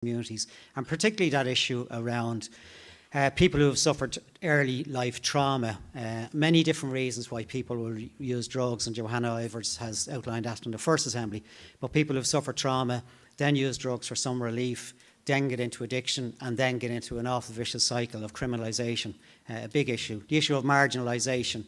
communities, and particularly that issue around people who have suffered early life trauma. Many different reasons why people will use drugs, and Johanna Ivers has outlined that in the first assembly. But people who have suffered trauma then use drugs for some relief, then get into addiction, and then get into an awful vicious cycle of criminalisation. A big issue. The issue of marginalisation,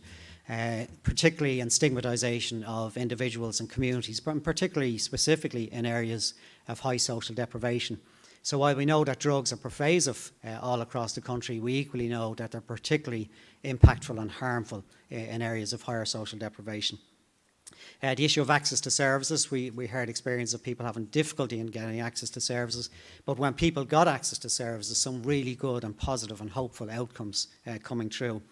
particularly and stigmatisation of individuals and communities, but particularly specifically in areas of high social deprivation. So while we know that drugs are pervasive all across the country, we equally know that they're particularly impactful and harmful in areas of higher social deprivation. The issue of access to services, we heard experience of people having difficulty in getting access to services, but when people got access to services, some really good and positive and hopeful outcomes coming through.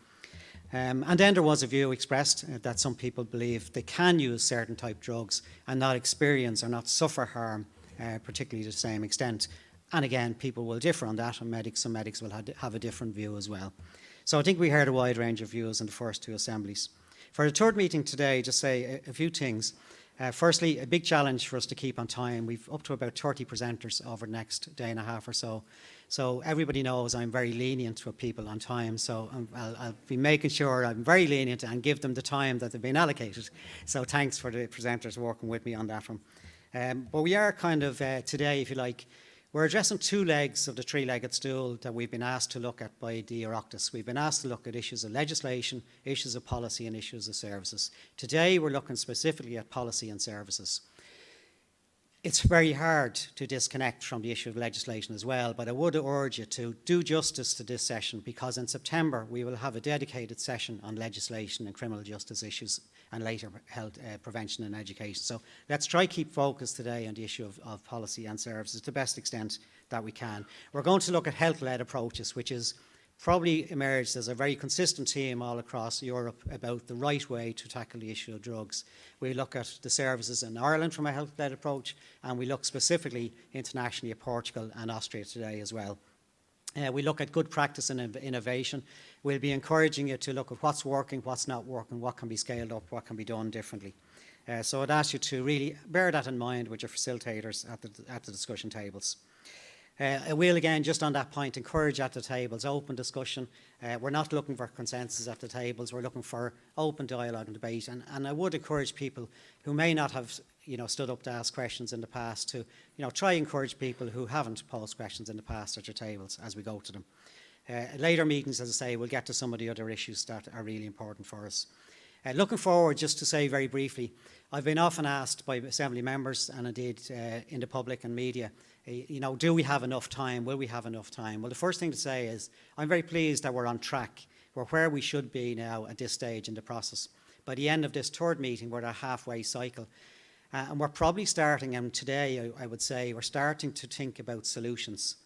And then there was a view expressed that some people believe they can use certain type drugs and not experience or not suffer harm, particularly to the same extent. And again, people will differ on that, and some medics will have a different view as well. So I think we heard a wide range of views in the first two assemblies. For the third meeting today, just say a few things. Firstly, a big challenge for us to keep on time. We've up to about 30 presenters over the next day and a half or so. So everybody knows I'm very lenient with people on time, so I'll be making sure I'm very lenient and give them the time that they've been allocated. So thanks for the presenters working with me on that one. But we are kind of today, if you like, we're addressing two legs of the three-legged stool that we've been asked to look at by the Oireachtas. We've been asked to look at issues of legislation, issues of policy and issues of services. Today we're looking specifically at policy and services. It's very hard to disconnect from the issue of legislation as well, but I would urge you to do justice to this session, because in September we will have a dedicated session on legislation and criminal justice issues and later health prevention and education. So let's try to keep focus today on the issue of policy and services to the best extent that we can. We're going to look at health-led approaches, which is probably emerged as a very consistent theme all across Europe about the right way to tackle the issue of drugs. We look at the services in Ireland from a health-led approach, and we look specifically internationally at Portugal and Austria today as well. We look at good practice and innovation. We'll be encouraging you to look at what's working, what's not working, what can be scaled up, what can be done differently. So I'd ask you to really bear that in mind with your facilitators at the discussion tables. I will again, just on that point, encourage at the tables, open discussion. We're not looking for consensus at the tables, we're looking for open dialogue and debate. And I would encourage people who may not have stood up to ask questions in the past to try encourage people who haven't posed questions in the past at your tables as we go to them. Later meetings, as I say, we'll get to some of the other issues that are really important for us. Looking forward, just to say very briefly, I've been often asked by Assembly members and indeed in the public and media, do we have enough time? Will we have enough time? Well, the first thing to say is I'm very pleased that we're on track. We're where we should be now at this stage in the process. By the end of this third meeting, we're at a halfway cycle. And we're probably starting, and today I would say, we're starting to think about solutions.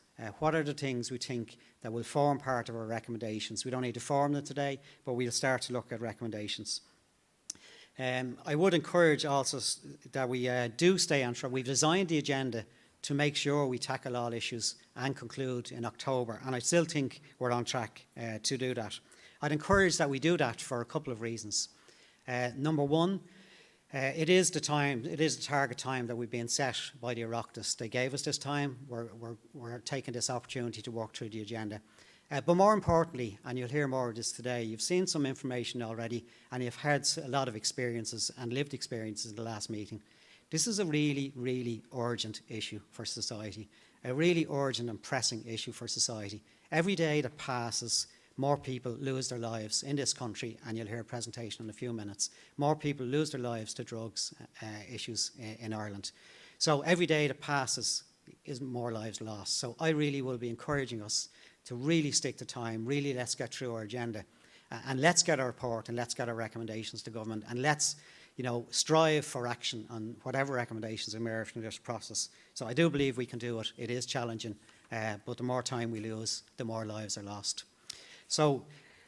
What are the things we think that will form part of our recommendations? We don't need to form them today, but we'll start to look at recommendations. I would encourage also that we do stay on track. We've designed the agenda to make sure we tackle all issues and conclude in October, and I still think we're on track to do that. I'd encourage that we do that for a couple of reasons. Number one, it is the target time that we've been set by the Oireachtas. They gave us this time. We're taking this opportunity to work through the agenda. But more importantly, and you'll hear more of this today, you've seen some information already and you've had a lot of experiences and lived experiences in the last meeting. This is a really, really urgent issue for society, a really urgent and pressing issue for society. Every day that passes, more people lose their lives in this country, and you'll hear a presentation in a few minutes. More people lose their lives to drugs issues in Ireland. So every day that passes is more lives lost. So I really will be encouraging us to really stick to time, really let's get through our agenda, and let's get our report and let's get our recommendations to government, and let's strive for action on whatever recommendations emerge from this process. So I do believe we can do it. It is challenging, but the more time we lose, the more lives are lost. So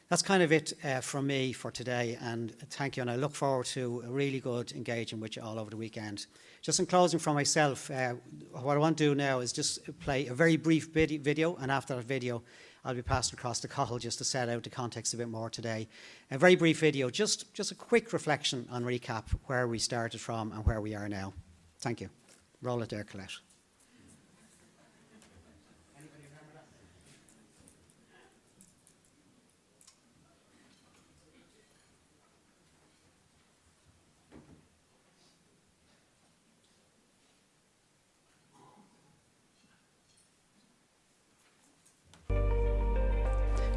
that's kind of it from me for today, and thank you, and I look forward to a really good engaging with you all over the weekend. Just in closing from myself, what I want to do now is just play a very brief video, and after that video I'll be passing across the call just to set out the context a bit more today. A very brief video, just a quick reflection on recap where we started from and where we are now. Thank you. Roll it there, Colette.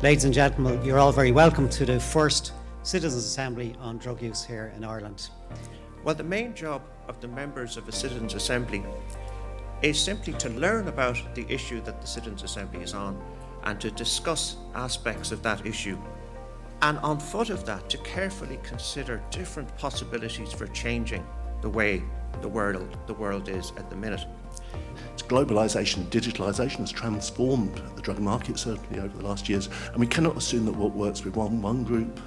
Ladies and gentlemen, you're all very welcome to the first Citizens' Assembly on drug use here in Ireland. Well, the main job of the members of a Citizens' Assembly is simply to learn about the issue that the Citizens' Assembly is on and to discuss aspects of that issue. And on foot of that, to carefully consider different possibilities for changing the way the world is at the minute. Globalisation, digitalisation has transformed the drug market, certainly over the last years, and we cannot assume that what works with one group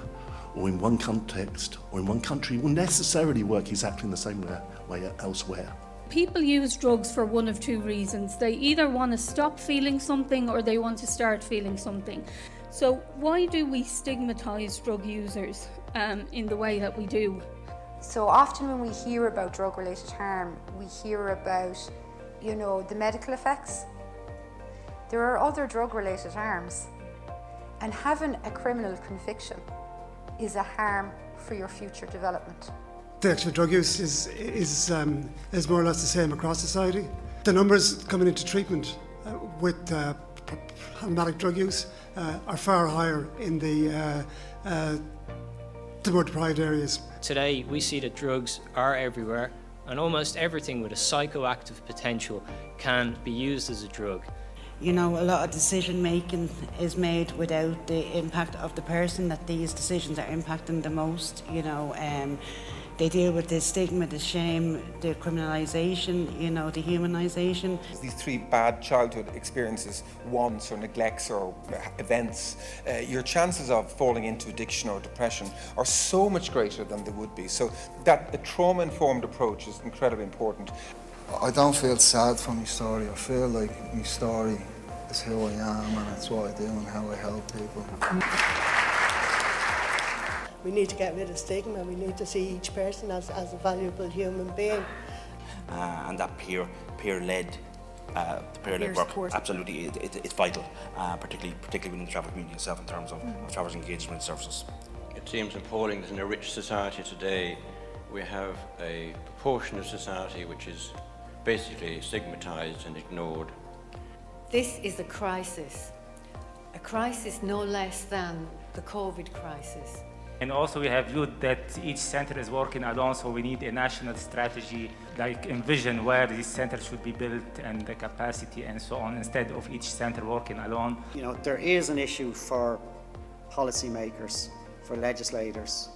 or in one context or in one country will necessarily work exactly in the same way elsewhere. People use drugs for one of two reasons. They either want to stop feeling something or they want to start feeling something. So why do we stigmatise drug users in the way that we do? So often when we hear about drug-related harm, we hear about, the medical effects. There are other drug-related harms, and having a criminal conviction is a harm for your future development. The actual drug use is more or less the same across society. The numbers coming into treatment with problematic drug use are far higher in the more deprived areas. Today we see that drugs are everywhere, and almost everything with a psychoactive potential can be used as a drug. A lot of decision making is made without the impact of the person that these decisions are impacting the most. They deal with the stigma, the shame, the criminalisation, the humanisation. These three bad childhood experiences, wants or neglects or events, your chances of falling into addiction or depression are so much greater than they would be. So that a trauma-informed approach is incredibly important. I don't feel sad for my story. I feel like my story is who I am, and it's what I do and how I help people. We need to get rid of stigma. We need to see each person as a valuable human being. And that peer-led work, support. Absolutely, it's vital, particularly within the travel community itself in terms of travellers' engagement services. It seems appalling that in a rich society today we have a proportion of society which is basically stigmatised and ignored. This is a crisis no less than the COVID crisis. And also we have viewed that each center is working alone, so we need a national strategy, like envision where these centers should be built and the capacity and so on, instead of each center working alone. There is an issue for policymakers, for legislators,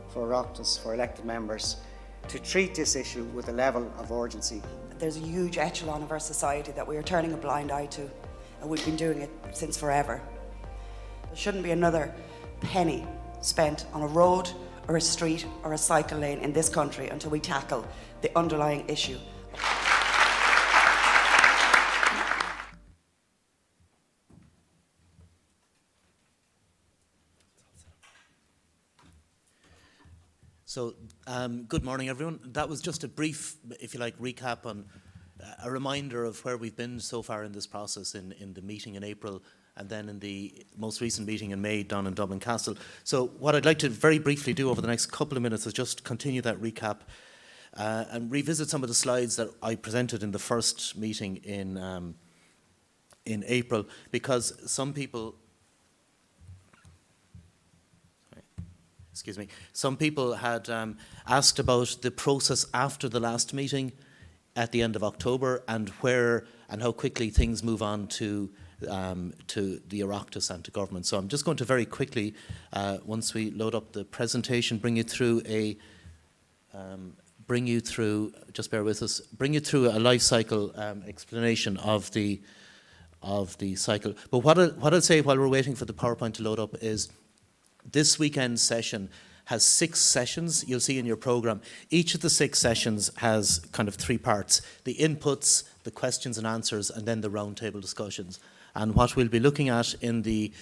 for Oireachtas, for elected members, to treat this issue with a level of urgency. There's a huge echelon of our society that we are turning a blind eye to, and we've been doing it since forever. There shouldn't be another penny spent on a road or a street or a cycle lane in this country until we tackle the underlying issue. So, good morning everyone. That was just a brief, if you like, recap on a reminder of where we've been so far in this process in the meeting in April and then in the most recent meeting in May down in Dublin Castle. So what I'd like to very briefly do over the next couple of minutes is just continue that recap and revisit some of the slides that I presented in the first meeting in April, because some people had asked about the process after the last meeting at the end of October and how quickly things move on to the Oireachtas and to government. So I'm just going to very quickly, once we load up the presentation, bring you through just bear with us, bring you through a life cycle explanation of the cycle. But what I'll say while we're waiting for the PowerPoint to load up is this weekend's session has 6 sessions you'll see in your programme. Each of the 6 sessions has kind of 3 parts: the inputs, the questions and answers, and then the roundtable discussions. And what we'll be looking at in the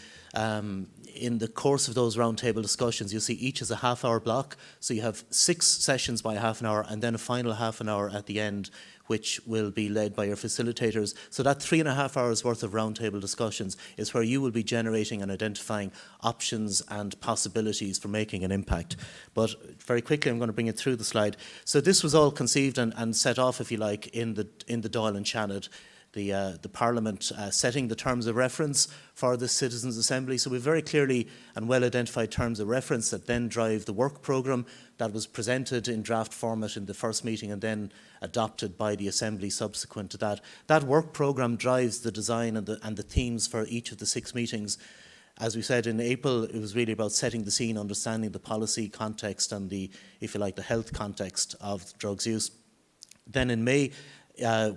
course of those roundtable discussions, you'll see each is a half-hour block. So you have 6 sessions by half an hour and then a final half an hour at the end, which will be led by your facilitators. So that 3.5 hours worth of roundtable discussions is where you will be generating and identifying options and possibilities for making an impact. But very quickly, I'm going to bring it through the slide. So this was all conceived and set off, if you like, in the Dáil and Seanad the Parliament setting the terms of reference for the Citizens' Assembly. So we have very clearly and well identified terms of reference that then drive the work programme that was presented in draft format in the first meeting and then adopted by the Assembly subsequent to that. That work programme drives the design and the themes for each of the 6 meetings. As we said in April, it was really about setting the scene, understanding the policy context and the, if you like, the health context of drugs use. Then in May,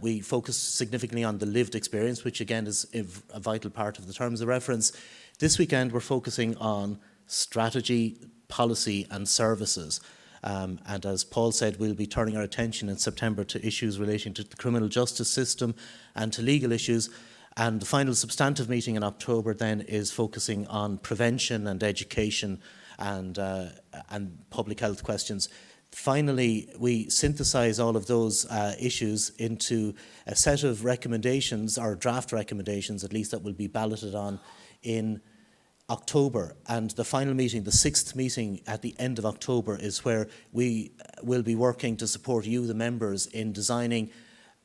we focused significantly on the lived experience, which again is a vital part of the terms of reference. This weekend, we're focusing on strategy, policy and services. And as Paul said, we'll be turning our attention in September to issues relating to the criminal justice system and to legal issues. And the final substantive meeting in October then is focusing on prevention and education and public health questions. Finally, we synthesise all of those issues into a set of recommendations, or draft recommendations at least, that will be balloted on in October. And the final meeting, the 6th meeting at the end of October, is where we will be working to support you, the members, in designing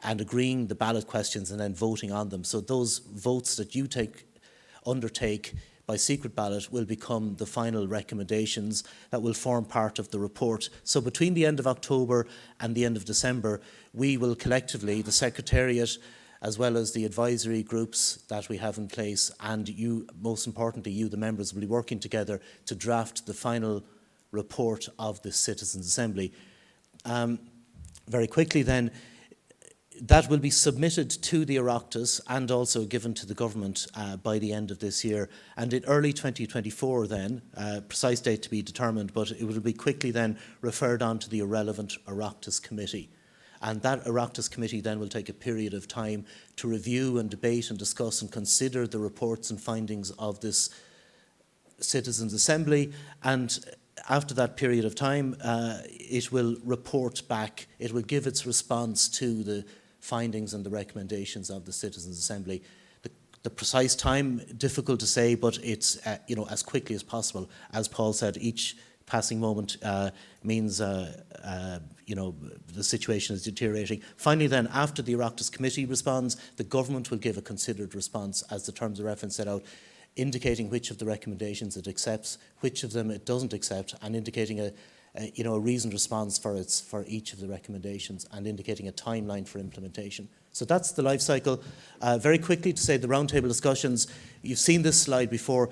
and agreeing the ballot questions and then voting on them. So those votes that you undertake by secret ballot will become the final recommendations that will form part of the report. So between the end of October and the end of December, we will collectively, the Secretariat, as well as the advisory groups that we have in place, and you, most importantly, you, the members, will be working together to draft the final report of the Citizens' Assembly. Very quickly then, that will be submitted to the Oireachtas and also given to the government by the end of this year. And in early 2024 then, precise date to be determined, but it will be quickly then referred on to the relevant Oireachtas committee. And that Oireachtas committee then will take a period of time to review and debate and discuss and consider the reports and findings of this Citizens' Assembly. And after that period of time, it will report back, it will give its response to the findings and the recommendations of the Citizens' Assembly. The precise time, difficult to say, but it's as quickly as possible. As Paul said, each passing moment means the situation is deteriorating. Finally then, after the Oireachtas committee responds, the government will give a considered response as the terms of reference set out, indicating which of the recommendations it accepts, which of them it doesn't accept, and indicating a reasoned response for each of the recommendations and indicating a timeline for implementation. So that's the life cycle. Very quickly to say the roundtable discussions, you've seen this slide before.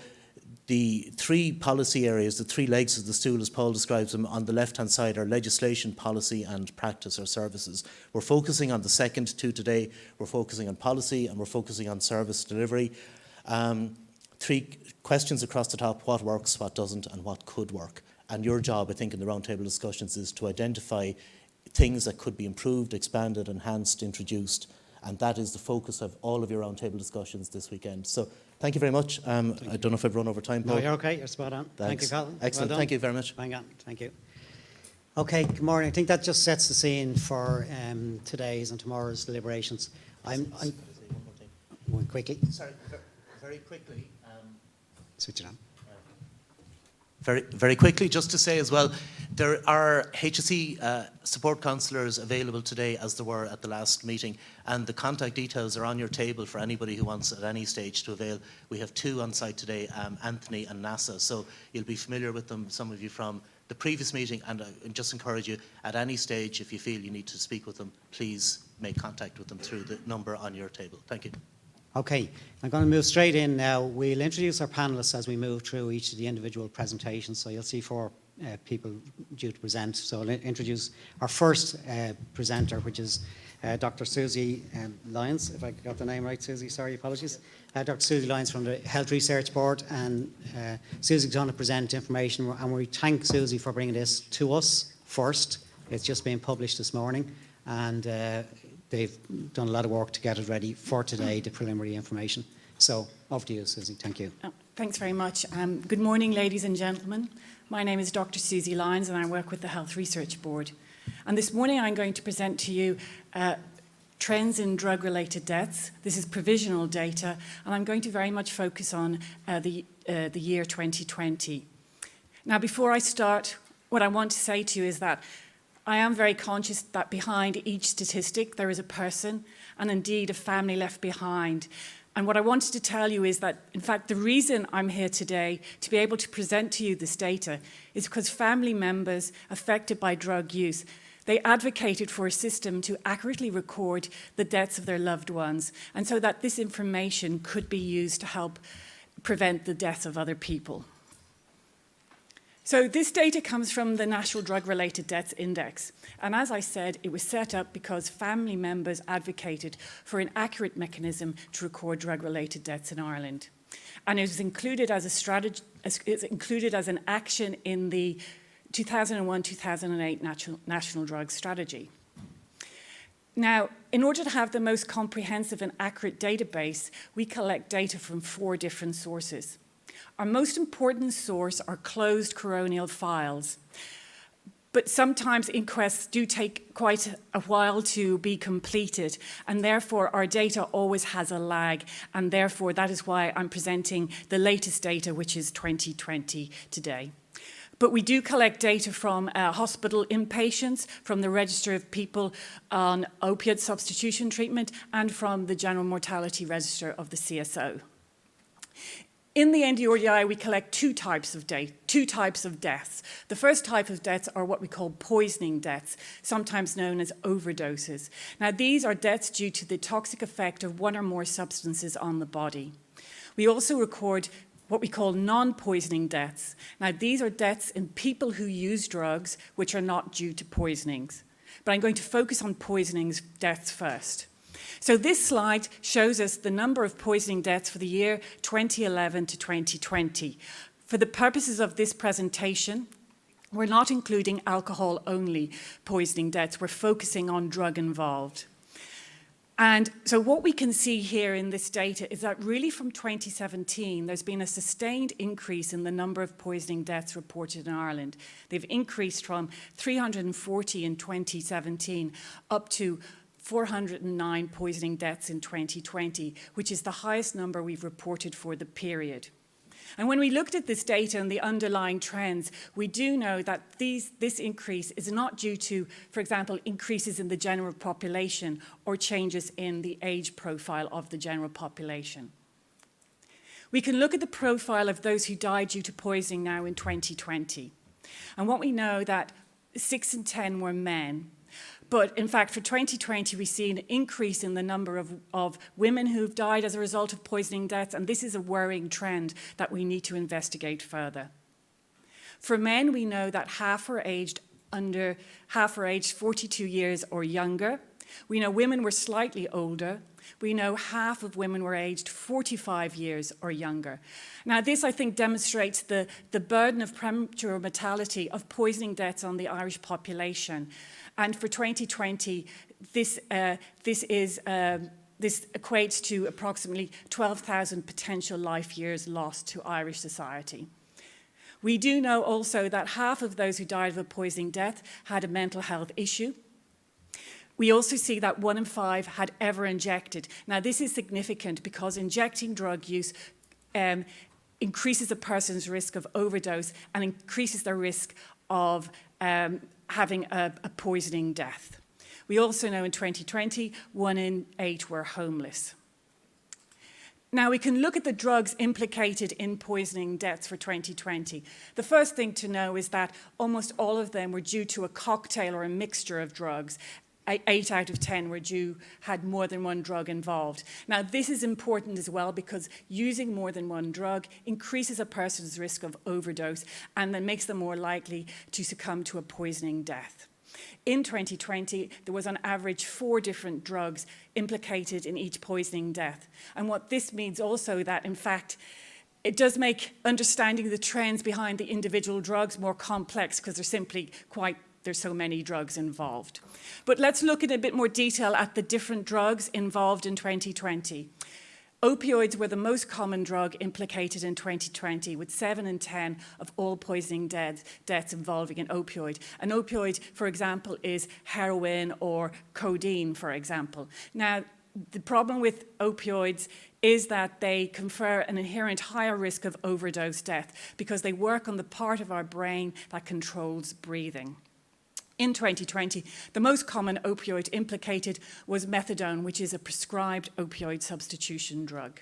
The 3 policy areas, the 3 legs of the stool as Paul describes them, on the left-hand side are legislation, policy and practice or services. We're focusing on the second 2 today. We're focusing on policy and we're focusing on service delivery. 3 questions across the top: what works, what doesn't and what could work. And your job, I think, in the roundtable discussions is to identify things that could be improved, expanded, enhanced, introduced. And that is the focus of all of your roundtable discussions this weekend. So thank you very much. I don't know if I've run over time, Paul. No, you're okay. You're spot on. Thanks. Thank you, Colin. Excellent. Well thank you very much. Hang on. Thank you. Okay, good morning. I think that just sets the scene for today's and tomorrow's deliberations. I'm one quickly. Sorry, very quickly. Switch it on. Very quickly, just to say as well, there are HSE support counsellors available today, as there were at the last meeting, and the contact details are on your table for anybody who wants at any stage to avail. We have 2 on site today, Anthony and NASA, so you'll be familiar with them, some of you from the previous meeting, and I just encourage you at any stage, if you feel you need to speak with them, please make contact with them through the number on your table. Thank you. Okay, I'm going to move straight in now. We'll introduce our panellists as we move through each of the individual presentations. So you'll see 4 people due to present. So I'll introduce our first presenter, which is Dr. Susie Lyons, if I got the name right, Susie, sorry, apologies. Dr. Susie Lyons from the Health Research Board, and Susie's going to present information, and we thank Susie for bringing this to us first. It's just been published this morning, and they've done a lot of work to get it ready for today, the preliminary information. So, off to you, Susie. Thank you. Oh, thanks very much. Good morning, ladies and gentlemen. My name is Dr. Susie Lyons, and I work with the Health Research Board. And this morning I'm going to present to you trends in drug-related deaths. This is provisional data, and I'm going to very much focus on the year 2020. Now, before I start, what I want to say to you is that I am very conscious that behind each statistic there is a person, and indeed a family left behind. And what I wanted to tell you is that, in fact, the reason I'm here today to be able to present to you this data is because family members affected by drug use, they advocated for a system to accurately record the deaths of their loved ones, and so that this information could be used to help prevent the deaths of other people. So this data comes from the National Drug-Related Deaths Index. And as I said, it was set up because family members advocated for an accurate mechanism to record drug-related deaths in Ireland. And it was included as a strategy, it's included as an action in the 2001-2008 National Drug Strategy. Now, in order to have the most comprehensive and accurate database, we collect data from 4 different sources. Our most important source are closed coronial files, but sometimes inquests do take quite a while to be completed, and therefore our data always has a lag, and therefore that is why I'm presenting the latest data, which is 2020 today. But we do collect data from hospital inpatients, from the Register of People on Opioid Substitution Treatment, and from the General Mortality Register of the CSO. In the NDRDI, we collect two types of deaths. The first type of deaths are what we call poisoning deaths, sometimes known as overdoses. Now, these are deaths due to the toxic effect of one or more substances on the body. We also record what we call non-poisoning deaths. Now, these are deaths in people who use drugs which are not due to poisonings. But I'm going to focus on poisonings deaths first. So this slide shows us the number of poisoning deaths for the year 2011 to 2020. For the purposes of this presentation, we're not including alcohol-only poisoning deaths. We're focusing on drug-involved. And so what we can see here in this data is that really from 2017, there's been a sustained increase in the number of poisoning deaths reported in Ireland. They've increased from 340 in 2017 up to 409 poisoning deaths in 2020, which is the highest number we've reported for the period. And when we looked at this data and the underlying trends, we do know that this increase is not due to, for example, increases in the general population or changes in the age profile of the general population. We can look at the profile of those who died due to poisoning now in 2020. And what we know that 6 in 10 were men. But in fact, for 2020, we see an increase in the number of women who've died as a result of poisoning deaths, and this is a worrying trend that we need to investigate further. For men, we know that half are aged 42 years or younger. We know women were slightly older. We know half of women were aged 45 years or younger. Now, this, I think, demonstrates the burden of premature mortality of poisoning deaths on the Irish population. And for 2020, this equates to approximately 12,000 potential life years lost to Irish society. We do know also that half of those who died of a poisoning death had a mental health issue. We also see that 1 in 5 had ever injected. Now, this is significant because injecting drug use increases a person's risk of overdose and increases their risk of having a poisoning death. We also know in 2020, 1 in 8 were homeless. Now, we can look at the drugs implicated in poisoning deaths for 2020. The first thing to know is that almost all of them were due to a cocktail or a mixture of drugs. 8 out of 10 had more than one drug involved. Now, this is important as well because using more than one drug increases a person's risk of overdose and then makes them more likely to succumb to a poisoning death. In 2020, there was on average 4 different drugs implicated in each poisoning death. And what this means also that, in fact, it does make understanding the trends behind the individual drugs more complex because there's so many drugs involved. But let's look in a bit more detail at the different drugs involved in 2020. Opioids were the most common drug implicated in 2020, with 7 in 10 of all poisoning deaths involving an opioid. An opioid, for example, is heroin or codeine, for example. Now, the problem with opioids is that they confer an inherent higher risk of overdose death because they work on the part of our brain that controls breathing. In 2020, the most common opioid implicated was methadone, which is a prescribed opioid substitution drug.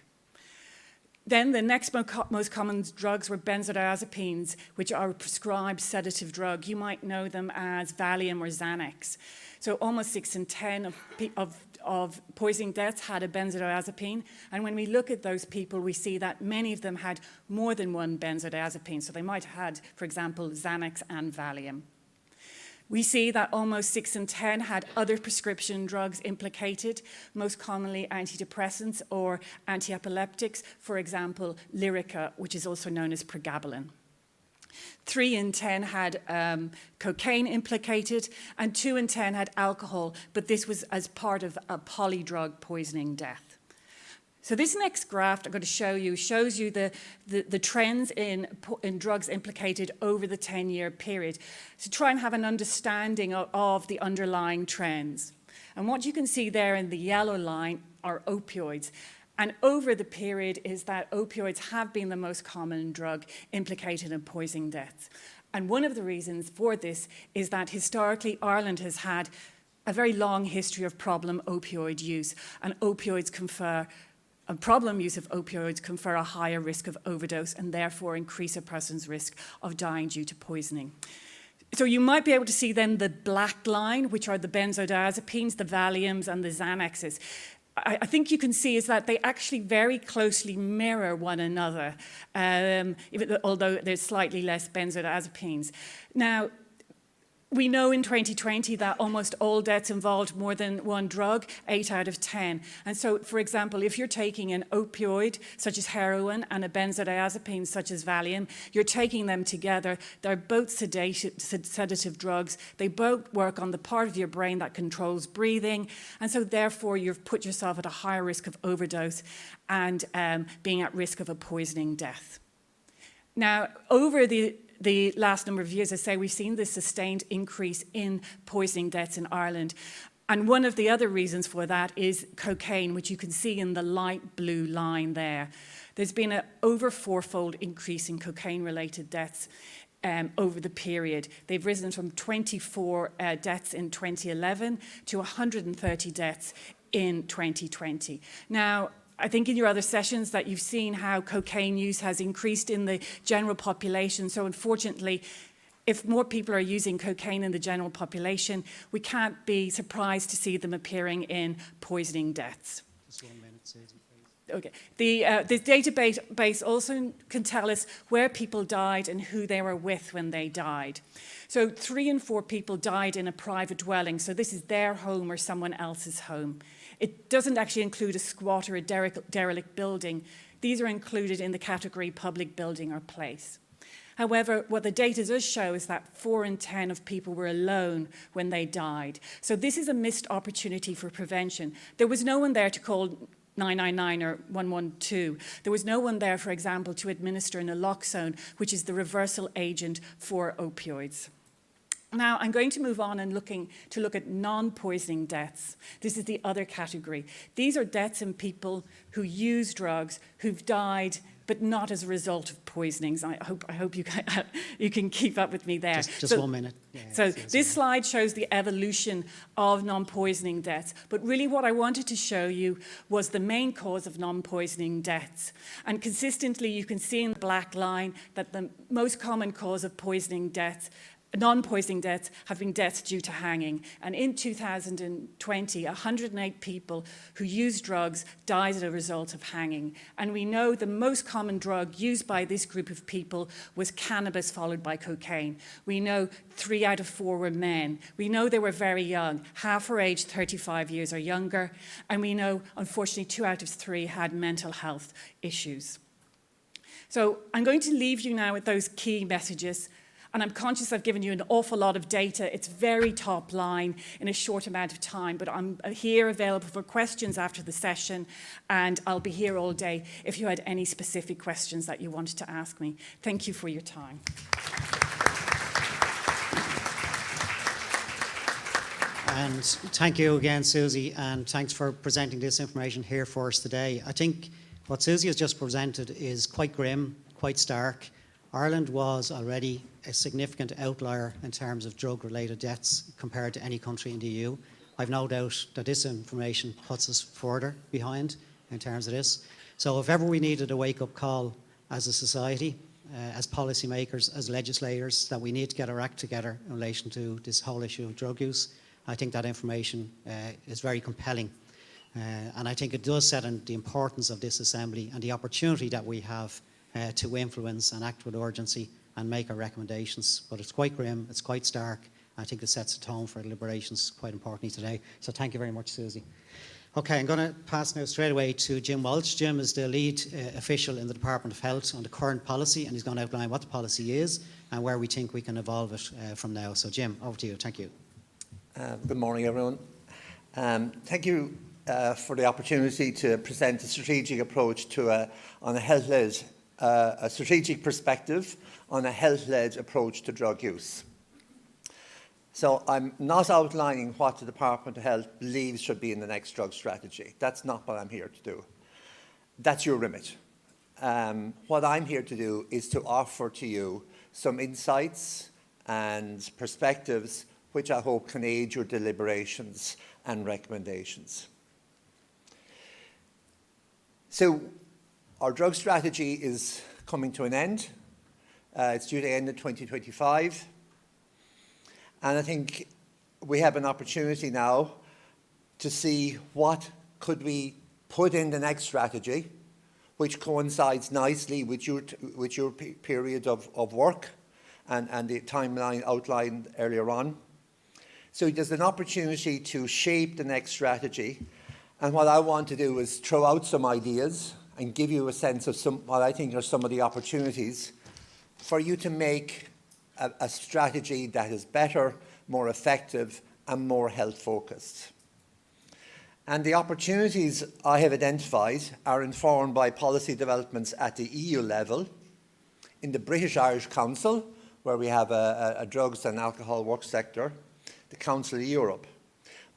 Then the next most common drugs were benzodiazepines, which are a prescribed sedative drug. You might know them as Valium or Xanax. So almost 6 in 10 of poisoning deaths had a benzodiazepine. And when we look at those people, we see that many of them had more than one benzodiazepine. So they might have had, for example, Xanax and Valium. We see that almost 6 in 10 had other prescription drugs implicated, most commonly antidepressants or antiepileptics, for example, Lyrica, which is also known as pregabalin. 3 in 10 had cocaine implicated, and 2 in 10 had alcohol, but this was as part of a polydrug poisoning death. So this next graph I'm going to show you shows you the trends in drugs implicated over the 10-year period to try and have an understanding of the underlying trends. And what you can see there in the yellow line are opioids. And over the period is that opioids have been the most common drug implicated in poisoning deaths. And one of the reasons for this is that historically Ireland has had a very long history of problem opioid use, and opioids confer a problem use of opioids confer a higher risk of overdose and therefore increase a person's risk of dying due to poisoning. So you might be able to see then the black line, which are the benzodiazepines, the Valiums and the Xanaxes. I think you can see is that they actually very closely mirror one another, although there's slightly less benzodiazepines. Now, we know in 2020 that almost all deaths involved more than one drug, 8 out of 10. And so, for example, if you're taking an opioid, such as heroin, and a benzodiazepine, such as Valium, you're taking them together. They're both sedative drugs. They both work on the part of your brain that controls breathing. And so, therefore, you've put yourself at a higher risk of overdose and being at risk of a poisoning death. Now, over the last number of years, I say, we've seen this sustained increase in poisoning deaths in Ireland. And one of the other reasons for that is cocaine, which you can see in the light blue line there. There's been an over 4-fold increase in cocaine-related deaths over the period. They've risen from 24 deaths in 2011 to 130 deaths in 2020. Now, I think in your other sessions that you've seen how cocaine use has increased in the general population. So unfortunately, if more people are using cocaine in the general population, we can't be surprised to see them appearing in poisoning deaths. Just 1 minute, Susan, please. Okay. The database also can tell us where people died and who they were with when they died. So 3 in 4 people died in a private dwelling. So this is their home or someone else's home. It doesn't actually include a squat or a derelict building. These are included in the category public building or place. However, what the data does show is that 4 in 10 of people were alone when they died. So this is a missed opportunity for prevention. There was no one there to call 999 or 112. There was no one there, for example, to administer naloxone, which is the reversal agent for opioids. Now, I'm going to move on and look at non-poisoning deaths. This is the other category. These are deaths in people who use drugs, who've died, but not as a result of poisonings. I hope you can keep up with me there. Just 1 minute. Yeah, so this slide shows the evolution of non-poisoning deaths. But really what I wanted to show you was the main cause of non-poisoning deaths. And consistently, you can see in the black line that the most common cause of poisoning deaths, non-poisoning deaths, have been deaths due to hanging. And in 2020, 108 people who used drugs died as a result of hanging. And we know the most common drug used by this group of people was cannabis, followed by cocaine. We know 3 out of 4 were men. We know they were very young. Half were aged 35 years or younger. And we know, unfortunately, 2 out of 3 had mental health issues. So I'm going to leave you now with those key messages. And I'm conscious I've given you an awful lot of data. It's very top line in a short amount of time, but I'm here available for questions after the session, and I'll be here all day if you had any specific questions that you wanted to ask me. Thank you for your time. And thank you again, Susie, and thanks for presenting this information here for us today. I think what Susie has just presented is quite grim, quite stark. Ireland was already a significant outlier in terms of drug-related deaths compared to any country in the EU. I've no doubt that this information puts us further behind in terms of this. So if ever we needed a wake-up call as a society, as policymakers, as legislators, that we need to get our act together in relation to this whole issue of drug use, I think that information is very compelling. And I think it does set in the importance of this assembly and the opportunity that we have to influence and act with urgency and make our recommendations. But it's quite grim, it's quite stark. I think it sets the tone for deliberations quite importantly today. So thank you very much, Susie. Okay, I'm going to pass now straight away to Jim Walsh. Jim is the lead official in the Department of Health on the current policy, and he's going to outline what the policy is and where we think we can evolve it from now. So Jim, over to you. Thank you. Good morning, everyone. Thank you for the opportunity to present a strategic approach to on a health-led, a strategic perspective on a health-led approach to drug use. So I'm not outlining what the Department of Health believes should be in the next drug strategy. That's not what I'm here to do. That's your remit. What I'm here to do is to offer to you some insights and perspectives which I hope can aid your deliberations and recommendations. So our drug strategy is coming to an end. It's due to end in 2025. And I think we have an opportunity now to see what could we put in the next strategy, which coincides nicely with your period of work and the timeline outlined earlier on. So there's an opportunity to shape the next strategy. And what I want to do is throw out some ideas and give you a sense of what I think are some of the opportunities for you to make a strategy that is better, more effective, and more health-focused. And the opportunities I have identified are informed by policy developments at the EU level, in the British-Irish Council, where we have a drugs and alcohol work sector, the Council of Europe.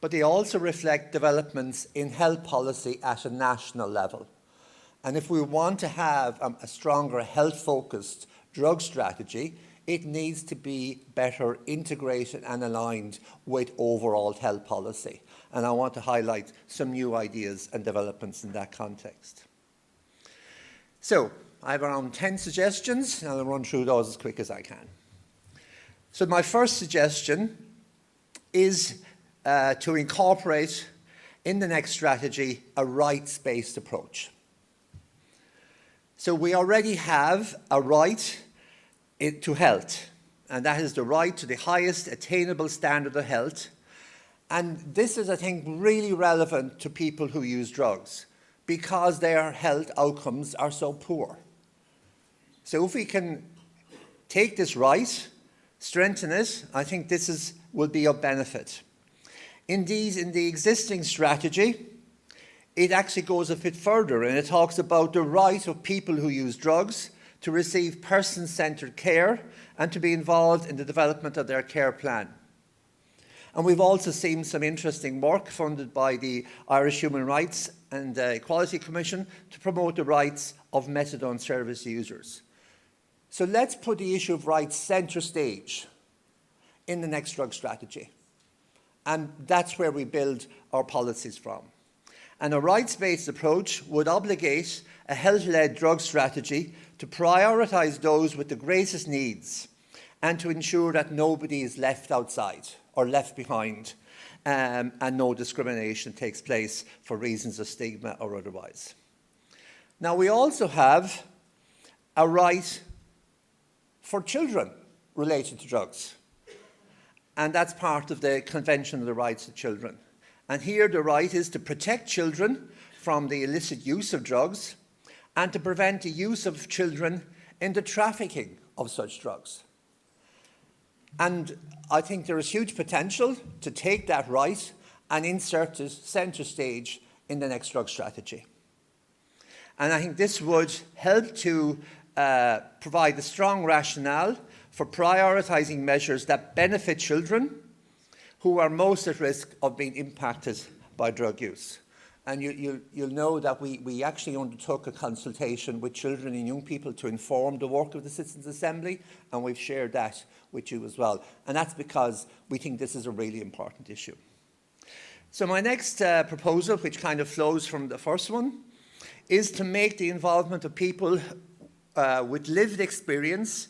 But they also reflect developments in health policy at a national level. And if we want to have a stronger health-focused drug strategy, it needs to be better integrated and aligned with overall health policy. And I want to highlight some new ideas and developments in that context. So I have around 10 suggestions, and I'll run through those as quick as I can. So my first suggestion is to incorporate in the next strategy a rights-based approach. So we already have a right to health, and that is the right to the highest attainable standard of health. And this is, I think, really relevant to people who use drugs because their health outcomes are so poor. So if we can take this right, strengthen it, I think this will be of benefit. Indeed, in the existing strategy, it actually goes a bit further, and it talks about the right of people who use drugs to receive person-centred care and to be involved in the development of their care plan. And we've also seen some interesting work funded by the Irish Human Rights and Equality Commission to promote the rights of methadone service users. So let's put the issue of rights centre stage in the next drug strategy. And that's where we build our policies from. And a rights-based approach would obligate a health-led drug strategy to prioritise those with the greatest needs and to ensure that nobody is left outside or left behind and no discrimination takes place for reasons of stigma or otherwise. Now, we also have a right for children related to drugs, and that's part of the Convention of the Rights of Children. And here the right is to protect children from the illicit use of drugs and to prevent the use of children in the trafficking of such drugs. And I think there is huge potential to take that right and insert it centre stage in the next drug strategy. And I think this would help to provide a strong rationale for prioritising measures that benefit children who are most at risk of being impacted by drug use. And you'll know that we actually undertook a consultation with children and young people to inform the work of the Citizens' Assembly, and we've shared that with you as well. And that's because we think this is a really important issue. So my next proposal, which kind of flows from the first one, is to make the involvement of people with lived experience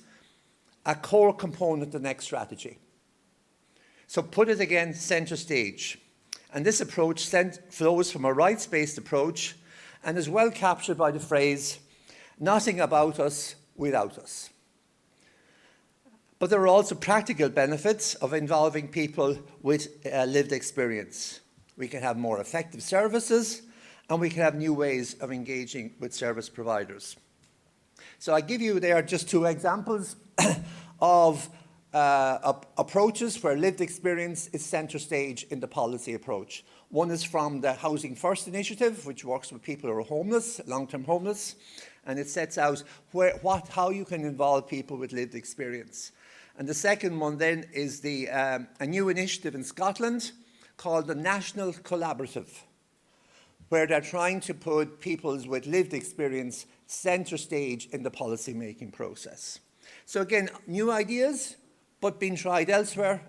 a core component of the next strategy. So put it again centre stage. And this approach flows from a rights-based approach and is well captured by the phrase, nothing about us without us. But there are also practical benefits of involving people with lived experience. We can have more effective services, and we can have new ways of engaging with service providers. So I give you there just two examples of approaches where lived experience is centre stage in the policy approach. One is from the Housing First initiative, which works with people who are homeless, long-term homeless, and it sets out how you can involve people with lived experience. And the second one then is a new initiative in Scotland called the National Collaborative, where they're trying to put people with lived experience centre stage in the policy-making process. So again, new ideas, but being tried elsewhere.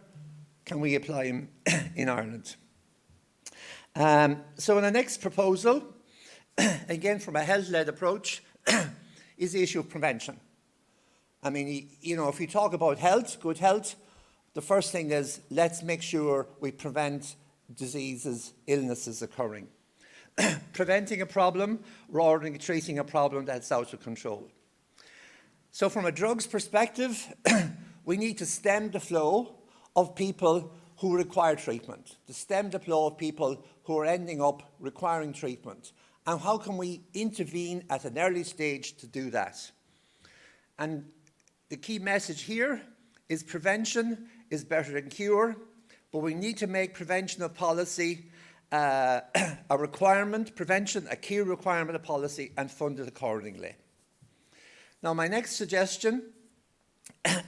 Can we apply them in Ireland? So in the next proposal, again from a health-led approach, is the issue of prevention. I mean, you know, if you talk about health, good health, the first thing is let's make sure we prevent diseases, illnesses occurring. Preventing a problem rather than treating a problem that's out of control. So from a drugs perspective, we need to stem the flow of people who require treatment, to stem the flow of people who are ending up requiring treatment. And how can we intervene at an early stage to do that? And the key message here is prevention is better than cure, but we need to make prevention of policy a requirement, prevention a key requirement of policy, and fund it accordingly. Now, my next suggestion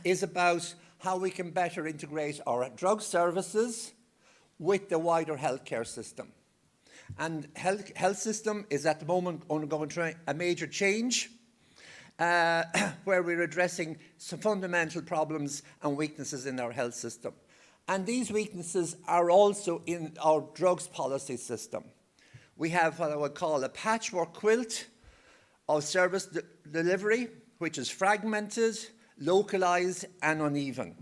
is about how we can better integrate our drug services with the wider healthcare system. And health system is at the moment undergoing a major change where we're addressing some fundamental problems and weaknesses in our health system. And these weaknesses are also in our drugs policy system. We have what I would call a patchwork quilt of service delivery, which is fragmented, localised and uneven.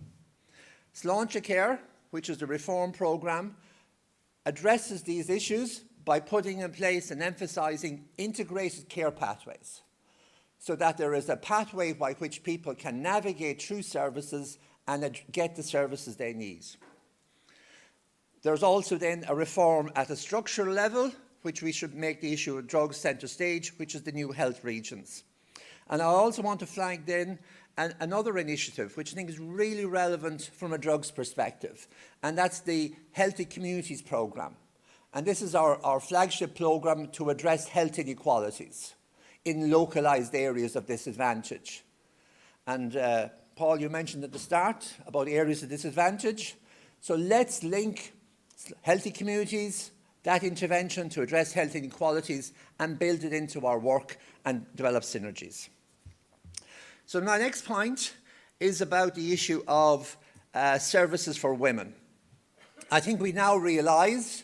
Sláinte Care, which is the reform programme, addresses these issues by putting in place and emphasising integrated care pathways, so that there is a pathway by which people can navigate through services and get the services they need. There's also then a reform at a structural level, which we should make the issue of drugs centre stage, which is the new health regions. And I also want to flag then another initiative, which I think is really relevant from a drugs perspective, and that's the Healthy Communities programme. And this is our flagship programme to address health inequalities in localised areas of disadvantage. And Paul, you mentioned at the start about areas of disadvantage. So let's link healthy communities, that intervention to address health inequalities, and build it into our work and develop synergies. So my next point is about the issue of services for women. I think we now realise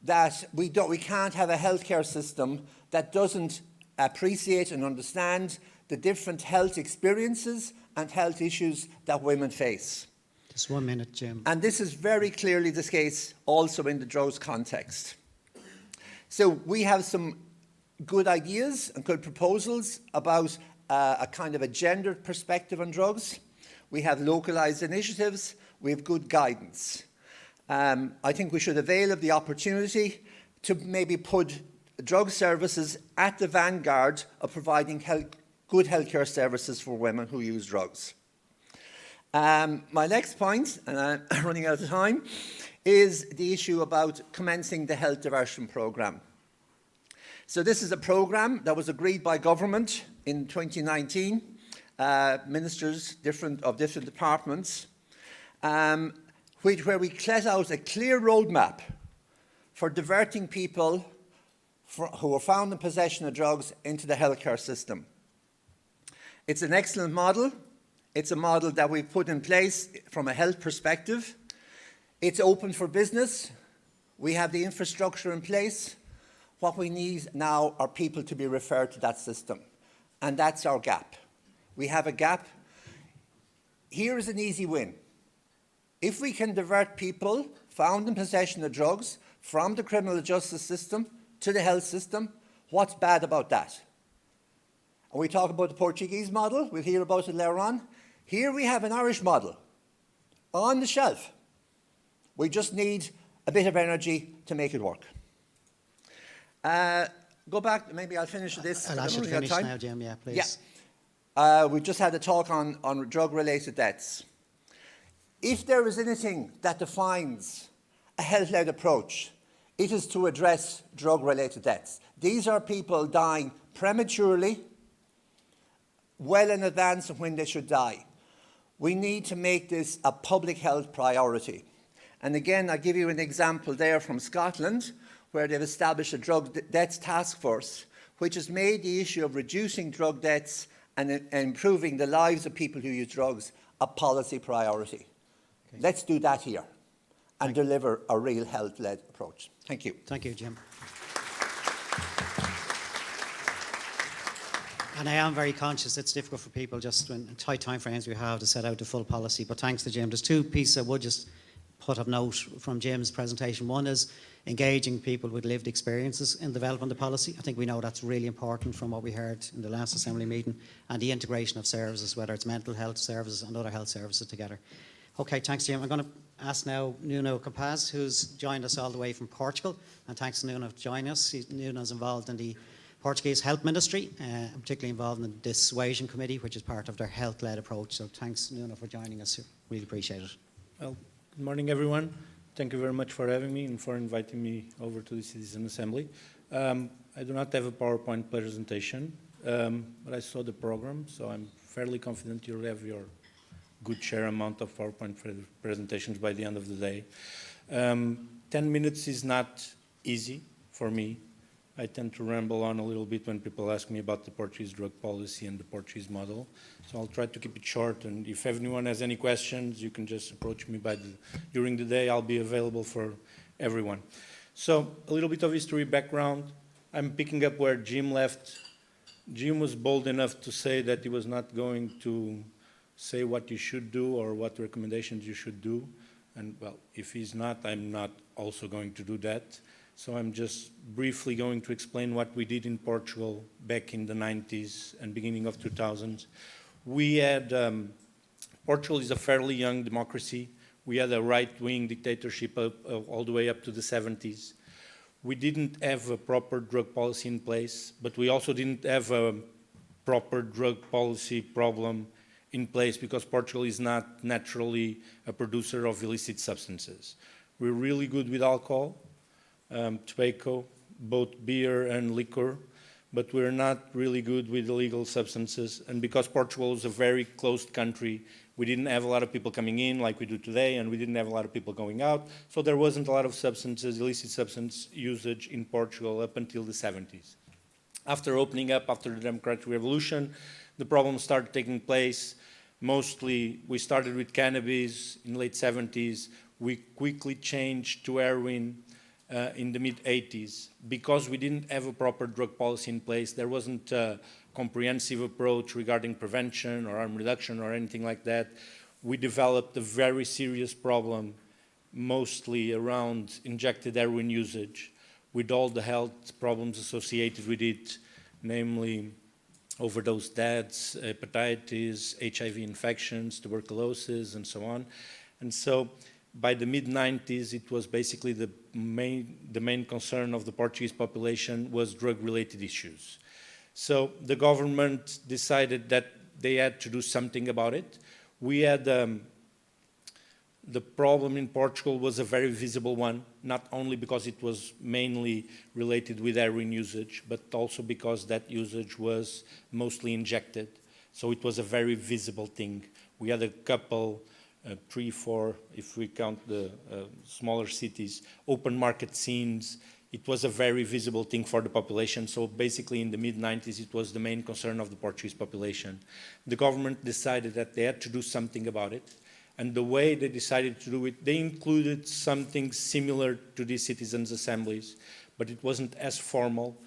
that we can't have a healthcare system that doesn't appreciate and understand the different health experiences and health issues that women face. Just 1 minute, Jim. And this is very clearly the case also in the drugs context. So we have some good ideas and good proposals about a kind of a gendered perspective on drugs. We have localised initiatives. We have good guidance. I think we should avail of the opportunity to maybe put drug services at the vanguard of providing good healthcare services for women who use drugs. My next point, and I'm running out of time, is the issue about commencing the health diversion programme. So this is a programme that was agreed by government in 2019, ministers of different departments, where we set out a clear roadmap for diverting people who are found in possession of drugs into the healthcare system. It's an excellent model. It's a model that we've put in place from a health perspective. It's open for business. We have the infrastructure in place. What we need now are people to be referred to that system. And that's our gap. We have a gap. Here is an easy win. If we can divert people found in possession of drugs from the criminal justice system to the health system, what's bad about that? And we talk about the Portuguese model. We'll hear about it later on. Here we have an Irish model on the shelf. We just need a bit of energy to make it work. Go back, maybe I'll finish this. I'll ask you to finish now, Jim, yeah, please. Yeah. We just had a talk on drug-related deaths. If there is anything that defines a health-led approach, it is to address drug-related deaths. These are people dying prematurely, well in advance of when they should die. We need to make this a public health priority. And again, I'll give you an example there from Scotland, where they've established a drug deaths task force, which has made the issue of reducing drug deaths and improving the lives of people who use drugs a policy priority. Okay. Let's do that here and deliver a real health-led approach. Thank you. Thank you, Jim. And I am very conscious it's difficult for people just in tight time frames we have to set out the full policy, but thanks to Jim. There's two pieces I would just put of note from Jim's presentation. One is engaging people with lived experiences in developing the policy. I think we know that's really important from what we heard in the last Assembly meeting, and the integration of services, whether it's mental health services and other health services together. Okay, thanks, Jim. I'm going to ask now Nuno Capaz, who's joined us all the way from Portugal, and thanks to Nuno for joining us. Nuno's involved in the Portuguese Health Ministry, particularly involved in the Dissuasion Committee, which is part of their health-led approach. So thanks, Nuno, for joining us. Really appreciate it. Well, good morning, everyone. Thank you very much for having me and for inviting me over to the Citizen Assembly. I do not have a PowerPoint presentation, but I saw the program, so I'm fairly confident you'll have your good share amount of PowerPoint presentations by the end of the day. 10 minutes is not easy for me. I tend to ramble on a little bit when people ask me about the Portuguese drug policy and the Portuguese model. So I'll try to keep it short, and if anyone has any questions, you can just approach me during the day. I'll be available for everyone. So a little bit of history background. I'm picking up where Jim left. Jim was bold enough to say that he was not going to say what you should do or what recommendations you should do. And well, if he's not, I'm not also going to do that. So I'm just briefly going to explain what we did in Portugal back in the 90s and beginning of 2000s. We had, Portugal is a fairly young democracy. We had a right-wing dictatorship all the way up to the 70s. We didn't have a proper drug policy in place, but we also didn't have a proper drug policy problem in place because Portugal is not naturally a producer of illicit substances. We're really good with alcohol. Tobacco, both beer and liquor, but we're not really good with illegal substances. And because Portugal is a very closed country, we didn't have a lot of people coming in like we do today, and we didn't have a lot of people going out. So there wasn't a lot of substances, illicit substance usage in Portugal up until the 70s. After opening up, after the Democratic Revolution, the problems started taking place. Mostly, we started with cannabis in the late 70s. We quickly changed to heroin in the mid-80s. Because we didn't have a proper drug policy in place, there wasn't a comprehensive approach regarding prevention or harm reduction or anything like that. We developed a very serious problem, mostly around injected heroin usage, with all the health problems associated with it, namely overdose deaths, hepatitis, HIV infections, tuberculosis, and so on. And so by the mid-90s, it was basically the main concern of the Portuguese population was drug-related issues. So the government decided that they had to do something about it. We had, the problem in Portugal was a very visible one, not only because it was mainly related with heroin usage, but also because that usage was mostly injected. So it was a very visible thing. We had a couple 3, 4, if we count the smaller cities, open market scenes it was a very visible thing for the population. So basically in the mid-90s, it was the main concern of the Portuguese population. The government decided that they had to do something about it. And the way they decided to do it, they included something similar to these citizens' assemblies, but it wasn't as formal,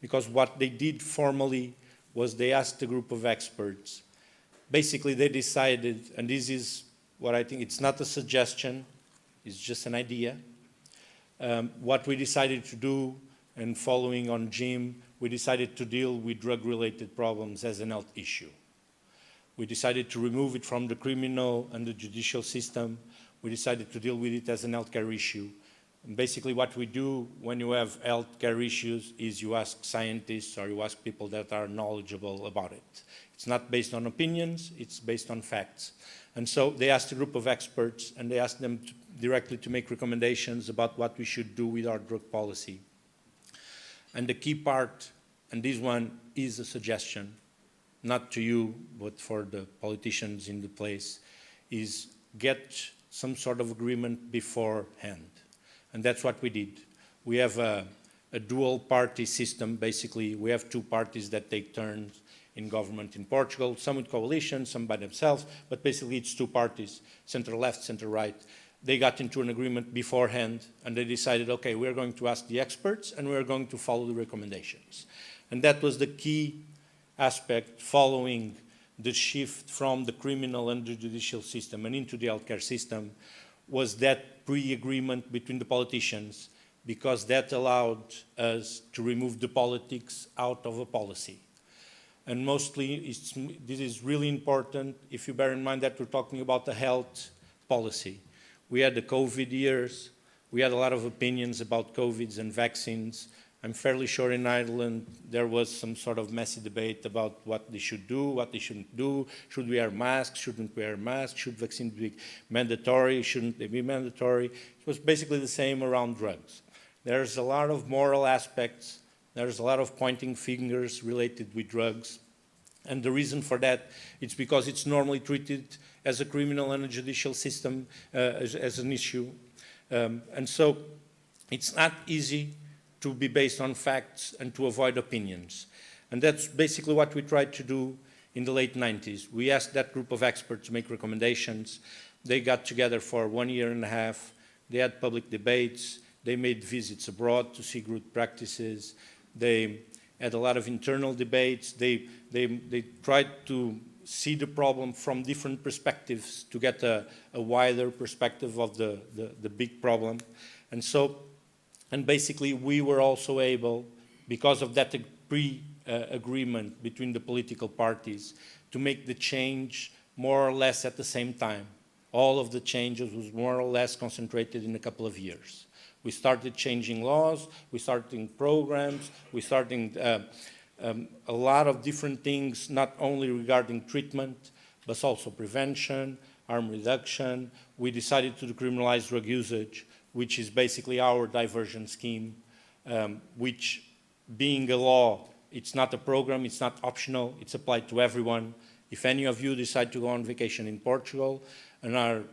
because what they did formally was they asked a group of experts. Basically, they decided, and this is what I think, it's not a suggestion, it's just an idea. What we decided to do, and following on Jim, we decided to deal with drug-related problems as an health issue. We decided to remove it from the criminal and the judicial system. We decided to deal with it as an healthcare issue. And basically what we do when you have healthcare issues is you ask scientists or you ask people that are knowledgeable about it. It's not based on opinions, it's based on facts. And so they asked a group of experts and they asked them directly to make recommendations about what we should do with our drug policy. And the key part, and this one is a suggestion, not to you, but for the politicians in the place, is get some sort of agreement beforehand. And that's what we did. We have a dual party system, basically. We have two parties that take turns in government in Portugal, some with coalitions, some by themselves, but basically it's two parties, center-left, center-right. They got into an agreement beforehand, and they decided, okay, we're going to ask the experts, and we're going to follow the recommendations. And that was the key aspect following the shift from the criminal and the judicial system and into the healthcare system, was that pre-agreement between the politicians, because that allowed us to remove the politics out of a policy. And mostly, this is really important if you bear in mind that we're talking about the health policy. We had the COVID years, we had a lot of opinions about COVIDs and vaccines. I'm fairly sure in Ireland there was some sort of messy debate about what they should do, what they shouldn't do. Should we wear masks? Shouldn't we wear masks? Should vaccines be mandatory? Shouldn't they be mandatory? It was basically the same around drugs. There's a lot of moral aspects. There's a lot of pointing fingers related with drugs. And the reason for that is because it's normally treated as a criminal and a judicial system, as an issue. And so it's not easy to be based on facts and to avoid opinions. And that's basically what we tried to do in the late 90s. We asked that group of experts to make recommendations. They got together for 1.5 years. They had public debates. They made visits abroad to see good practices. They had a lot of internal debates. They tried to see the problem from different perspectives to get a wider perspective of the big problem. And basically, we were also able, because of that pre-agreement between the political parties, to make the change more or less at the same time. All of the changes was more or less concentrated in a couple of years. We started changing laws, we started programs, we started a lot of different things, not only regarding treatment, but also prevention, harm reduction. We decided to decriminalize drug usage, which is basically our diversion scheme, which, being a law, it's not a program, it's not optional, it's applied to everyone. If any of you decide to go on vacation in Portugal and are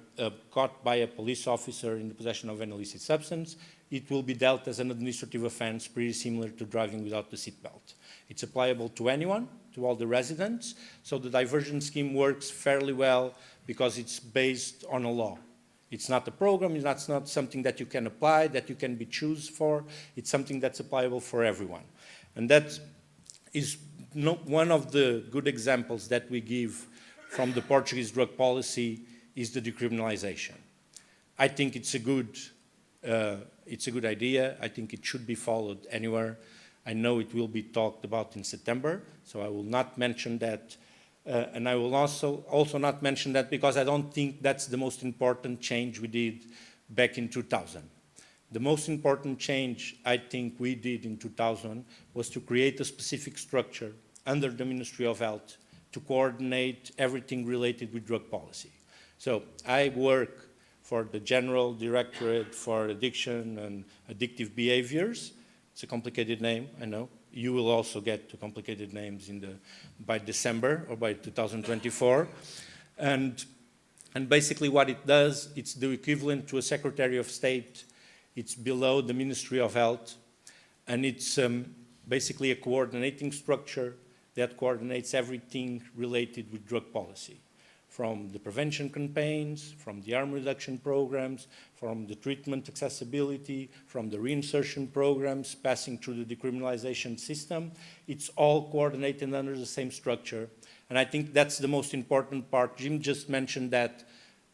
caught by a police officer in the possession of an illicit substance, it will be dealt as an administrative offense pretty similar to driving without the seatbelt. It's applicable to anyone, to all the residents, so the diversion scheme works fairly well because it's based on a law. It's not a program, it's not something that you can apply, that you can be choose for. It's something that's applicable for everyone. And that is one of the good examples that we give from the Portuguese drug policy is the decriminalization. I think it's a good idea. I think it should be followed anywhere. I know it will be talked about in September, so I will not mention that. And I will also not mention that because I don't think that's the most important change we did back in 2000. The most important change I think we did in 2000 was to create a specific structure under the Ministry of Health to coordinate everything related with drug policy. So I work for the General Directorate for Addiction and Addictive Behaviors. It's a complicated name, I know. You will also get to complicated names by December or by 2024. And basically what it does, it's the equivalent to a Secretary of State. It's below the Ministry of Health. And it's basically a coordinating structure that coordinates everything related with drug policy, from the prevention campaigns, from the harm reduction programs, from the treatment accessibility, from the reinsertion programs, passing through the decriminalization system. It's all coordinated under the same structure. And I think that's the most important part. Jim just mentioned that.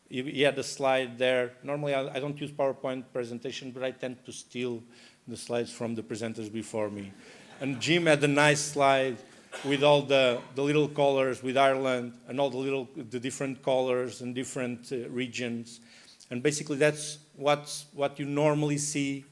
He had a slide there. Normally, I don't use PowerPoint presentation, but I tend to steal the slides from the presenters before me. And Jim had a nice slide with all the little colors with Ireland and all the different colors and different regions. And basically that's what you normally see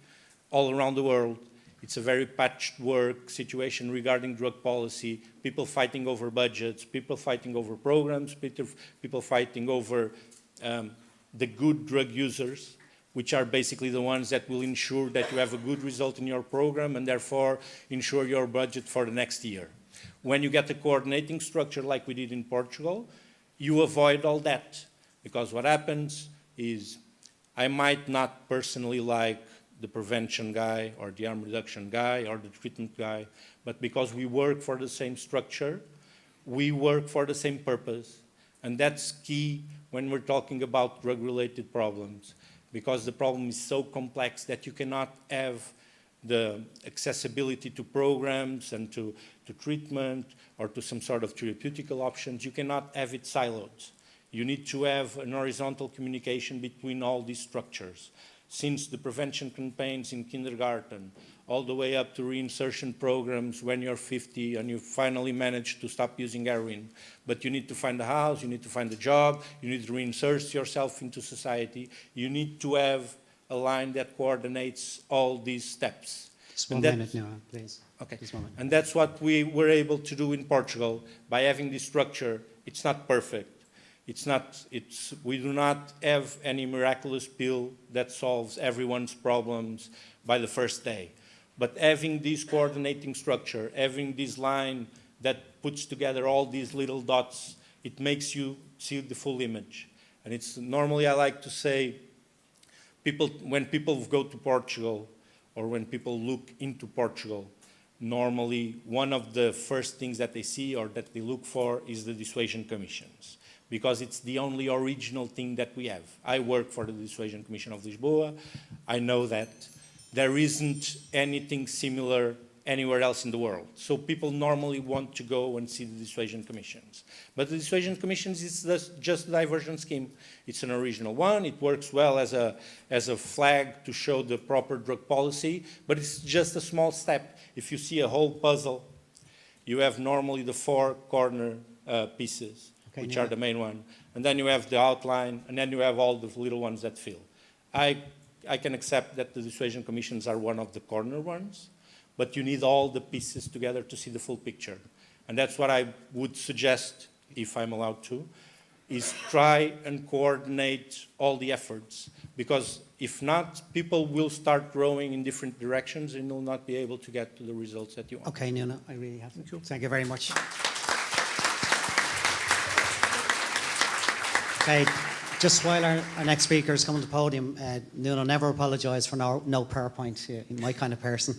all around the world. It's a very patchwork situation regarding drug policy, people fighting over budgets, people fighting over programs, people fighting over the good drug users, which are basically the ones that will ensure that you have a good result in your program and therefore ensure your budget for the next year. When you get a coordinating structure like we did in Portugal, you avoid all that. Because what happens is I might not personally like the prevention guy or the harm reduction guy or the treatment guy, but because we work for the same structure, we work for the same purpose. And that's key when we're talking about drug-related problems, because the problem is so complex that you cannot have the accessibility to programs and to treatment or to some sort of therapeutical options. You cannot have it siloed. You need to have an horizontal communication between all these structures. Since the prevention campaigns in kindergarten, all the way up to reinsertion programs when you're 50 and you finally manage to stop using heroin. But you need to find a house, you need to find a job, you need to reinsert yourself into society. You need to have a line that coordinates all these steps. Just one minute now, please. Okay. And that's what we were able to do in Portugal by having this structure. It's not perfect. We do not have any miraculous pill that solves everyone's problems by the first day. But having this coordinating structure, having this line that puts together all these little dots, it makes you see the full image. And it's normally I like to say, when people go to Portugal or when people look into Portugal, normally one of the first things that they see or that they look for is the dissuasion commissions, because it's the only original thing that we have. I work for the Dissuasion Commission of Lisboa. I know that there isn't anything similar anywhere else in the world. So people normally want to go and see the dissuasion commissions. But the dissuasion commissions is just a diversion scheme. It's an original one. It works well as a flag to show the proper drug policy, but it's just a small step. If you see a whole puzzle, you have normally the four corner pieces, which are the main one. And then you have the outline, and then you have all the little ones that fill. I can accept that the dissuasion commissions are one of the corner ones, but you need all the pieces together to see the full picture. And that's what I would suggest, if I'm allowed to, is try and coordinate all the efforts. Because if not, people will start growing in different directions and will not be able to get to the results that you want. Okay, Nuno, I really have to. Thank you very much. Okay, just while our next speaker is coming to the podium, Nuno, never apologise for no PowerPoint, my kind of person.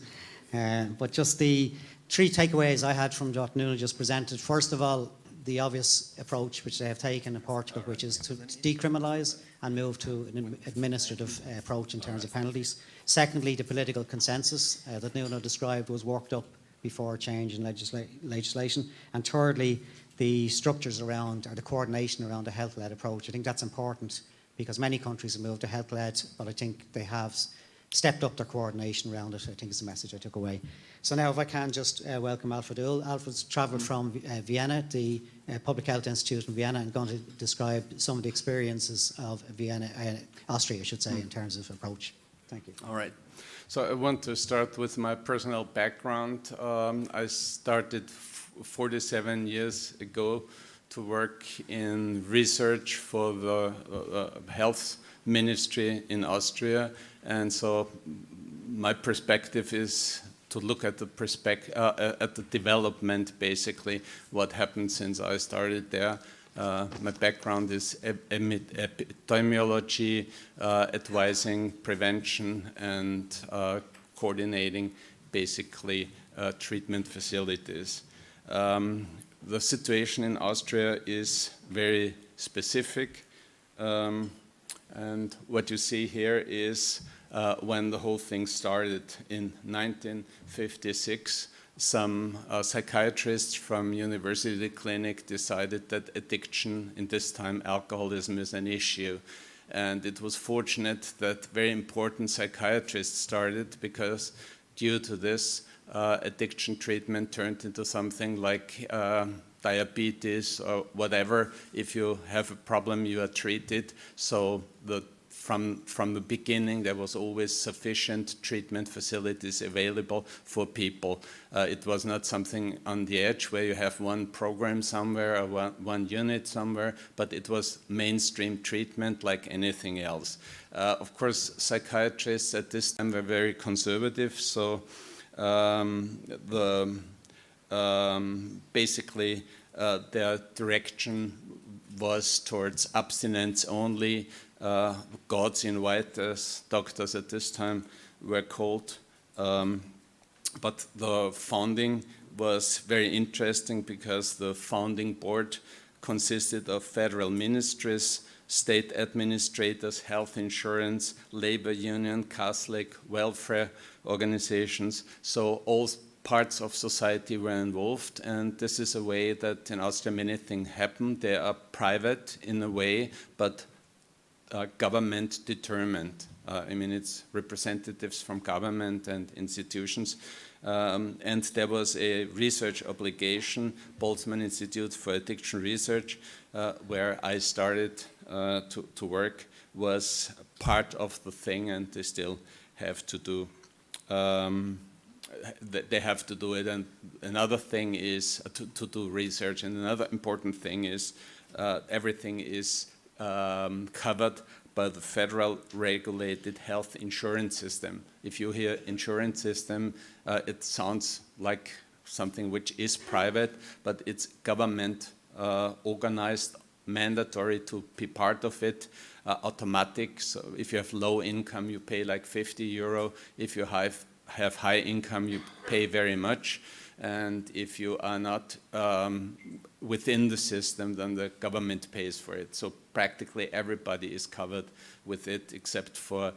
But just the three takeaways I had from what Nuno just presented. First of all, the obvious approach which they have taken in Portugal, which is to decriminalise and move to an administrative approach in terms of penalties. Secondly, the political consensus that Nuno described was worked up before change in legislation. And thirdly, the structures around, or the coordination around a health-led approach. I think that's important because many countries have moved to health-led, but I think they have stepped up their coordination around it. I think it's the message I took away. So now if I can just welcome Alfred Uhl. Alfred's travelled from Vienna, the Public Health Institute in Vienna, and going to describe some of the experiences of Vienna, Austria, I should say, in terms of approach. Thank you. All right. So I want to start with my personal background. I started 47 years ago to work in research for the health ministry in Austria, and so my perspective is to look at the development, basically what happened since I started there. My background is epidemiology, advising prevention and coordinating basically treatment facilities. The situation in Austria is very specific, and what you see here is when the whole thing started in 1956. Some psychiatrists from University Clinic decided that addiction, in this time alcoholism, is an issue. And it was fortunate that very important psychiatrists started, because due to this, addiction treatment turned into something like diabetes or whatever. If you have a problem, you are treated. So from the beginning, there was always sufficient treatment facilities available for people. It was not something on the edge where you have one program somewhere or one unit somewhere, but it was mainstream treatment like anything else. Of course, psychiatrists at this time were very conservative, so basically their direction was towards abstinence only. Gods in white, as doctors at this time were called. But the founding was very interesting, because the founding board consisted of federal ministries, state administrators, health insurance, labor union, Catholic welfare organizations. So all parts of society were involved, and this is a way that in Austria many things happen. They are private in a way, but government determined. I mean, it's representatives from government and institutions. And there was a research obligation, Boltzmann Institute for Addiction Research, where I started to work, was part of the thing, and they still have to do. They have to do it. And another thing is to do research. And another important thing is everything is covered by the federal regulated health insurance system. If you hear insurance system, it sounds like something which is private, but it's government organized, mandatory to be part of it, automatic. So if you have low income, you pay like 50 euro. If you have high income, you pay very much. And if you are not within the system, then the government pays for it. So practically everybody is covered with it, except for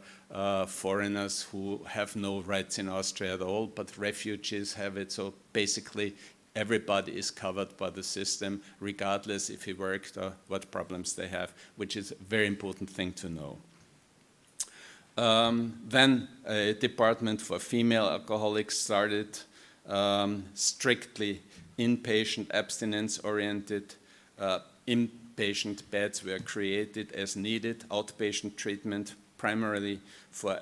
foreigners who have no rights in Austria at all, but refugees have it. So basically everybody is covered by the system, regardless if he worked or what problems they have, which is a very important thing to know. Then a department for female alcoholics started, strictly inpatient, abstinence-oriented. Inpatient beds were created as needed, outpatient treatment primarily for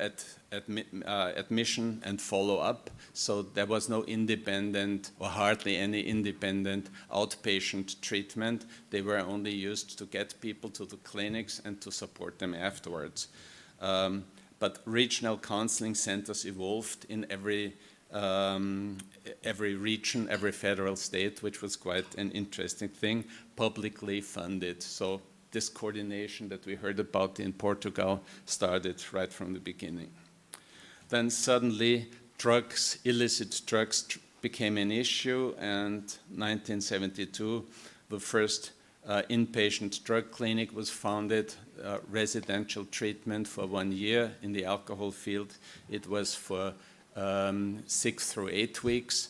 admission and follow-up. So there was no independent, or hardly any independent, outpatient treatment. They were only used to get people to the clinics and to support them afterwards. But regional counseling centers evolved in every region, every federal state, which was quite an interesting thing, publicly funded. So this coordination that we heard about in Portugal started right from the beginning. Then suddenly drugs, illicit drugs became an issue, and 1972 the first inpatient drug clinic was founded, residential treatment for 1 year in the alcohol field. It was for 6 through 8 weeks.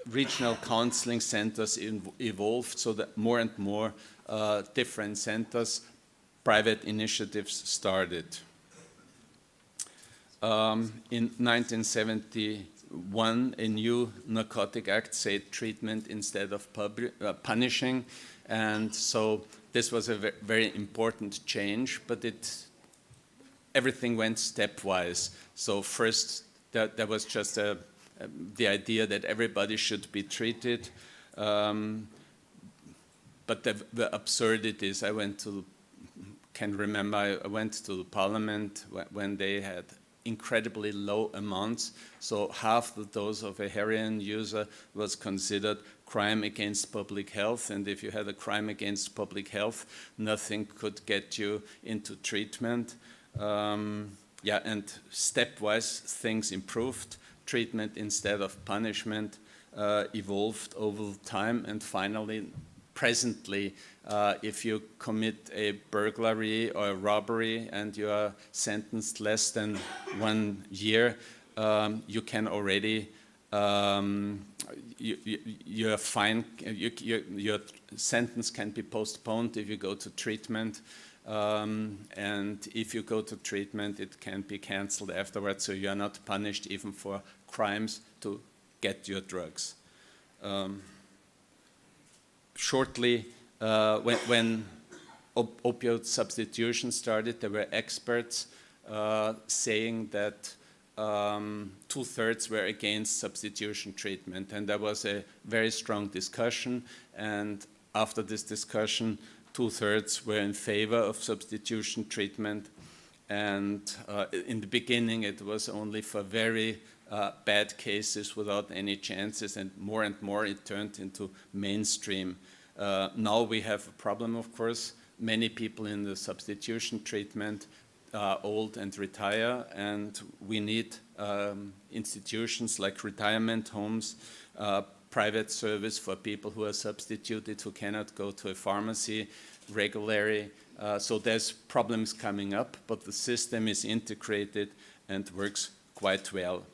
Regional counseling centers evolved so that more and more different centers, private initiatives started. In 1971, a new narcotic act said treatment instead of punishing, and so this was a very important change, but everything went stepwise. So first, there was just the idea that everybody should be treated, but the absurdities. I went to the parliament when they had incredibly low amounts, so half the dose of a heroin user was considered crime against public health, and if you had a crime against public health, nothing could get you into treatment. Yeah, and stepwise things improved. Treatment instead of punishment evolved over time, and finally, presently, if you commit a burglary or a robbery and you are sentenced less than 1 year, you can already your fine, your sentence can be postponed if you go to treatment, and if you go to treatment, it can be cancelled afterwards, so you are not punished even for crimes to get your drugs. Shortly, when opioid substitution started, there were experts saying that 2/3 were against substitution treatment, and there was a very strong discussion, and after this discussion 2/3 were in favor of substitution treatment, and in the beginning it was only for very bad cases without any chances, and more it turned into mainstream. Now we have a problem, of course. Many people in the substitution treatment old and retire, and we need institutions like retirement homes, private service for people who are substituted, who cannot go to a pharmacy regularly. So there's problems coming up, but the system is integrated and works quite well.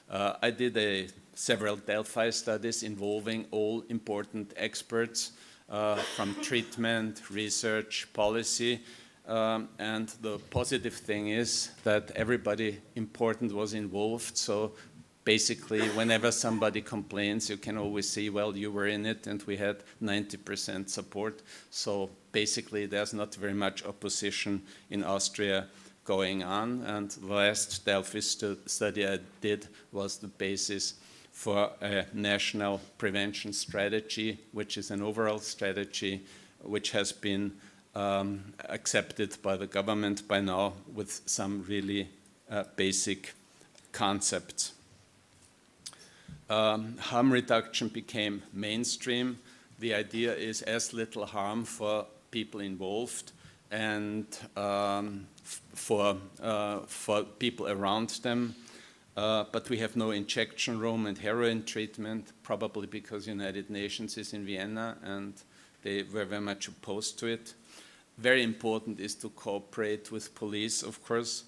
I did several Delphi studies involving all important experts from treatment, research, policy, and the positive thing is that everybody important was involved. So basically, whenever somebody complains, you can always see, well, you were in it, and we had 90% support. So basically, there's not very much opposition in Austria going on. And the last Delphi study I did was the basis for a national prevention strategy, which is an overall strategy which has been accepted by the government by now with some really basic concepts. Harm reduction became mainstream. The idea is as little harm for people involved and for people around them. But we have no injection room and heroin treatment, probably because United Nations is in Vienna and they were very much opposed to it. Very important is to cooperate with police, of course,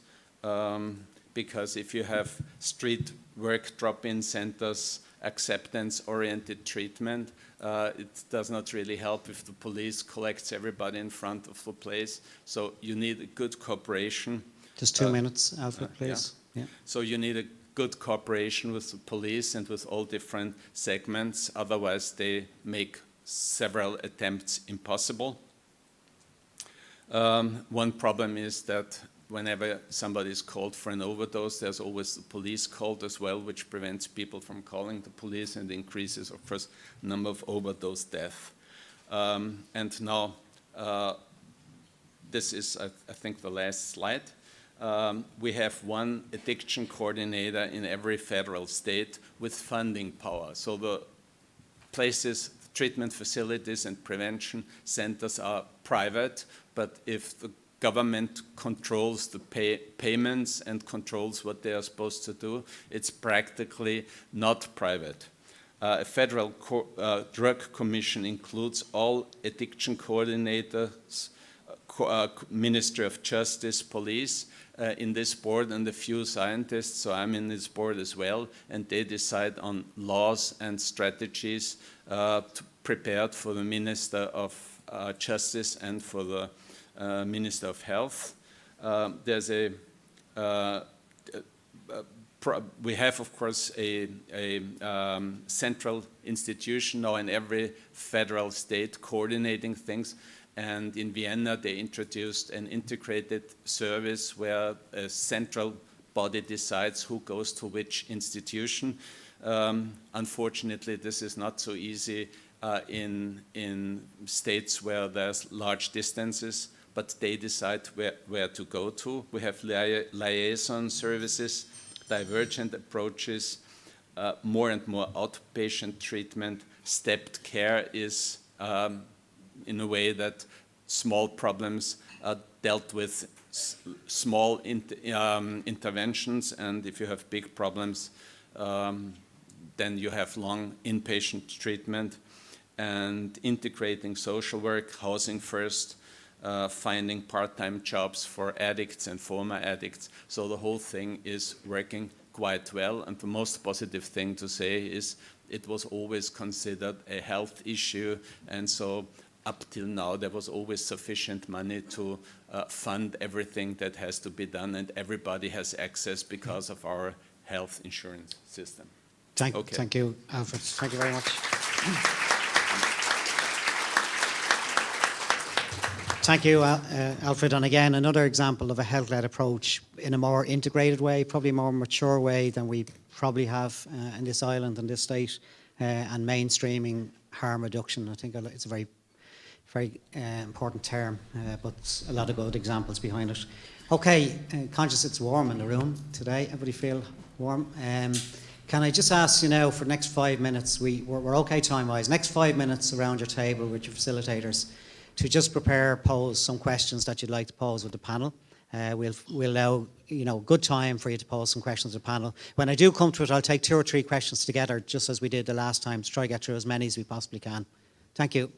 because if you have street work drop-in centers, acceptance-oriented treatment, it does not really help if the police collects everybody in front of the place. So you need a good cooperation. Just 2 minutes, Alfred, please. Yeah. So you need a good cooperation with the police and with all different segments, otherwise they make several attempts impossible. One problem is that whenever somebody is called for an overdose, there's always the police called as well, which prevents people from calling the police and increases, of course, the number of overdose deaths. And now, this is, I think, the last slide. We have one addiction coordinator in every federal state with funding power. So the places, treatment facilities and prevention centers are private, but if the government controls the payments and controls what they are supposed to do, it's practically not private. A federal drug commission includes all addiction coordinators, Ministry of Justice, police in this board, and a few scientists, so I'm in this board as well, and they decide on laws and strategies prepared for the Minister of Justice and for the Minister of Health. There's we have, of course, a central institution now in every federal state coordinating things. And in Vienna, they introduced an integrated service where a central body decides who goes to which institution. Unfortunately, this is not so easy in states where there's large distances, but they decide where to go to. We have liaison services, divergent approaches, more and more outpatient treatment. Stepped care is in a way that small problems are dealt with small interventions, and if you have big problems, then you have long inpatient treatment, and integrating social work, housing first, finding part-time jobs for addicts and former addicts. So the whole thing is working quite well, and the most positive thing to say is it was always considered a health issue, and so up till now there was always sufficient money to fund everything that has to be done, and everybody has access because of our health insurance system. Thank you, Alfred. Thank you very much. Thank you, Alfred. And again, another example of a health-led approach in a more integrated way, probably a more mature way than we probably have in this island and this state, and mainstreaming harm reduction. I think it's a very, very important term, but a lot of good examples behind it. Okay, conscious it's warm in the room today. Everybody feel warm? Can I just ask you now for the next 5 minutes, we're okay time-wise, next 5 minutes around your table with your facilitators, to just pose some questions that you'd like to pose with the panel. We'll allow good time for you to pose some questions to the panel. When I do come to it, I'll take 2 or 3 questions together, just as we did the last time, to try to get through as many as we possibly can. Thank you.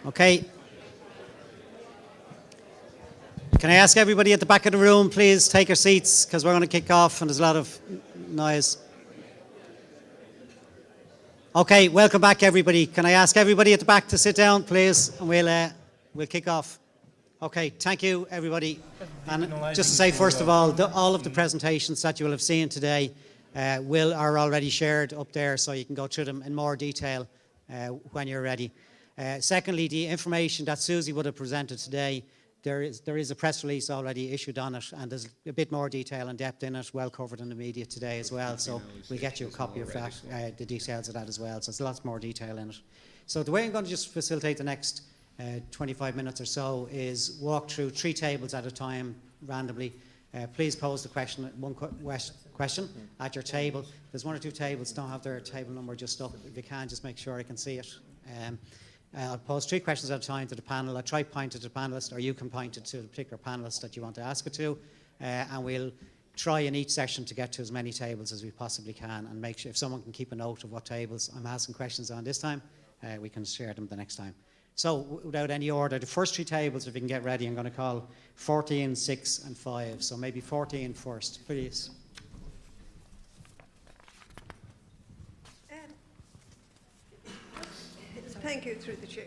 Okay. Can I ask everybody at the back of the room, please take your seats, because we're going to kick off and there's a lot of noise. Okay, welcome back, everybody. Can I ask everybody at the back to sit down, please, and we'll kick off. Okay, thank you, everybody. And just to say, first of all of the presentations that you will have seen today are already shared up there, so you can go through them in more detail when you're ready. Secondly, the information that Susie would have presented today, there is a press release already issued on it, and there's a bit more detail and depth in it, well covered in the media today as well. So we'll get you a copy of that, the details of that as well. So there's lots more detail in it. So the way I'm going to just facilitate the next 25 minutes or so is walk through 3 tables at a time randomly. Please pose the question at your table. There's 1 or 2 tables don't have their table number just up. If you can, just make sure I can see it. I'll pose 3 questions at a time to the panel. I'll try point it to the panellist, or you can point it to the particular panellist that you want to ask it to, and we'll try in each session to get to as many tables as we possibly can, and make sure if someone can keep a note of what tables I'm asking questions on this time, we can share them the next time. So without any order, the first 3 tables, if you can get ready, I'm going to call 14, 6 and 5. So maybe 14 first, please. Thank you through the chair.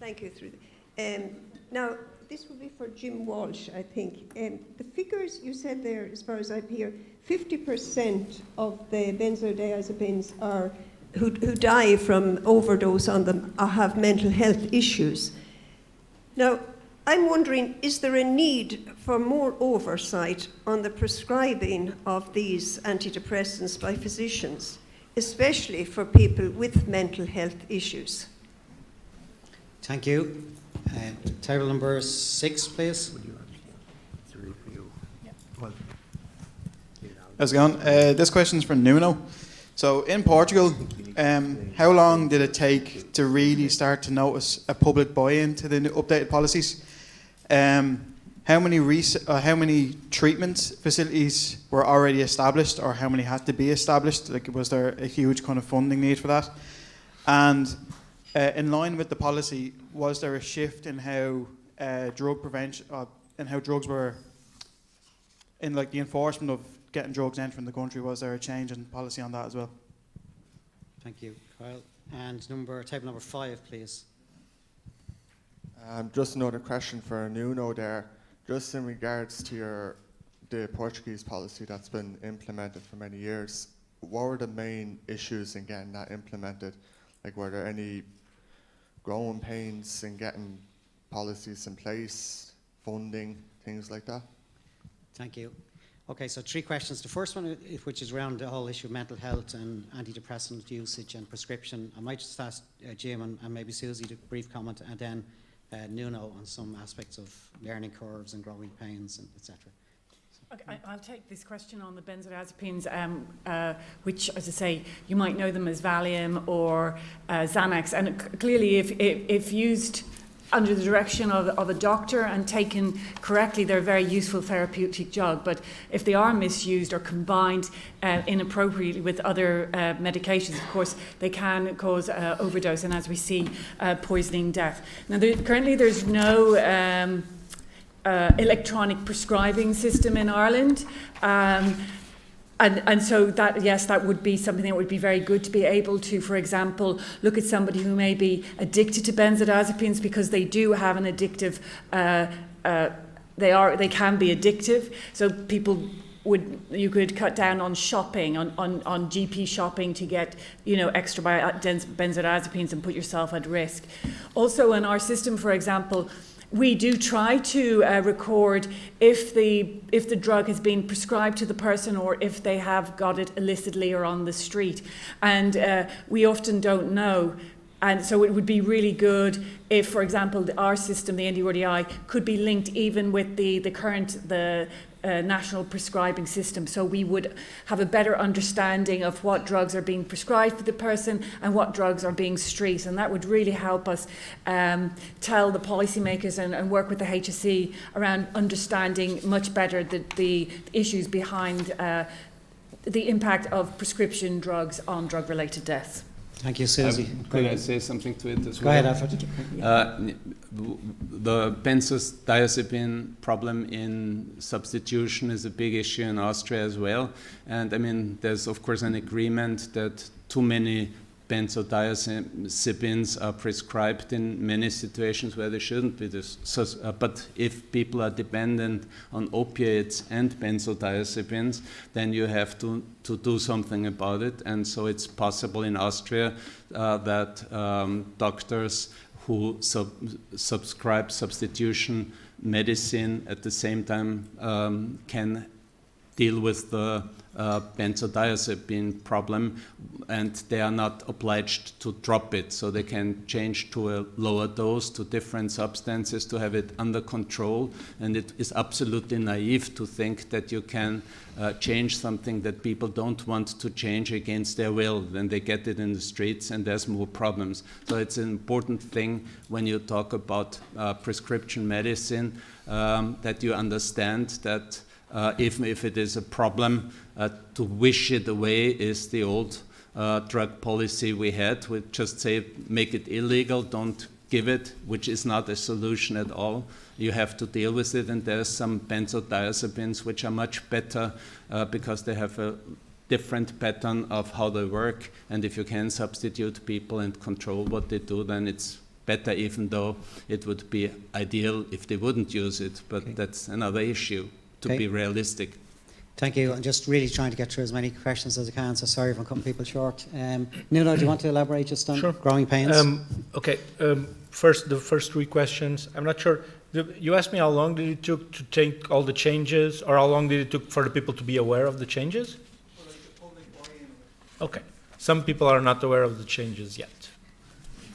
Thank you through the. Now, this will be for Jim Walsh, I think. The figures you said there, as far as I hear, 50% of the benzodiazepines who die from overdose on them have mental health issues. Now, I'm wondering, is there a need for more oversight on the prescribing of these antidepressants by physicians, especially for people with mental health issues? Thank you. Table number 6, please. How's it going? This question's for Nuno. So in Portugal, how long did it take to really start to notice a public buy-in to the new updated policies? How many treatment facilities were already established, or how many had to be established? Like, was there a huge kind of funding need for that? And in line with the policy, was there a shift in how drug prevention and how drugs were in, like, the enforcement of getting drugs entering the country? Was there a change in policy on that as well? Thank you, Kyle. And table number 5, please. Just another question for Nuno there. Just in regards to the Portuguese policy that's been implemented for many years, what were the main issues in getting that implemented? Like, were there any growing pains in getting policies in place, funding, things like that? Thank you. Okay, so 3 questions. The first one, which is around the whole issue of mental health and antidepressant usage and prescription. I might just ask Jim and maybe Susie to brief comment, and then Nuno on some aspects of learning curves and growing pains, and etc. Okay, I'll take this question on the benzodiazepines, which, as I say, you might know them as Valium or Xanax, and clearly if used under the direction of a doctor and taken correctly, they're a very useful therapeutic drug. But if they are misused or combined inappropriately with other medications, of course, they can cause overdose, and as we see, poisoning death. Now, currently there's no electronic prescribing system in Ireland. And so that, yes, that would be something that would be very good to be able to, for example, look at somebody who may be addicted to benzodiazepines, because they do have an addictive, they can be addictive. So you could cut down on shopping, on GP shopping to get, extra benzodiazepines and put yourself at risk. Also in our system, for example, we do try to record if the drug has been prescribed to the person, or if they have got it illicitly or on the street. And we often don't know. And so it would be really good if, for example, our system, the NDRDI, could be linked even with the current national prescribing system, so we would have a better understanding of what drugs are being prescribed for the person and what drugs are being street, and that would really help us tell the policymakers and work with the HSE around understanding much better the issues behind the impact of prescription drugs on drug-related deaths. Thank you, Susie. Could I say something to it as Go well? ahead, Alfred. The benzodiazepine problem in substitution is a big issue in Austria as well. And I mean, there's of course an agreement that too many benzodiazepines are prescribed in many situations where they shouldn't be. But if people are dependent on opiates and benzodiazepines, then you have to do something about it. And so it's possible in Austria that doctors who subscribe substitution medicine at the same time can deal with the benzodiazepine problem, and they are not obliged to drop it, so they can change to a lower dose, to different substances, to have it under control. And it is absolutely naive to think that you can change something that people don't want to change against their will. Then they get it in the streets and there's more problems. So it's an important thing when you talk about prescription medicine, that you understand that even if it is a problem, to wish it away is the old drug policy we had. We just say, make it illegal, don't give it, which is not a solution at all. You have to deal with it, and there's some benzodiazepines which are much better because they have a different pattern of how they work, and if you can substitute people and control what they do, then it's better, even though it would be ideal if they wouldn't use it, but that's another issue, to be realistic. Thank you. I'm just really trying to get through as many questions as I can, so sorry if I'm cutting people short. Nuno, do you want to elaborate just on growing pains? Okay. First, the first three questions. I'm not sure. You asked me how long did it took to take all the changes, or how long did it took for the people to be aware of the changes? Okay. Some people are not aware of the changes yet.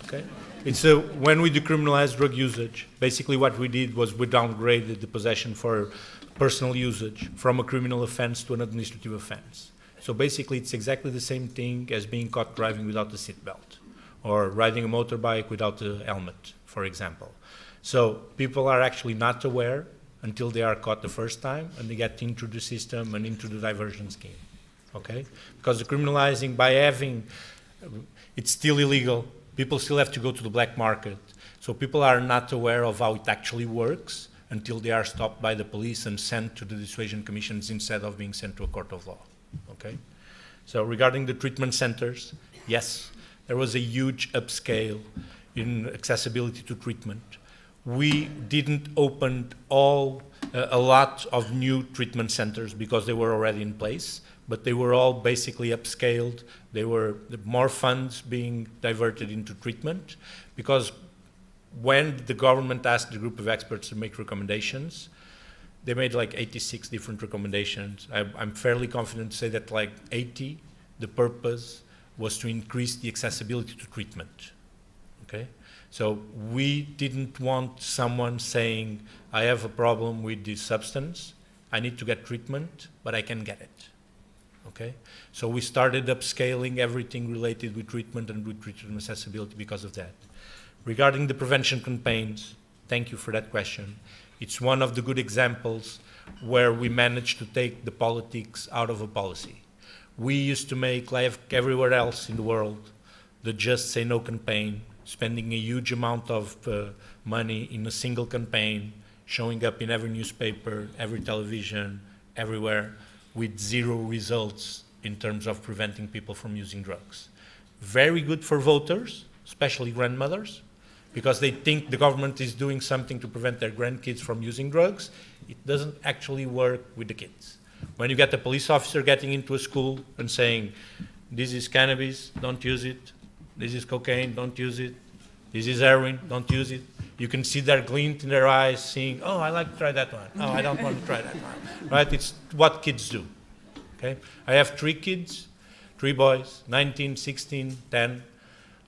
Okay. It's when we decriminalized drug usage, basically what we did was we downgraded the possession for personal usage from a criminal offense to an administrative offense. So basically it's exactly the same thing as being caught driving without a seatbelt or riding a motorbike without a helmet, for example. So people are actually not aware until they are caught the first time and they get into the system and into the diversion scheme. Okay? Because the criminalizing, by having, it's still illegal. People still have to go to the black market. So people are not aware of how it actually works until they are stopped by the police and sent to the dissuasion commissions instead of being sent to a court of law. Okay? So regarding the treatment centers, yes, there was a huge upscale in accessibility to treatment. We didn't open a lot of new treatment centers because they were already in place, but they were all basically upscaled. There were more funds being diverted into treatment because when the government asked the group of experts to make recommendations, they made like 86 different recommendations. I'm fairly confident to say that like 80, the purpose was to increase the accessibility to treatment. Okay? So we didn't want someone saying, I have a problem with this substance, I need to get treatment, but I can get it. Okay? So we started upscaling everything related with treatment and with treatment accessibility because of that. Regarding the prevention campaigns, thank you for that question. It's one of the good examples where we managed to take the politics out of a policy. We used to make, like everywhere else in the world, the Just Say No campaign, spending a huge amount of money in a single campaign, showing up in every newspaper, every television, everywhere, with zero results in terms of preventing people from using drugs. Very good for voters, especially grandmothers, because they think the government is doing something to prevent their grandkids from using drugs. It doesn't actually work with the kids. When you get a police officer getting into a school and saying, this is cannabis, don't use it. This is cocaine, don't use it. This is heroin, don't use it. You can see their glint in their eyes saying, oh, I like to try that one. Oh, I don't want to try that one. Right? It's what kids do. Okay? I have 3 kids, 3 boys, 19, 16, 10,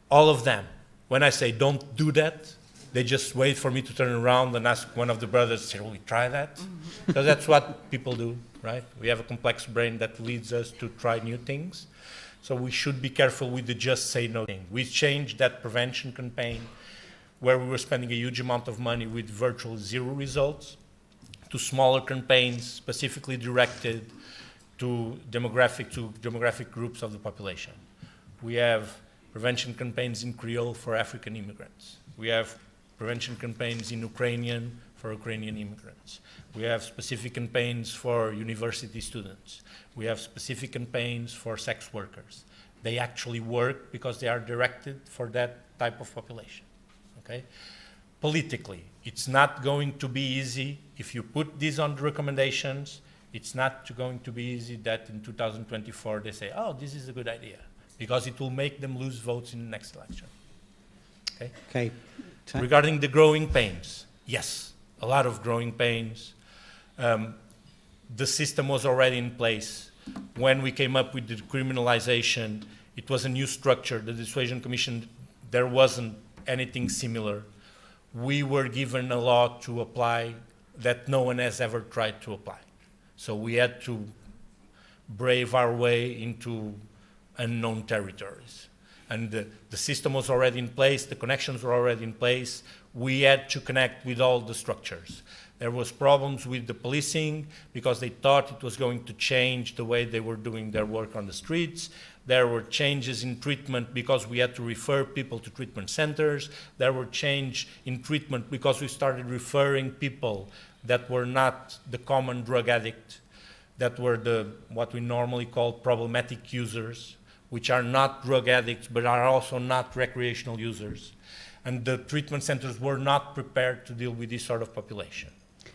all of them. When I say don't do that, they just wait for me to turn around and ask one of the brothers, shall we try that? Because that's what people do, right? We have a complex brain that leads us to try new things. So we should be careful with the just say no thing. We changed that prevention campaign where we were spending a huge amount of money with virtually 0 results to smaller campaigns specifically directed to demographic groups of the population. We have prevention campaigns in Creole for African immigrants. We have prevention campaigns in Ukrainian for Ukrainian immigrants. We have specific campaigns for university students. We have specific campaigns for sex workers. They actually work because they are directed for that type of population, okay? Politically, it's not going to be easy. If you put these on the recommendations, it's not going to be easy that in 2024 they say, oh, this is a good idea, because it will make them lose votes in the next election, okay? Okay. Regarding the growing pains, yes, a lot of growing pains. The system was already in place. When we came up with the decriminalization, it was a new structure. The Dissuasion Commission, there wasn't anything similar. We were given a law to apply that no one has ever tried to apply. So we had to brave our way into unknown territories. And the system was already in place, the connections were already in place. We had to connect with all the structures. There was problems with the policing because they thought it was going to change the way they were doing their work on the streets. There were changes in treatment because we had to refer people to treatment centers. There were changes in treatment because we started referring people that were not the common drug addict, that were what we normally call problematic users, which are not drug addicts but are also not recreational users. And the treatment centers were not prepared to deal with this sort of population.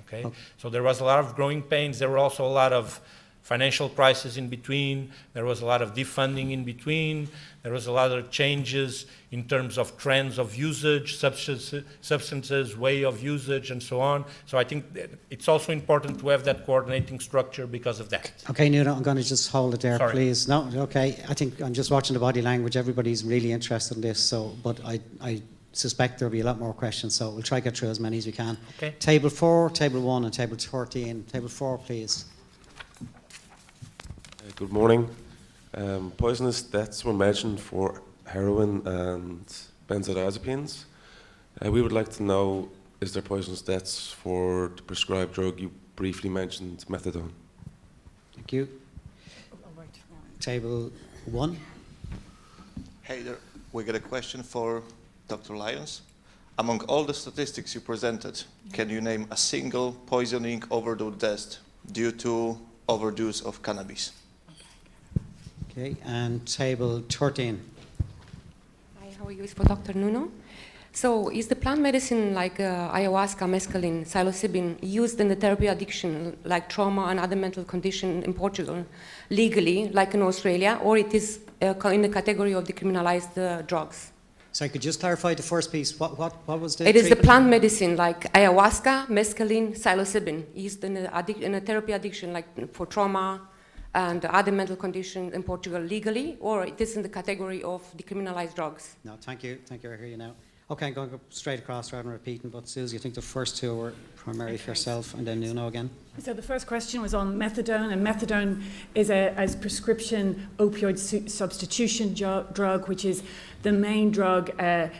Okay? So there was a lot of growing pains. There were also a lot of financial crisis in between. There was a lot of defunding in between. There was a lot of changes in terms of trends of usage, substances, way of usage, and so on. So I think it's also important to have that coordinating structure because of that. Okay, Nuno, I'm going to just hold it there, Sorry. please. No, okay. I think I'm just watching the body language. Everybody's really interested in this. So, but I suspect there'll be a lot more questions. So we'll try to get through as many as we can. Okay. Table 4, Table 1, and Table 13. Table 4, please. Good morning. Poisonous deaths were mentioned for heroin and benzodiazepines. We would like to know, is there poisonous deaths for the prescribed drug? You briefly mentioned methadone. Thank you. Table 1. Hey there, we got a question for Dr. Lyons. Among all the statistics you presented, can you name a single poisoning overdose death due to overdose of cannabis? Okay, and Table 13. Hi, how are you? It's for Dr. Nuno. So is the plant medicine like ayahuasca, mescaline, psilocybin used in the therapy addiction like trauma and other mental condition in Portugal legally, like in Australia, or it is in the category of decriminalized drugs? So I could just clarify the first piece. What was the It is the treatment? plant medicine like ayahuasca, mescaline, psilocybin used in a therapy addiction like for trauma and other mental conditions in Portugal legally, or it is in the category of decriminalized drugs? No, thank you. Thank you. I hear you now. Okay, I'm going to go straight across rather than repeating. But Susie, I think the first two were primarily for yourself, and then Nuno again. So the first question was on methadone, and methadone is a prescription opioid substitution drug, which is the main drug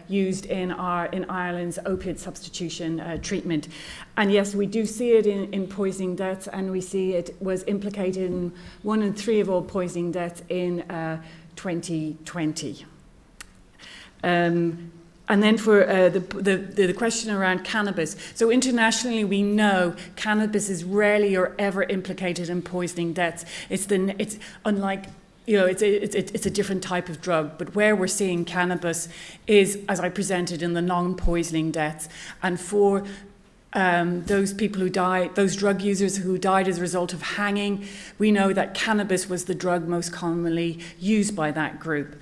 used in Ireland's opiate substitution treatment. And yes, we do see it in poisoning deaths, and we see it was implicated in 1 in 3 of all poisoning deaths in 2020. And then for the question around cannabis. So internationally, we know cannabis is rarely or ever implicated in poisoning deaths. It's unlike, it's a different type of drug. But where we're seeing cannabis is, as I presented, in the non-poisoning deaths. And for those people who died, those drug users who died as a result of hanging, we know that cannabis was the drug most commonly used by that group.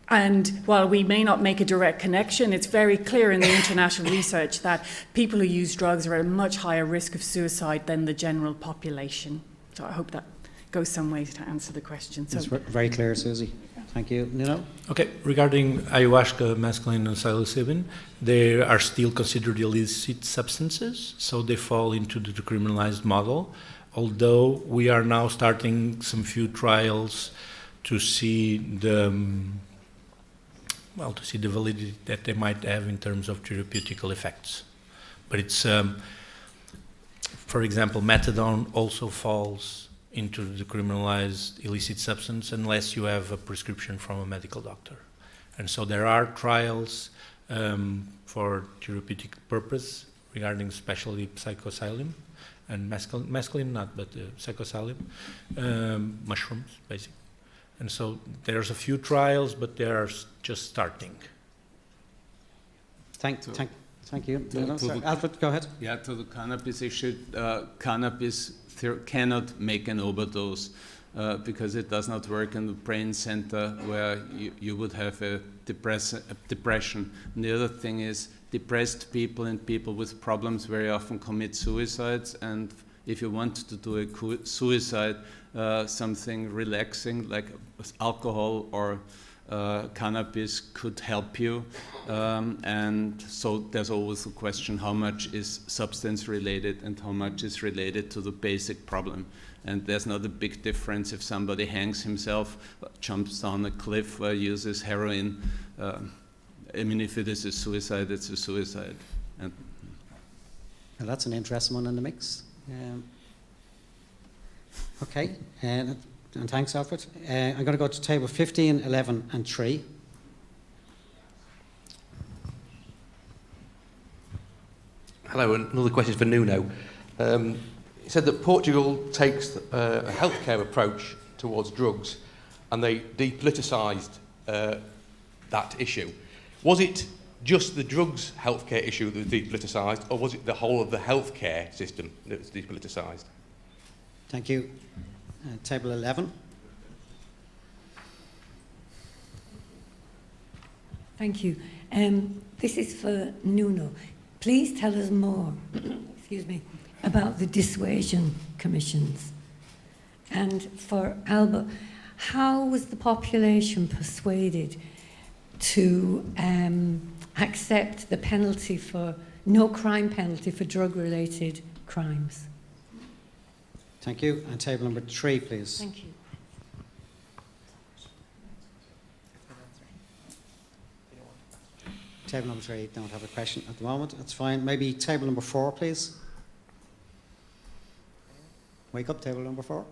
And while we may not make a direct connection, it's very clear in the international research that people who use drugs are at a much higher risk of suicide than the general population. So I hope that goes some way to answer the question. So, It's very clear, Susie. Thank you. Nuno? Okay, regarding ayahuasca, mescaline, and psilocybin, they are still considered illicit substances, so they fall into the decriminalized model, although we are now starting some few trials to see the validity that they might have in terms of therapeutical effects. But it's, for example, methadone also falls into the criminalized illicit substance unless you have a prescription from a medical doctor. And so there are trials for therapeutic purpose regarding especially psilocybin and mescaline not, but psilocybin, mushrooms, basically. And so there's a few trials, but they are just starting. Thank you. Alfred, go ahead. Yeah, to the cannabis issue, cannabis cannot make an overdose because it does not work in the brain center where you would have a depression. And the other thing is depressed people and people with problems very often commit suicides, and if you want to do a suicide, something relaxing like alcohol or cannabis could help you, and so there's always a question how much is substance related and how much is related to the basic problem. And there's not a big difference if somebody hangs himself, jumps down a cliff, or uses heroin. I mean, if it is a suicide, it's a suicide. And well, that's an interesting one in the mix. Okay, and thanks, Alfred. I'm going to go to table 15, 11, and 3. Hello, another question for Nuno. He said that Portugal takes a healthcare approach towards drugs, and they depoliticised that issue. Was it just the drugs healthcare issue that was depoliticised, or was it the whole of the healthcare system that was depoliticised? Thank you. Table 11. Thank you. This is for Nuno. Please tell us more, excuse me, about the dissuasion commissions. And for Albert, how was the population persuaded to accept the penalty for, no crime penalty for drug-related crimes? Thank you. And table number 3, please. Thank you. Table number 3, don't have a question at the moment. That's fine. Maybe table number 4, please. Wake up, table number 4.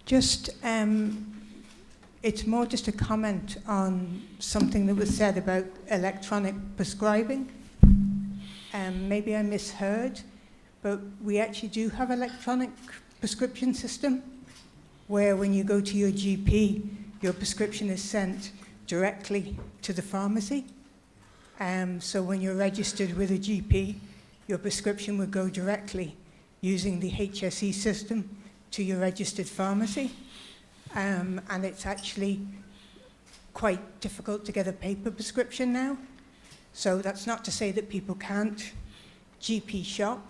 Just, it's more just a comment on something that was said about electronic prescribing. Maybe I misheard, but we actually do have electronic prescription system where when you go to your GP, your prescription is sent directly to the pharmacy. So when you're registered with a GP, your prescription would go directly using the HSE system to your registered pharmacy. And it's actually quite difficult to get a paper prescription now. So that's not to say that people can't GP shop,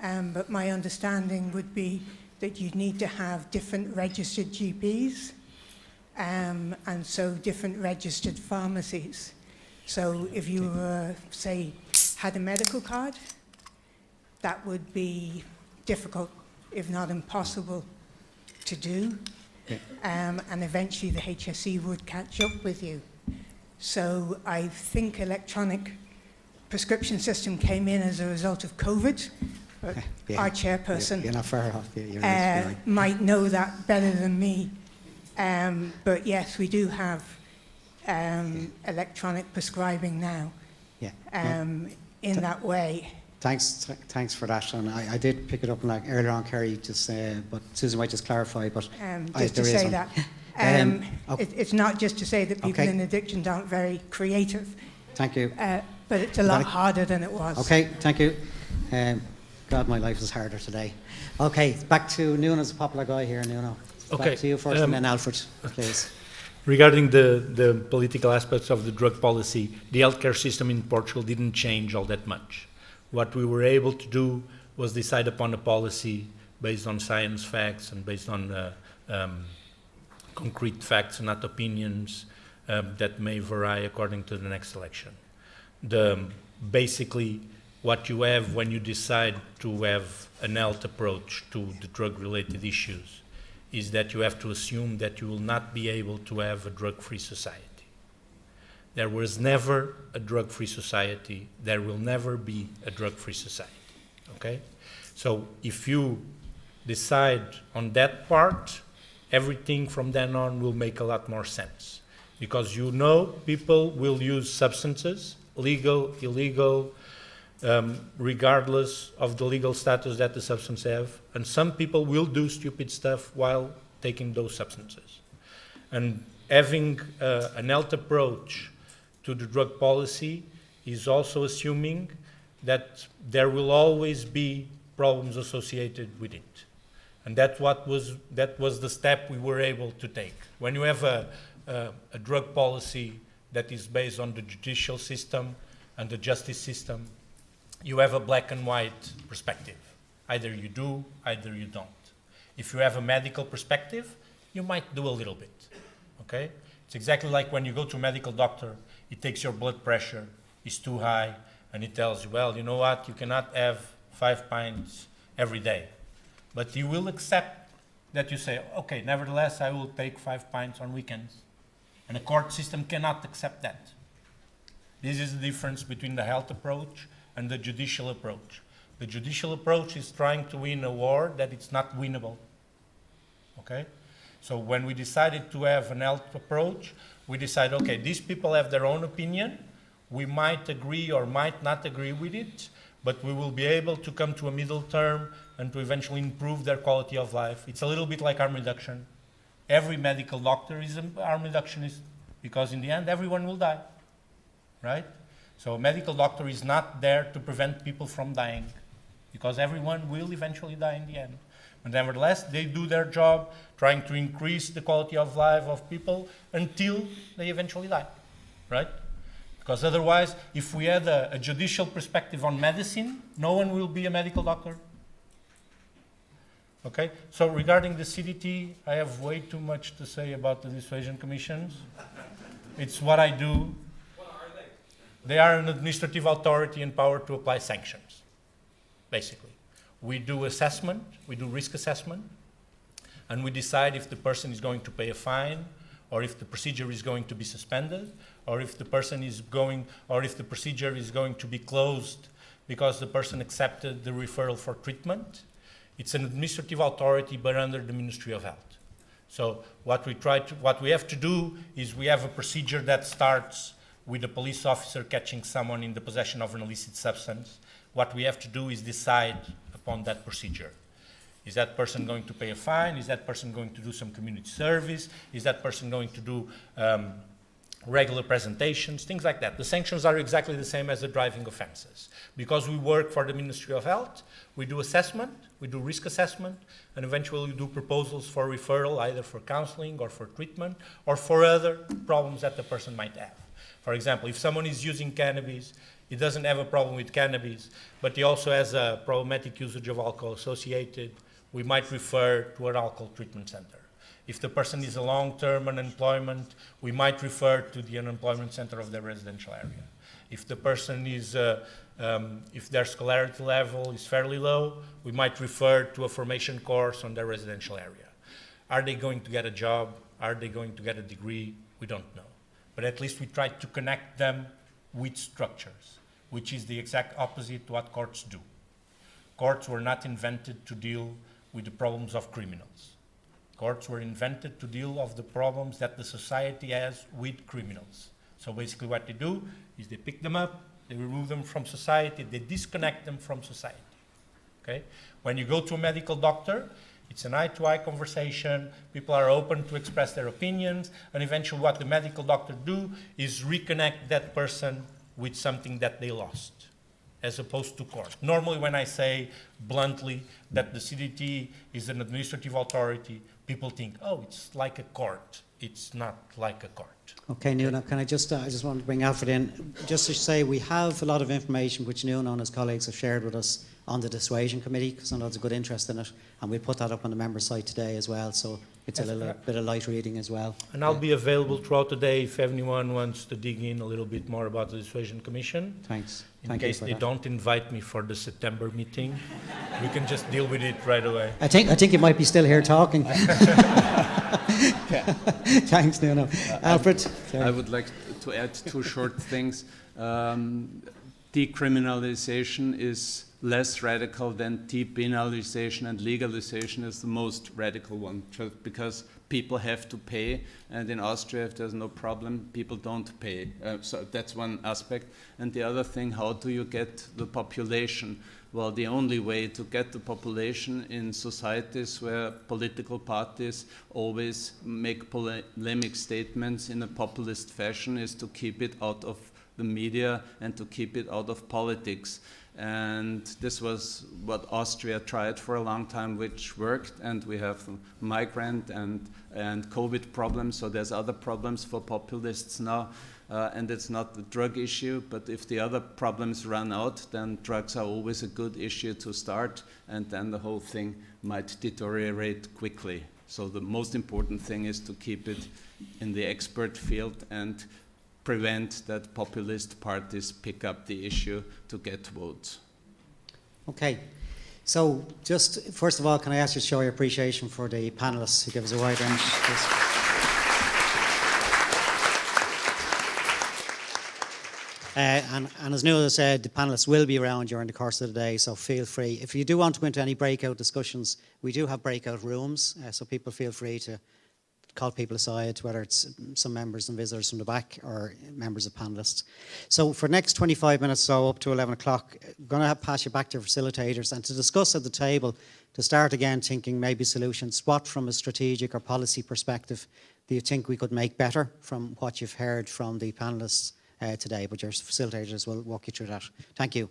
but my understanding would be that you'd need to have different registered GPs, and so different registered pharmacies. So if you were, say, had a medical card, that would be difficult, if not impossible, to do. And eventually the HSE would catch up with you. So I think electronic prescription system came in as a result of COVID. Our chairperson You're not far off. You're right. might know that better than me. But yes, we do have electronic prescribing now in that way. Thanks for that, and I did pick it up like earlier on, Kerry, just but Susan might just clarify. But just to say that it's not just to say that people in addiction aren't very creative. Thank you. But it's a lot harder than it was. Okay, thank you. God, my life is harder today. Okay, back to Nuno's a popular guy here, Nuno. Okay. Back to you first, and then Alfred, please. Regarding the political aspects of the drug policy, the healthcare system in Portugal didn't change all that much. What we were able to do was decide upon a policy based on science facts and based on concrete facts, not opinions that may vary according to the next election. Basically, what you have when you decide to have an health approach to the drug-related issues is that you have to assume that you will not be able to have a drug-free society. There was never a drug-free society. There will never be a drug-free society, okay? So if you decide on that part, everything from then on will make a lot more sense. Because you know people will use substances, legal, illegal, regardless of the legal status that the substance have. And some people will do stupid stuff while taking those substances. And having an health approach to the drug policy is also assuming that there will always be problems associated with it. And that was the step we were able to take. When you have a drug policy that is based on the judicial system and the justice system, you have a black and white perspective. Either you do, either you don't. If you have a medical perspective, you might do a little bit, okay? It's exactly like when you go to a medical doctor, he takes your blood pressure, it's too high, and he tells you, well, you know what, you cannot have 5 pints every day. But you will accept that you say, okay, nevertheless, I will take 5 pints on weekends. And the court system cannot accept that. This is the difference between the health approach and the judicial approach. The judicial approach is trying to win a war that it's not winnable, okay? So when we decided to have an health approach, we decided, okay, these people have their own opinion. We might agree or might not agree with it, but we will be able to come to a middle term and to eventually improve their quality of life. It's a little bit like harm reduction. Every medical doctor is a harm reductionist because in the end, everyone will die, right? So a medical doctor is not there to prevent people from dying because everyone will eventually die in the end. But nevertheless, they do their job trying to increase the quality of life of people until they eventually die, right? Because otherwise, if we had a judicial perspective on medicine, no one will be a medical doctor. Okay, so regarding the CDT, I have way too much to say about the dissuasion commissions. It's what I do. What are they? They are an administrative authority empowered to apply sanctions, basically. We do assessment, we do risk assessment, and we decide if the person is going to pay a fine, or if the procedure is going to be suspended, or if the person is going, or if the procedure is going to be closed because the person accepted the referral for treatment. It's an administrative authority, but under the Ministry of Health. So what we have to do is we have a procedure that starts with a police officer catching someone in the possession of an illicit substance. What we have to do is decide upon that procedure. Is that person going to pay a fine? Is that person going to do some community service? Is that person going to do regular presentations? Things like that. The sanctions are exactly the same as the driving offenses. Because we work for the Ministry of Health, we do assessment, we do risk assessment, and eventually we do proposals for referral, either for counseling or for treatment, or for other problems that the person might have. For example, if someone is using cannabis, he doesn't have a problem with cannabis, but he also has a problematic usage of alcohol associated, we might refer to an alcohol treatment center. If the person is a long-term unemployment, we might refer to the unemployment center of their residential area. If the person is, if their scholarity level is fairly low, we might refer to a formation course on their residential area. Are they going to get a job? Are they going to get a degree? We don't know. But at least we try to connect them with structures, which is the exact opposite to what courts do. Courts were not invented to deal with the problems of criminals. Courts were invented to deal with the problems that the society has with criminals. So basically what they do is they pick them up, they remove them from society, they disconnect them from society. Okay? When you go to a medical doctor, it's an eye-to-eye conversation, people are open to express their opinions, and eventually what the medical doctor do is reconnect that person with something that they lost, as opposed to court. Normally when I say bluntly that the CDT is an administrative authority, people think, oh, it's like a court. It's not like a court. Okay, Nuno, can I just want to bring Alfred in. Just to say we have a lot of information which Nuno and his colleagues have shared with us on the dissuasion committee, because I know there's a good interest in it, and we'll put that up on the member site today as well, so it's a little bit of light reading as well. And I'll be available throughout the day if anyone wants to dig in a little bit more about the Dissuasion Commission. Thanks. In case they don't invite me for the September meeting, we can just deal with it right away. I think you might be still here talking. Thanks, Nuno. Alfred? I would like to add two short things. Decriminalization is less radical than depenalization, and legalization is the most radical one, just because people have to pay, and in Austria, if there's no problem, people don't pay. So that's one aspect. And the other thing, how do you get the population? Well, the only way to get the population in societies where political parties always make polemic statements in a populist fashion is to keep it out of the media and to keep it out of politics. And this was what Austria tried for a long time, which worked, and we have migrant and COVID problems, so there's other problems for populists now, and it's not the drug issue, but if the other problems run out, then drugs are always a good issue to start, and then the whole thing might deteriorate quickly. So the most important thing is to keep it in the expert field and prevent that populist parties pick up the issue to get votes. Okay. So just first of all, can I ask you to show your appreciation for the panelists who give us a wide range? And as Nuala said, the panelists will be around during the course of the day, so feel free. If you do want to go into any breakout discussions, we do have breakout rooms, so people feel free to call people aside, whether it's some members and visitors from the back or members of panelists. So for the next 25 minutes, so up to 11 o'clock, I'm going to pass you back to facilitators and to discuss at the table, to start again thinking maybe solutions. What from a strategic or policy perspective do you think we could make better from what you've heard from the panelists today? But your facilitators will walk you through that. Thank you.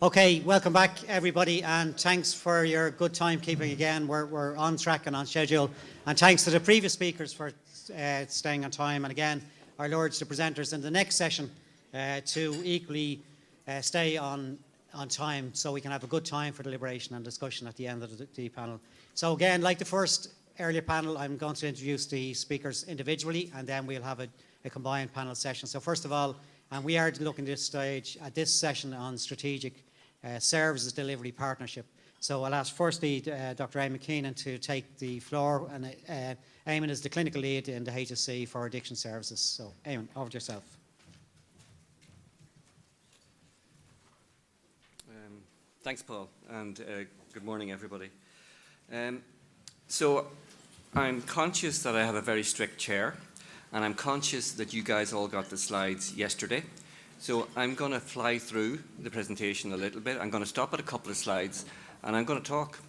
Okay, welcome back everybody, and thanks for your good timekeeping again. We're on track and on schedule, and thanks to the previous speakers for staying on time, and again our lords, the presenters in the next session, to equally stay on time so we can have a good time for deliberation and discussion at the end of the panel. So again, like the first earlier panel, I'm going to introduce the speakers individually, and then we'll have a combined panel session. So first of all, and we are looking at this stage at this session on strategic services delivery partnership. So I'll ask firstly Dr. Eamon Keenan to take the floor, and Eamon is the clinical lead in the HSC for addiction services. So Eamon, over to yourself. Thanks, Paul, and good morning, everybody. So I'm conscious that I have a very strict chair, and I'm conscious that you guys all got the slides yesterday. So I'm going to fly through the presentation a little bit. I'm going to stop at a couple of slides, and I'm going to talk.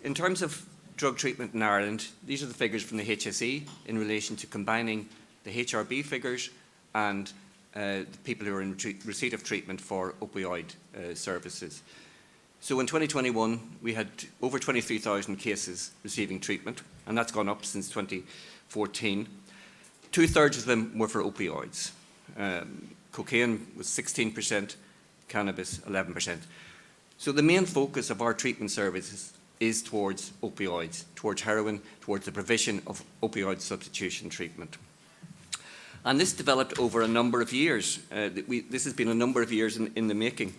In terms of drug treatment in Ireland, these are the figures from the HSE in relation to combining the HRB figures and the people who are in receipt of treatment for opioid services. So in 2021, we had over 23,000 cases receiving treatment, and that's gone up since 2014. 2/3 of them were for opioids. Cocaine was 16%, cannabis 11%. So the main focus of our treatment services is towards opioids, towards heroin, towards the provision of opioid substitution treatment. And this developed over a number of years. This has been a number of years in the making.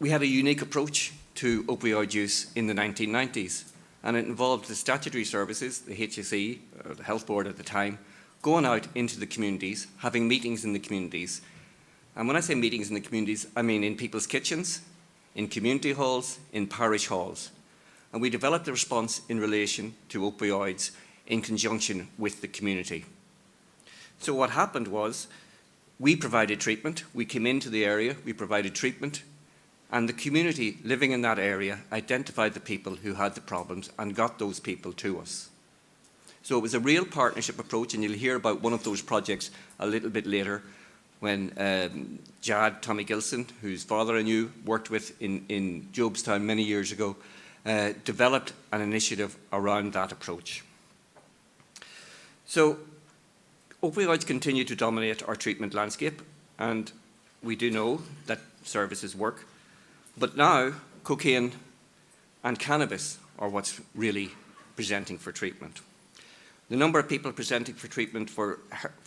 We had a unique approach to opioid use in the 1990s. And it involved the statutory services, the HSE, or the health board at the time, going out into the communities, having meetings in the communities. And when I say meetings in the communities, I mean in people's kitchens, in community halls, in parish halls. And we developed a response in relation to opioids in conjunction with the community. So what happened was, we provided treatment, we came into the area, we provided treatment, and the community living in that area identified the people who had the problems and got those people to us. So it was a real partnership approach, and you'll hear about one of those projects a little bit later when Tommy Gilson, whose father I knew, worked with in Jobstown many years ago, developed an initiative around that approach. So opioids continue to dominate our treatment landscape, and we do know that services work. But now, cocaine and cannabis are what's really presenting for treatment. The number of people presenting for treatment for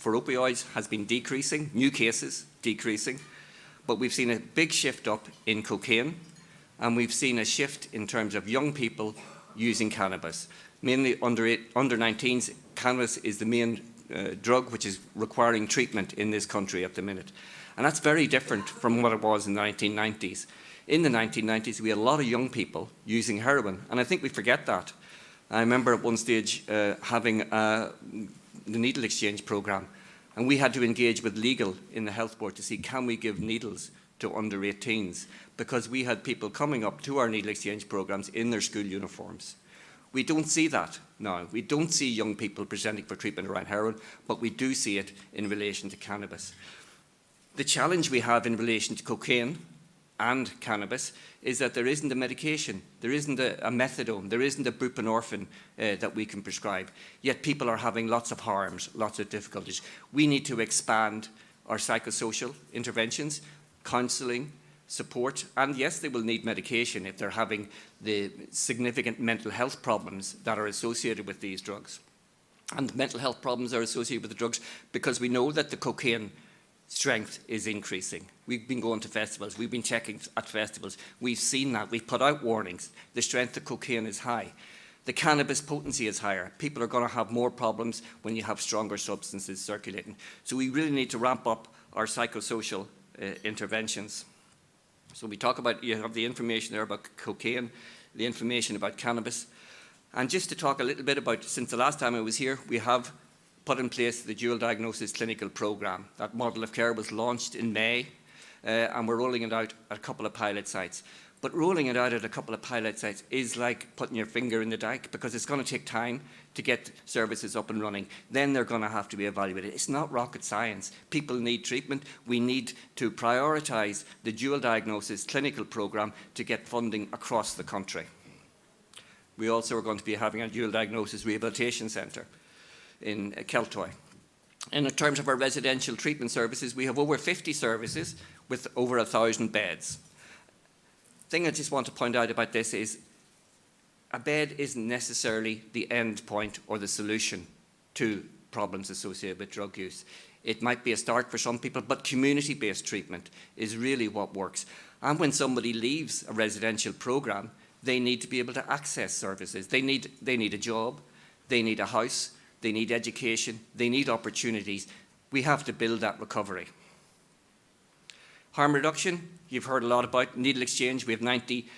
opioids has been decreasing, new cases decreasing, but we've seen a big shift up in cocaine, and we've seen a shift in terms of young people using cannabis. Mainly under 19s, cannabis is the main drug which is requiring treatment in this country at the minute. And that's very different from what it was in the 1990s. In the 1990s, we had a lot of young people using heroin, and I think we forget that. I remember at one stage having the needle exchange program, and we had to engage with legal in the health board to see, can we give needles to under 18s, because we had people coming up to our needle exchange programs in their school uniforms. We don't see that now. We don't see young people presenting for treatment around heroin, but we do see it in relation to cannabis. The challenge we have in relation to cocaine and cannabis is that there isn't a medication, there isn't a methadone, there isn't a buprenorphine that we can prescribe. Yet people are having lots of harms, lots of difficulties. We need to expand our psychosocial interventions, counselling, support, and yes, they will need medication if they're having the significant mental health problems that are associated with these drugs. And the mental health problems are associated with the drugs because we know that the cocaine strength is increasing. We've been going to festivals, we've been checking at festivals, we've seen that, we've put out warnings. The strength of cocaine is high. The cannabis potency is higher. People are going to have more problems when you have stronger substances circulating. So we really need to ramp up our psychosocial interventions. So we talk about, you have the information there about cocaine, the information about cannabis. And just to talk a little bit about, since the last time I was here, we have put in place the dual diagnosis clinical program. That model of care was launched in May, and we're rolling it out at a couple of pilot sites. But rolling it out at a couple of pilot sites is like putting your finger in the dike, because it's going to take time to get services up and running. Then they're going to have to be evaluated. It's not rocket science. People need treatment. We need to prioritise the dual diagnosis clinical programme to get funding across the country. We also are going to be having a dual diagnosis rehabilitation centre in Keltoy. And in terms of our residential treatment services, we have over 50 services with over 1,000 beds. The thing I just want to point out about this is a bed isn't necessarily the end point or the solution to problems associated with drug use. It might be a start for some people, but community-based treatment is really what works. And when somebody leaves a residential programme, they need to be able to access services. They need a job, they need a house, they need education, they need opportunities. We have to build that recovery. Harm reduction, you've heard a lot about. Needle exchange, we have 90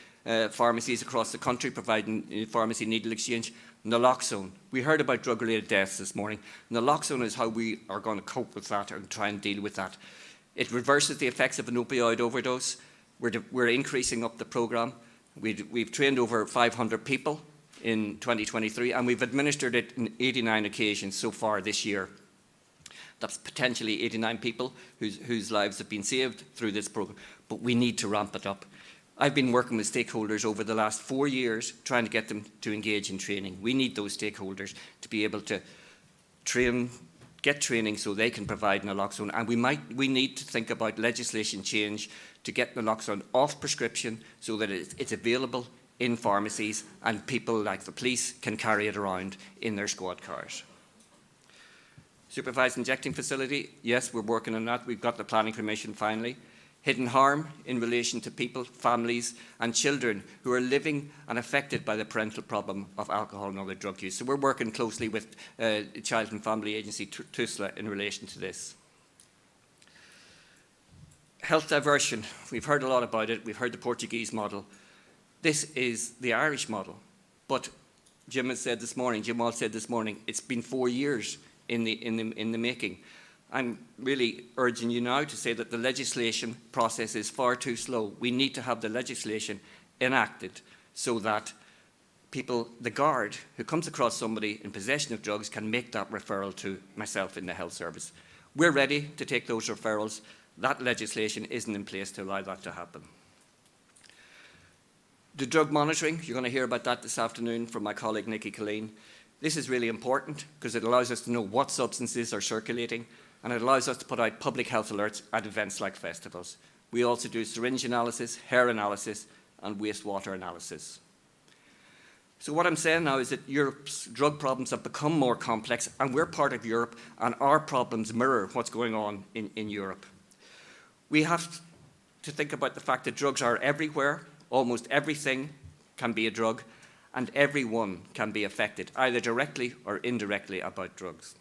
pharmacies across the country providing pharmacy needle exchange. Naloxone, we heard about drug-related deaths this morning. Naloxone is how we are going to cope with that and try and deal with that. It reverses the effects of an opioid overdose. We're increasing up the programme. We've trained over 500 people in 2023, and we've administered it on 89 occasions so far this year. That's potentially 89 people whose lives have been saved through this programme, but we need to ramp it up. I've been working with stakeholders over the last 4 years trying to get them to engage in training. We need those stakeholders to be able to get training so they can provide naloxone, and we need to think about legislation change to get naloxone off prescription so that it's available in pharmacies and people like the police can carry it around in their squad cars. Supervised injecting facility, yes, we're working on that. We've got the planning permission finally. Hidden harm in relation to people, families and children who are living and affected by the parental problem of alcohol and other drug use. So we're working closely with Child and Family Agency, TUSLA, in relation to this. Health diversion, we've heard a lot about it. We've heard the Portuguese model. This is the Irish model. But Jim Walsh said this morning, it's been 4 years in the making. I'm really urging you now to say that the legislation process is far too slow. We need to have the legislation enacted so that people, the guard who comes across somebody in possession of drugs, can make that referral to myself in the health service. We're ready to take those referrals. That legislation isn't in place to allow that to happen. The drug monitoring, you're going to hear about that this afternoon from my colleague Nikki Colleen. This is really important because it allows us to know what substances are circulating, and it allows us to put out public health alerts at events like festivals. We also do syringe analysis, hair analysis, and wastewater analysis. So what I'm saying now is that Europe's drug problems have become more complex, and we're part of Europe, and our problems mirror what's going on in Europe. We have to think about the fact that drugs are everywhere. Almost everything can be a drug, and everyone can be affected, either directly or indirectly, about drugs.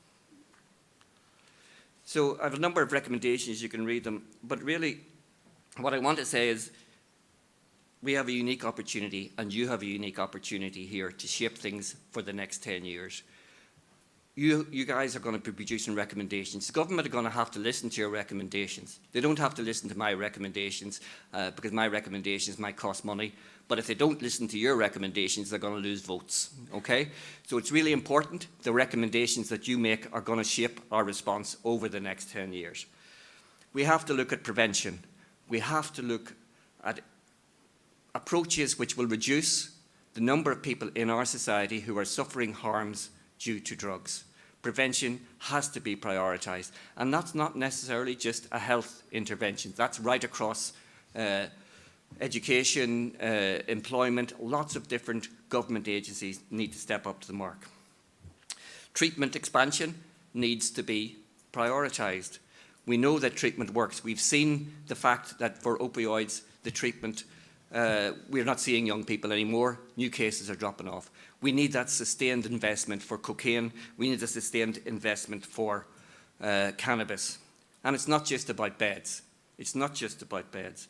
So I have a number of recommendations, you can read them, but really what I want to say is we have a unique opportunity, and you have a unique opportunity here to shape things for the next 10 years. You guys are going to be producing recommendations. The government are going to have to listen to your recommendations. They don't have to listen to my recommendations because my recommendations might cost money. But if they don't listen to your recommendations, they're going to lose votes, okay? So it's really important. The recommendations that you make are going to shape our response over the next 10 years. We have to look at prevention. We have to look at approaches which will reduce the number of people in our society who are suffering harms due to drugs. Prevention has to be prioritised, and that's not necessarily just a health intervention. That's right across education, employment. Lots of different government agencies need to step up to the mark. Treatment expansion needs to be prioritised. We know that treatment works. We've seen the fact that for opioids, the treatment, we're not seeing young people anymore. New cases are dropping off. We need that sustained investment for cocaine. We need a sustained investment for cannabis. And it's not just about beds. It's not just about beds.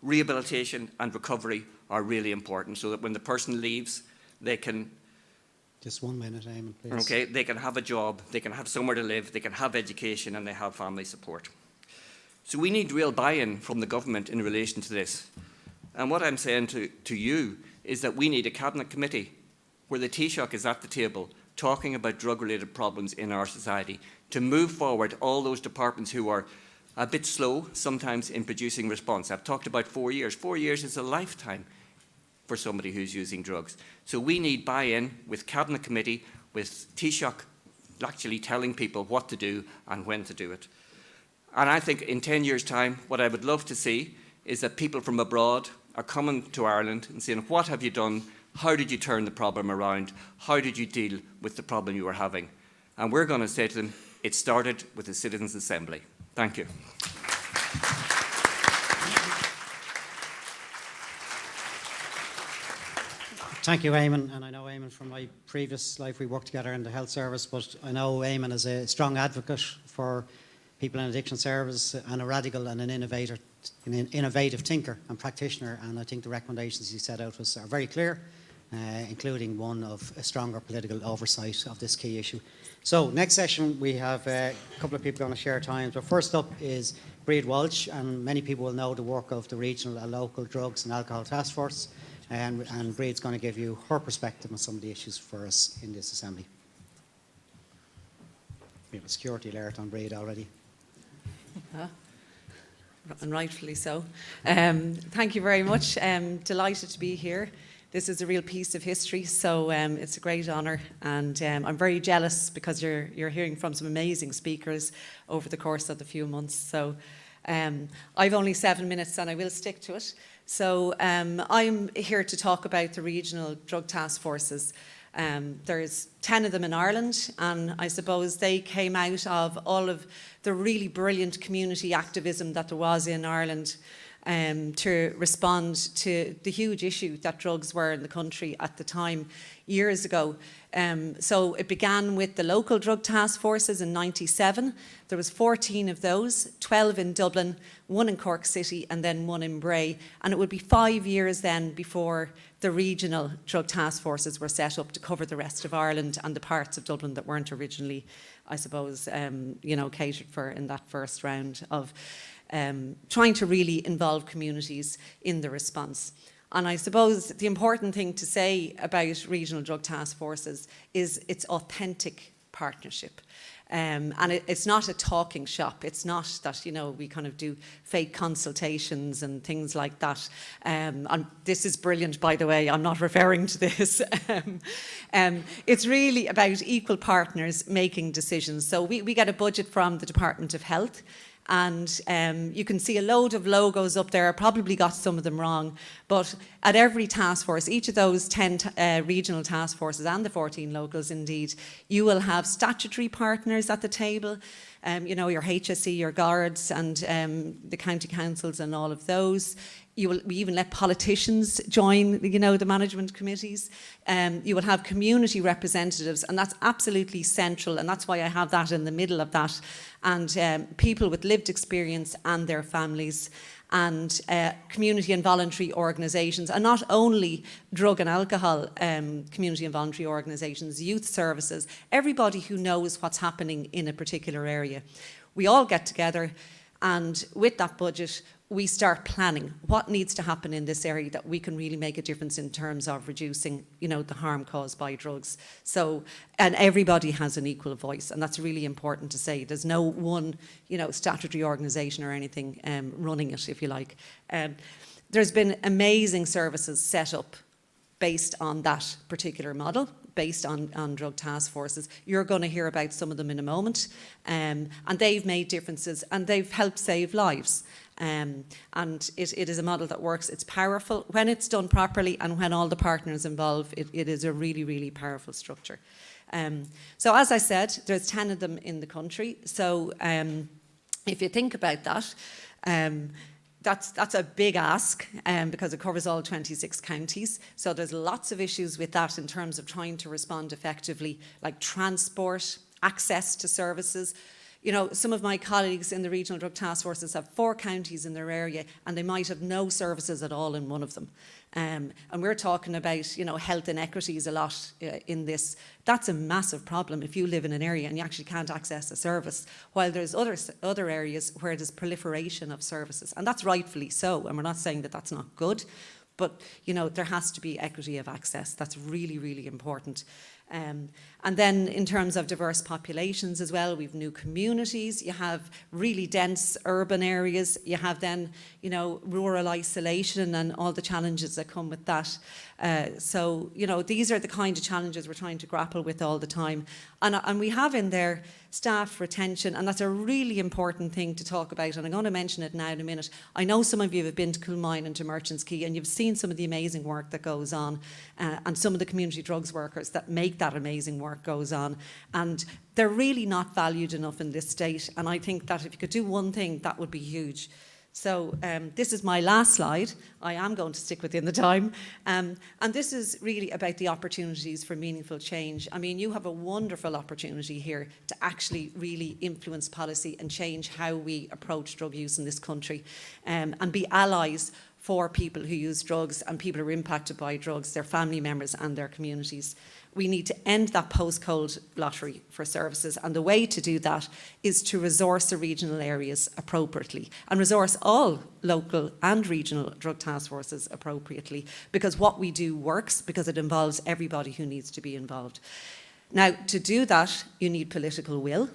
Rehabilitation and recovery are really important so that when the person leaves, they can... Just 1 minute, Eamon, please. Okay, they can have a job, they can have somewhere to live, they can have education, and they have family support. So we need real buy-in from the government in relation to this. And what I'm saying to you is that we need a cabinet committee where the Taoiseach is at the table talking about drug-related problems in our society to move forward all those departments who are a bit slow sometimes in producing response. I've talked about 4 years. 4 years is a lifetime for somebody who's using drugs. So we need buy-in with Cabinet Committee, with Taoiseach actually telling people what to do and when to do it. And I think in 10 years' time, what I would love to see is that people from abroad are coming to Ireland and saying, what have you done? How did you turn the problem around? How did you deal with the problem you were having? And we're going to say to them, it started with the Citizens' Assembly. Thank you. Thank you, Eamon. And I know Eamon from my previous life. We worked together in the health service, but I know Eamon is a strong advocate for people in addiction service and a radical and an innovative thinker and practitioner. And I think the recommendations he set out are very clear, including one of a stronger political oversight of this key issue. So next session, we have a couple of people going to share times. But first up is Breed Walsh, and many people will know the work of the regional and local drugs and alcohol task force. And Breed's going to give you her perspective on some of the issues for us in this assembly. We have a security alert on Breed already. And rightfully so. Thank you very much. Delighted to be here. This is a real piece of history, so it's a great honour, and I'm very jealous because you're hearing from some amazing speakers over the course of the few months. So I've only 7 minutes, and I will stick to it. So I'm here to talk about the regional drug task forces. There's 10 of them in Ireland, and I suppose they came out of all of the really brilliant community activism that there was in Ireland to respond to the huge issue that drugs were in the country at the time, years ago. So it began with the local drug task forces in '97. There was 14 of those, 12 in Dublin, 1 in Cork City, and then 1 in Bray. And it would be 5 years then before the regional drug task forces were set up to cover the rest of Ireland and the parts of Dublin that weren't originally, I suppose, catered for in that first round of trying to really involve communities in the response. And I suppose the important thing to say about regional drug task forces is its authentic partnership. And it's not a talking shop. It's not that, we kind of do fake consultations and things like that. And this is brilliant, by the way. I'm not referring to this. It's really about equal partners making decisions. So we get a budget from the Department of Health. And you can see a load of logos up there. I probably got some of them wrong. But at every task force, each of those 10 regional task forces and the 14 locals indeed, you will have statutory partners at the table, your HSE, your guards and the county councils and all of those. We even let politicians join, the management committees. You will have community representatives, and that's absolutely central, and that's why I have that in the middle of that. And people with lived experience and their families, and community and voluntary organisations, and not only drug and alcohol community and voluntary organisations, youth services, everybody who knows what's happening in a particular area. We all get together, and with that budget, we start planning what needs to happen in this area that we can really make a difference in terms of reducing, the harm caused by drugs. So, and everybody has an equal voice, and that's really important to say. There's no one, statutory organisation or anything running it, if you like. There's been amazing services set up based on that particular model, based on drug task forces. You're going to hear about some of them in a moment. And they've made differences, and they've helped save lives. And it is a model that works. It's powerful when it's done properly, and when all the partners involved, it is a really, really powerful structure. So as I said, there's 10 of them in the country. So if you think about that, that's a big ask because it covers all 26 counties. So there's lots of issues with that in terms of trying to respond effectively, like transport, access to services. you know, some of my colleagues in the regional drug task forces have 4 counties in their area, and they might have no services at all in one of them. And we're talking about, you know, health inequities a lot in this. That's a massive problem if you live in an area and you actually can't access a service, while there's other areas where there's proliferation of services. And that's rightfully so, and we're not saying that that's not good, but, you know, there has to be equity of access. That's really, really important. And then in terms of diverse populations as well, we've new communities, you have really dense urban areas, you have then, you know, rural isolation and all the challenges that come with that. So, you know, these are the kind of challenges we're trying to grapple with all the time. And we have in there staff retention, and that's a really important thing to talk about, and I'm going to mention it now in a minute. I know some of you have been to Coolmine and to Merchants Quay, and you've seen some of the amazing work that goes on, and some of the community drugs workers that make that amazing work goes on, and they're really not valued enough in this state, and I think that if you could do one thing, that would be huge. So this is my last slide. I am going to stick within the time. And this is really about the opportunities for meaningful change. I mean, you have a wonderful opportunity here to actually really influence policy and change how we approach drug use in this country, and be allies for people who use drugs and people who are impacted by drugs, their family members and their communities. We need to end that postcode lottery for services, and the way to do that is to resource the regional areas appropriately and resource all local and regional drug task forces appropriately, because what we do works, because it involves everybody who needs to be involved. Now, to do that, you need political will.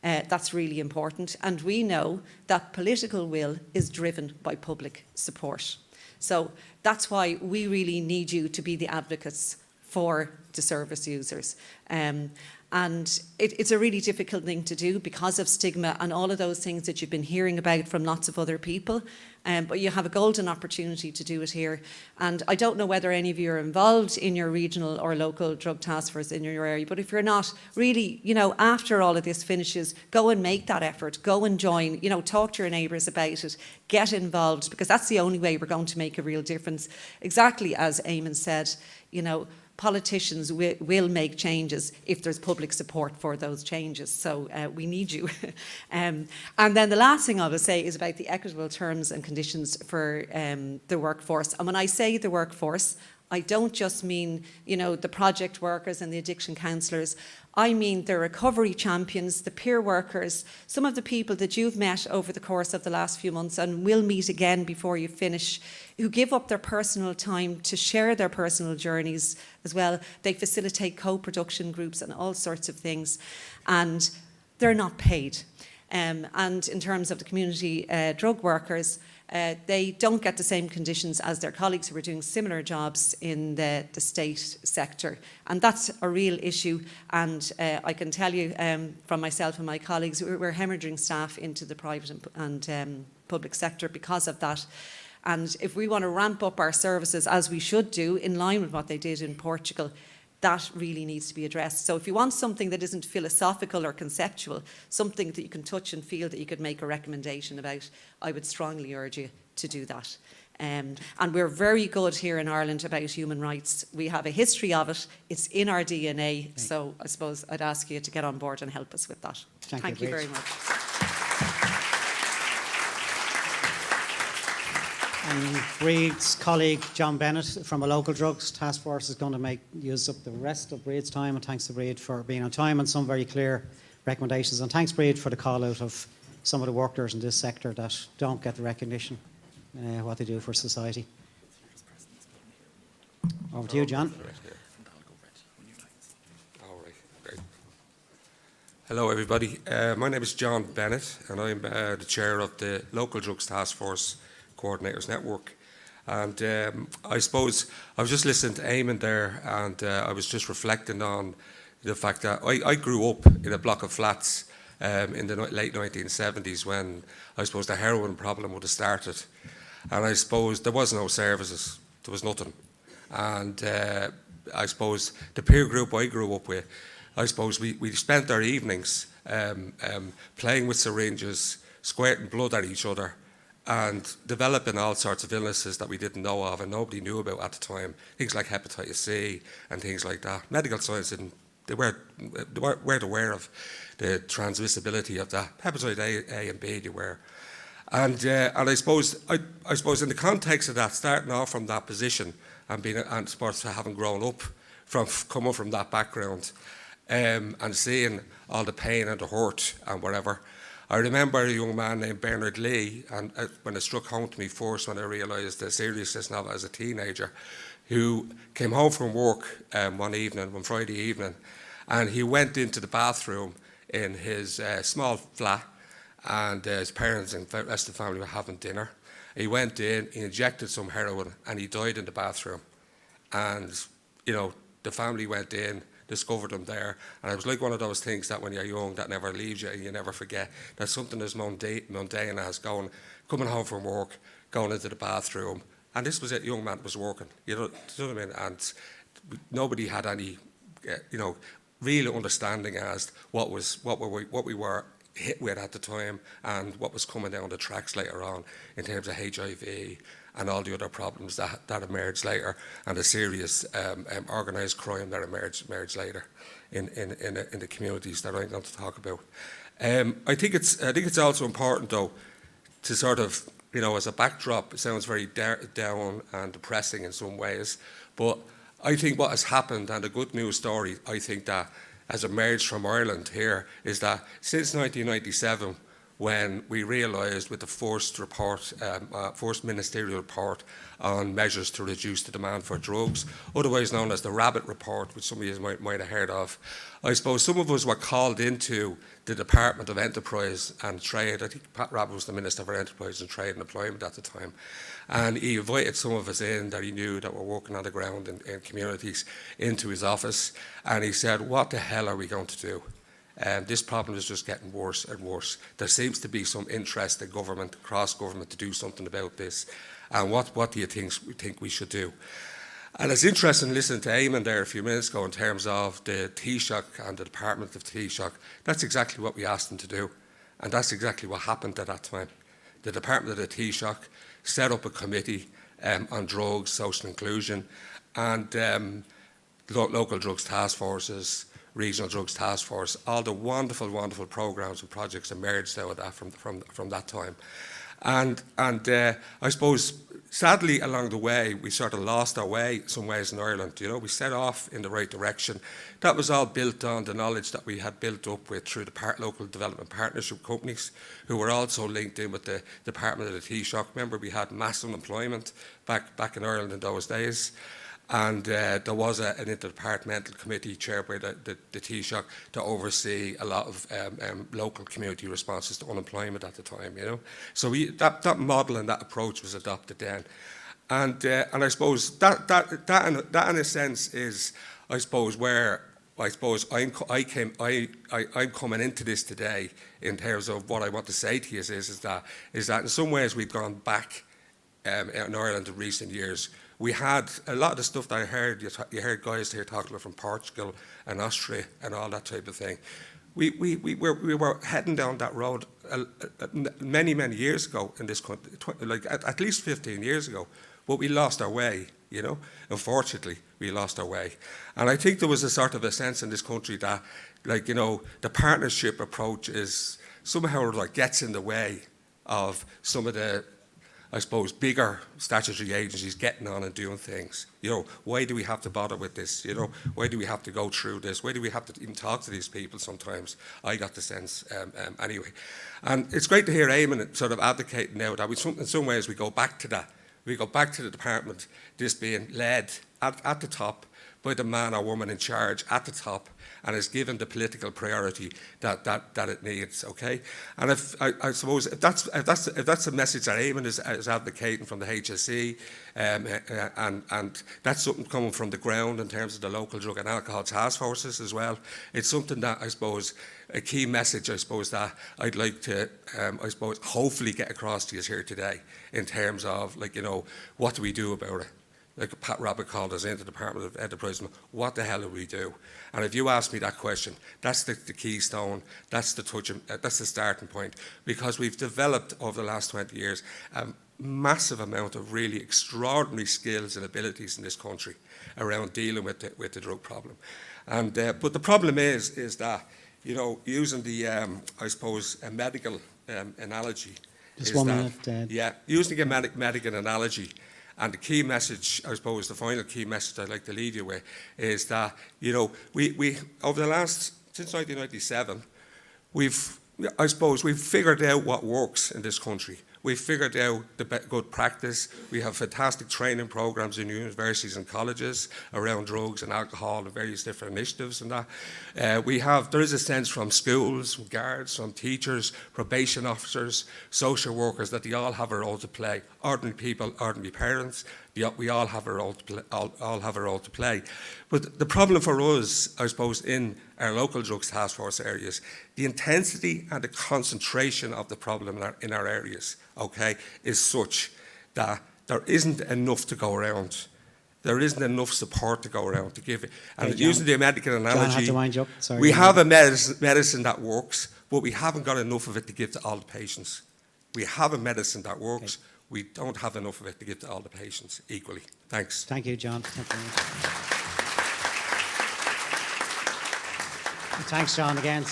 That's really important, and we know that political will is driven by public support. So that's why we really need you to be the advocates for the service users. And it's a really difficult thing to do because of stigma and all of those things that you've been hearing about from lots of other people. But you have a golden opportunity to do it here. And I don't know whether any of you are involved in your regional or local drug task force in your area, but if you're not, really, you know, after all of this finishes, go and make that effort, go and join, you know, talk to your neighbours about it, get involved, because that's the only way we're going to make a real difference. Exactly as Eamon said, you know, politicians will make changes if there's public support for those changes. So we need you. And then the last thing I will say is about the equitable terms and conditions for the workforce. And when I say the workforce, I don't just mean, you know, the project workers and the addiction counsellors. I mean the recovery champions, the peer workers, some of the people that you've met over the course of the last few months and will meet again before you finish, who give up their personal time to share their personal journeys as well. They facilitate co-production groups and all sorts of things, and they're not paid. And in terms of the community drug workers, they don't get the same conditions as their colleagues who are doing similar jobs in the state sector. And that's a real issue. And I can tell you from myself and my colleagues, we're hemorrhaging staff into the private and public sector because of that. And if we want to ramp up our services, as we should do, in line with what they did in Portugal, that really needs to be addressed. So if you want something that isn't philosophical or conceptual, something that you can touch and feel that you could make a recommendation about, I would strongly urge you to do that. And we're very good here in Ireland about human rights. We have a history of it. It's in our DNA. So I suppose I'd ask you to get on board and help us with that. Thank you very much. And Breed's colleague John Bennett from a local drugs task force is going to use up the rest of Breed's time, and thanks to Breed for being on time and some very clear recommendations, and thanks Breed for the call out of some of the workers in this sector that don't get the recognition what they do for society. Over to you, John. Hello everybody, my name is John Bennett and I'm the chair of the Local Drugs Task Force Coordinators Network. And I suppose I was just listening to Eamon there, and I was just reflecting on the fact that I grew up in a block of flats in the late 1970s when I suppose the heroin problem would have started. And I suppose there was no services, there was nothing. And I suppose the peer group I grew up with, I suppose we spent our evenings playing with syringes, squirting blood at each other, and developing all sorts of illnesses that we didn't know of and nobody knew about at the time. Things like hepatitis C and things like that. Medical science didn't, they weren't weren't aware of the transmissibility of that. Hepatitis A and B, they were. And I suppose in the context of that, starting off from that position and sports having grown up coming from that background, and seeing all the pain and the hurt and whatever, I remember a young man named Bernard Lee, and when it struck home to me first when I realised the seriousness of it as a teenager, who came home from work one Friday evening, and he went into the bathroom in his small flat, and his parents and the rest of the family were having dinner. He went in, he injected some heroin, and he died in the bathroom. And, you know, the family went in, discovered him there, and it was like one of those things that when you're young, that never leaves you, and you never forget. That something as mundane as coming home from work, going into the bathroom, and this was it, young man was working, you know what I mean? And nobody had any, real understanding as what we were hit with at the time and what was coming down the tracks later on in terms of HIV and all the other problems that emerged later, and the serious organised crime that emerged later in the communities that I'm going to talk about. I think it's also important though to sort of, as a backdrop, it sounds very down and depressing in some ways, but I think what has happened, and a good news story, I think that has emerged from Ireland here, is that since 1997, when we realised with the first ministerial report on measures to reduce the demand for drugs, otherwise known as the Rabbit Report, which some of you might have heard of, I suppose some of us were called into the Department of Enterprise and Trade. I think Pat Rabbit was the Minister for Enterprise and Trade and Employment at the time. And he invited some of us in that he knew that were working on the ground in communities into his office. And he said, what the hell are we going to do? This problem is just getting worse and worse. There seems to be some interest in government, across government, to do something about this. And what do you think we should do? And it's interesting listening to Eamon there a few minutes ago in terms of the Taoiseach and the Department of Taoiseach. That's exactly what we asked them to do. And that's exactly what happened at that time. The Department of the Taoiseach set up a committee on drugs, social inclusion, and local drugs task forces, regional drugs task force. All the wonderful, wonderful programs and projects emerged out of that from that time. And I suppose, sadly, along the way, we sort of lost our way in some ways in Ireland. We set off in the right direction. That was all built on the knowledge that we had built up through the local development partnership companies, who were also linked in with the Department of the Taoiseach. Remember, we had mass unemployment back in Ireland in those days. And there was an interdepartmental committee chaired by the Taoiseach to oversee a lot of local community responses to unemployment at the time, So that model and that approach was adopted then. And I suppose that in a sense is, I suppose, where I'm coming into this today in terms of what I want to say to you is that in some ways we've gone back in Ireland in recent years. We had a lot of the stuff that I heard, you heard guys here talking about from Portugal and Austria and all that type of thing. We were heading down that road many, many years ago in this country, like at least 15 years ago, but we lost our way, Unfortunately, we lost our way. And I think there was a sort of a sense in this country that, the partnership approach is somehow gets in the way of some of the, I suppose, bigger statutory agencies getting on and doing things. Why do we have to bother with this? Why do we have to go through this? Why do we have to even talk to these people sometimes? I got the sense anyway. And it's great to hear Eamon sort of advocating now that in some ways we go back to that. We go back to the department, this being led at the top by the man or woman in charge at the top, and is given the political priority that it needs. Okay, and I suppose if that's the message that Eamon is advocating from the HSE, and that's something coming from the ground in terms of the local drug and alcohol task forces as well. It's something that I suppose a key message I suppose that I'd like to hopefully get across to you here today in terms of what do we do about it. Like Pat Rabbit called us into the Department of Enterprise, what the hell do we do? And if you ask me that question, that's the keystone, that's the starting point, because we've developed over the last 20 years a massive amount of really extraordinary skills and abilities in this country around dealing with the drug problem. And but the problem is that, you know, using the I suppose a medical analogy. Just is 1 that, minute. Yeah, using a medical analogy, and the key message, I suppose, the final key message I'd like to leave you with is that, you know, we over the last, since 1997, we've figured out what works in this country. We've figured out the good practice. We have fantastic training programs in universities and colleges around drugs and alcohol and various different initiatives and that. There is a sense from schools, from guards, from teachers, probation officers, social workers, that they all have a role to play. Ordinary people, ordinary parents, we all have a role to play, all have a role to play. But the problem for us, I suppose, in our local drugs task force areas, the intensity and the concentration of the problem in our areas, okay, is such that there isn't enough to go around. There isn't enough support to go around to give it. And Okay, using the medical analogy, John, I have to wind you up. Sorry. we have a medicine that works, but we haven't got enough of it to give to all the patients. We have a medicine that works. Okay. We don't have enough of it to give to all the patients equally. Thanks. Thank you, John. Thanks, John. Again,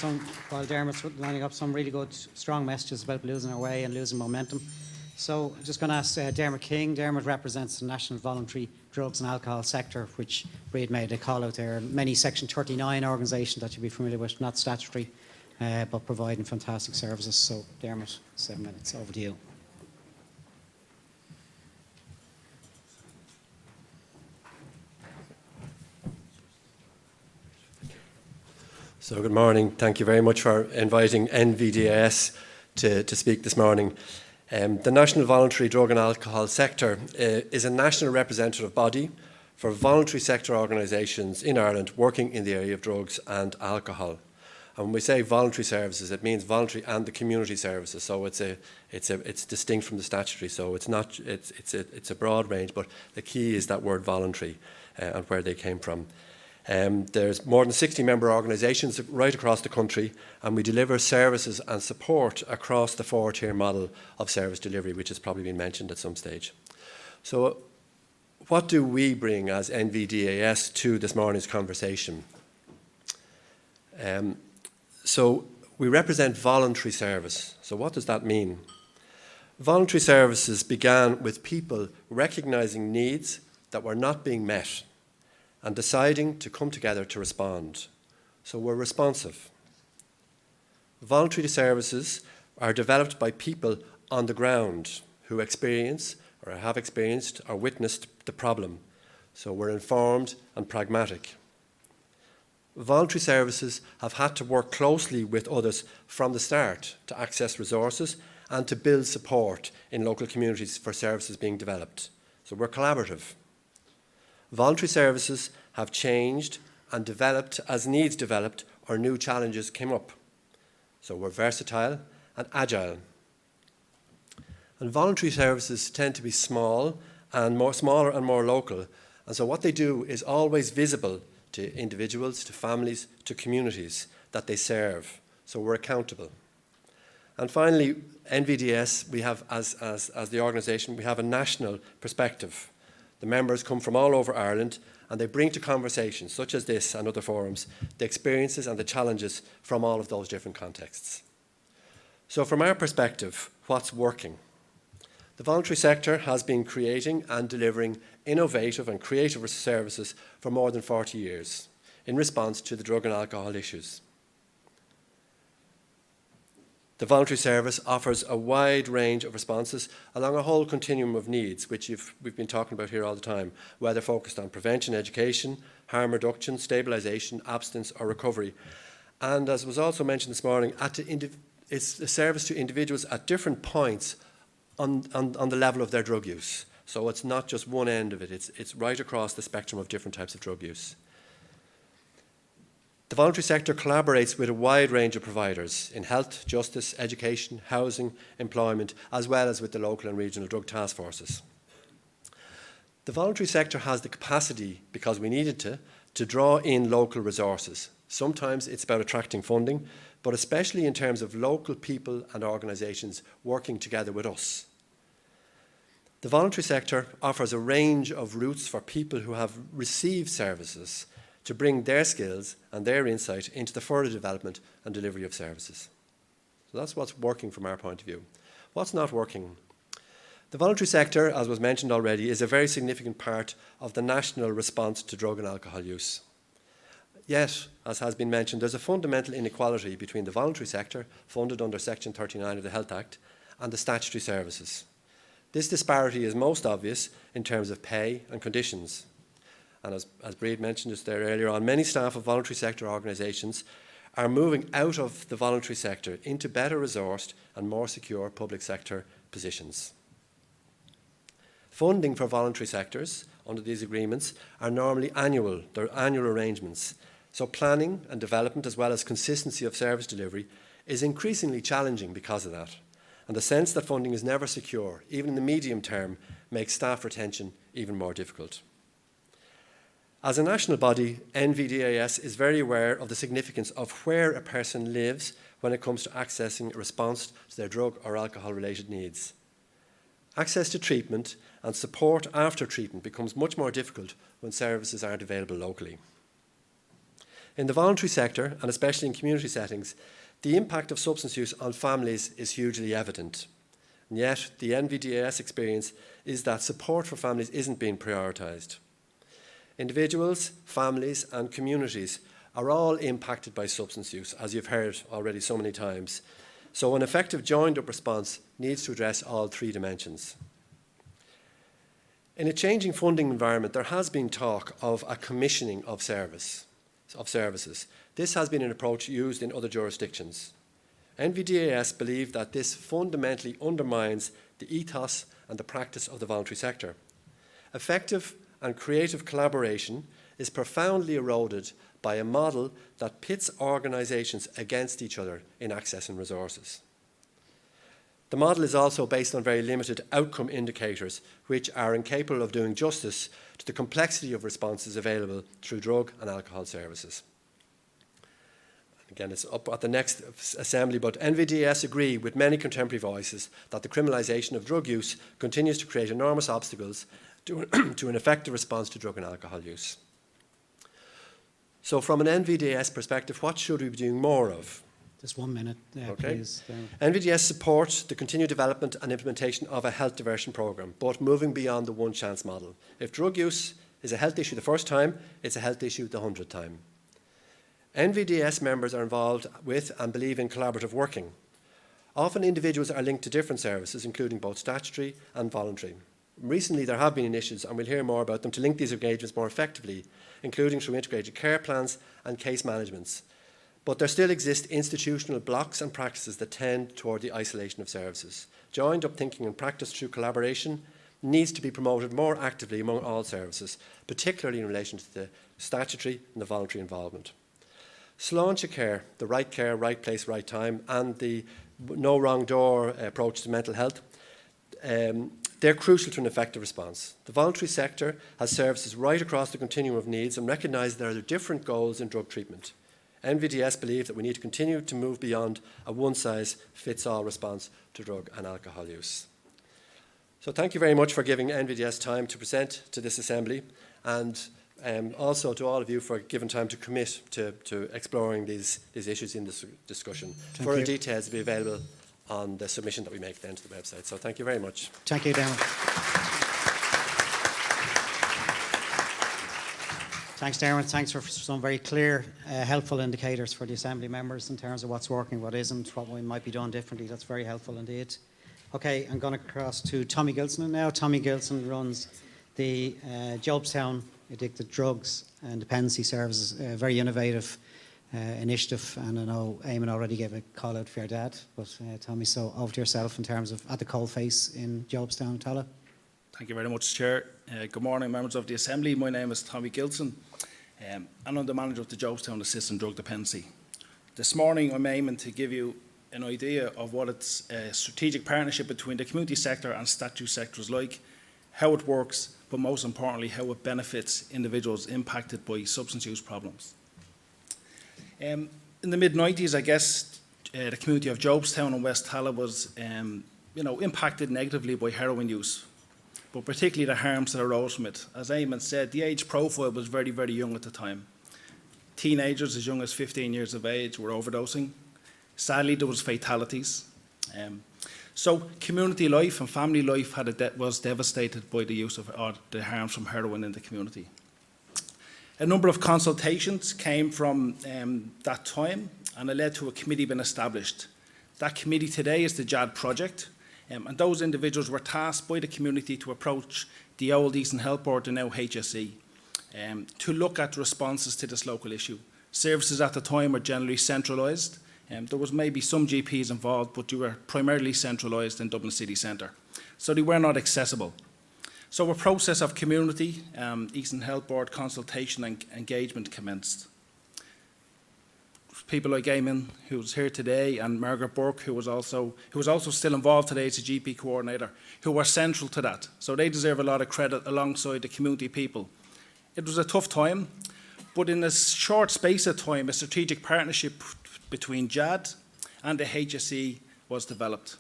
while Dermot's lining up some really good, strong messages about losing our way and losing momentum. So I'm just going to ask Dermot King. Dermot represents the National Voluntary Drugs and Alcohol Sector, which Breed made a call out there. Many Section 39 organisations that you'll be familiar with, not statutory, but providing fantastic services. So Dermot, 7 minutes, over to you. So good morning. Thank you very much for inviting NVDAS to speak this morning. The National Voluntary Drug and Alcohol Sector is a national representative body for voluntary sector organisations in Ireland working in the area of drugs and alcohol. And when we say voluntary services, it means voluntary and the community services. So it's distinct from the statutory. So it's a broad range, but the key is that word voluntary and where they came from. There's more than 60 member organisations right across the country, and we deliver services and support across the 4-tier model of service delivery, which has probably been mentioned at some stage. So what do we bring as NVDAS to this morning's conversation? So we represent voluntary service. So what does that mean? Voluntary services began with people recognising needs that were not being met and deciding to come together to respond. So we're responsive. Voluntary services are developed by people on the ground who experience or have experienced or witnessed the problem. So we're informed and pragmatic. Voluntary services have had to work closely with others from the start to access resources and to build support in local communities for services being developed. So we're collaborative. Voluntary services have changed and developed as needs developed or new challenges came up. So we're versatile and agile. And voluntary services tend to be smaller and more local. And so what they do is always visible to individuals, to families, to communities that they serve. So we're accountable. And finally, NVDS, we have as the organisation, we have a national perspective. The members come from all over Ireland and they bring to conversations such as this and other forums the experiences and the challenges from all of those different contexts. So from our perspective, what's working? The voluntary sector has been creating and delivering innovative and creative services for more than 40 years in response to the drug and alcohol issues. The voluntary service offers a wide range of responses along a whole continuum of needs, which we've been talking about here all the time, whether focused on prevention, education, harm reduction, stabilisation, abstinence or recovery. And as was also mentioned this morning, it's a service to individuals at different points on the level of their drug use. So it's not just one end of it, it's right across the spectrum of different types of drug use. The voluntary sector collaborates with a wide range of providers in health, justice, education, housing, employment, as well as with the local and regional drug task forces. The voluntary sector has the capacity, because we needed to draw in local resources. Sometimes it's about attracting funding, but especially in terms of local people and organisations working together with us. The voluntary sector offers a range of routes for people who have received services to bring their skills and their insight into the further development and delivery of services. So that's what's working from our point of view. What's not working? The voluntary sector, as was mentioned already, is a very significant part of the national response to drug and alcohol use. Yet, as has been mentioned, there's a fundamental inequality between the voluntary sector, funded under Section 39 of the Health Act, and the statutory services. This disparity is most obvious in terms of pay and conditions. And as Breed mentioned just there earlier on, many staff of voluntary sector organisations are moving out of the voluntary sector into better resourced and more secure public sector positions. Funding for voluntary sectors under these agreements are normally annual. They're annual arrangements. So planning and development, as well as consistency of service delivery, is increasingly challenging because of that. And the sense that funding is never secure, even in the medium term, makes staff retention even more difficult. As a national body, NVDAS is very aware of the significance of where a person lives when it comes to accessing a response to their drug or alcohol-related needs. Access to treatment and support after treatment becomes much more difficult when services aren't available locally. In the voluntary sector, and especially in community settings, the impact of substance use on families is hugely evident. And yet, the NVDAS experience is that support for families isn't being prioritised. Individuals, families and communities are all impacted by substance use, as you've heard already so many times. So an effective joined-up response needs to address all three dimensions. In a changing funding environment, there has been talk of a commissioning of services. This has been an approach used in other jurisdictions. NVDAS believe that this fundamentally undermines the ethos and the practice of the voluntary sector. Effective and creative collaboration is profoundly eroded by a model that pits organisations against each other in accessing resources. The model is also based on very limited outcome indicators, which are incapable of doing justice to the complexity of responses available through drug and alcohol services. Again, it's up at the next assembly, but NVDAS agree with many contemporary voices that the criminalisation of drug use continues to create enormous obstacles to an effective response to drug and alcohol use. So from an NVDAS perspective, what should we be doing more of? Just 1 minute, okay. Please. NVDAS supports the continued development and implementation of a health diversion programme, but moving beyond the one chance model. If drug use is a health issue the first time, it's a health issue the 100th time. NVDAS members are involved with and believe in collaborative working. Often individuals are linked to different services, including both statutory and voluntary. Recently there have been initiatives, and we'll hear more about them, to link these engagements more effectively, including through integrated care plans and case managements. But there still exist institutional blocks and practices that tend toward the isolation of services. Joined up thinking and practice through collaboration needs to be promoted more actively among all services, particularly in relation to the statutory and the voluntary involvement. Sláinte care, the right place, right time, and the no wrong door approach to mental health, they're crucial to an effective response. The voluntary sector has services right across the continuum of needs and recognises there are different goals in drug treatment. NVDS believe that we need to continue to move beyond a one-size-fits-all response to drug and alcohol use. So thank you very much for giving NVDS time to present to this Assembly, and also to all of you for giving time to commit to exploring these issues in this discussion. Further details will be available on the submission that we make then to the website. So thank you very much. Thank you, Darren. Thanks, Darren. Thanks for some very clear, helpful indicators for the Assembly members in terms of what's working, what isn't, what we might be doing differently. That's very helpful indeed. Okay, I'm going to cross to Tommy Gilson now. Tommy Gilson runs the Jobstown Addicted Drugs and Dependency Services, a very innovative initiative, and I know Eamon already gave a call out for your dad, but Tommy, so over to yourself in terms of at the coalface in Jobstown, Tala. Thank you very much, Chair. Good morning, members of the Assembly. My name is Tommy Gilson, and I'm the manager of the Jobstown Assistant Drug Dependency. This morning I'm aiming to give you an idea of what its strategic partnership between the community sector and statutory sector is like, how it works, but most importantly how it benefits individuals impacted by substance use problems. In the mid-90s, I guess, the community of Jobstown and West Tala was impacted negatively by heroin use, but particularly the harms that arose from it. As Eamon said, the age profile was very, very young at the time. Teenagers as young as 15 years of age were overdosing. Sadly, there was fatalities. So community life and family life was devastated by the use of the harms from heroin in the community. A number of consultations came from that time, and it led to a committee being established. That committee today is the JAD project, and those individuals were tasked by the community to approach the old Eastern Health Board, the now HSE, to look at responses to this local issue. Services at the time were generally centralised. There was maybe some GPs involved, but they were primarily centralised in Dublin City Centre. So they were not accessible. So a process of community, Eastern Health Board consultation and engagement commenced. People like Eamon, who was here today, and Margaret Burke, who was also still involved today as a GP coordinator, who were central to that. So they deserve a lot of credit alongside the community people. It was a tough time, but in a short space of time, a strategic partnership between JAD and the HSE was developed.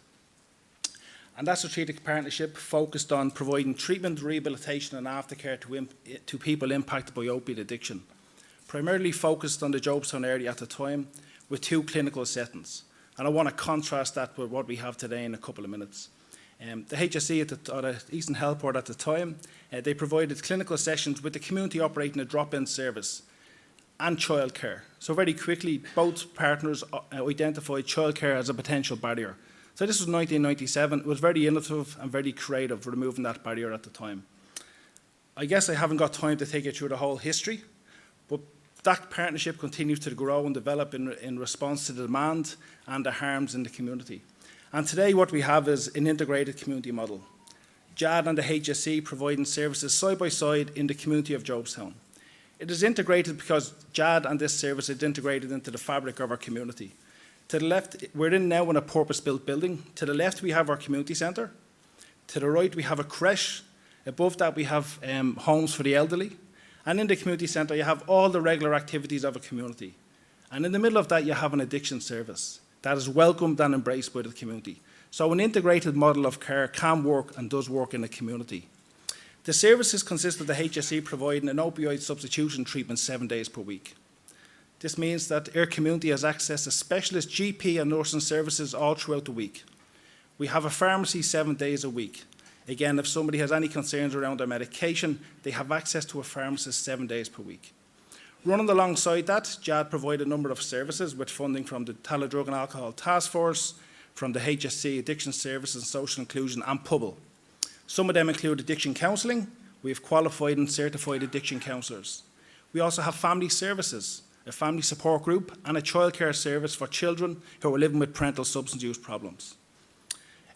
And that strategic partnership focused on providing treatment, rehabilitation and aftercare to people impacted by opiate addiction, primarily focused on the Jobstown area at the time with 2 clinical settings. And I want to contrast that with what we have today in a couple of minutes. The HSE or the Eastern Health Board at the time, they provided clinical sessions with the community operating a drop-in service and childcare. So very quickly, both partners identified childcare as a potential barrier. So this was 1997. It was very innovative and very creative, removing that barrier at the time. I guess I haven't got time to take you through the whole history, but that partnership continues to grow and develop in response to the demand and the harms in the community. And today what we have is an integrated community model. JAD and the HSE providing services side by side in the community of Jobstown. It is integrated because JAD and this service is integrated into the fabric of our community. To the left, we're now in a purpose-built building. To the left, we have our community centre. To the right, we have a creche. Above that, we have homes for the elderly. And in the community centre, you have all the regular activities of a community. And in the middle of that, you have an addiction service that is welcomed and embraced by the community. So an integrated model of care can work and does work in the community. The services consist of the HSE providing an opioid substitution treatment 7 days per week. This means that our community has access to specialist GP and nursing services all throughout the week. We have a pharmacy 7 days a week. Again, if somebody has any concerns around their medication, they have access to a pharmacist 7 days per week. Running alongside that, JAD provide a number of services with funding from the Tallow Drug and Alcohol Task Force, from the HSE Addiction Services and Social Inclusion and PUBL. Some of them include addiction counselling. We have qualified and certified addiction counsellors. We also have family services, a family support group and a childcare service for children who are living with parental substance use problems.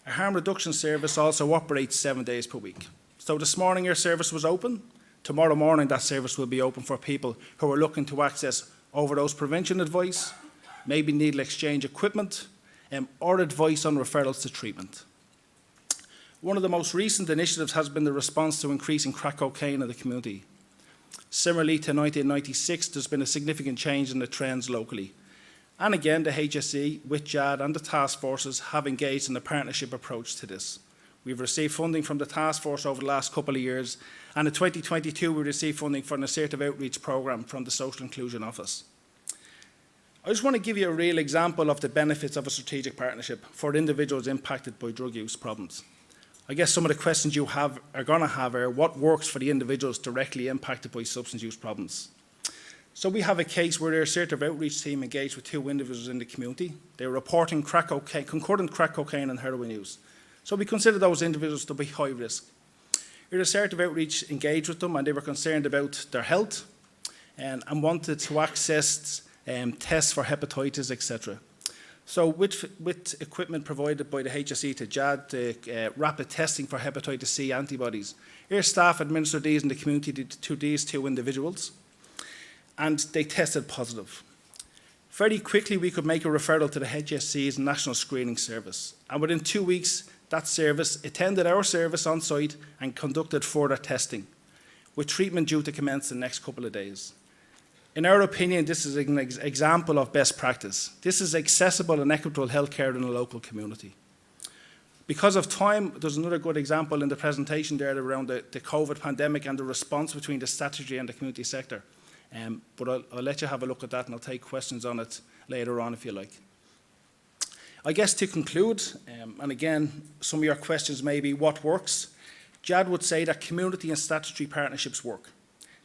A harm reduction service also operates 7 days per week. So this morning our service was open. Tomorrow morning that service will be open for people who are looking to access overdose prevention advice, maybe needle exchange equipment, or advice on referrals to treatment. One of the most recent initiatives has been the response to increasing crack cocaine in the community. Similarly to 1996, there's been a significant change in the trends locally. And again, the HSE, with JAD and the task forces have engaged in a partnership approach to this. We've received funding from the task force over the last couple of years, and in 2022 we received funding for an assertive outreach programme from the Social Inclusion Office. I just want to give you a real example of the benefits of a strategic partnership for individuals impacted by drug use problems. I guess some of the questions you are going to have are what works for the individuals directly impacted by substance use problems. So we have a case where their assertive outreach team engaged with 2 individuals in the community. They were reporting concurrent crack cocaine and heroin use. So we consider those individuals to be high risk. Our assertive outreach engaged with them and they were concerned about their health and wanted to access tests for hepatitis, etc. So with equipment provided by the HSE to JAD, rapid testing for hepatitis C antibodies, our staff administered these in the community to these 2 individuals and they tested positive. Very quickly we could make a referral to the HSE's National Screening Service, and within 2 weeks that service attended our service on site and conducted further testing, with treatment due to commence the next couple of days. In our opinion, this is an example of best practice. This is accessible and equitable healthcare in a local community. Because of time, there's another good example in the presentation there around the COVID pandemic and the response between the statutory and the community sector. But I'll let you have a look at that, and I'll take questions on it later on if you like. I guess to conclude, and again, some of your questions may be what works. Jad would say that community and statutory partnerships work.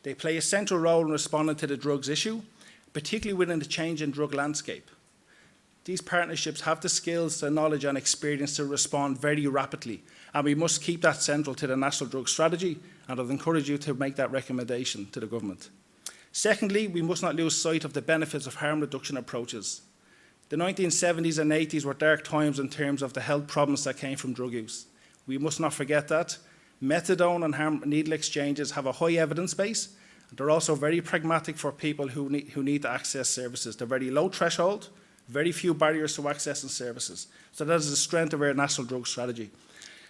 They play a central role in responding to the drugs issue, particularly within the change in drug landscape. These partnerships have the skills, the knowledge and experience to respond very rapidly, and we must keep that central to the National Drug Strategy, and I'd encourage you to make that recommendation to the government. Secondly, we must not lose sight of the benefits of harm reduction approaches. The 1970s and 80s were dark times in terms of the health problems that came from drug use. We must not forget that. Methadone and needle exchanges have a high evidence base. They're also very pragmatic for people who need to access services. They're very low threshold, very few barriers to accessing services. So that is the strength of our National Drug Strategy.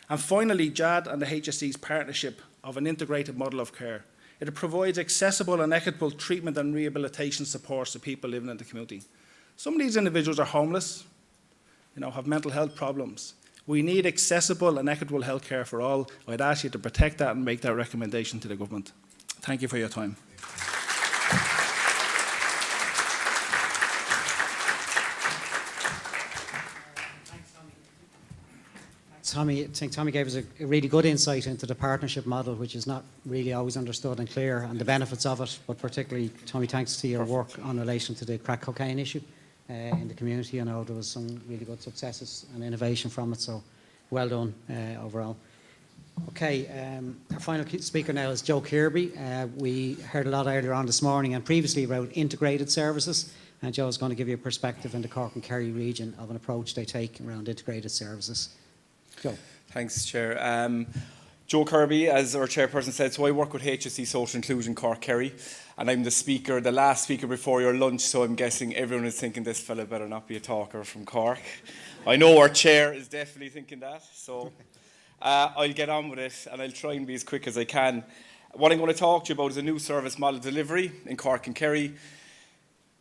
And finally, JAD and the HSE's partnership of an integrated model of care. It provides accessible and equitable treatment and rehabilitation supports to people living in the community. Some of these individuals are homeless, have mental health problems. We need accessible and equitable health care for all. I'd ask you to protect that and make that recommendation to the government. Thank you for your time. Tommy, I think Tommy gave us a really good insight into the partnership model, which is not really always understood and clear, and the benefits of it, but particularly, Tommy, thanks to your work on relation to the crack cocaine issue in the community. I know there was some really good successes and innovation from it, so well done overall. Okay, our final speaker now is Joe Kirby. We heard a lot earlier on this morning and previously about integrated services, and Joe is going to give you a perspective in the Cork and Kerry region of an approach they take around integrated services. Joe. Thanks, Chair. Joe Kirby, as our chairperson said, so I work with HSE Social Inclusion Cork Kerry, and I'm the last speaker before your lunch, so I'm guessing everyone is thinking this fella better not be a talker from Cork. I know our chair is definitely thinking that, so I'll get on with it, and I'll try and be as quick as I can. What I'm going to talk to you about is a new service model delivery in Cork and Kerry.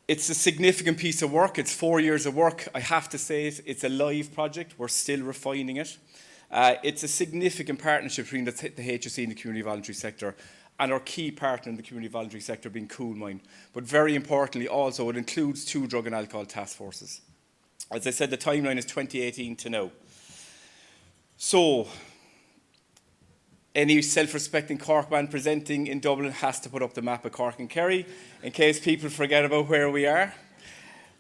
It's a significant piece of work. It's 4 years of work. I have to say it. It's a live project. We're still refining it. It's a significant partnership between the HSE and the community voluntary sector, and our key partner in the community voluntary sector being Coolmine. But very importantly also, it includes 2 drug and alcohol task forces. As I said, the timeline is 2018 to now. So, any self-respecting Cork man presenting in Dublin has to put up the map of Cork and Kerry in case people forget about where we are.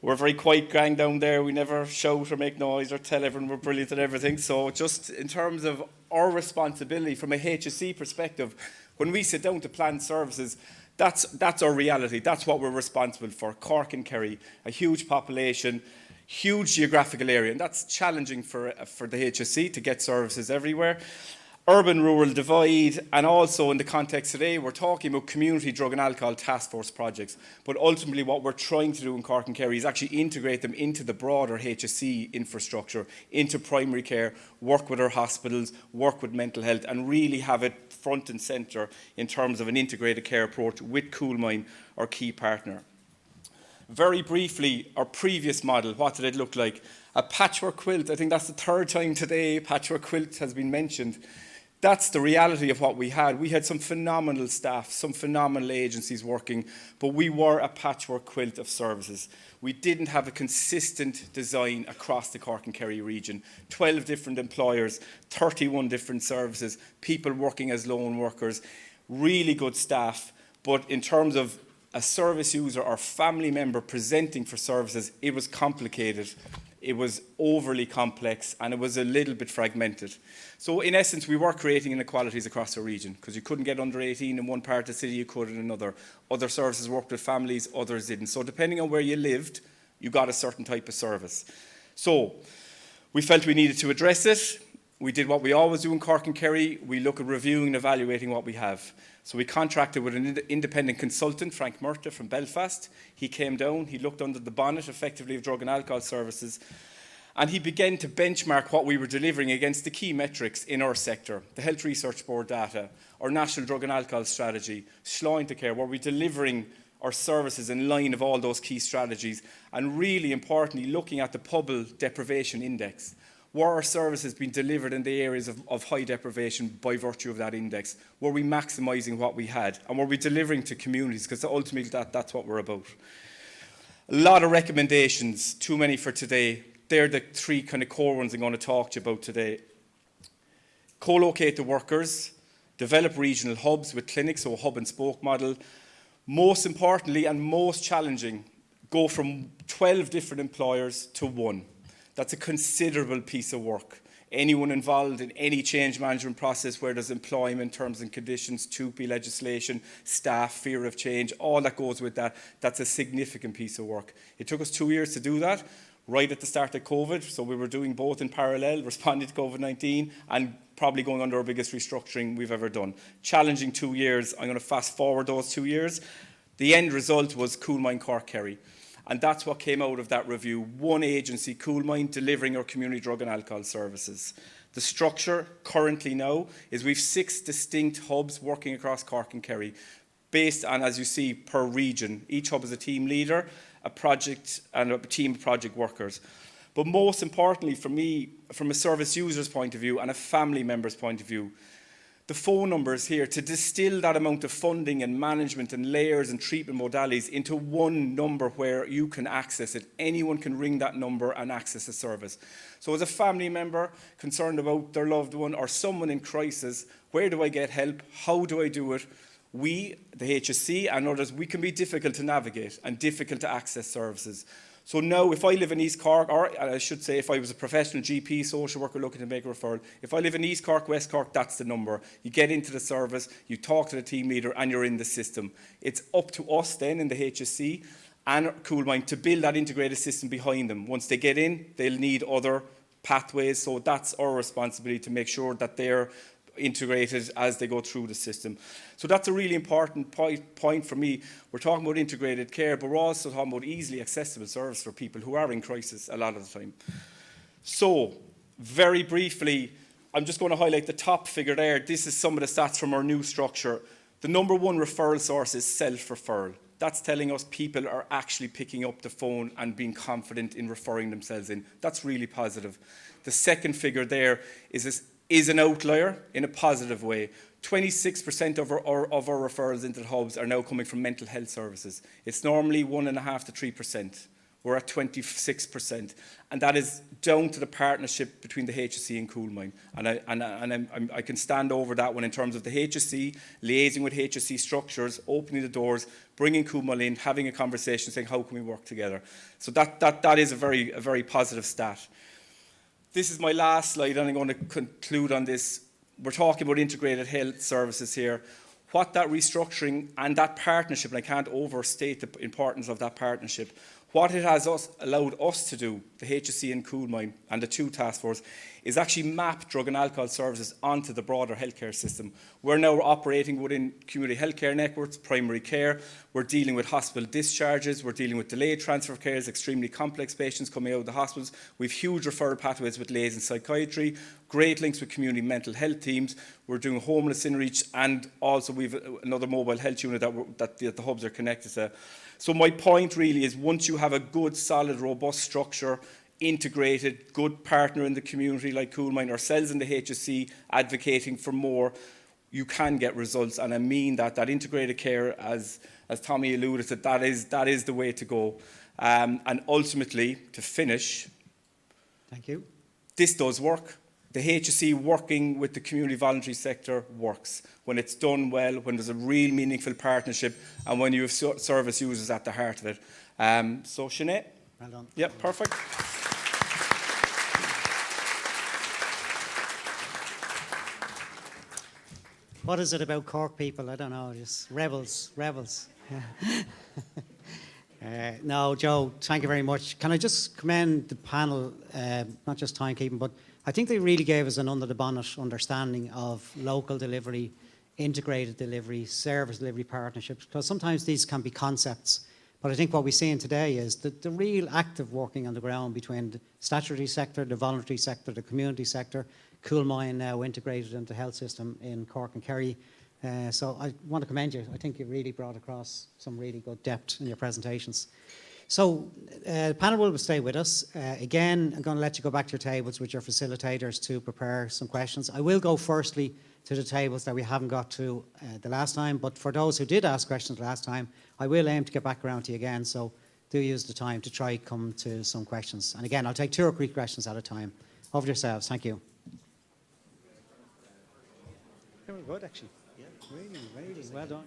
We're a very quiet gang down there. We never shout or make noise or tell everyone we're brilliant at everything. So just in terms of our responsibility from a HSE perspective, when we sit down to plan services, that's our reality. That's what we're responsible for. Cork and Kerry, a huge population, huge geographical area, and that's challenging for the HSE to get services everywhere. Urban-rural divide, and also in the context today, we're talking about community drug and alcohol task force projects. But ultimately what we're trying to do in Cork and Kerry is actually integrate them into the broader HSE infrastructure, into primary care, work with our hospitals, work with mental health, and really have it front and centre in terms of an integrated care approach with Coolmine, our key partner. Very briefly, our previous model, what did it look like? A patchwork quilt. I think that's the 3rd time today patchwork quilt has been mentioned. That's the reality of what we had. We had some phenomenal staff, some phenomenal agencies working, but we were a patchwork quilt of services. We didn't have a consistent design across the Cork and Kerry region. 12 different employers, 31 different services, people working as lone workers, really good staff, but in terms of a service user or family member presenting for services, it was complicated. It was overly complex, and it was a little bit fragmented. So in essence, we were creating inequalities across the region because you couldn't get under 18 in one part of the city, you could in another. Other services worked with families, others didn't. So depending on where you lived, you got a certain type of service. So we felt we needed to address it. We did what we always do in Cork and Kerry. We look at reviewing and evaluating what we have. So we contracted with an independent consultant, Frank Murta from Belfast. He came down, he looked under the bonnet effectively of drug and alcohol services, and he began to benchmark what we were delivering against the key metrics in our sector, the Health Research Board data, our National Drug and Alcohol Strategy, Schlein to Care, were we delivering our services in line of all those key strategies, and really importantly, looking at the Pobble Deprivation Index. Were our services being delivered in the areas of high deprivation by virtue of that index? Were we maximising what we had? And were we delivering to communities? Because ultimately that's what we're about. A lot of recommendations, too many for today. They're the three kind of core ones I'm going to talk to you about today. Co-locate the workers, develop regional hubs with clinics, so a hub and spoke model. Most importantly and most challenging, go from 12 different employers to one. That's a considerable piece of work. Anyone involved in any change management process where there's employment, terms and conditions, 2P legislation, staff, fear of change, all that goes with that, that's a significant piece of work. It took us 2 years to do that, right at the start of COVID, so we were doing both in parallel, responding to COVID-19 and probably going under our biggest restructuring we've ever done. Challenging 2 years. I'm going to fast forward those 2 years. The end result was Coolmine Cork Kerry. And that's what came out of that review. One agency, Coolmine, delivering our community drug and alcohol services. The structure currently now is we've 6 distinct hubs working across Cork and Kerry, based on, as you see, per region. Each hub is a team leader, a project and a team of project workers. But most importantly for me, from a service user's point of view and a family member's point of view, the phone numbers here to distill that amount of funding and management and layers and treatment modalities into one number where you can access it. Anyone can ring that number and access a service. So as a family member concerned about their loved one or someone in crisis, where do I get help? How do I do it? We, the HSC and others, we can be difficult to navigate and difficult to access services. So now, if I live in East Cork, or I should say if I was a professional GP, social worker looking to make a referral, if I live in East Cork, West Cork, that's the number. You get into the service, you talk to the team leader, and you're in the system. It's up to us then in the HSC and Coolmine to build that integrated system behind them. Once they get in, they'll need other pathways, so that's our responsibility to make sure that they're integrated as they go through the system. So that's a really important point for me. We're talking about integrated care, but we're also talking about easily accessible service for people who are in crisis a lot of the time. So, very briefly, I'm just going to highlight the top figure there. This is some of the stats from our new structure. The number one referral source is self-referral. That's telling us people are actually picking up the phone and being confident in referring themselves in. That's really positive. The second figure there is an outlier in a positive way. 26% of our referrals into the hubs are now coming from mental health services. It's normally 1.5% to 3%. We're at 26%. And that is down to the partnership between the HSC and Coolmine. And I can stand over that one in terms of the HSC, liaising with HSC structures, opening the doors, bringing Coolmine in, having a conversation, saying how can we work together. So that is a very positive stat. This is my last slide, and I'm going to conclude on this. We're talking about integrated health services here. What that restructuring and that partnership, and I can't overstate the importance of that partnership, what it has allowed us to do, the HSC and Coolmine and the 2 task force, is actually map drug and alcohol services onto the broader healthcare system. We're now operating within community healthcare networks, primary care. We're dealing with hospital discharges. We're dealing with delayed transfer of care, extremely complex patients coming out of the hospitals. We've huge referral pathways with LAYS and psychiatry, great links with community mental health teams. We're doing homeless in-reach, and also we've another mobile health unit that the hubs are connected to. So my point really is once you have a good, solid, robust structure, integrated, good partner in the community like Coolmine, ourselves in the HSC advocating for more, you can get results. And I mean that integrated care, as Tommy alluded to, that is the way to go. And ultimately, to finish, thank you. This does work. The HSC working with the community voluntary sector works. When it's done well, when there's a real meaningful partnership, and when you have service users at the heart of it. So, Sinead? Well done. Yep, perfect. What is it about Cork people? I don't know, just rebels. No, Joe, thank you very much. Can I just commend the panel, not just timekeeping, but I think they really gave us an under-the-bonnet understanding of local delivery, integrated delivery, service delivery partnerships, because sometimes these can be concepts. But I think what we're seeing today is that the real active working on the ground between the statutory sector, the voluntary sector, the community sector, Coolmine now integrated into the health system in Cork and Kerry. So I want to commend you. I think you really brought across some really good depth in your presentations. So the panel will stay with us. Again, I'm going to let you go back to your tables with your facilitators to prepare some questions. I will go firstly to the tables that we haven't got to the last time, but for those who did ask questions last time, I will aim to get back around to you again, so do use the time to try come to some questions. And again, I'll take 2 or 3 questions at a time. Over to yourselves. Thank you. Very good, actually. Yeah, really well done.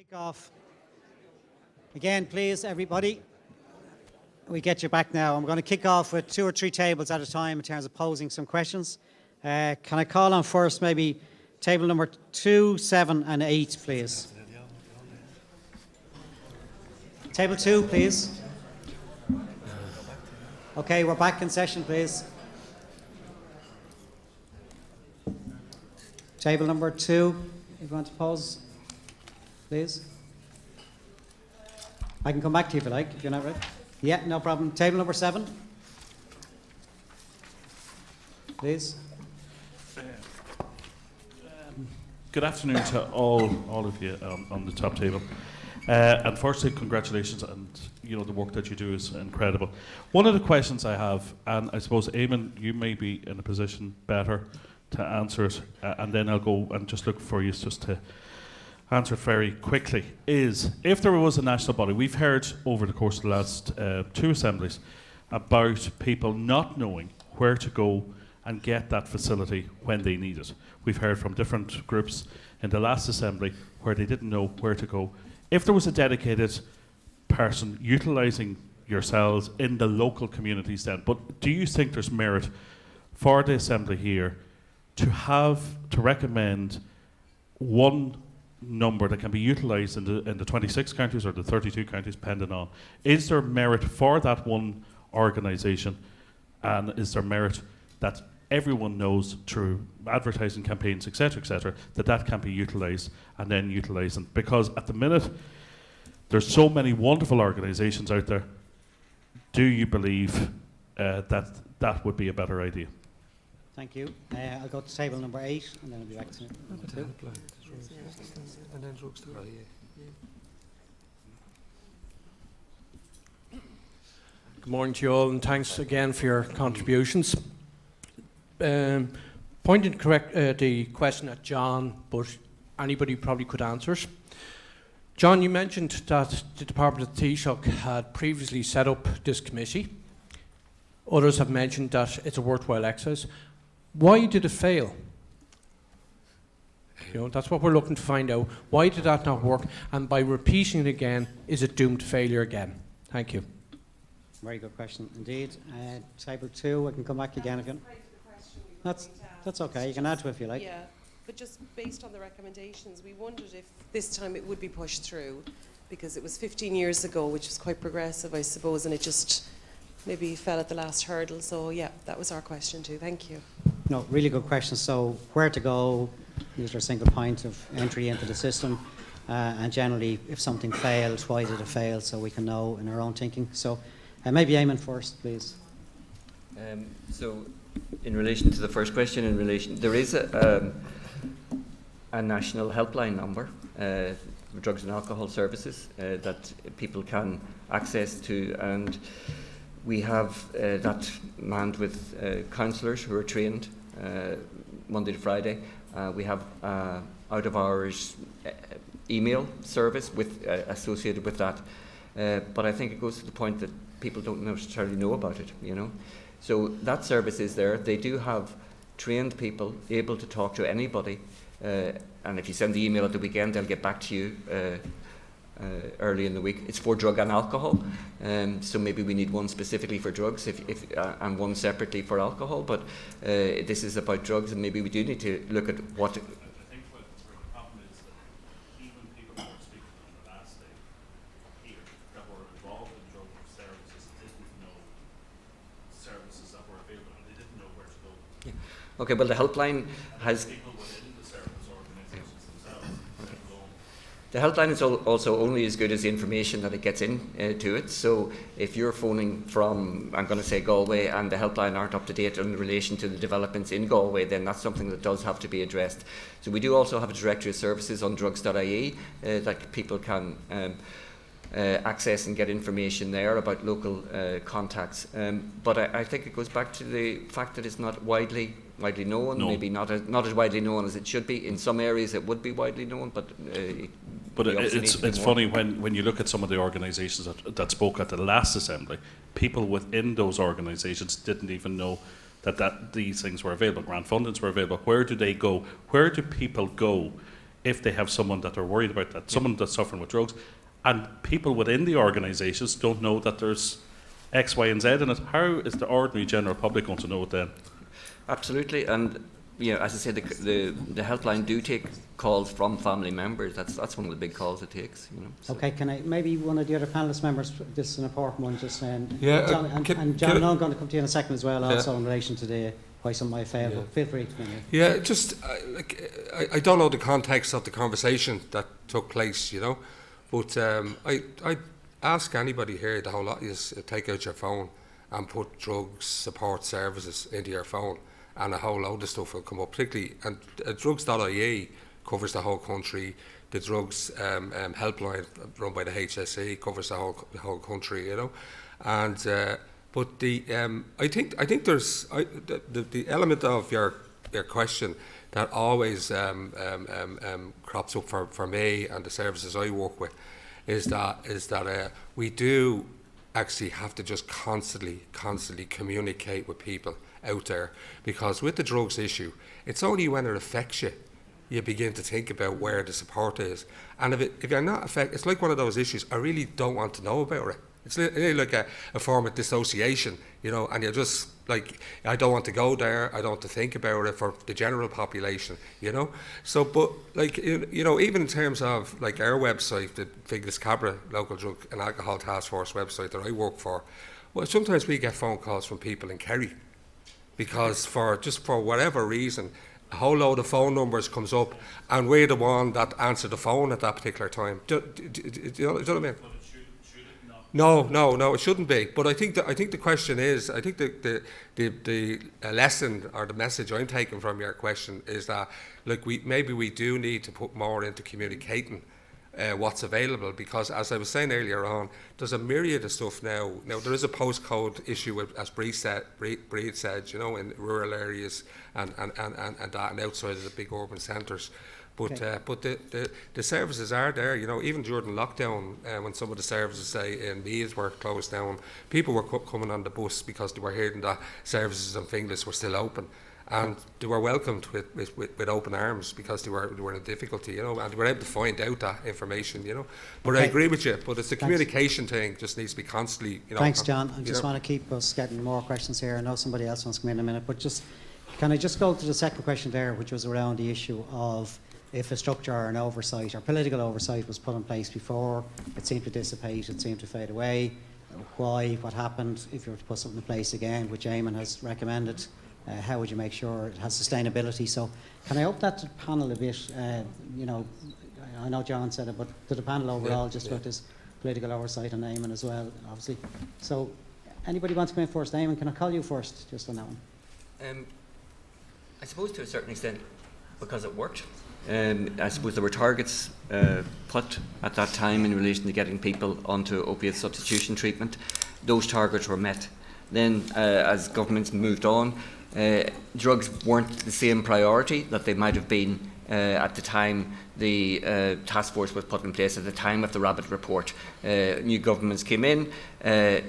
Kick off. Again, please, everybody. We get you back now. I'm going to kick off with 2 or 3 tables at a time in terms of posing some questions. Can I call on first maybe table number 2, 7 and 8, please? Table 2, please. Okay, we're back in session, please. Table number 2, if you want to pause, please. I can come back to you if you like, if you're not ready. Yeah, no problem. Table number 7, please. Good afternoon to all of you on the top table. And firstly, congratulations, and you know the work that you do is incredible. One of the questions I have, and I suppose Eamon, you may be in a position better to answer it, and then I'll go and just look for you just to answer it very quickly, is if there was a national body, we've heard over the course of the last 2 assemblies about people not knowing where to go and get that facility when they need it. We've heard from different groups in the last assembly where they didn't know where to go. If there was a dedicated person utilising yourselves in the local communities then, but do you think there's merit for the assembly here to recommend one number that can be utilised in the 26 counties or the 32 counties, depending on, is there merit for that one organisation, and is there merit that everyone knows through advertising campaigns, etc., that can be utilised and then utilising? Because at the minute, there's so many wonderful organisations out there. Do you believe that would be a better idea? Thank you. I'll go to table number 8 and then I'll be back to number 2. Good morning to you all, and thanks again for your contributions. Pointing correct the question at John, but anybody probably could answer it. John, you mentioned that the Department of Taoiseach had previously set up this committee. Others have mentioned that it's a worthwhile exercise. Why did it fail? You know, that's what we're looking to find out. Why did that not work? And by repeating it again, is it doomed to failure again? Thank you. Very good question indeed. Table 2, I can come back again if you want. That's okay. You can add to it if you like. Yeah, but just based on the recommendations, we wondered if this time it would be pushed through, because it was 15 years ago, which was quite progressive, I suppose, and it just maybe fell at the last hurdle. So yeah, that was our question too. Thank you. No, really good question. So where to go? Is there a single point of entry into the system? And generally, if something failed, why did it fail? So we can know in our own thinking. So maybe Eamon first, please. So in relation to the first question, there is a national helpline number for drugs and alcohol services that people can access to, and we have that manned with counsellors who are trained Monday to Friday. We have out of hours email service associated with that, but I think it goes to the point that people don't necessarily know about it, you know. So that service is there. They do have trained people able to talk to anybody, and if you send the email at the weekend, they'll get back to you early in the week. It's for drug and alcohol, so maybe we need one specifically for drugs and one separately for alcohol, but this is about drugs, and maybe we do need to look at what... I think what the problem is that even people who were speaking on the last day here that were involved in drug services didn't know services that were available, and they didn't know where to go. Yeah. Okay, well the helpline has... People within the service organisations themselves. Okay. The helpline is also only as good as the information that it gets in to it. So if you're phoning from, I'm going to say Galway, and the helpline aren't up to date in relation to the developments in Galway, then that's something that does have to be addressed. So we do also have a directory of services on drugs.ie that people can access and get information there about local contacts. But I think it goes back to the fact that it's not widely known, maybe not as widely known as it should be. In some areas it would be widely known, but it's funny when you look at some of the organisations that spoke at the last assembly, people within those organisations didn't even know that these things were available. Grant fundings were available. Where do they go? Where do people go if they have someone that they're worried about, that someone that's suffering with drugs, and people within the organisations don't know that there's X, Y, and Z in it. How is the ordinary general public going to know it then? Absolutely, and as I said, the helpline do take calls from family members. That's one of the big calls it takes. So. Okay, can I maybe one of the other panelist members? This is an important one. Just Yeah, John, and John, I'm going to come to you in a second as well. Yeah. Also in relation to the why some might fail. But feel free to come in. Yeah, just I don't know the context of the conversation that took place, but I ask anybody here, the whole lot is take out your phone and put drugs support services into your phone, and a whole load of stuff will come up. Particularly, and drugs.ie covers the whole country. The drugs helpline run by the HSE covers the whole country, and. But I think there's the element of your question that always crops up for me and the services I work with is that we do actually have to just constantly communicate with people out there, because with the drugs issue, it's only when it affects you you begin to think about where the support is. And if you're not affected, it's like one of those issues, I really don't want to know about it. It's really like a form of dissociation, and you're just like, I don't want to go there, I don't want to think about it for the general population, So, but like, even in terms of like our website, the Figlas Cabra Local Drug and Alcohol Task Force website that I work for, well, sometimes we get phone calls from people in Kerry because for whatever reason, a whole load of phone numbers comes up and we're the one that answered the phone at that particular time. Do you know what I mean? No, it shouldn't be. But I think the question is, I think the lesson or the message I'm taking from your question is that maybe we do need to put more into communicating what's available, because as I was saying earlier on, there's a myriad of stuff now. Now there is a postcode issue, as Breed said, in rural areas and outside of the big urban centres. But the services are there, even during lockdown, when some of the services, say in Meath, were closed down, people were coming on the bus because they were hearing that services in Finglas were still open, and they were welcomed with open arms because they were in difficulty, and they were able to find out that information, But I agree with you, but it's the communication thing just needs to be constantly, Thanks, John. I just want to keep us getting more questions here. I know somebody else wants to come in a minute, but can I just go to the second question there, which was around the issue of if a structure or an oversight or political oversight was put in place before, it seemed to dissipate, it seemed to fade away. Why? What happened? If you were to put something in place again, which Eamon has recommended, how would you make sure it has sustainability? So can I open that to the panel a bit? I know John said it, but to the panel overall, about this political oversight and Eamon as well, obviously. So anybody wants to come in first? Eamon, can I call you first, just on that one? I suppose to a certain extent, because it worked. I suppose there were targets put at that time in relation to getting people onto opiate substitution treatment. Those targets were met. Then, as governments moved on, drugs weren't the same priority that they might have been at the time the task force was put in place, at the time of the Rabbit Report. New governments came in. The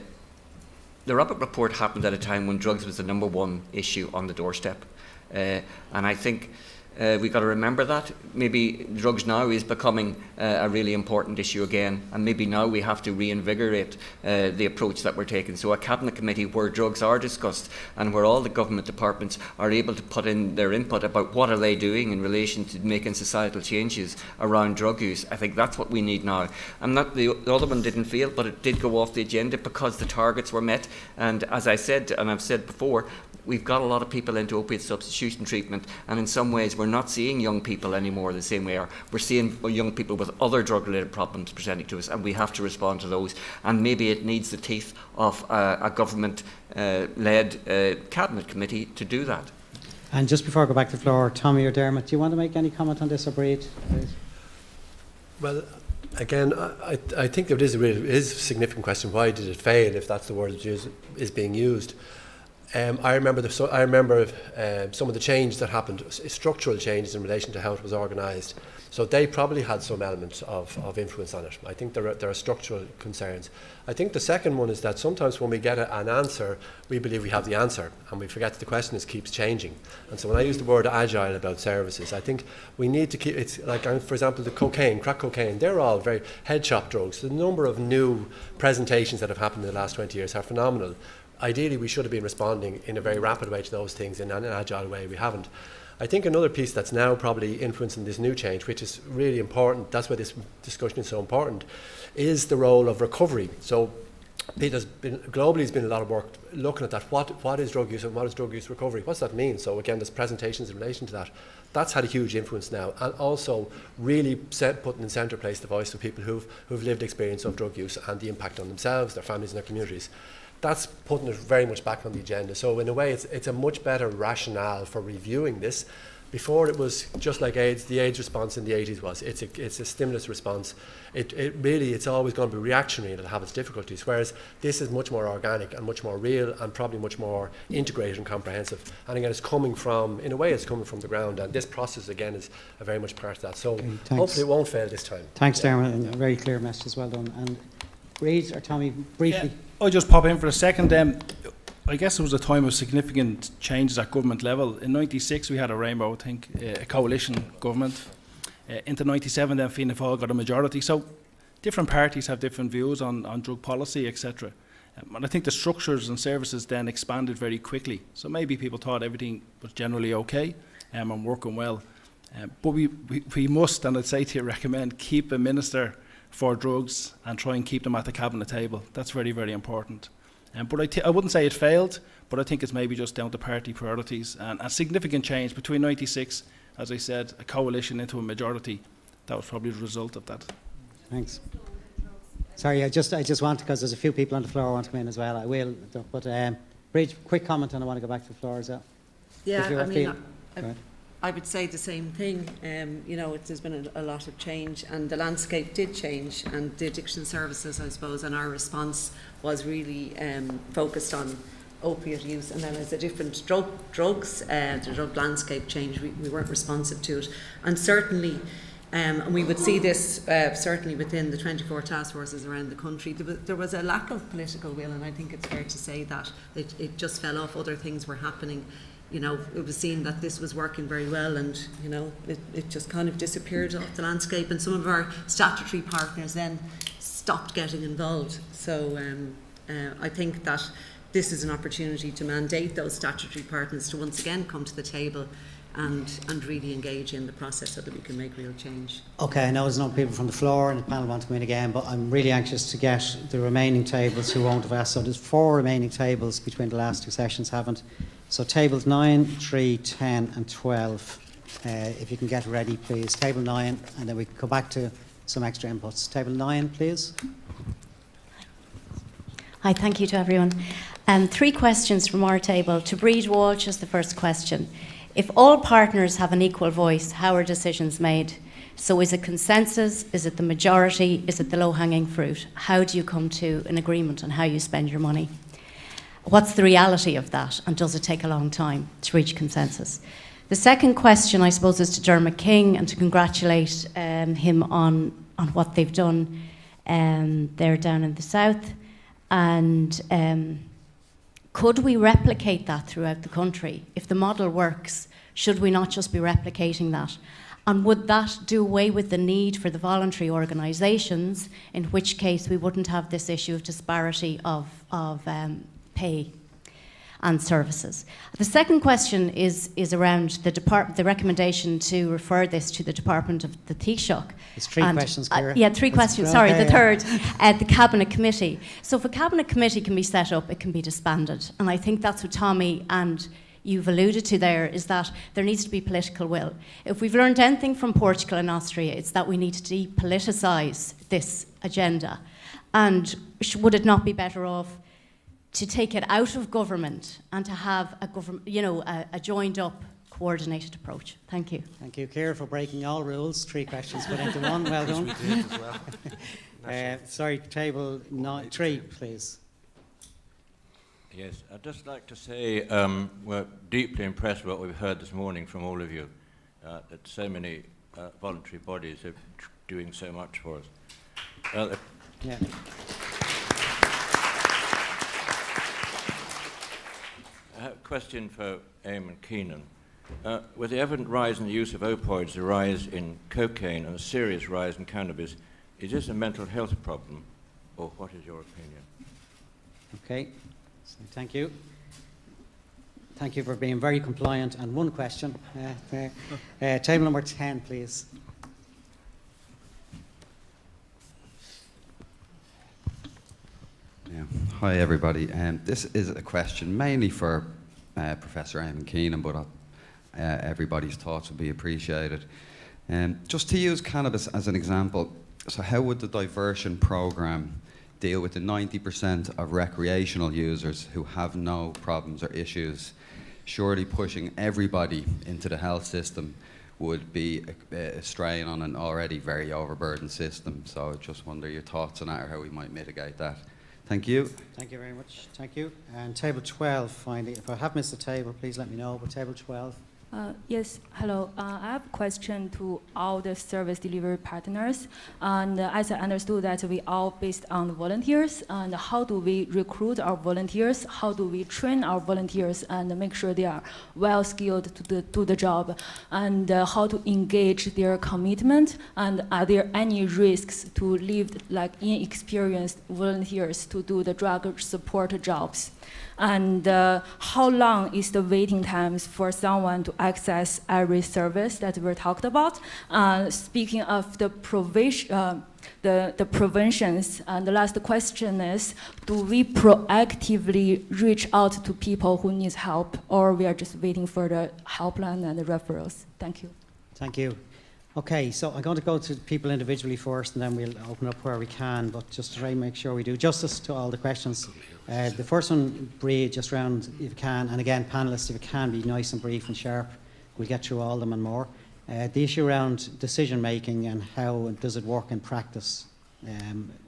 Rabbit Report happened at a time when drugs was the #1 issue on the doorstep. And I think we've got to remember that. Maybe drugs now is becoming a really important issue again, and maybe now we have to reinvigorate the approach that we're taking. So a cabinet committee where drugs are discussed and where all the government departments are able to put in their input about what are they doing in relation to making societal changes around drug use. I think that's what we need now. And that the other one didn't fail, but it did go off the agenda because the targets were met. And as I said, and I've said before, we've got a lot of people into opiate substitution treatment, and in some ways we're not seeing young people anymore the same way. We're seeing young people with other drug-related problems presenting to us, and we have to respond to those. And maybe it needs the teeth of a government-led cabinet committee to do that. And just before I go back to the floor, Tommy or Dermot, do you want to make any comment on this, or Breed? Well, again, I think it is a significant question. Why did it fail, if that's the word that is being used? I remember some of the changes that happened, structural changes in relation to how it was organised. So they probably had some element of influence on it. I think there are structural concerns. I think the second one is that sometimes when we get an answer, we believe we have the answer, and we forget that the question keeps changing. And so when I use the word agile about services, I think we need to keep, it's like, for example, the cocaine, crack cocaine, they're all very head shop drugs. The number of new presentations that have happened in the last 20 years are phenomenal. Ideally, we should have been responding in a very rapid way to those things in an agile way. We haven't. I think another piece that's now probably influencing this new change, which is really important, that's why this discussion is so important, is the role of recovery. So globally there's been a lot of work looking at that. What is drug use and what is drug use recovery? What's that mean? So again, there's presentations in relation to that. That's had a huge influence now, and also really putting in centre place the voice of people who've lived experience of drug use and the impact on themselves, their families and their communities. That's putting it very much back on the agenda. So in a way, it's a much better rationale for reviewing this. Before it was just like AIDS, the AIDS response in the 80s was. It's a stimulus response. It's always going to be reactionary and it'll have its difficulties, whereas this is much more organic and much more real and probably much more integrated and comprehensive. And again, it's coming from the ground, and this process again is a very much part of that. So hopefully it won't fail this time. Thanks, Dermot, and a very clear message, well done. And Reid or Tommy, briefly. Yeah. I'll just pop in for a second. I guess it was a time of significant changes at government level. In '96 we had a rainbow, I think, a coalition government. Into '97 then Fianna Fáil got a majority. So different parties have different views on drug policy, etc. And I think the structures and services then expanded very quickly. So maybe people thought everything was generally okay and working well. But we must, and I'd say to you, recommend keep a minister for drugs and try and keep them at the cabinet table. That's very, very important. But I wouldn't say it failed, but I think it's maybe just down to party priorities and a significant change between '96, as I said, a coalition into a majority. That was probably the result of that. Thanks. Sorry, I just want, because there's a few people on the floor who want to come in as well. I will, but Reid, quick comment, and I want to go back to the floor as well. Yeah, I mean, I would say the same thing. There's been a lot of change, and the landscape did change, and the addiction services, I suppose, and our response was really focused on opiate use, and then as the different drugs, the drug landscape changed, we weren't responsive to it. And certainly, and we would see this certainly within the 24 task forces around the country, there was a lack of political will, and I think it's fair to say that it just fell off. Other things were happening. It was seen that this was working very well, and it just kind of disappeared off the landscape, and some of our statutory partners then stopped getting involved. So I think that this is an opportunity to mandate those statutory partners to once again come to the table and really engage in the process so that we can make real change. Okay, I know there's no people from the floor and the panel want to come in again, but I'm really anxious to get the remaining tables who won't have asked. So there's 4 remaining tables between the last 2 sessions haven't. So tables 9, 3, 10 and 12. If you can get ready, please. Table 9, and then we can go back to some extra inputs. Table 9, please. Hi, thank you to everyone. 3 questions from our table. To Breed Walsh is the first question. If all partners have an equal voice, how are decisions made? So is it consensus? Is it the majority? Is it the low-hanging fruit? How do you come to an agreement on how you spend your money? What's the reality of that, and does it take a long time to reach consensus? The second question, I suppose, is to Dermot King, and to congratulate him on what they've done there down in the south. And could we replicate that throughout the country? If the model works, should we not just be replicating that? And would that do away with the need for the voluntary organisations, in which case we wouldn't have this issue of disparity of pay and services? The second question is around the recommendation to refer this to the Department of the Taoiseach. It's 3 questions, Ciara. Yeah, 3 questions. Okay, sorry, the yeah. third, the Cabinet Committee. So if a Cabinet Committee can be set up, it can be disbanded. And I think that's what Tommy and you've alluded to there, is that there needs to be political will. If we've learned anything from Portugal and Austria, it's that we need to depoliticise this agenda. And would it not be better off to take it out of government and to have a government, a joined up, coordinated approach? Thank you. Thank you, Ciara, for breaking all rules. 3 questions put into 1. Well done. Yes, we did as well. Sorry, table 3, please. Yes, I'd just like to say we're deeply impressed with what we've heard this morning from all of you, that so many voluntary bodies are doing so much for us. Yeah. I have a question for Eamon Keenan. With the evident rise in the use of opioids, the rise in cocaine, and a serious rise in cannabis, is this a mental health problem, or what is your opinion? Okay, so thank you. Thank you for being very compliant. And one question there. Table number 10, please. Yeah. Hi, everybody. This is a question mainly for Professor Eamon Keenan, but everybody's thoughts would be appreciated. Just to use cannabis as an example, so how would the diversion program deal with the 90% of recreational users who have no problems or issues? Surely pushing everybody into the health system would be a strain on an already very overburdened system. So I just wonder your thoughts on that, or how we might mitigate that. Thank you. Thank you very much. Thank you. And table 12, finally. If I have missed a table, please let me know. But table 12. Yes, hello. I have a question to all the service delivery partners. And as I understood that we all based on volunteers, and how do we recruit our volunteers? How do we train our volunteers and make sure they are well skilled to do the job? And how to engage their commitment? And are there any risks to leave like inexperienced volunteers to do the drug support jobs? And how long is the waiting times for someone to access every service that we talked about? Speaking of the preventions, and the last question is, do we proactively reach out to people who need help, or we are just waiting for the helpline and the referrals? Thank you. Thank you. Okay, so I'm going to go to people individually first, and then we'll open up where we can, but just to try and make sure we do justice to all the questions. The first one, Breed, just round if you can, and again, panellists, if you can, be nice and brief and sharp. We'll get through all of them and more. The issue around decision making and how does it work in practice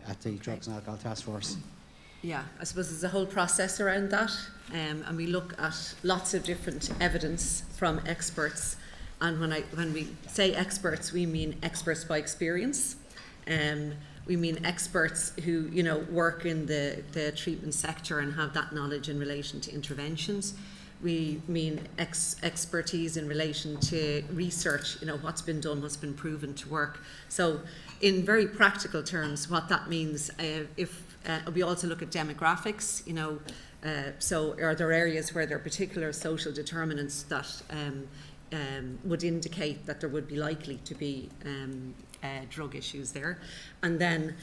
at the Drugs and Alcohol Task Force? Yeah, I suppose there's a whole process around that, and we look at lots of different evidence from experts. And when we say experts, we mean experts by experience. We mean experts who work in the treatment sector and have that knowledge in relation to interventions. We mean expertise in relation to research, what's been done, what's been proven to work. So in very practical terms, what that means, we also look at demographics, so are there areas where there are particular social determinants that would indicate that there would be likely to be drug issues there. And then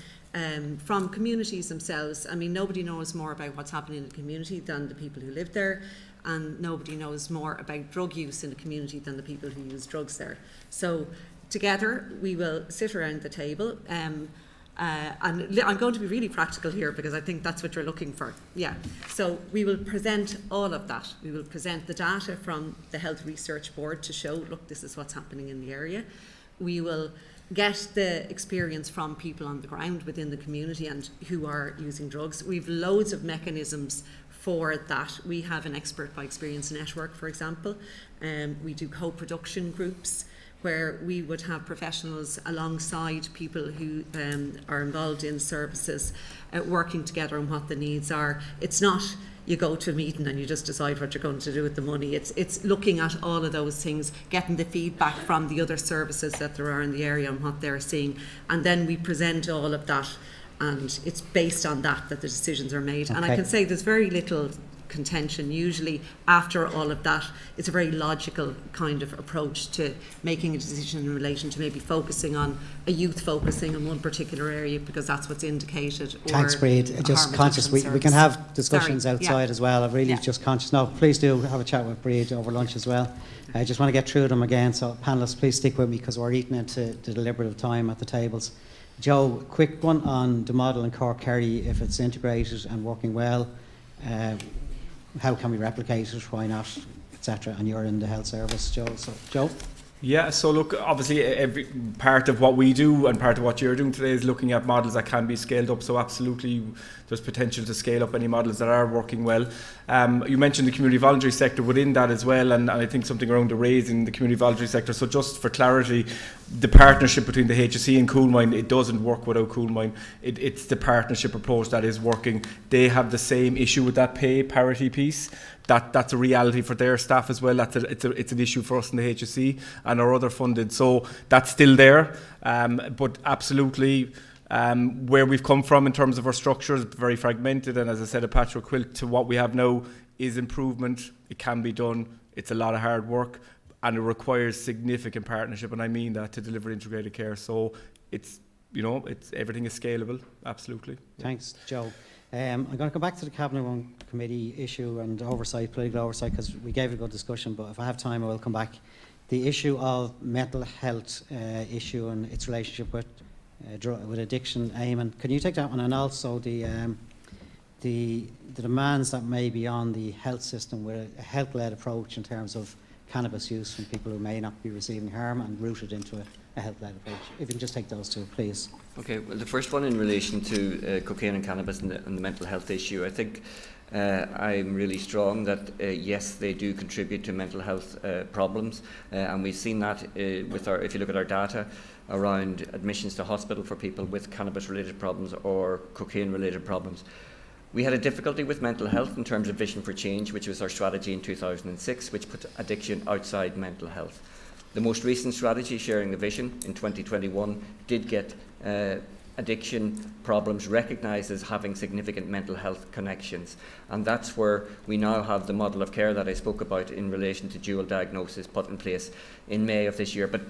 from communities themselves, I mean, nobody knows more about what's happening in the community than the people who live there, and nobody knows more about drug use in the community than the people who use drugs there. So together we will sit around the table, and I'm going to be really practical here because I think that's what you're looking for. Yeah. So we will present all of that. We will present the data from the Health Research Board to show, look, this is what's happening in the area. We will get the experience from people on the ground within the community and who are using drugs. We've loads of mechanisms for that. We have an expert by experience network, for example. We do co-production groups where we would have professionals alongside people who are involved in services working together on what the needs are. It's not you go to a meeting and you just decide what you're going to do with the money. It's looking at all of those things, getting the feedback from the other services that there are in the area and what they're seeing. And then we present all of that, and it's based on that the decisions are made. Okay. And I can say there's very little contention. Usually after all of that, it's a very logical kind of approach to making a decision in relation to maybe focusing on a youth focusing on one particular area because that's what's indicated. Thanks, Breed. Just conscious we can have discussions outside as well. I'm really just conscious. No, please do have a chat with Breed over lunch as well. I just want to get through them again, so panellists, please stick with me because we're eating into the deliberative time at the tables. Joe, quick one on the model in Cork Kerry, if it's integrated and working well. How can we replicate it? Why not? Etc. And you're in the health service, Joe. So, Joe. Yeah, so look, obviously every part of what we do and part of what you're doing today is looking at models that can be scaled up. So absolutely there's potential to scale up any models that are working well. You mentioned the community voluntary sector within that as well, and I think something around the raise in the community voluntary sector. So just for clarity, the partnership between the HSE and Coolmine, it doesn't work without Coolmine. It's the partnership approach that is working. They have the same issue with that pay parity piece. That's a reality for their staff as well. It's an issue for us in the HSE and our other funded. So that's still there. But absolutely, where we've come from in terms of our structure is very fragmented. And as I said, a patchwork quilt to what we have now is improvement. It can be done. It's a lot of hard work and it requires significant partnership. And I mean that to deliver integrated care. So it's everything is scalable. Absolutely. Thanks, Joe. I'm going to come back to the Cabinet One Committee issue and oversight, political oversight, because we gave a good discussion, but if I have time I will come back. The issue of mental health issue and its relationship with addiction, Eamon, can you take that one? And also the demands that may be on the health system with a health-led approach in terms of cannabis use from people who may not be receiving harm and rooted into a health-led approach. If you can just take those two, please. Okay, well, the first one in relation to cocaine and cannabis and the mental health issue, I think I'm really strong that yes, they do contribute to mental health problems, and we've seen that if you look at our data around admissions to hospital for people with cannabis-related problems or cocaine-related problems. We had a difficulty with mental health in terms of Vision for Change, which was our strategy in 2006, which put addiction outside mental health. The most recent strategy, Sharing the Vision, in 2021, did get addiction problems recognised as having significant mental health connections. And that's where we now have the model of care that I spoke about in relation to dual diagnosis put in place in May of this year. But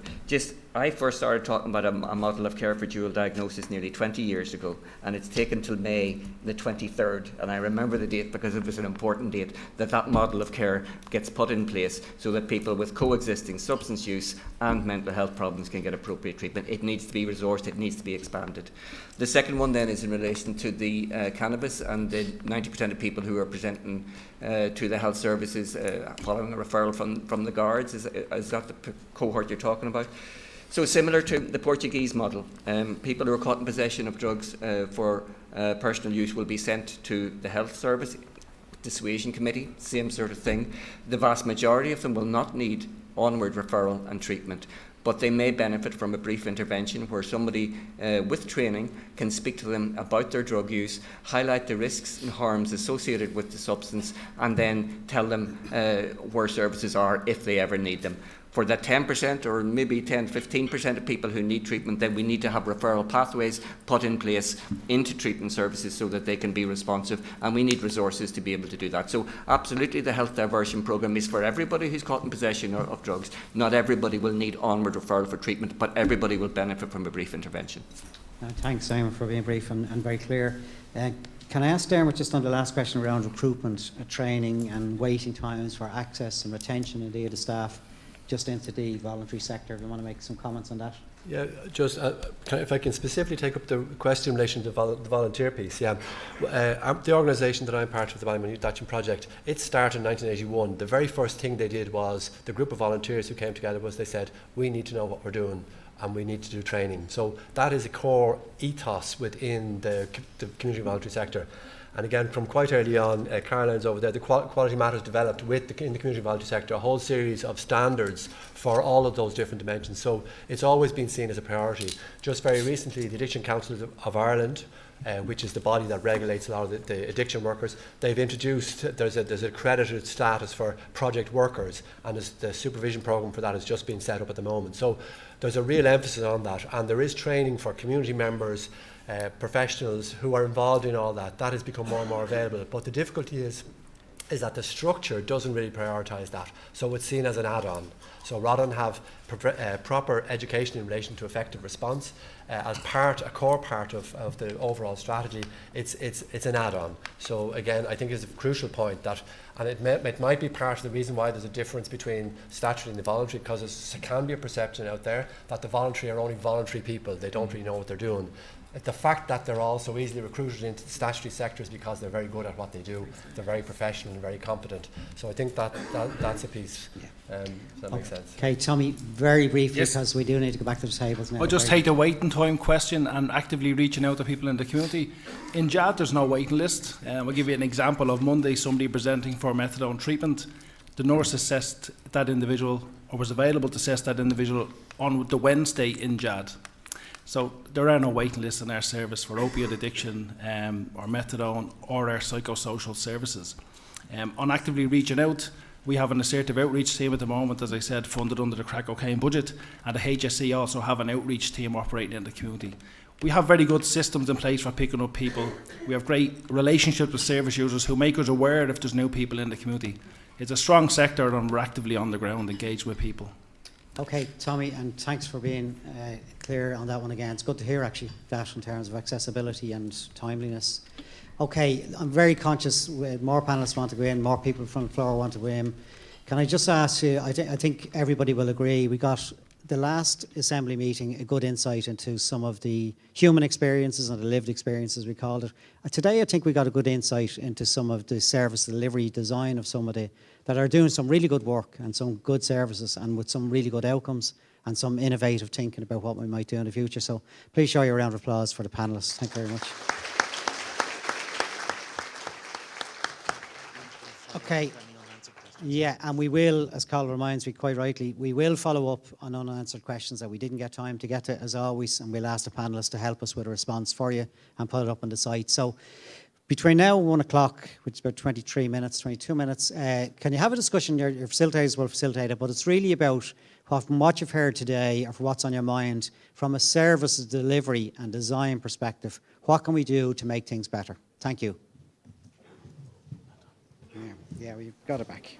I first started talking about a model of care for dual diagnosis nearly 20 years ago, and it's taken till May the 23rd, and I remember the date because it was an important date, that model of care gets put in place so that people with coexisting substance use and mental health problems can get appropriate treatment. It needs to be resourced, it needs to be expanded. The second one then is in relation to the cannabis and the 90% of people who are presenting to the health services following a referral from the guards. Is that the cohort you're talking about? So similar to the Portuguese model, people who are caught in possession of drugs for personal use will be sent to the health service, dissuasion committee, same sort of thing. The vast majority of them will not need onward referral and treatment, but they may benefit from a brief intervention where somebody with training can speak to them about their drug use, highlight the risks and harms associated with the substance, and then tell them where services are if they ever need them. For that 10% or maybe 10, 15% of people who need treatment, then we need to have referral pathways put in place into treatment services so that they can be responsive, and we need resources to be able to do that. So absolutely the health diversion programme is for everybody who's caught in possession of drugs. Not everybody will need onward referral for treatment, but everybody will benefit from a brief intervention. Thanks, Simon, for being brief and very clear. Can I ask Dermot just on the last question around recruitment, training and waiting times for access and retention indeed of staff just into the voluntary sector? Do you want to make some comments on that? Yeah, just if I can specifically take up the question in relation to the volunteer piece. Yeah, the organisation that I'm part of, the Ballymount Action Project, it started in 1981. The very first thing they did was the group of volunteers who came together was they said, we need to know what we're doing and we need to do training. So that is a core ethos within the community voluntary sector. And again, from quite early on, Caroline's over there, the Quality Matters developed in the community voluntary sector a whole series of standards for all of those different dimensions. So it's always been seen as a priority. Just very recently, the Addiction Council of Ireland, which is the body that regulates a lot of the addiction workers, they've introduced, there's a accredited status for project workers, and the supervision programme for that has just been set up at the moment. So there's a real emphasis on that, and there is training for community members, professionals who are involved in all that. That has become more and more available. But the difficulty is that the structure doesn't really prioritise that. So it's seen as an add-on. So rather than have proper education in relation to effective response as a core part of the overall strategy, it's an add-on. So again, I think it's a crucial point that, and it might be part of the reason why there's a difference between statutory and the voluntary, because there can be a perception out there that the voluntary are only voluntary people. They don't really know what they're doing. The fact that they're all so easily recruited into the statutory sector is because they're very good at what they do. They're very professional and very competent. So I think that's a piece. Does that make sense? Okay, Tommy, very briefly, Yes. because we do need to go back to the tables now. I'll just Very- take the waiting time question and actively reaching out to people in the community. In JAD, there's no waiting list. I'll give you an example of Monday, somebody presenting for methadone treatment. The nurse assessed that individual, or was available to assess that individual on the Wednesday in JAD. So there are no waiting lists in our service for opioid addiction or methadone or our psychosocial services. On actively reaching out, we have an assertive outreach team at the moment, as I said, funded under the crack cocaine budget, and the HSE also have an outreach team operating in the community. We have very good systems in place for picking up people. We have great relationships with service users who make us aware if there's new people in the community. It's a strong sector and we're actively on the ground engaged with people. Okay, Tommy, and thanks for being clear on that one again. It's good to hear, actually, that in terms of accessibility and timeliness. Okay, I'm very conscious more panellists want to go in, more people from the floor want to go in. Can I just ask you, I think everybody will agree, we got the last Assembly meeting a good insight into some of the human experiences and the lived experiences, we called it. Today, I think we got a good insight into some of the service delivery design of some of the that are doing some really good work and some good services and with some really good outcomes and some innovative thinking about what we might do in the future. So please show your round of applause for the panellists. Thank you very much. Okay. Yeah, and we will, as Carl reminds me quite rightly, we will follow up on unanswered questions that we didn't get time to get to, as always, and we'll ask the panellists to help us with a response for you and put it up on the site. So between now and 1 o'clock, which is about 23 minutes, 22 minutes, can you have a discussion? Your facilitators will facilitate it, but it's really about from what you've heard today or from what's on your mind from a service delivery and design perspective. What can we do to make things better? Thank you. Yeah, we've got it back.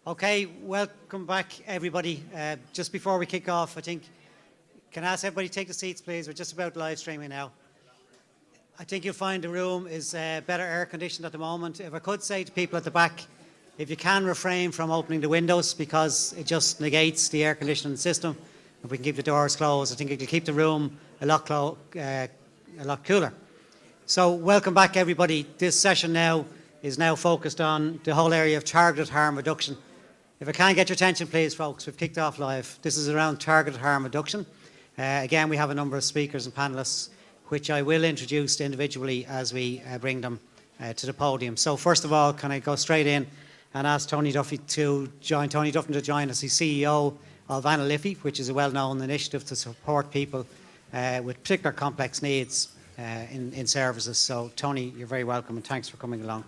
Okay, welcome back, everybody. Just before we kick off, I think, can I ask everybody to take the seats, please? We're just about live streaming now. I think you'll find the room is better air conditioned at the moment. If I could say to people at the back, if you can refrain from opening the windows because it just negates the air conditioning system. If we can keep the doors closed, I think it will keep the room a lot cooler. So welcome back, everybody. This session now is focused on the whole area of targeted harm reduction. If I can get your attention, please, folks, we've kicked off live. This is around targeted harm reduction. Again, we have a number of speakers and panellists, which I will introduce individually as we bring them to the podium. So first of all, can I go straight in and ask Tony Duffy to join us. He's CEO of Anna Liffey, which is a well-known initiative to support people with particular complex needs in services. So, Tony, you're very welcome, and thanks for coming along.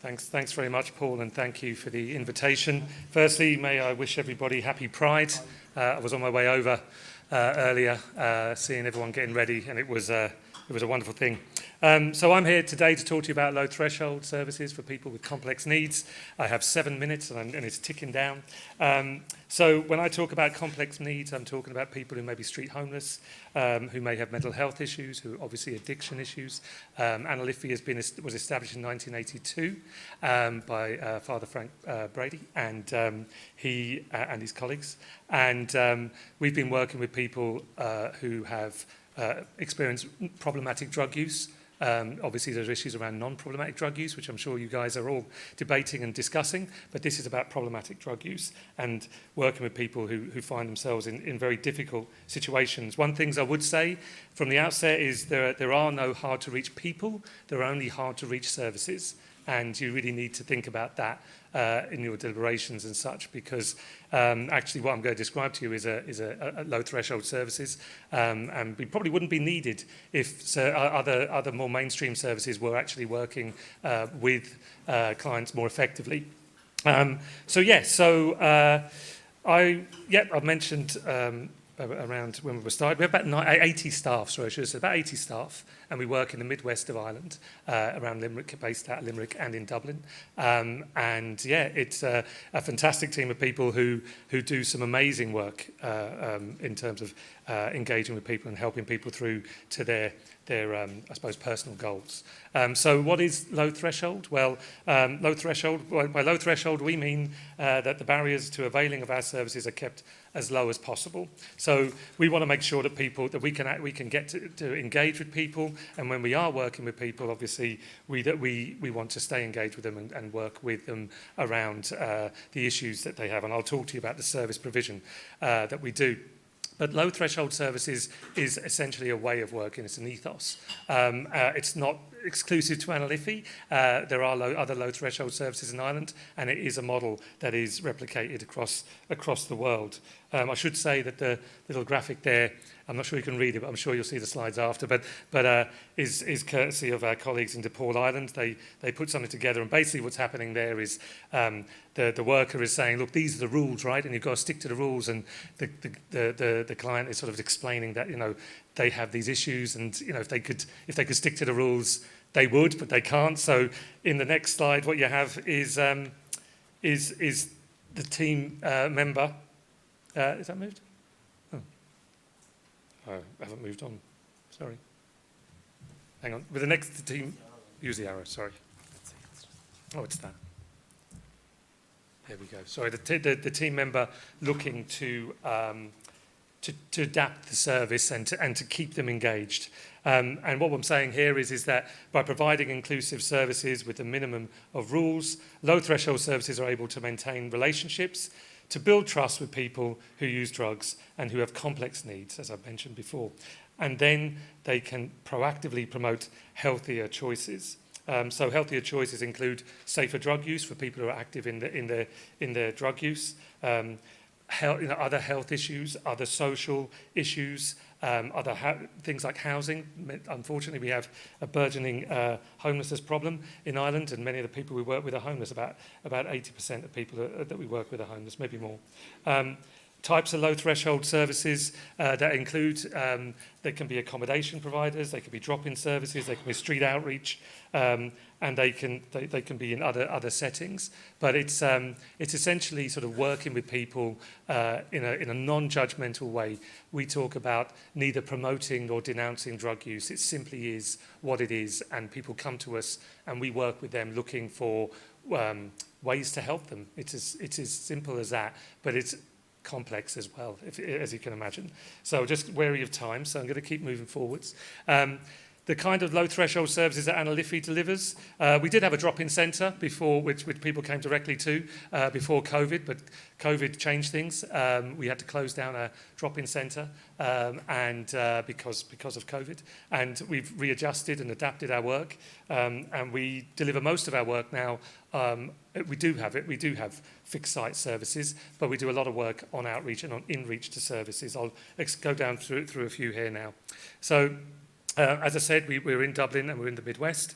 Thanks very much, Paul, and thank you for the invitation. Firstly, may I wish everybody happy Pride. I was on my way over earlier, seeing everyone getting ready, and it was a wonderful thing. So I'm here today to talk to you about low threshold services for people with complex needs. I have 7 minutes and it's ticking down. So when I talk about complex needs, I'm talking about people who may be street homeless, who may have mental health issues, who obviously addiction issues. Anna Liffey was established in 1982 by Father Frank Brady and he and his colleagues. And we've been working with people who have experienced problematic drug use. Obviously, there's issues around non-problematic drug use, which I'm sure you guys are all debating and discussing, but this is about problematic drug use and working with people who find themselves in very difficult situations. One thing I would say from the outset is there are no hard-to-reach people, there are only hard-to-reach services, and you really need to think about that in your deliberations and such, because actually what I'm going to describe to you is a low threshold services, and we probably wouldn't be needed if other more mainstream services were actually working with clients more effectively. I've mentioned around when we were started, we have about 80 staff, sorry, I should have said about 80 staff, and we work in the midwest of Ireland, around Limerick, based out of Limerick and in Dublin. It's a fantastic team of people who do some amazing work in terms of engaging with people and helping people through to their I suppose, personal goals. So what is low threshold? Well, by low threshold we mean that the barriers to availing of our services are kept as low as possible. So we want to make sure that we can get to engage with people, and when we are working with people, obviously we want to stay engaged with them and work with them around the issues that they have. And I'll talk to you about the service provision that we do. But low threshold services is essentially a way of working. It's an ethos. It's not exclusive to Anna Liffey. There are other low threshold services in Ireland, and it is a model that is replicated across the world. I should say that the little graphic there, I'm not sure you can read it, but I'm sure you'll see the slides after, but is courtesy of our colleagues in DePaul, Ireland. They put something together, and basically what's happening there is the worker is saying, look, these are the rules, right? And you've got to stick to the rules, and the client is sort of explaining that, they have these issues, and, if they could stick to the rules, they would, but they can't. So in the next slide, what you have is the team member. Is that moved? Oh. I haven't moved on. Sorry. Hang on. With the next team, use the arrow. Sorry. Oh, it's that. There we go. Sorry. The team member looking to adapt the service and to keep them engaged. And what I'm saying here is that by providing inclusive services with a minimum of rules, low threshold services are able to maintain relationships, to build trust with people who use drugs and who have complex needs, as I've mentioned before. And then they can proactively promote healthier choices. So healthier choices include safer drug use for people who are active in their drug use, other health issues, other social issues, things like housing. Unfortunately, we have a burgeoning homelessness problem in Ireland, and many of the people we work with are homeless. About 80% of people that we work with are homeless, maybe more. types of low threshold services that include, they can be accommodation providers, they can be drop-in services, they can be street outreach, and they can be in other settings. But it's essentially sort of working with people in a non-judgmental way. We talk about neither promoting nor denouncing drug use. It simply is what it is, and people come to us and we work with them looking for ways to help them. It's as simple as that, but it's complex as well, as you can imagine. So just wary of time, so I'm going to keep moving forwards. The kind of low threshold services that Anna Liffey delivers. We did have a drop-in centre before, which people came directly to before COVID, but COVID changed things. We had to close down a drop-in centre and because of COVID, and we've readjusted and adapted our work, and we deliver most of our work now. We do have fixed site services, but we do a lot of work on outreach and on in-reach to services. I'll go down through a few here now. So. As I said, we're in Dublin and we're in the Midwest.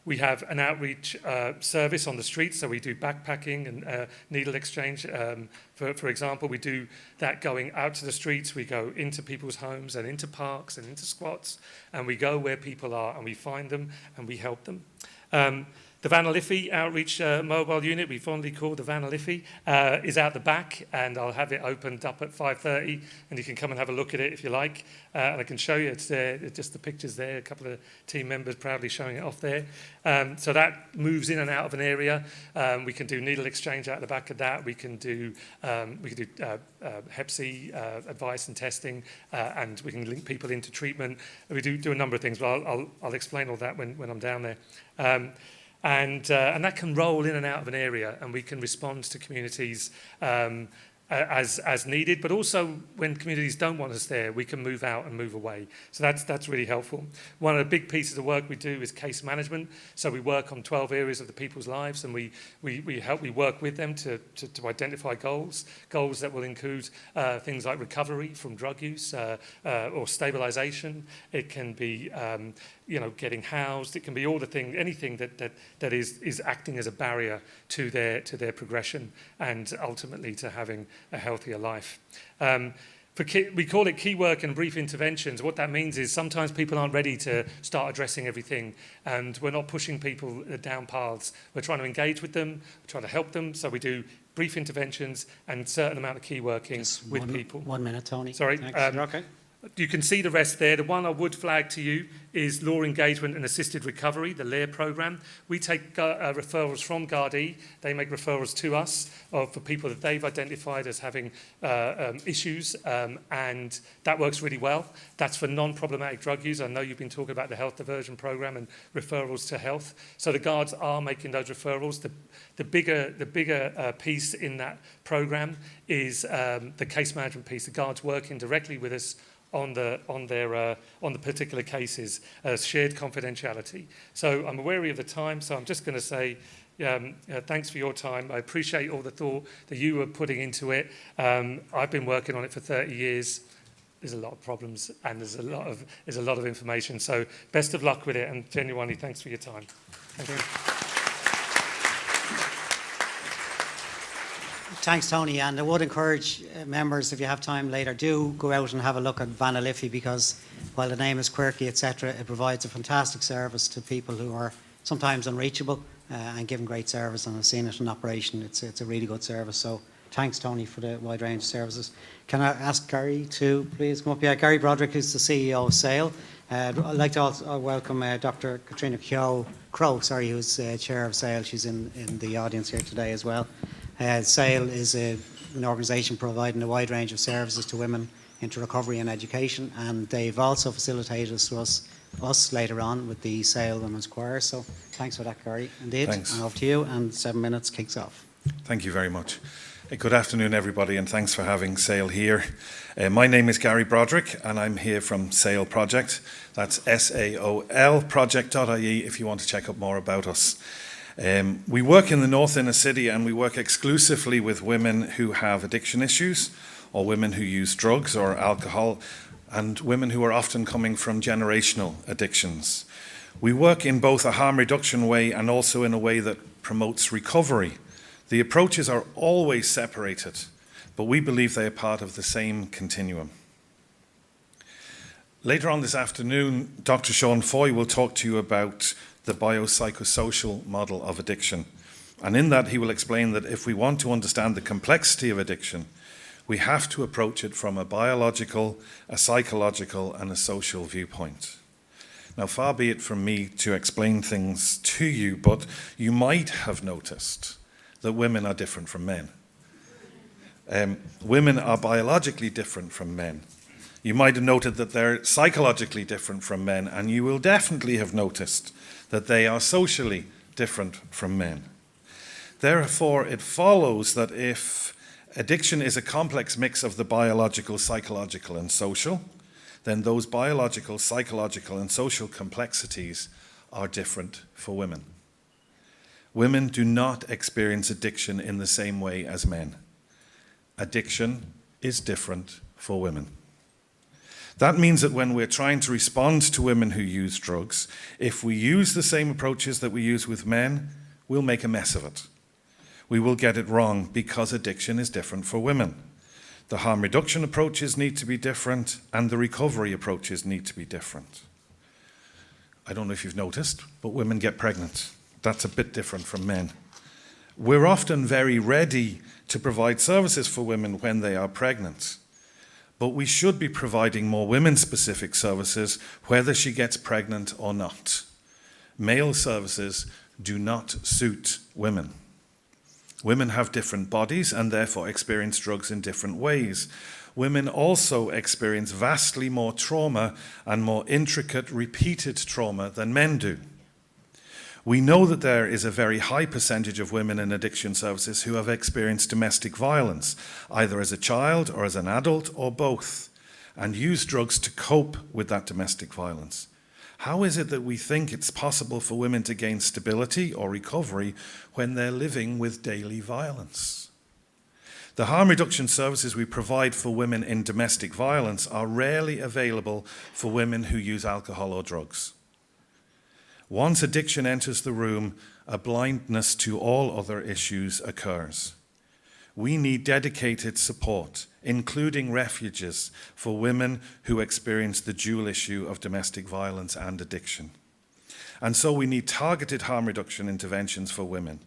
We have an outreach service on the streets, so we do backpacking and needle exchange. For example, we do that going out to the streets. We go into people's homes and into parks and into squats, and we go where people are and we find them and we help them. The Vanna Liffey Outreach Mobile Unit, we fondly call the Vanna Liffey, is out the back, and I'll have it opened up at 5:30, and you can come and have a look at it if you like. And I can show you, it's there, just the pictures there, a couple of team members proudly showing it off there. So that moves in and out of an area. We can do needle exchange out the back of that. We can do Hep C advice and testing, and we can link people into treatment. We do a number of things, but I'll explain all that when I'm down there. And that can roll in and out of an area, and we can respond to communities as needed, but also when communities don't want us there, we can move out and move away. So that's really helpful. One of the big pieces of work we do is case management. So we work on 12 areas of the people's lives, and we work with them to identify goals that will include things like recovery from drug use or stabilization. It can be getting housed. It can be all the things, anything that is acting as a barrier to their progression and ultimately to having a healthier life. We call it key work and brief interventions. What that means is sometimes people aren't ready to start addressing everything, and we're not pushing people down paths. We're trying to engage with them, we're trying to help them, so we do brief interventions and a certain amount of key working with people. 1 minute, Tony. Sorry. Okay. You can see the rest there. The one I would flag to you is Law Engagement and Assisted Recovery, the LAIR programme. We take referrals from Gardaí. They make referrals to us for people that they've identified as having issues, and that works really well. That's for non-problematic drug use. I know you've been talking about the health diversion programme and referrals to health. So the Guards are making those referrals. The bigger piece in that programme is the case management piece. The Guards working directly with us on the particular cases, shared confidentiality. So I'm wary of the time, so I'm just going to say thanks for your time. I appreciate all the thought that you were putting into it. I've been working on it for 30 years. There's a lot of problems and there's a lot of information. So best of luck with it, and genuinely thanks for your time. Thank you. Thanks, Tony, and I would encourage members, if you have time later, do go out and have a look at Vanna Liffey, because while the name is quirky, etc., it provides a fantastic service to people who are sometimes unreachable and giving great service, and I've seen it in operation. It's a really good service, so thanks, Tony, for the wide range of services. Can I ask Gary to please come up? Yeah, Gary Broderick is the CEO of SAIL. I'd like to also welcome Dr. Katrina Crow, who's Chair of SAIL. She's in the audience here today as well. SAIL is an organisation providing a wide range of services to women into recovery and education, and they've also facilitated us later on with the SAIL Women's Choir. So thanks for that, Gary. Indeed. Thanks. And off to you, and 7 minutes kicks off. Thank you very much. Good afternoon, everybody, and thanks for having SAIL here. My name is Gary Broderick, and I'm here from SAIL Project. That's SAOL project.ie if you want to check up more about us. We work in the North Inner City, and we work exclusively with women who have addiction issues, or women who use drugs or alcohol, and women who are often coming from generational addictions. We work in both a harm reduction way and also in a way that promotes recovery. The approaches are always separated. but we believe they are part of the same continuum. Later on this afternoon, Dr. Sean Foy will talk to you about the biopsychosocial model of addiction. And in that, he will explain that if we want to understand the complexity of addiction, we have to approach it from a biological, a psychological, and a social viewpoint. Now, far be it from me to explain things to you, but you might have noticed that women are different from men. Women are biologically different from men. You might have noted that they're psychologically different from men, and you will definitely have noticed that they are socially different from men. Therefore, it follows that if addiction is a complex mix of the biological, psychological, and social, then those biological, psychological, and social complexities are different for women. Women do not experience addiction in the same way as men. Addiction is different for women. That means that when we're trying to respond to women who use drugs, if we use the same approaches that we use with men, we'll make a mess of it. We will get it wrong because addiction is different for women. The harm reduction approaches need to be different, and the recovery approaches need to be different. I don't know if you've noticed, but women get pregnant. That's a bit different from men. We're often very ready to provide services for women when they are pregnant, but we should be providing more women-specific services whether she gets pregnant or not. Male services do not suit women. Women have different bodies and therefore experience drugs in different ways. Women also experience vastly more trauma and more intricate, repeated trauma than men do. We know that there is a very high percentage of women in addiction services who have experienced domestic violence, either as a child or as an adult or both, and use drugs to cope with that domestic violence. How is it that we think it's possible for women to gain stability or recovery when they're living with daily violence? The harm reduction services we provide for women in domestic violence are rarely available for women who use alcohol or drugs. Once addiction enters the room, a blindness to all other issues occurs. We need dedicated support, including refuges, for women who experience the dual issue of domestic violence and addiction. And so we need targeted harm reduction interventions for women.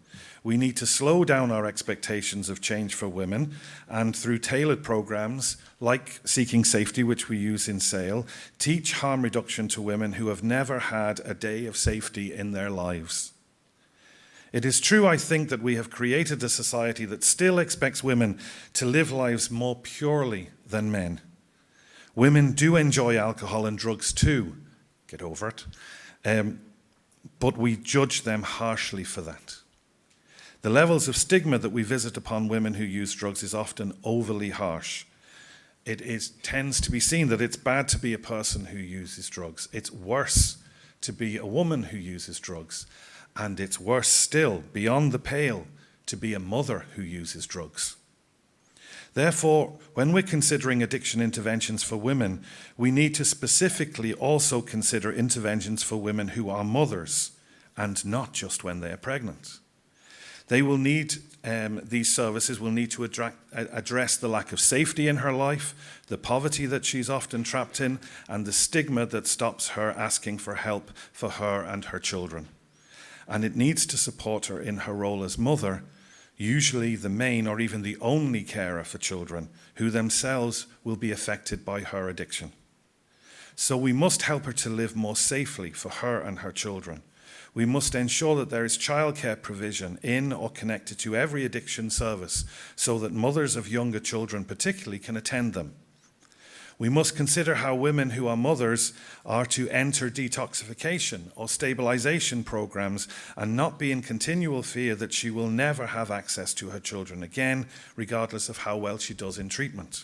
We need to slow down our expectations of change for women, and through tailored programs like Seeking Safety, which we use in SAIL, teach harm reduction to women who have never had a day of safety in their lives. It is true, I think, that we have created a society that still expects women to live lives more purely than men. Women do enjoy alcohol and drugs too, get over it, but we judge them harshly for that. The levels of stigma that we visit upon women who use drugs is often overly harsh. It tends to be seen that it's bad to be a person who uses drugs. It's worse to be a woman who uses drugs. And it's worse still, beyond the pale, to be a mother who uses drugs. Therefore, when we're considering addiction interventions for women, we need to specifically also consider interventions for women who are mothers, and not just when they are pregnant. They will need, these services will need to address the lack of safety in her life, the poverty that she's often trapped in, and the stigma that stops her asking for help for her and her children. And it needs to support her in her role as mother, usually the main or even the only carer for children, who themselves will be affected by her addiction. So we must help her to live more safely for her and her children. We must ensure that there is childcare provision in or connected to every addiction service so that mothers of younger children particularly can attend them. We must consider how women who are mothers are to enter detoxification or stabilization programs and not be in continual fear that she will never have access to her children again, regardless of how well she does in treatment.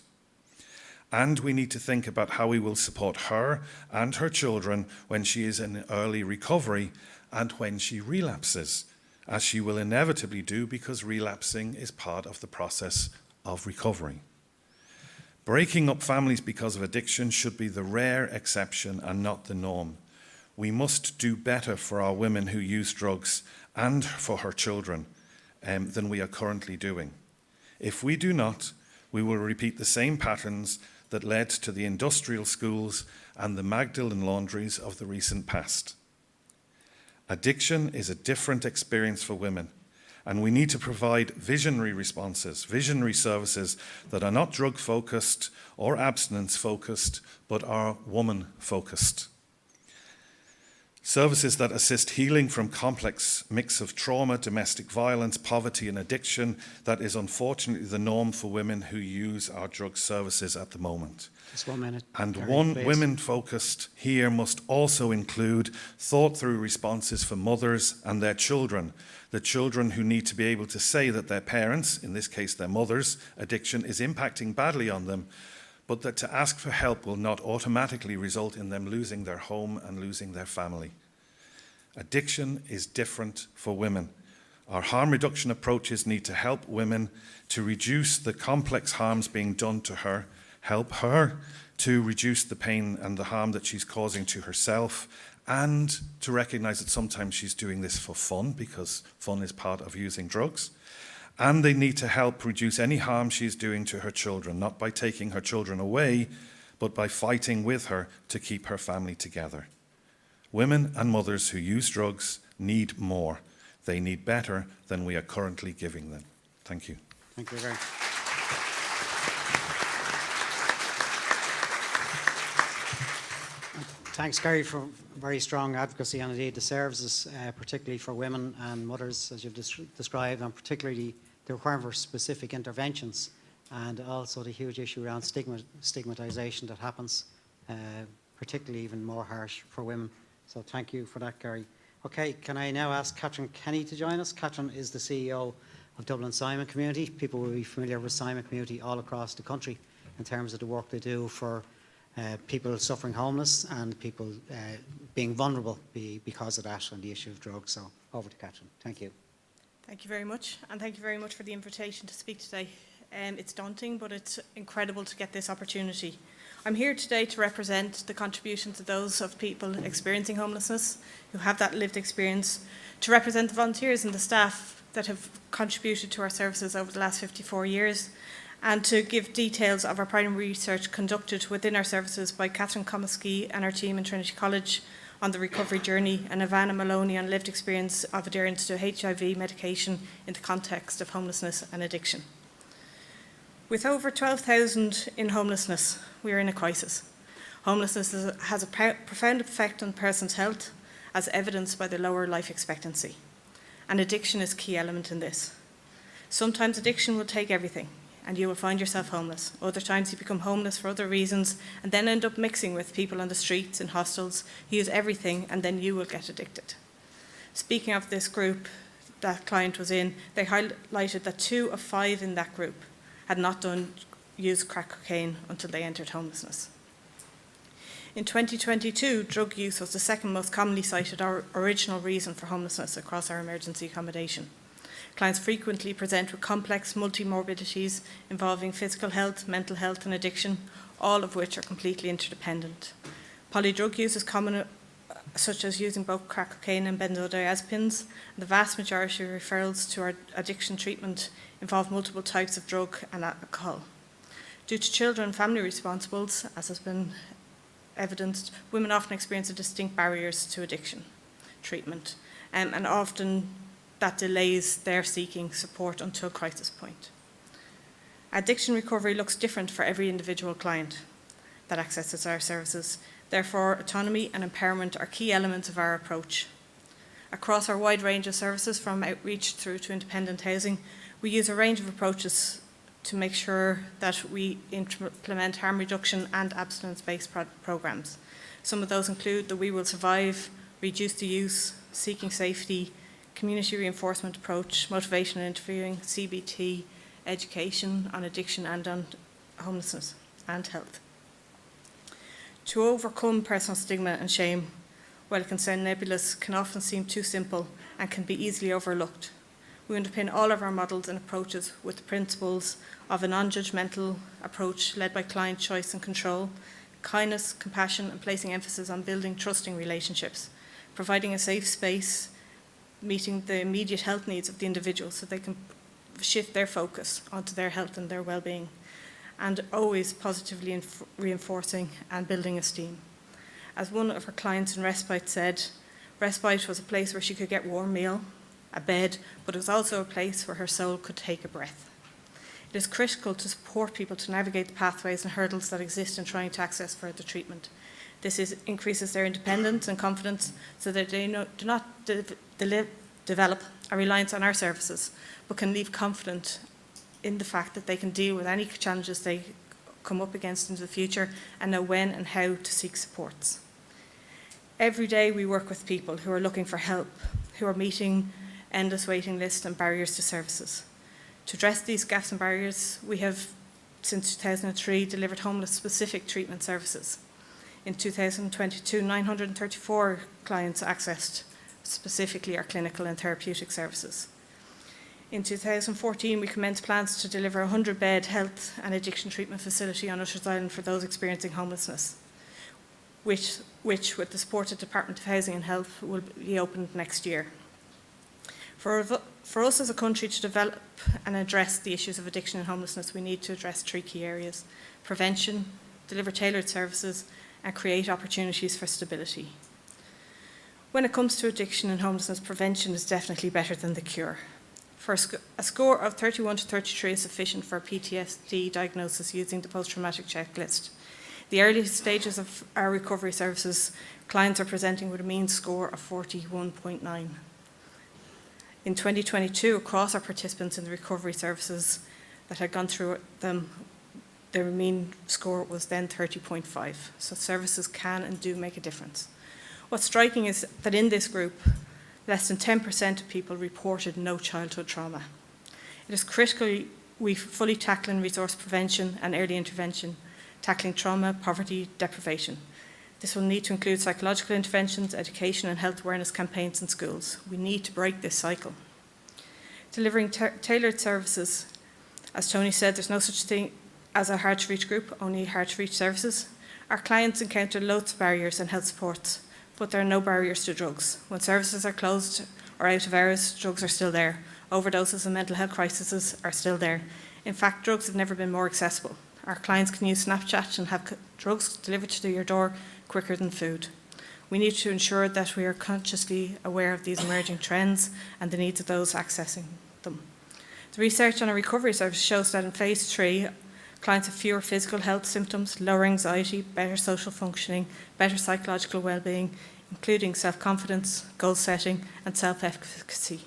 And we need to think about how we will support her and her children when she is in early recovery and when she relapses, as she will inevitably do because relapsing is part of the process of recovery. Breaking up families because of addiction should be the rare exception and not the norm. We must do better for our women who use drugs and for her children than we are currently doing. If we do not, we will repeat the same patterns that led to the industrial schools and the Magdalen laundries of the recent past. Addiction is a different experience for women, and we need to provide visionary responses, visionary services that are not drug-focused or abstinence-focused, but are woman-focused. Services that assist healing from complex mix of trauma, domestic violence, poverty and addiction that is unfortunately the norm for women who use our drug services at the moment. Just 1 minute. And Gary, one please. women-focused here must also include thought-through responses for mothers and their children, the children who need to be able to say that their parents, in this case their mother's, addiction is impacting badly on them, but that to ask for help will not automatically result in them losing their home and losing their family. Addiction is different for women. Our harm reduction approaches need to help women to reduce the complex harms being done to her, help her to reduce the pain and the harm that she's causing to herself, and to recognize that sometimes she's doing this for fun, because fun is part of using drugs. And they need to help reduce any harm she's doing to her children, not by taking her children away, but by fighting with her to keep her family together. Women and mothers who use drugs need more. They need better than we are currently giving them. Thank you. Thank you very much. Thanks, Gary, for very strong advocacy and indeed the services, particularly for women and mothers, as you've described, and particularly the requirement for specific interventions, and also the huge issue around stigmatisation that happens, particularly even more harsh for women. So thank you for that, Gary. Okay, can I now ask Catherine Kenny to join us? Catherine is the CEO of Dublin Simon Community. People will be familiar with Simon Community all across the country in terms of the work they do for people suffering homeless and people being vulnerable because of that and the issue of drugs. So over to Catherine. Thank you. Thank you very much, and thank you very much for the invitation to speak today. It's daunting, but it's incredible to get this opportunity. I'm here today to represent the contributions of those of people experiencing homelessness, who have that lived experience, to represent the volunteers and the staff that have contributed to our services over the last 54 years, and to give details of our primary research conducted within our services by Catherine Comiskey and our team in Trinity College on the recovery journey, and Ivana Maloney on lived experience of adherence to HIV medication in the context of homelessness and addiction. With over 12,000 in homelessness, we are in a crisis. Homelessness has a profound effect on a person's health, as evidenced by the lower life expectancy. And addiction is a key element in this. Sometimes addiction will take everything, and you will find yourself homeless. Other times you become homeless for other reasons, and then end up mixing with people on the streets and hostels who use everything, and then you will get addicted. Speaking of this group that client was in, they highlighted that 2 of 5 in that group had not used crack cocaine until they entered homelessness. In 2022, drug use was the second most commonly cited original reason for homelessness across our emergency accommodation. Clients frequently present with complex multimorbidities involving physical health, mental health and addiction, all of which are completely interdependent. Polydrug use is common, such as using both crack cocaine and benzodiazepines. The vast majority of referrals to our addiction treatment involve multiple types of drug and alcohol. Due to children and family responsibles, as has been evidenced, women often experience distinct barriers to addiction treatment, and often that delays their seeking support until crisis point. Addiction recovery looks different for every individual client that accesses our services. Therefore, autonomy and empowerment are key elements of our approach. Across our wide range of services, from outreach through to independent housing, we use a range of approaches to make sure that we implement harm reduction and abstinence-based programs. Some of those include the We Will Survive, Reduce the Use, Seeking Safety, Community Reinforcement Approach, Motivation and Interviewing, CBT, Education on Addiction and on Homelessness and Health. To overcome personal stigma and shame, while it can sound nebulous, can often seem too simple and can be easily overlooked. We underpin all of our models and approaches with the principles of a non-judgmental approach led by client choice and control, kindness, compassion, and placing emphasis on building trusting relationships, providing a safe space, meeting the immediate health needs of the individual so they can shift their focus onto their health and their well-being, and always positively reinforcing and building esteem. As one of her clients in Respite said, Respite was a place where she could get warm meal, a bed, but it was also a place where her soul could take a breath. It is critical to support people to navigate the pathways and hurdles that exist in trying to access further treatment. This increases their independence and confidence so that they do not develop a reliance on our services, but can leave confident in the fact that they can deal with any challenges they come up against into the future and know when and how to seek supports. Every day we work with people who are looking for help, who are meeting endless waiting lists and barriers to services. To address these gaps and barriers, we have, since 2003, delivered homeless-specific treatment services. In 2022, 934 clients accessed specifically our clinical and therapeutic services. In 2014, we commenced plans to deliver a 100-bed health and addiction treatment facility on Ushers Island for those experiencing homelessness, which with the support of the Department of Housing and Health, will be opened next year. For us as a country to develop and address the issues of addiction and homelessness, we need to address 3 key areas: prevention, deliver tailored services, and create opportunities for stability. When it comes to addiction and homelessness, prevention is definitely better than the cure. For a score of 31 to 33 is sufficient for a PTSD diagnosis using the post-traumatic checklist. The early stages of our recovery services, clients are presenting with a mean score of 41.9. In 2022, across our participants in the recovery services that had gone through them, their mean score was then 30.5. So services can and do make a difference. What's striking is that in this group, less than 10% of people reported no childhood trauma. It is critical we fully tackle and resource prevention and early intervention, tackling trauma, poverty, deprivation. This will need to include psychological interventions, education and health awareness campaigns in schools. We need to break this cycle. Delivering tailored services. As Tony said, there's no such thing as a hard-to-reach group, only hard-to-reach services. Our clients encounter loads of barriers and health supports, but there are no barriers to drugs. When services are closed or out of hours, drugs are still there. Overdoses and mental health crises are still there. In fact, drugs have never been more accessible. Our clients can use Snapchat and have drugs delivered to your door quicker than food. We need to ensure that we are consciously aware of these emerging trends and the needs of those accessing them. The research on a recovery service shows that in phase 3, clients have fewer physical health symptoms, lower anxiety, better social functioning, better psychological well-being, including self-confidence, goal setting, and self-efficacy.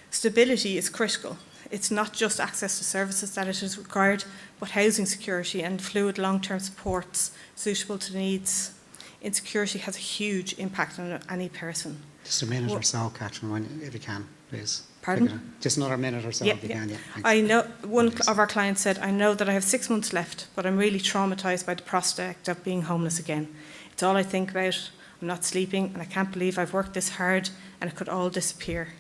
Stability is critical. It's not just access to services that it is required, but housing security and fluid long-term supports suitable to the needs. Insecurity has a huge impact on any person. Just a minute or so, Catherine, if you can, please. Pardon? Just another minute or so, if you can. Yeah, I know one of our clients said, "I know that I have 6 months left, but I'm really traumatised by the prospect of being homeless again. It's all I think about. I'm not sleeping, and I can't believe I've worked this hard, and it could all disappear."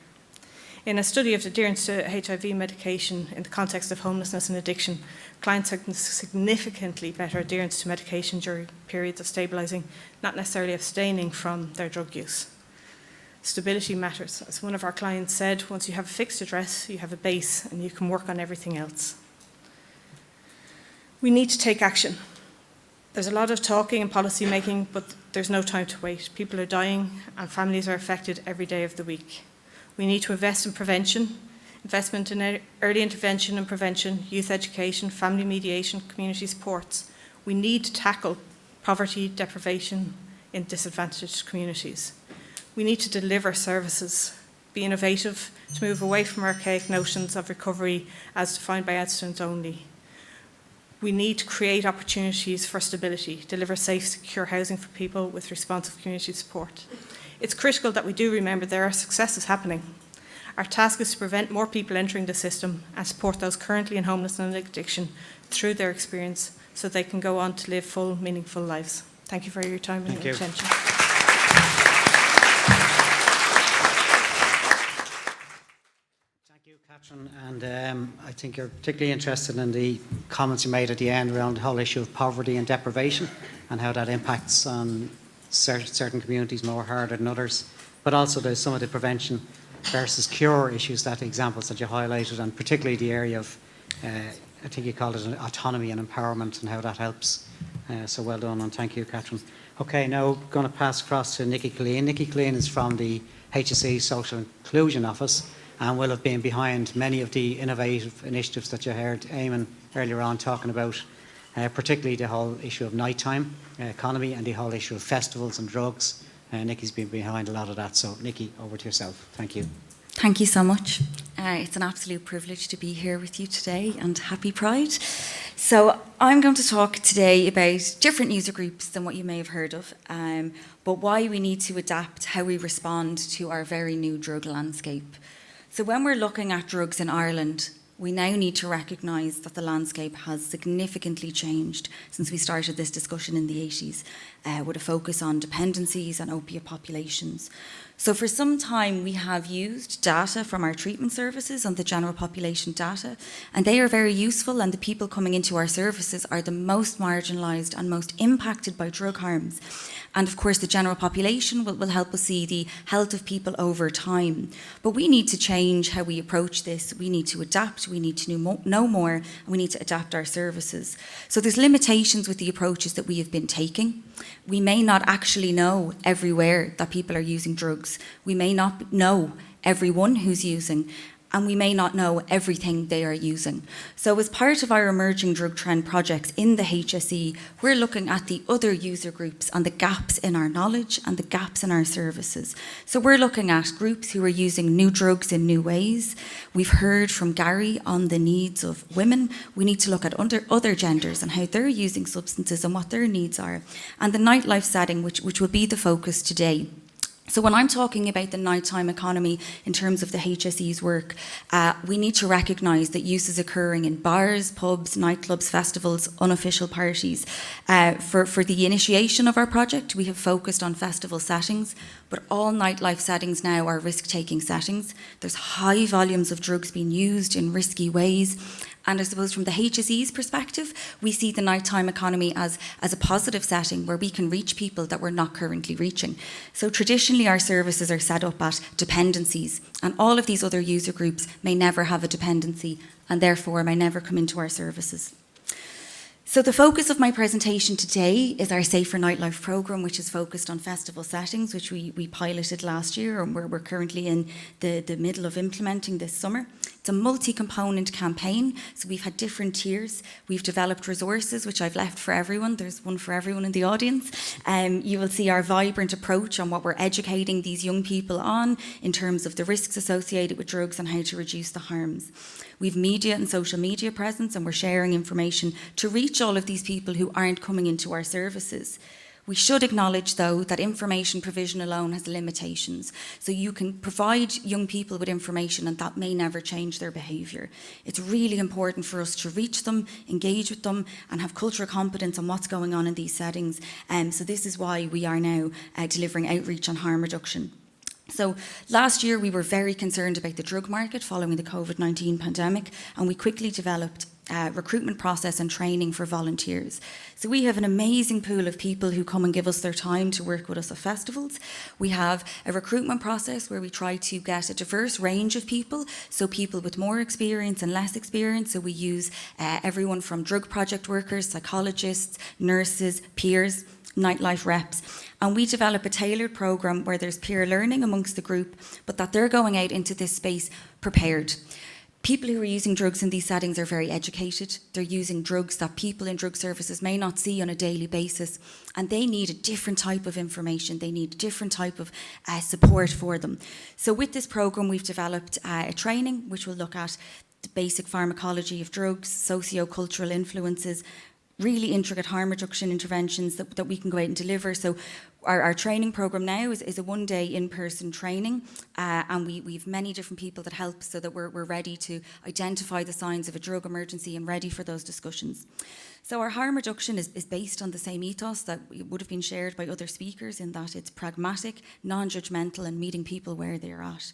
In a study of adherence to HIV medication in the context of homelessness and addiction, clients had significantly better adherence to medication during periods of stabilising, not necessarily abstaining from their drug use. Stability matters. As one of our clients said, once you have a fixed address, you have a base and you can work on everything else. We need to take action. There's a lot of talking and policy making, but there's no time to wait. People are dying and families are affected every day of the week. We need to invest in prevention, investment in early intervention and prevention, youth education, family mediation, community supports. We need to tackle poverty, deprivation in disadvantaged communities. We need to deliver services, be innovative, to move away from archaic notions of recovery as defined by abstinence only. We need to create opportunities for stability, deliver safe, secure housing for people with responsive community support. It's critical that we do remember there are successes happening. Our task is to prevent more people entering the system and support those currently in homelessness and addiction through their experience so they can go on to live full, meaningful lives. Thank you for your time and your attention. Thank you, Catherine. And I think you're particularly interested in the comments you made at the end around the whole issue of poverty and deprivation and how that impacts on certain communities more harder than others, but also there's some of the prevention versus cure issues, that examples that you highlighted, and particularly the area of I think you called it an autonomy and empowerment and how that helps. So well done, and thank you, Catherine. Okay, now going to pass across to Nikki Killeen. Nikki Killeen is from the HSE Social Inclusion Office and will have been behind many of the innovative initiatives that you heard Eamon earlier on talking about, particularly the whole issue of nighttime economy and the whole issue of festivals and drugs. Nikki's been behind a lot of that. So Nikki, over to yourself. Thank you. Thank you so much. It's an absolute privilege to be here with you today, and happy Pride. So I'm going to talk today about different user groups than what you may have heard of, but why we need to adapt how we respond to our very new drug landscape. So when we're looking at drugs in Ireland, we now need to recognise that the landscape has significantly changed since we started this discussion in the 80s, with a focus on dependencies and opiate populations. So for some time, we have used data from our treatment services on the general population data, and they are very useful, and the people coming into our services are the most marginalised and most impacted by drug harms. And of course, the general population will help us see the health of people over time. But we need to change how we approach this. We need to adapt, we need to know more, and we need to adapt our services. So there's limitations with the approaches that we have been taking. We may not actually know everywhere that people are using drugs. We may not know everyone who's using, and we may not know everything they are using. So as part of our emerging drug trend projects in the HSE, we're looking at the other user groups and the gaps in our knowledge and the gaps in our services. So we're looking at groups who are using new drugs in new ways. We've heard from Gary on the needs of women. We need to look at other genders and how they're using substances and what their needs are. And the nightlife setting, which will be the focus today. So when I'm talking about the nighttime economy in terms of the HSE's work, we need to recognise that use is occurring in bars, pubs, nightclubs, festivals, unofficial parties. For the initiation of our project, we have focused on festival settings, but all nightlife settings now are risk-taking settings. There's high volumes of drugs being used in risky ways. And I suppose from the HSE's perspective, we see the nighttime economy as a positive setting where we can reach people that we're not currently reaching. So traditionally our services are set up at dependencies, and all of these other user groups may never have a dependency and therefore may never come into our services. So the focus of my presentation today is our Safer Nightlife programme, which is focused on festival settings, which we piloted last year and we're currently in the middle of implementing this summer. It's a multi-component campaign, so we've had different tiers. We've developed resources, which I've left for everyone. There's one for everyone in the audience. You will see our vibrant approach on what we're educating these young people on in terms of the risks associated with drugs and how to reduce the harms. We've media and social media presence, and we're sharing information to reach all of these people who aren't coming into our services. We should acknowledge, though, that information provision alone has limitations. So you can provide young people with information and that may never change their behaviour. It's really important for us to reach them, engage with them and have cultural competence on what's going on in these settings. So this is why we are now delivering outreach on harm reduction. So last year we were very concerned about the drug market following the COVID-19 pandemic, and we quickly developed recruitment process and training for volunteers. So we have an amazing pool of people who come and give us their time to work with us at festivals. We have a recruitment process where we try to get a diverse range of people, so people with more experience and less experience. So we use everyone from drug project workers, psychologists, nurses, peers, nightlife reps, and we develop a tailored programme where there's peer learning amongst the group, but that they're going out into this space prepared. People who are using drugs in these settings are very educated. They're using drugs that people in drug services may not see on a daily basis, and they need a different type of information. They need a different type of support for them. So with this programme, we've developed a training which will look at the basic pharmacology of drugs, socio-cultural influences, really intricate harm reduction interventions that we can go out and deliver. So our training programme now is a one-day in-person training, and we've many different people that help so that we're ready to identify the signs of a drug emergency and ready for those discussions. So our harm reduction is based on the same ethos that would have been shared by other speakers, in that it's pragmatic, non-judgmental and meeting people where they're at.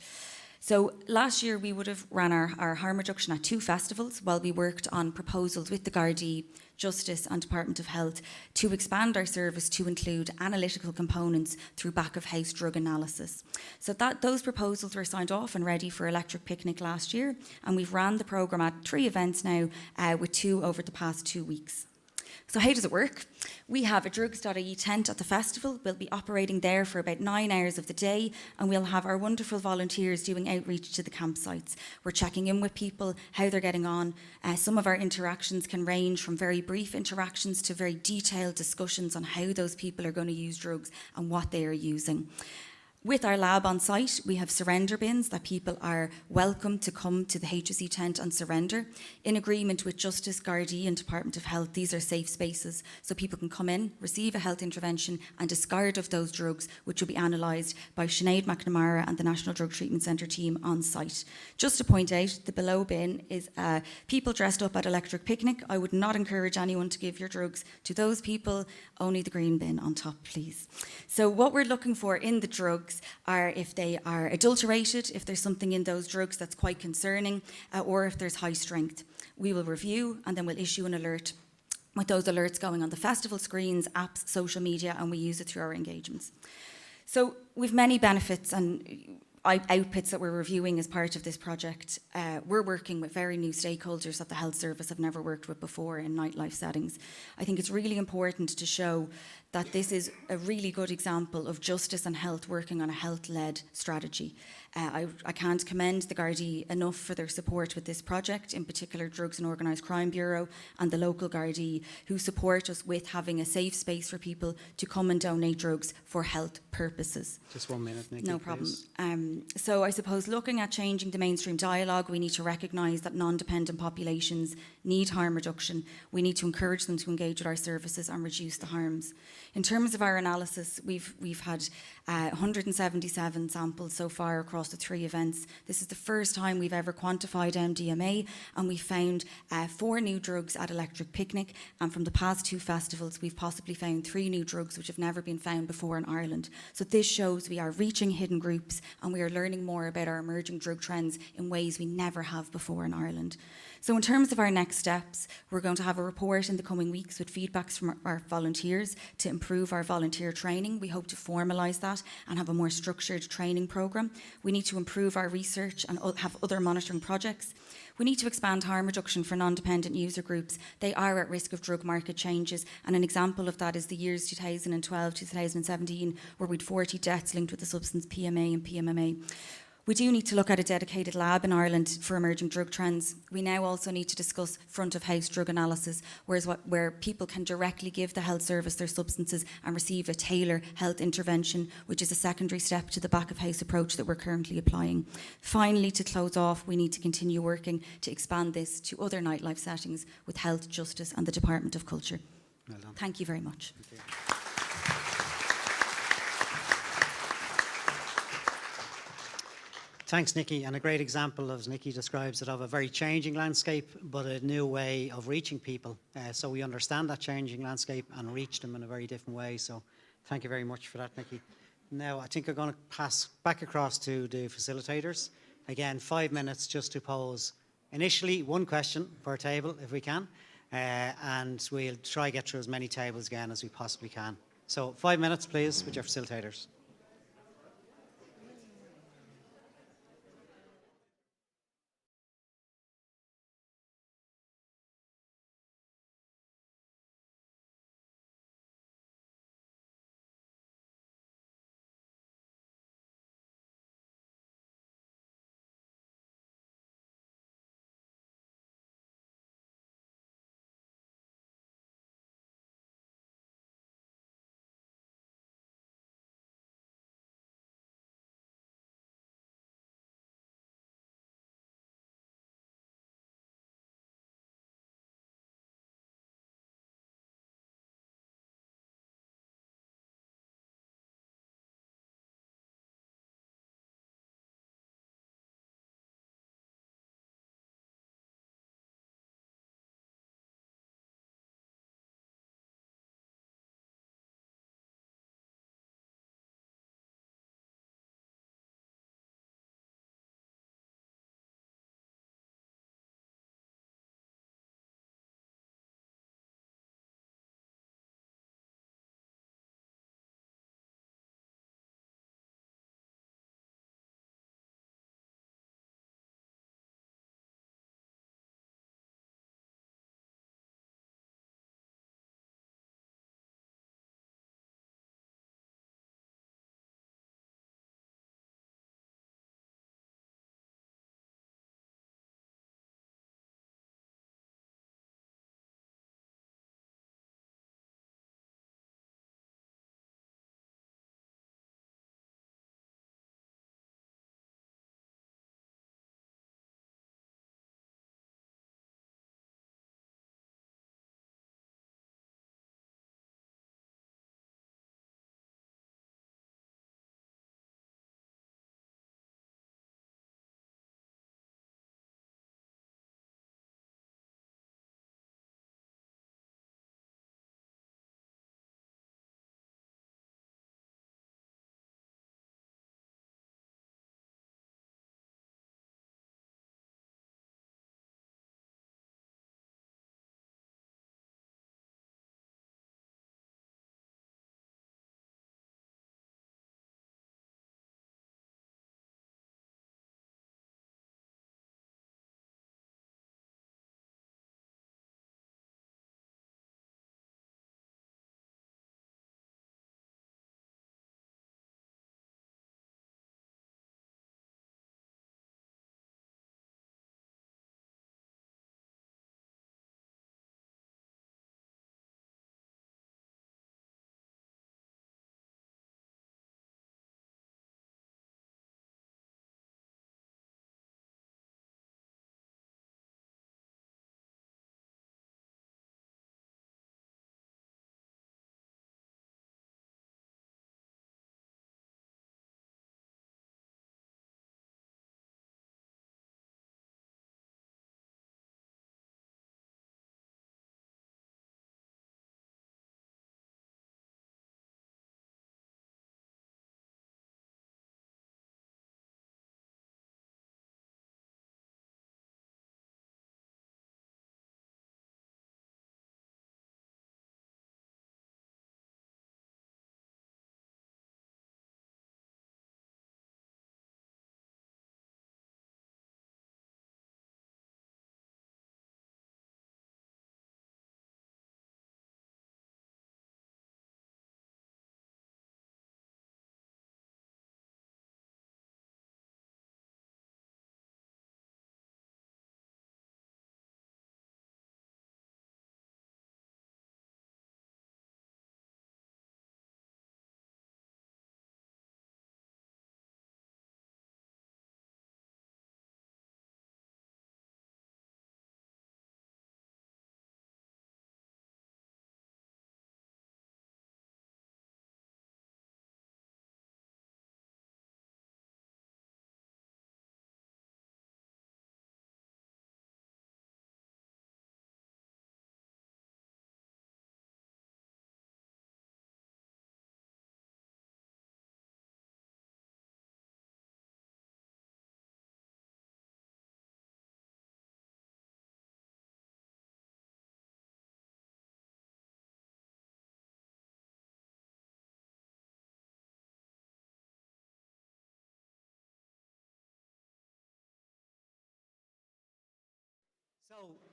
So last year we would have ran our harm reduction at 2 festivals while we worked on proposals with the Gardaí, Justice and Department of Health to expand our service to include analytical components through back-of-house drug analysis. So those proposals were signed off and ready for Electric Picnic last year, and we've ran the programme at 3 events now, with 2 over the past 2 weeks. So how does it work? We have a drugs.ie tent at the festival. We'll be operating there for about 9 hours of the day, and we'll have our wonderful volunteers doing outreach to the campsites. We're checking in with people, how they're getting on. Some of our interactions can range from very brief interactions to very detailed discussions on how those people are going to use drugs and what they are using. With our lab on site, we have surrender bins that people are welcome to come to the HSE tent and surrender. In agreement with Justice, Gardaí and Department of Health, these are safe spaces, so people can come in, receive a health intervention and discard of those drugs, which will be analysed by Sinead McNamara and the National Drug Treatment Centre team on site. Just to point out, the below bin is people dressed up at Electric Picnic. I would not encourage anyone to give your drugs to those people, only the green bin on top, please. So what we're looking for in the drugs are if they are adulterated, if there's something in those drugs that's quite concerning, or if there's high strength. We will review and then we'll issue an alert with those alerts going on the festival screens, apps, social media, and we use it through our engagements. So we've many benefits and outputs that we're reviewing as part of this project. We're working with very new stakeholders that the health service have never worked with before in nightlife settings. I think it's really important to show that this is a really good example of justice and health working on a health-led strategy. I can't commend the Gardaí enough for their support with this project, in particular Drugs and Organised Crime Bureau and the local Gardaí, who support us with having a safe space for people to come and donate drugs for health purposes. Just 1 minute, Nikki. No problem. Please. So I suppose looking at changing the mainstream dialogue, we need to recognise that non-dependent populations need harm reduction. We need to encourage them to engage with our services and reduce the harms. In terms of our analysis, we've had 177 samples so far across the 3 events. This is the first time we've ever quantified MDMA, and we found 4 new drugs at Electric Picnic, and from the past 2 festivals we've possibly found 3 new drugs which have never been found before in Ireland. So this shows we are reaching hidden groups and we are learning more about our emerging drug trends in ways we never have before in Ireland. So in terms of our next steps, we're going to have a report in the coming weeks with feedbacks from our volunteers to improve our volunteer training. We hope to formalise that and have a more structured training programme. We need to improve our research and have other monitoring projects. We need to expand harm reduction for non-dependent user groups. They are at risk of drug market changes, and an example of that is the years 2012 to 2017, where we'd 40 deaths linked with the substance PMA and PMMA. We do need to look at a dedicated lab in Ireland for emerging drug trends. We now also need to discuss front-of-house drug analysis, where people can directly give the health service their substances and receive a tailored health intervention, which is a secondary step to the back-of-house approach that we're currently applying. Finally, to close off, we need to continue working to expand this to other nightlife settings with Health, Justice and the Department of Culture. Well done. Thank you very much. Thank you. Thanks, Nikki. And a great example, as Nikki describes it, of a very changing landscape, but a new way of reaching people. So we understand that changing landscape and reach them in a very different way. So thank you very much for that, Nikki. Now, I think I'm going to pass back across to the facilitators. Again, 5 minutes just to pose initially 1 question per table, if we can. And we'll try to get through as many tables again as we possibly can. So 5 minutes, please, with your facilitators.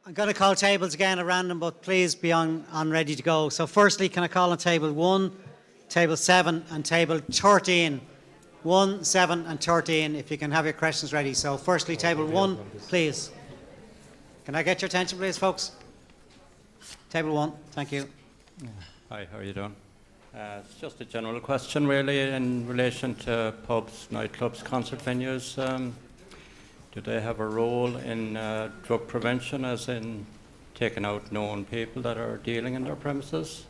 I'm going to call tables again at random, but please be on ready to go. So firstly, can I call on table 1, table 7 and table 13? 1, 7 and 13, if you can have your questions ready. So firstly, table 1, please. Can I get your attention, please, folks? Table 1, thank you. Hi, how are you doing? It's just a general question, really, in relation to pubs, nightclubs, concert venues. Do they have a role in drug prevention, as in taking out known people that are dealing in their premises?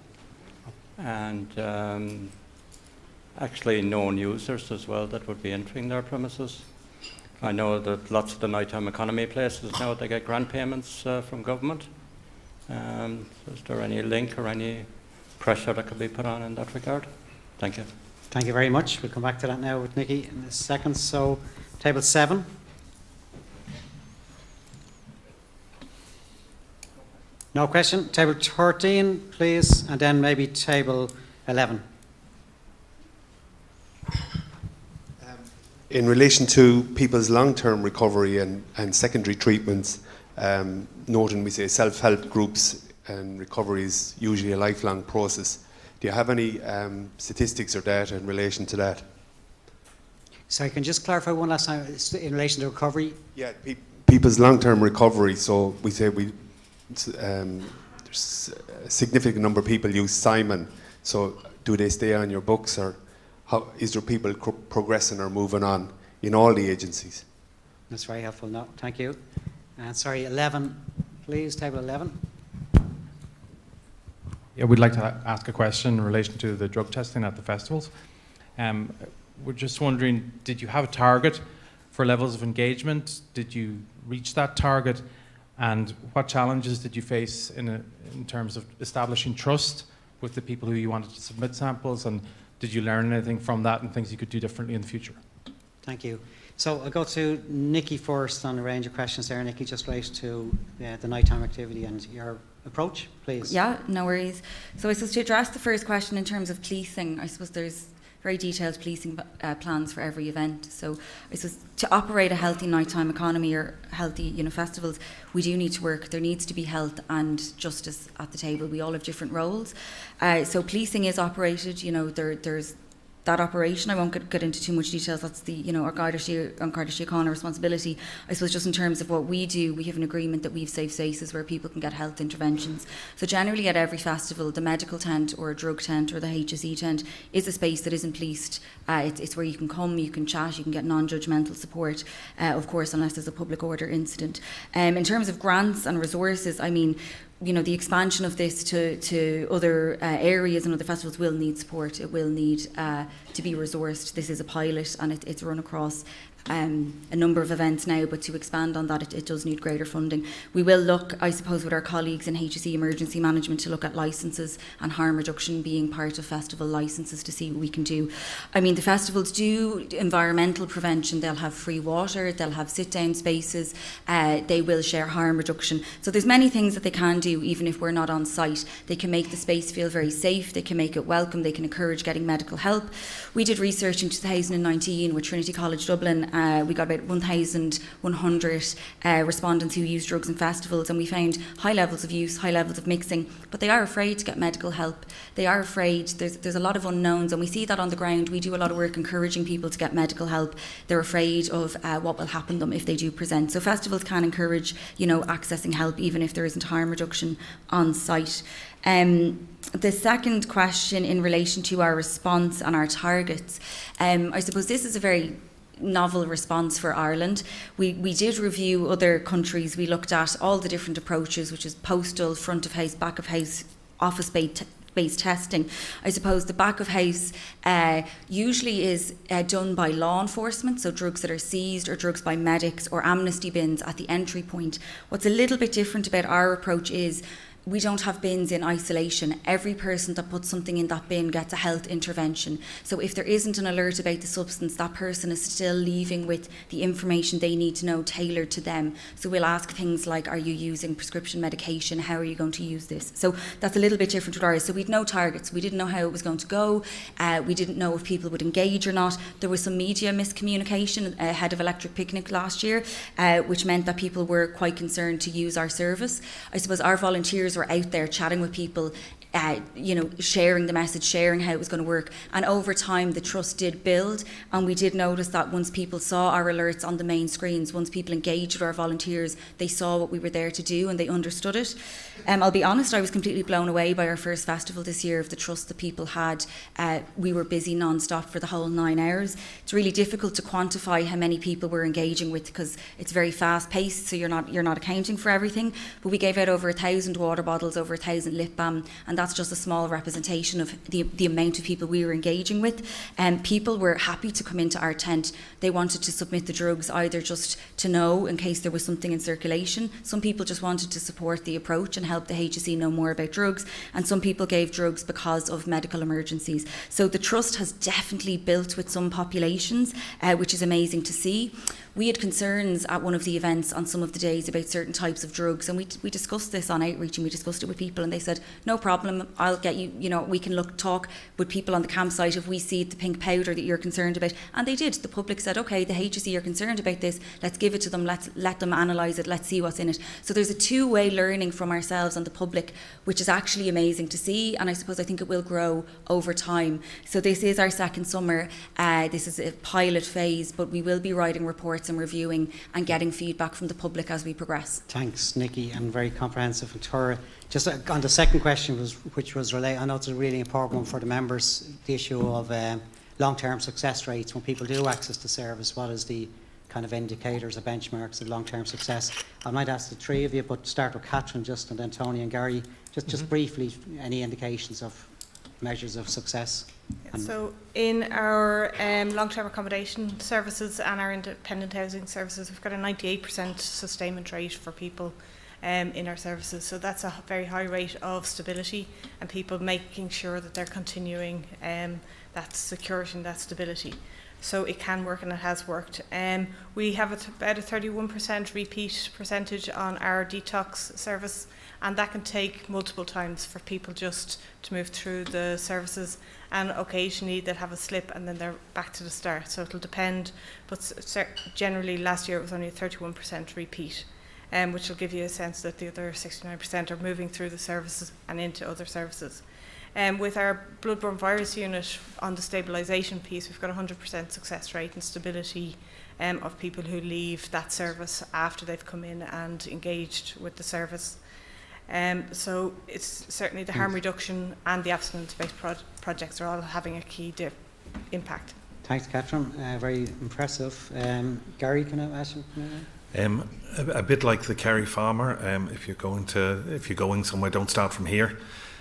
And actually known users as well that would be entering their premises? I know that lots of the nighttime economy places now, they get grant payments from government. Is there any link or any pressure that could be put on in that regard? Thank you. Thank you very much. We'll come back to that now with Nikki in a second. So, table 7. No question. Table 13, please, and then maybe table 11. In relation to people's long-term recovery and secondary treatments, noting we say self-help groups and recovery is usually a lifelong process. Do you have any statistics or data in relation to that? So I can just clarify one last time in relation to recovery? Yeah, people's long-term recovery. So we say there's a significant number of people use Simon. So do they stay on your books, or how is there people progressing or moving on in all the agencies? That's very helpful. No, thank you. And sorry, 11, please, table 11. Yeah, we'd like to ask a question in relation to the drug testing at the festivals. We're just wondering, did you have a target for levels of engagement? Did you reach that target? And what challenges did you face in terms of establishing trust with the people who you wanted to submit samples? And did you learn anything from that and things you could do differently in the future? Thank you. So I'll go to Nikki first on a range of questions there. Nikki, just related to the nighttime activity and your approach, please. Yeah, no worries. So I suppose to address the first question in terms of policing, I suppose there's very detailed policing plans for every event. So I suppose to operate a healthy nighttime economy or healthy, festivals, we do need to work. There needs to be health and justice at the table. We all have different roles. So policing is operated. There's that operation. I won't get into too much details. That's the, our Garda Síochána responsibility. I suppose just in terms of what we do, we have an agreement that we have safe spaces where people can get health interventions. So generally at every festival, the medical tent or a drug tent or the HSE tent is a space that isn't policed. It's where you can come, you can chat, you can get non-judgmental support, of course, unless there's a public order incident. In terms of grants and resources, I mean, the expansion of this to other areas and other festivals will need support. It will need to be resourced. This is a pilot and it's run across a number of events now, but to expand on that, it does need greater funding. We will look, I suppose, with our colleagues in HSE Emergency Management to look at licences and harm reduction being part of festival licences to see what we can do. I mean, the festivals do environmental prevention. They'll have free water, they'll have sit-down spaces, they will share harm reduction. So there's many things that they can do even if we're not on site. They can make the space feel very safe, they can make it welcome, they can encourage getting medical help. We did research in 2019 with Trinity College Dublin. We got about 1,100 respondents who use drugs in festivals, and we found high levels of use, high levels of mixing, but they are afraid to get medical help. They are afraid, there's a lot of unknowns, and we see that on the ground. We do a lot of work encouraging people to get medical help. They're afraid of what will happen to them if they do present. So festivals can encourage, accessing help even if there isn't harm reduction on site. The second question in relation to our response and our targets, I suppose this is a very novel response for Ireland. We did review other countries. We looked at all the different approaches, which is postal, front of house, back of house, office-based testing. I suppose the back of house usually is done by law enforcement, so drugs that are seized or drugs by medics or amnesty bins at the entry point. What's a little bit different about our approach is we don't have bins in isolation. Every person that puts something in that bin gets a health intervention. So if there isn't an alert about the substance, that person is still leaving with the information they need to know tailored to them. So we'll ask things like, are you using prescription medication? How are you going to use this? So that's a little bit different with ours. So we'd no targets. We didn't know how it was going to go. We didn't know if people would engage or not. There was some media miscommunication ahead of Electric Picnic last year, which meant that people were quite concerned to use our service. I suppose our volunteers were out there chatting with people, sharing the message, sharing how it was going to work. And over time, the trust did build. And we did notice that once people saw our alerts on the main screens, once people engaged with our volunteers, they saw what we were there to do and they understood it. I'll be honest, I was completely blown away by our first festival this year of the trust that people had. We were busy non-stop for the whole 9 hours. It's really difficult to quantify how many people we're engaging with because it's very fast-paced, so you're not accounting for everything. But we gave out over 1,000 water bottles, over 1,000 lip balm, and that's just a small representation of the amount of people we were engaging with. People were happy to come into our tent. They wanted to submit the drugs either just to know in case there was something in circulation. Some people just wanted to support the approach and help the HSE know more about drugs, and some people gave drugs because of medical emergencies. So the trust has definitely built with some populations, which is amazing to see. We had concerns at one of the events on some of the days about certain types of drugs, and we discussed this on outreach and we discussed it with people, and they said, no problem, I'll get you, we can talk with people on the campsite if we see the pink powder that you're concerned about. And they did. The public said, okay, the HSE are concerned about this, let's give it to them, let's let them analyse it, let's see what's in it. So there's a two-way learning from ourselves and the public, which is actually amazing to see, and I think it will grow over time. So this is our second summer, this is a pilot phase, but we will be writing reports and reviewing and getting feedback from the public as we progress. Thanks, Nikki, and very comprehensive and thorough. Just on the second question, which was related, I know it's a really important one for the members, the issue of long-term success rates. When people do access the service, what is the kind of indicators or benchmarks of long-term success? I might ask the three of you, but start with Catherine just, and then Tony and Gary. Just briefly, any indications of measures of success? So in our long-term accommodation services and our independent housing services, we've got a 98% sustainment rate for people in our services. So that's a very high rate of stability and people making sure that they're continuing that security and that stability. So it can work and it has worked. We have about a 31% repeat percentage on our detox service, and that can take multiple times for people just to move through the services, and occasionally they'll have a slip and then they're back to the start. So it'll depend, but generally last year it was only a 31% repeat, which will give you a sense that the other 69% are moving through the services and into other services. With our bloodborne virus unit on the stabilisation piece, we've got a 100% success rate and stability of people who leave that service after they've come in and engaged with the service. So it's certainly the harm reduction and the abstinence-based projects are all having a key impact. Thanks, Catherine. Very impressive. Gary, can I ask you? A bit like the Kerry farmer, if you're going somewhere, don't start from here.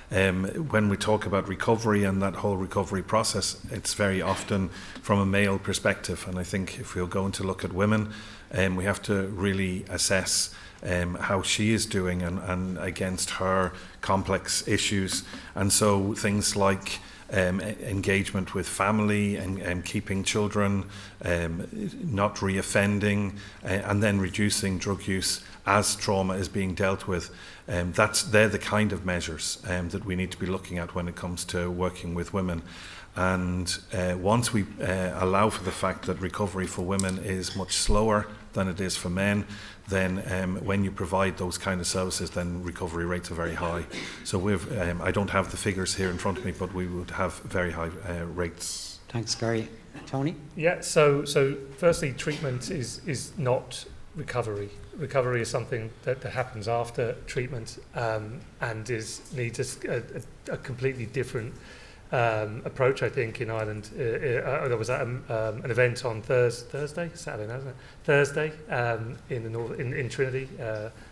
When we talk about recovery and that whole recovery process, it's very often from a male perspective, and I think if we're going to look at women, we have to really assess how she is doing and against her complex issues. And so things like engagement with family and keeping children, not reoffending, and then reducing drug use as trauma is being dealt with. They're the kind of measures that we need to be looking at when it comes to working with women. And once we allow for the fact that recovery for women is much slower than it is for men, then when you provide those kind of services, then recovery rates are very high. So I don't have the figures here in front of me, but we would have very high rates. Thanks, Gary. Tony? Yeah, so firstly, treatment is not recovery. Recovery is something that happens after treatment and needs a completely different approach, I think, in Ireland. There was an event on Thursday in Trinity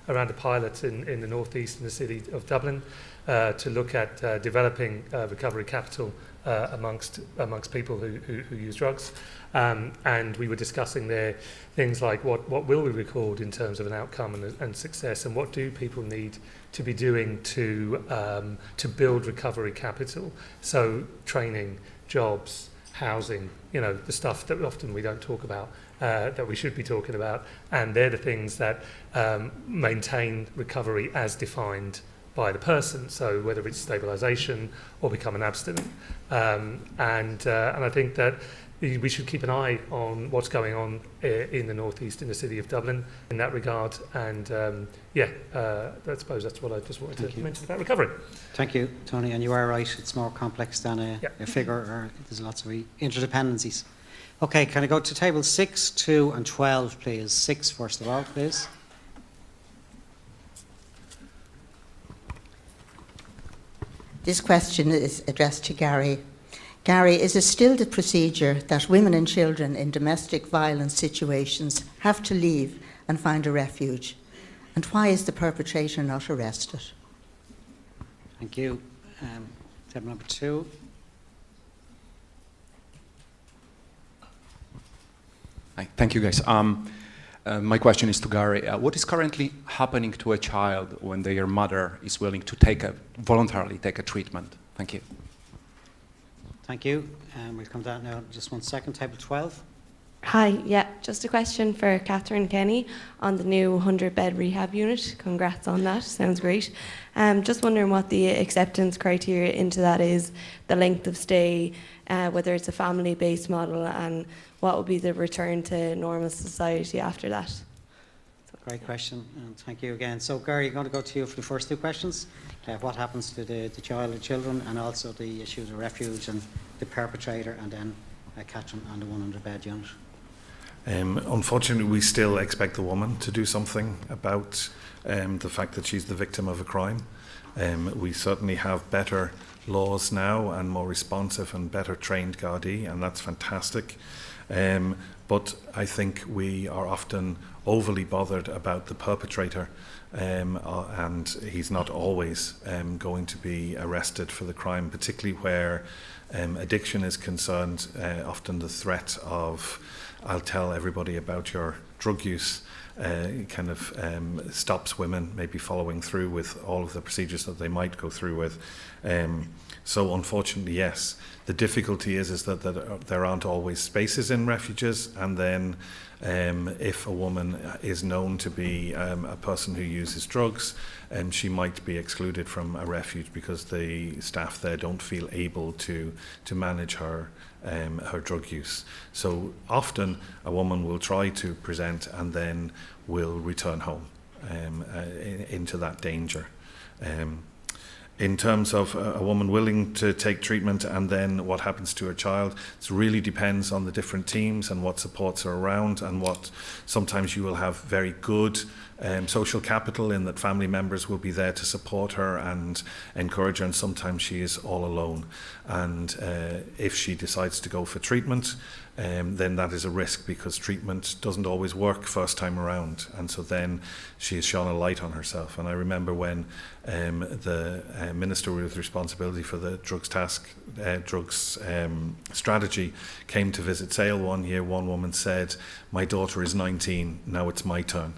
around a pilot in the northeast in the city of Dublin to look at developing recovery capital amongst people who use drugs. And we were discussing there things like what will we record in terms of an outcome and success, and what do people need to be doing to build recovery capital. So training, jobs, housing, the stuff that often we don't talk about, that we should be talking about, and they're the things that maintain recovery as defined by the person, so whether it's stabilisation or becoming abstinent. And I think that we should keep an eye on what's going on in the northeast, in the city of Dublin, in that regard. And I suppose that's what I just wanted to mention about recovery. Thank you, Tony. And you are right, it's more complex than a figure, or there's lots of interdependencies. Okay, can I go to table 6, 2 and 12, please? 6 first of all, please. This question is addressed to Gary. Gary, is it still the procedure that women and children in domestic violence situations have to leave and find a refuge? And why is the perpetrator not arrested? Thank you. Table number 2. Hi, thank you, guys. My question is to Gary. What is currently happening to a child when their mother is willing to voluntarily take a treatment? Thank you. Thank you. We'll come down now just 1 second. Table 12. Hi, just a question for Catherine Kenny on the new 100-bed rehab unit. Congrats on that, sounds great. Just wondering what the acceptance criteria into that is, the length of stay, whether it's a family-based model, and what will be the return to normal society after that. Great question, and thank you again. So, Gary, I'm going to go to you for the first 2 questions. What happens to the child and children, and also the issues of refuge and the perpetrator, and then Catherine on the 100-bed unit. Unfortunately, we still expect the woman to do something about the fact that she's the victim of a crime. We certainly have better laws now and more responsive and better trained Gardaí, and that's fantastic. But I think we are often overly bothered about the perpetrator, and he's not always going to be arrested for the crime, particularly where addiction is concerned. Often the threat of, I'll tell everybody about your drug use, kind of stops women maybe following through with all of the procedures that they might go through with. So unfortunately, yes. The difficulty is that there aren't always spaces in refuges, and then if a woman is known to be a person who uses drugs, she might be excluded from a refuge because the staff there don't feel able to manage her drug use. So often a woman will try to present and then will return home into that danger. In terms of a woman willing to take treatment and then what happens to her child, it really depends on the different teams and what supports are around, and what sometimes you will have very good social capital in that family members will be there to support her and encourage her, and sometimes she is all alone. And if she decides to go for treatment, then that is a risk, because treatment doesn't always work first time around, and so then she has shone a light on herself. And I remember when the minister with responsibility for the drugs strategy came to visit Sale one year, one woman said, "My daughter is 19, now it's my turn,"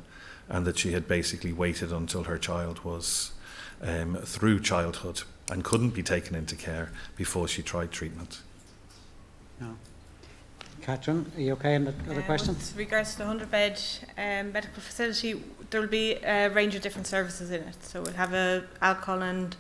and that she had basically waited until her child was through childhood and couldn't be taken into care before she tried treatment. No. Catherine, are you okay on the other question? With regards to the 100-bed medical facility, there will be a range of different services in it. So we'll have a alcohol and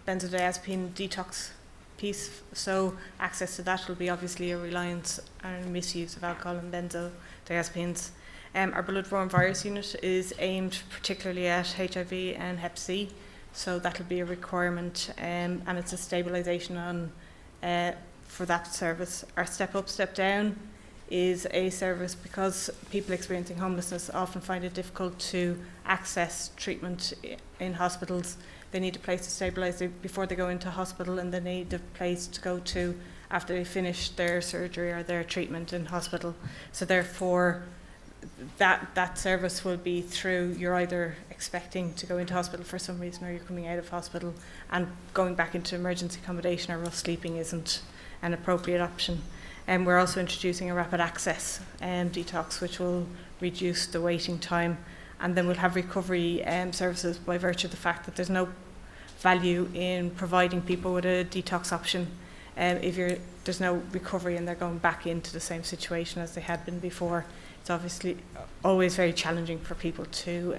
benzodiazepine detox piece. So access to that will be obviously a reliance and misuse of alcohol and benzodiazepines. Our blood-borne virus unit is aimed particularly at HIV and Hep C. So that will be a requirement, and it's a stabilisation on for that service. Our Step Up, Step Down is a service because people experiencing homelessness often find it difficult to access treatment in hospitals. They need a place to stabilise before they go into hospital, and they need a place to go to after they finish their surgery or their treatment in hospital. So therefore, that service will be through, you're either expecting to go into hospital for some reason or you're coming out of hospital, and going back into emergency accommodation or rough sleeping isn't an appropriate option. And we're also introducing a rapid access detox, which will reduce the waiting time, and then we'll have recovery services by virtue of the fact that there's no value in providing people with a detox option if there's no recovery and they're going back into the same situation as they had been before. It's obviously always very challenging for people to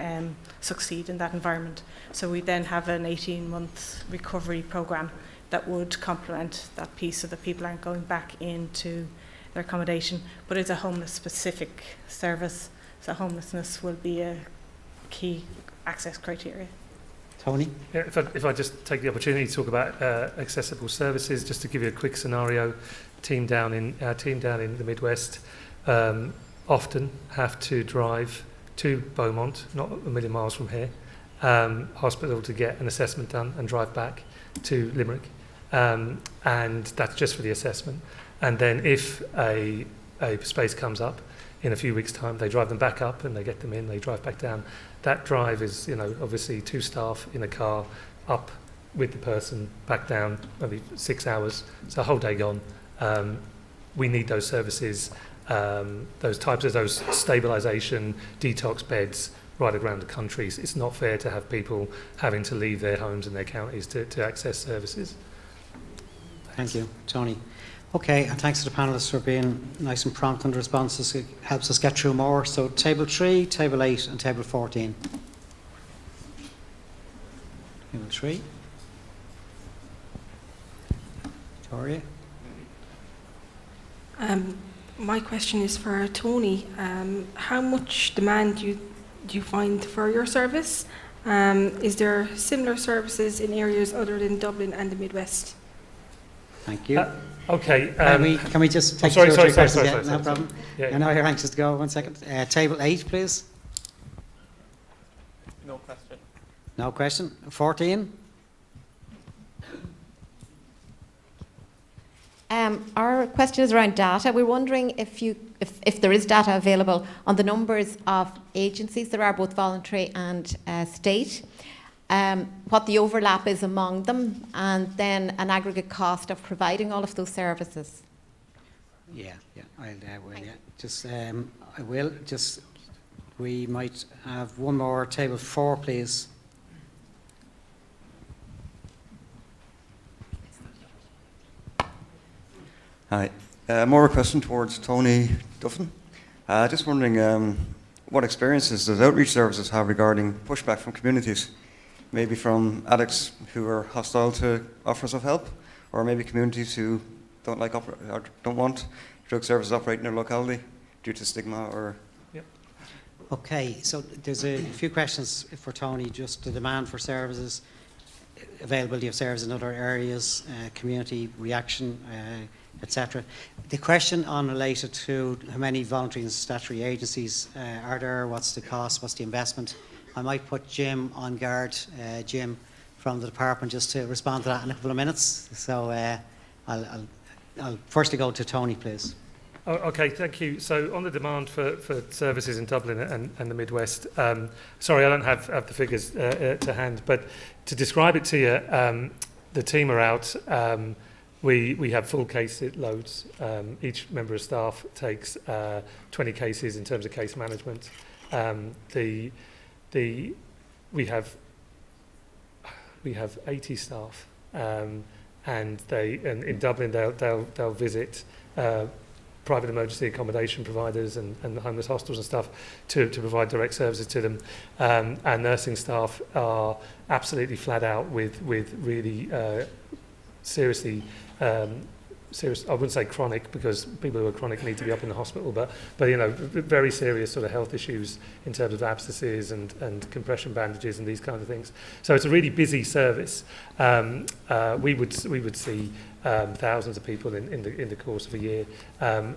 succeed in that environment. So we then have an 18-month recovery programme that would complement that piece so that people aren't going back into their accommodation. But it's a homeless-specific service, so homelessness will be a key access criteria. Tony? Yeah, if I just take the opportunity to talk about accessible services, just to give you a quick scenario, team down in the Midwest often have to drive to Beaumont, not a million miles from here, hospital to get an assessment done and drive back to Limerick. And that's just for the assessment. And then if a space comes up in a few weeks' time, they drive them back up and they get them in, they drive back down. That drive is, obviously 2 staff in a car, up with the person, back down, maybe 6 hours. It's a whole day gone. We need those services, those stabilisation, detox beds right around the country. It's not fair to have people having to leave their homes and their counties to access services. Thank you, Tony. Okay, and thanks to the panellists for being nice and prompt in the responses. It helps us get through more. So table 3, table 8 and table 14. Table 3. Victoria? My question is for Tony. How much demand do you find for your service? Is there similar services in areas other than Dublin and the Midwest? Thank you. Okay. Can we just take sorry, two or three questions? sorry, No problem. Yeah. I know you're anxious to go. 1 second. Table 8, please. No question. No question. 14. Our question is around data. We're wondering if there is data available on the numbers of agencies there are, both voluntary and state, what the overlap is among them, and then an aggregate cost of providing all of those services. Yeah, I will. We might have one more. Table 4, please. Hi. More a question towards Tony Duffin. Just wondering what experiences does outreach services have regarding pushback from communities? Maybe from addicts who are hostile to offers of help, or maybe communities who don't like or don't want drug services operating in their locality due to stigma or... Okay, so there's a few questions for Tony, just the demand for services, availability of services in other areas, community reaction, etc. The question on related to how many voluntary and statutory agencies are there, what's the cost, what's the investment? I might put Jim on guard, Jim from the department, just to respond to that in a couple of minutes. So I'll firstly go to Tony, please. Oh, okay, thank you. So on the demand for services in Dublin and the Midwest, sorry, I don't have the figures to hand, but to describe it to you, the team are out. We have full case loads. Each member of staff takes 20 cases in terms of case management. We have 80 staff, and in Dublin they'll visit private emergency accommodation providers and the homeless hostels and stuff to provide direct services to them. Our nursing staff are absolutely flat out with really seriously serious, I wouldn't say chronic, because people who are chronic need to be up in the hospital, but very serious sort of health issues in terms of abscesses and compression bandages and these kinds of things. So it's a really busy service. We would see thousands of people in the course of a year.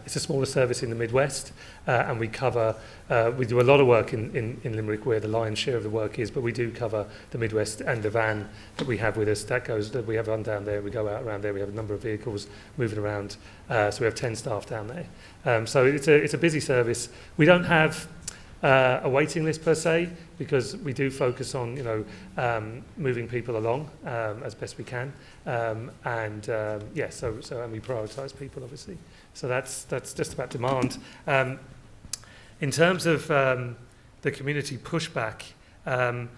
It's a smaller service in the Midwest, and we do a lot of work in Limerick, where the lion's share of the work is, but we do cover the Midwest, and the van that we have with us, that we have one down there, we go out around there, we have a number of vehicles moving around, so we have 10 staff down there. So it's a busy service. We don't have a waiting list per se, because we do focus on, moving people along as best we can, and we prioritise people obviously. So that's just about demand. In terms of the community pushback, hard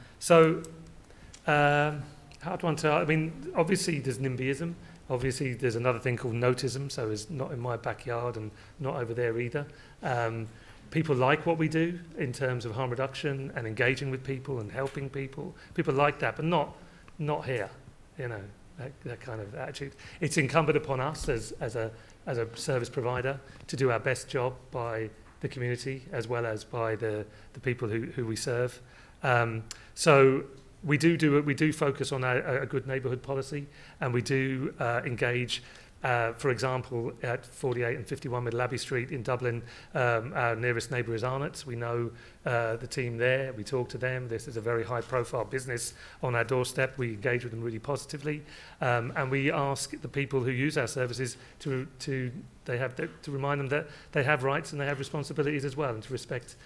one to. I mean, obviously there's NIMBYism. Obviously there's another thing called notism. So it's not in my backyard and not over there either. People like what we do in terms of harm reduction and engaging with people and helping people. People like that, but not here. That kind of attitude. It's incumbent upon us as a service provider to do our best job by the community as well as by the people who we serve. So we do focus on a good neighbourhood policy, and we do engage. For example, at 48 and 51 Middle Abbey Street in Dublin, our nearest neighbour is Arnott. We know the team there. We talk to them. This is a very high-profile business on our doorstep. We engage with them really positively, and we ask the people who use our services to remind them that they have rights and they have responsibilities as well, and to respect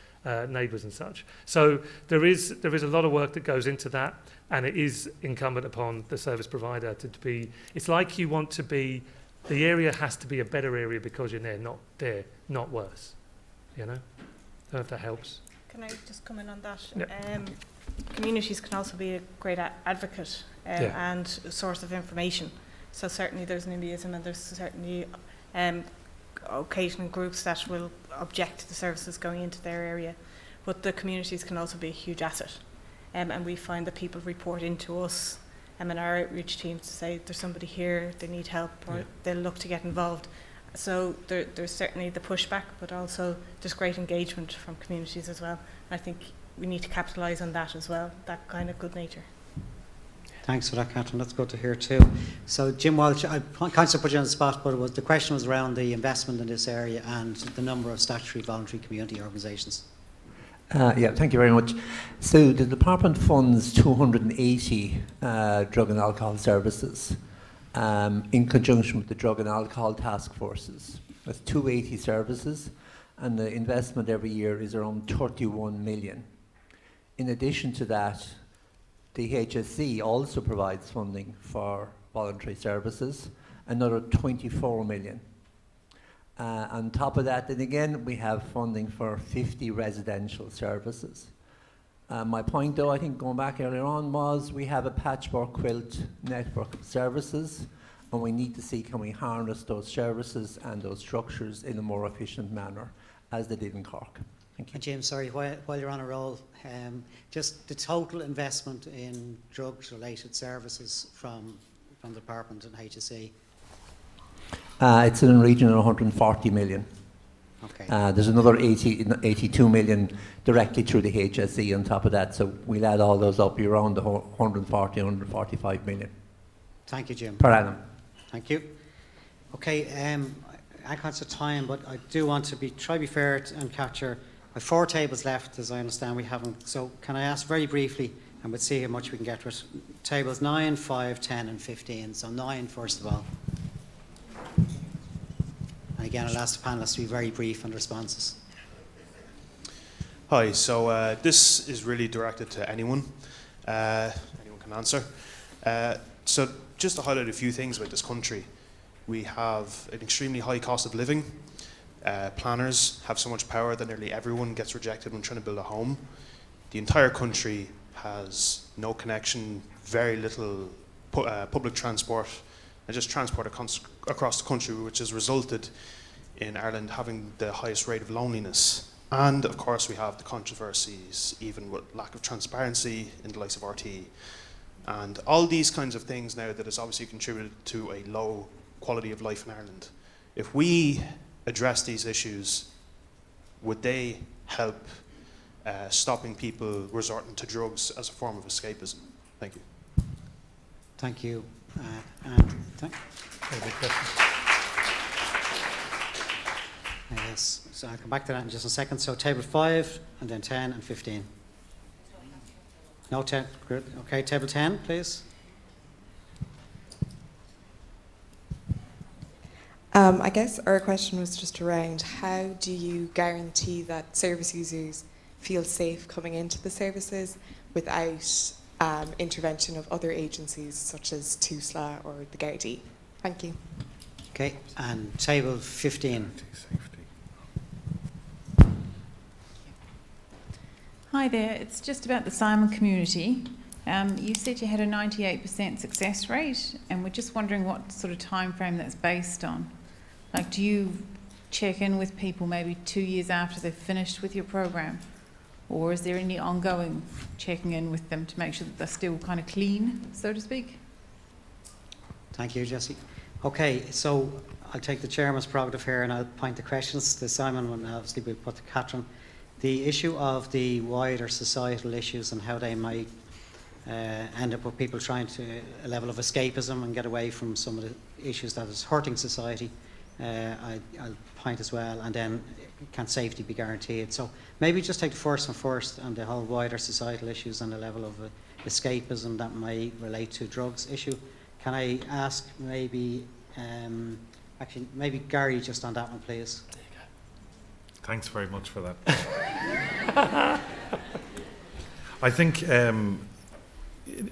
neighbours and such. So there is a lot of work that goes into that, and it is incumbent upon the service provider to be. It's like you want to be. The area has to be a better area because you're there, not worse. I don't know if that helps. Can I just come in on that? Yeah. Communities can also be a great advocate and a source of information. So certainly there's NIMBYism, and there's certainly occasional groups that will object to the services going into their area. But the communities can also be a huge asset. And we find that people report into us and our outreach teams to say there's somebody here, they need help, or they'll look to get involved. So there's certainly the pushback, but also there's great engagement from communities as well. I think we need to capitalise on that as well, that kind of good nature. Thanks for that, Catherine. That's good to hear too. So, Jim Walsh, I kind of put you on the spot, but the question was around the investment in this area and the number of statutory voluntary community organisations. Thank you very much. So the department funds 280 drug and alcohol services in conjunction with the drug and alcohol task forces. That's 280 services, and the investment every year is around 31 million. In addition to that, the HSE also provides funding for voluntary services, another 24 million. On top of that, then again, we have funding for 50 residential services. My point, though, I think going back earlier on, was we have a patchwork quilt network of services, and we need to see can we harness those services and those structures in a more efficient manner, as they did in Cork. Thank you. And James, sorry, while you're on a roll, just the total investment in drugs-related services from the department and HSE. It's in the region of 140 million. Okay. There's another 82 million directly through the HSE on top of that, so we'll add all those up, you're around the 140, 145 million. Thank you, Jim. Per annum. Thank you. Okay, I can't see time, but I do want to try to be fair and capture. With 4 tables left, as I understand, we haven't. So can I ask very briefly, and we'll see how much we can get with tables 9, 5, 10 and 15. So 9 first of all. And again, I'll ask the panellists to be very brief in responses. Hi, so this is really directed to anyone. Anyone can answer. So just to highlight a few things about this country. We have an extremely high cost of living. Planners have so much power that nearly everyone gets rejected when trying to build a home. The entire country has no connection, very little public transport, and just transport across the country, which has resulted in Ireland having the highest rate of loneliness. And of course we have the controversies, even with lack of transparency in the likes of RT. And all these kinds of things now that has obviously contributed to a low quality of life in Ireland. If we address these issues, would they help stopping people resorting to drugs as a form of escapism? Thank you. Thank you. Yes, so I'll come back to that in just a second. So table 5, and then 10 and 15. No 10, good. Okay, table 10, please. I guess our question was just around how do you guarantee that service users feel safe coming into the services without intervention of other agencies such as TUSLA or the Gardaí. Thank you. Okay, and table 15. Hi there, it's just about the Simon community. You said you had a 98% success rate, and we're just wondering what sort of time frame that's based on. Like, do you check in with people maybe 2 years after they've finished with your program? Or is there any ongoing checking in with them to make sure that they're still kind of clean, so to speak? Thank you, Jessie. Okay, so I'll take the chairman's prerogative here and I'll point the questions to Simon and obviously we'll put to Catherine. The issue of the wider societal issues and how they might end up with people trying to a level of escapism and get away from some of the issues that is hurting society, I'll point as well, and then can safety be guaranteed? So maybe just take the first one first and the whole wider societal issues and the level of escapism that may relate to drugs issue. Can I ask maybe, actually maybe Gary just on that one, please. Thanks very much for that. I think,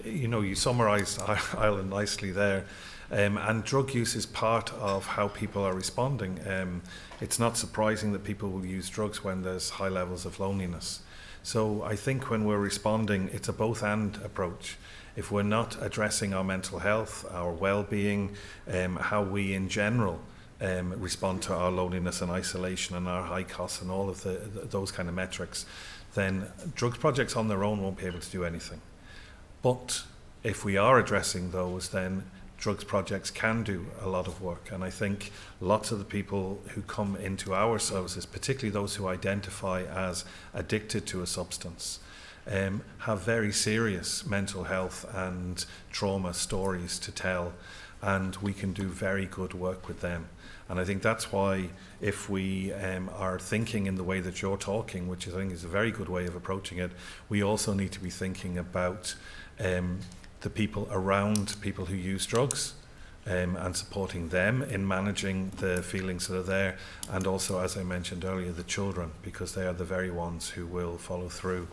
you know, you summarised Ireland nicely there. And drug use is part of how people are responding. It's not surprising that people will use drugs when there's high levels of loneliness. So I think when we're responding, it's a both-and approach. If we're not addressing our mental health, our well-being, how we in general respond to our loneliness and isolation and our high costs and all of those kind of metrics, then drugs projects on their own won't be able to do anything. But if we are addressing those, then drugs projects can do a lot of work. And I think lots of the people who come into our services, particularly those who identify as addicted to a substance, have very serious mental health and trauma stories to tell, and we can do very good work with them. And I think that's why if we are thinking in the way that you're talking, which I think is a very good way of approaching it, we also need to be thinking about the people around people who use drugs and supporting them in managing the feelings that are there, and also, as I mentioned earlier, the children, because they are the very ones who will follow through.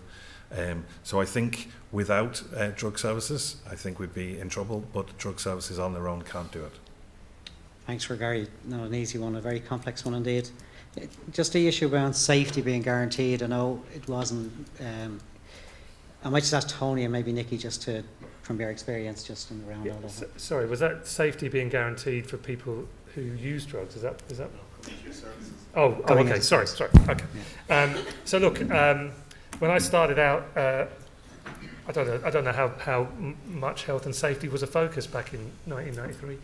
So I think without drug services, I think we'd be in trouble, but drug services on their own can't do it. Thanks for Gary. Not an easy one, a very complex one indeed. Just the issue around safety being guaranteed, I know it wasn't, I might just ask Tony and maybe Nikki just to, from their experience, just in the round. Yeah, sorry, was that safety being guaranteed for people who use drugs? Is that? Oh, okay. Sorry. Okay. Yeah. So look, when I started out, I don't know how much health and safety was a focus back in 1993,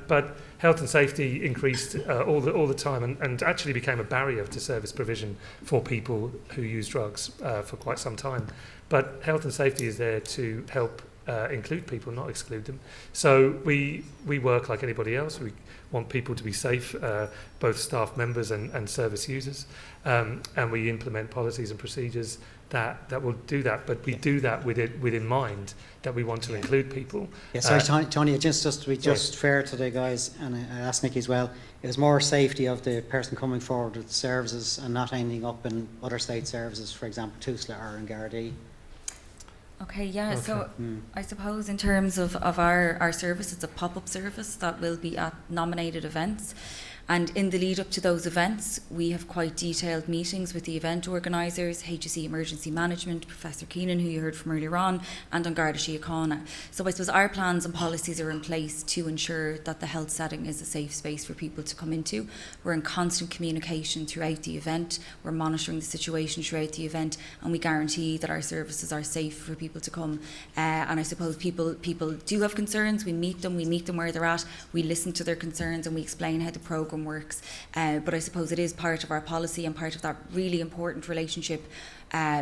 but health and safety increased all the time and actually became a barrier to service provision for people who use drugs for quite some time. But health and safety is there to help include people, not exclude them. So we work like anybody else. We want people to be safe, both staff members and service users, and we implement policies and procedures that will do that. But we do that with in mind that we want to include people. Yeah, sorry, Tony, just to be just fair to the guys, and I asked Nikki as well, it was more safety of the person coming forward with services and not ending up in other state services, for example, TUSLA or in Gardaí. Okay, yeah, so I suppose in terms of our service, it's a pop-up service that will be at nominated events. And in the lead up to those events, we have quite detailed meetings with the event organisers, HSE Emergency Management, Professor Keenan, who you heard from earlier on, and An Garda Síochána. So I suppose our plans and policies are in place to ensure that the health setting is a safe space for people to come into. We're in constant communication throughout the event, we're monitoring the situation throughout the event, and we guarantee that our services are safe for people to come. And I suppose people do have concerns, we meet them where they're at, we listen to their concerns and we explain how the programme works, but I suppose it is part of our policy and part of that really important relationship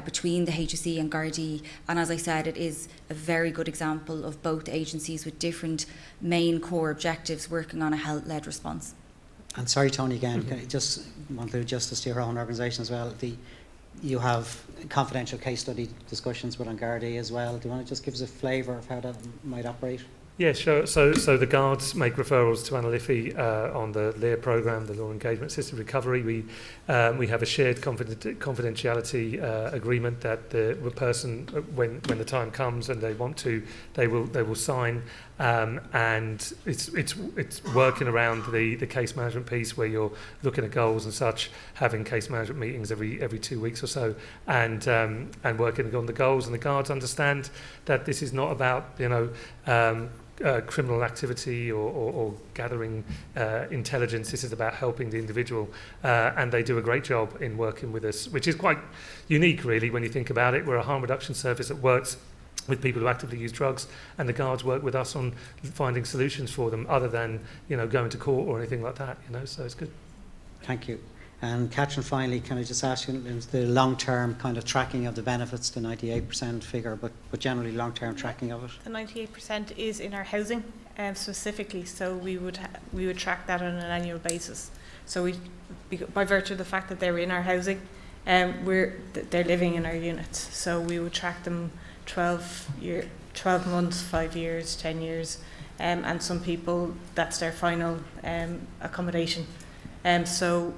between the HSE and Gardaí. And as I said, it is a very good example of both agencies with different main core objectives working on a health-led response. And sorry, Tony, again, I just want to do justice to your own organisation as well. You have confidential case study discussions with An Gardaí as well. Do you want to just give us a flavour of how that might operate? Yeah, sure. So the guards make referrals to Anna Liffey on the LEAR programme, the Law Engagement Assisted Recovery. We have a shared confidentiality agreement that the person, when the time comes and they want to, they will sign. And it's working around the case management piece where you're looking at goals and such, having case management meetings every 2 weeks or so, and working on the goals. And the guards understand that this is not about criminal activity or gathering intelligence. This is about helping the individual, and they do a great job in working with us, which is quite unique, really, when you think about it. We're a harm reduction service that works with people who actively use drugs, and the guards work with us on finding solutions for them, other than going to court or anything like that. So it's good. Thank you. And Catherine, finally, can I just ask you the long-term kind of tracking of the benefits, the 98% figure, but generally long-term tracking of it? The 98% is in our housing specifically, so we would track that on an annual basis. So by virtue of the fact that they're in our housing, they're living in our units. So we would track them 12 months, 5 years, 10 years, and some people that's their final accommodation. So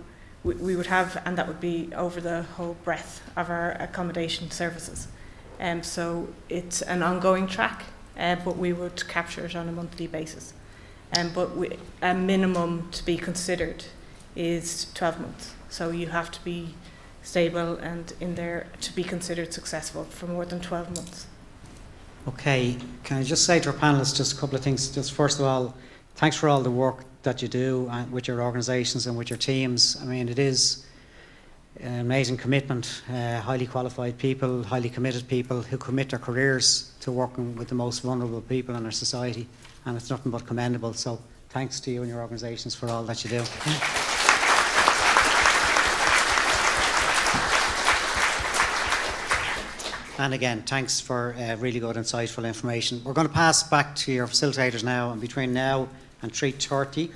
we would have, and that would be over the whole breadth of our accommodation services. So it's an ongoing track, but we would capture it on a monthly basis. But a minimum to be considered is 12 months. So you have to be stable and in there to be considered successful for more than 12 months. Okay, can I just say to our panellists just a couple of things? Just first of all, thanks for all the work that you do with your organisations and with your teams. I mean, it is an amazing commitment, highly qualified people, highly committed people who commit their careers to working with the most vulnerable people in our society, and it's nothing but commendable. So thanks to you and your organisations for all that you do. And again, thanks for really good, insightful information. We're going to pass back to your facilitators now, and between now and 3:30,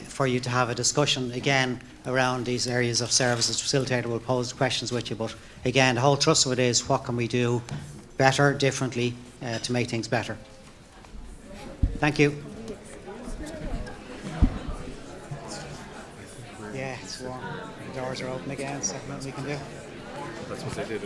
for you to have a discussion again around these areas of services. The facilitator will pose questions with you, but again, the whole thrust of it is what can we do better, differently, to make things better. Thank you. Yeah, it's warm. The doors are open again, so nothing we can do. That's what they did.